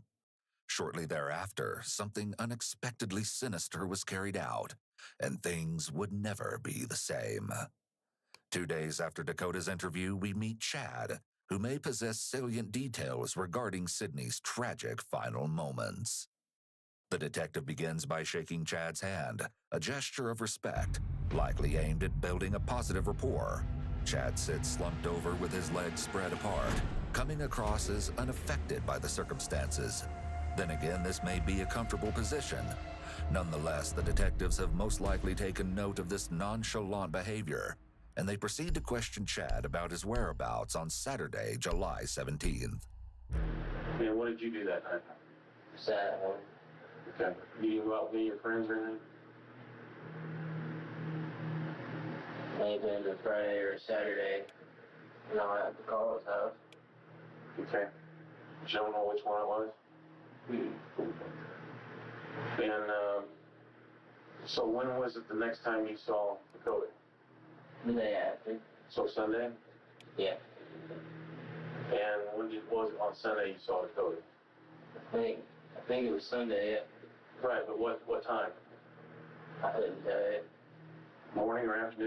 Shortly thereafter, something unexpectedly sinister was carried out, and things would never be the same. 2 days after Dakota's interview, we meet Chad, who may possess salient details regarding Sydney's tragic final moments. The detective begins by shaking Chad's hand, a gesture of respect, likely aimed at building a positive rapport. Chad sits slumped over with his legs spread apart, coming across as unaffected by the circumstances. Then again, this may be a comfortable position. Nonetheless, the detectives have most likely taken note of this nonchalant behavior and they proceed to question Chad about his whereabouts on Saturday, July 17th. Yeah, what did you do that night? Sat at home. Okay. You didn't go out with your friends or anything? Maybe on a Friday or a Saturday. No, at the Carl's house. Okay. You don't know which one it was? And, so when was it the next time you saw Dakota? The day after. So Sunday? Yeah. And when was it on Sunday you saw Dakota? I think it was Sunday, yeah. Right, but what time? I couldn't tell you. Morning or afternoon?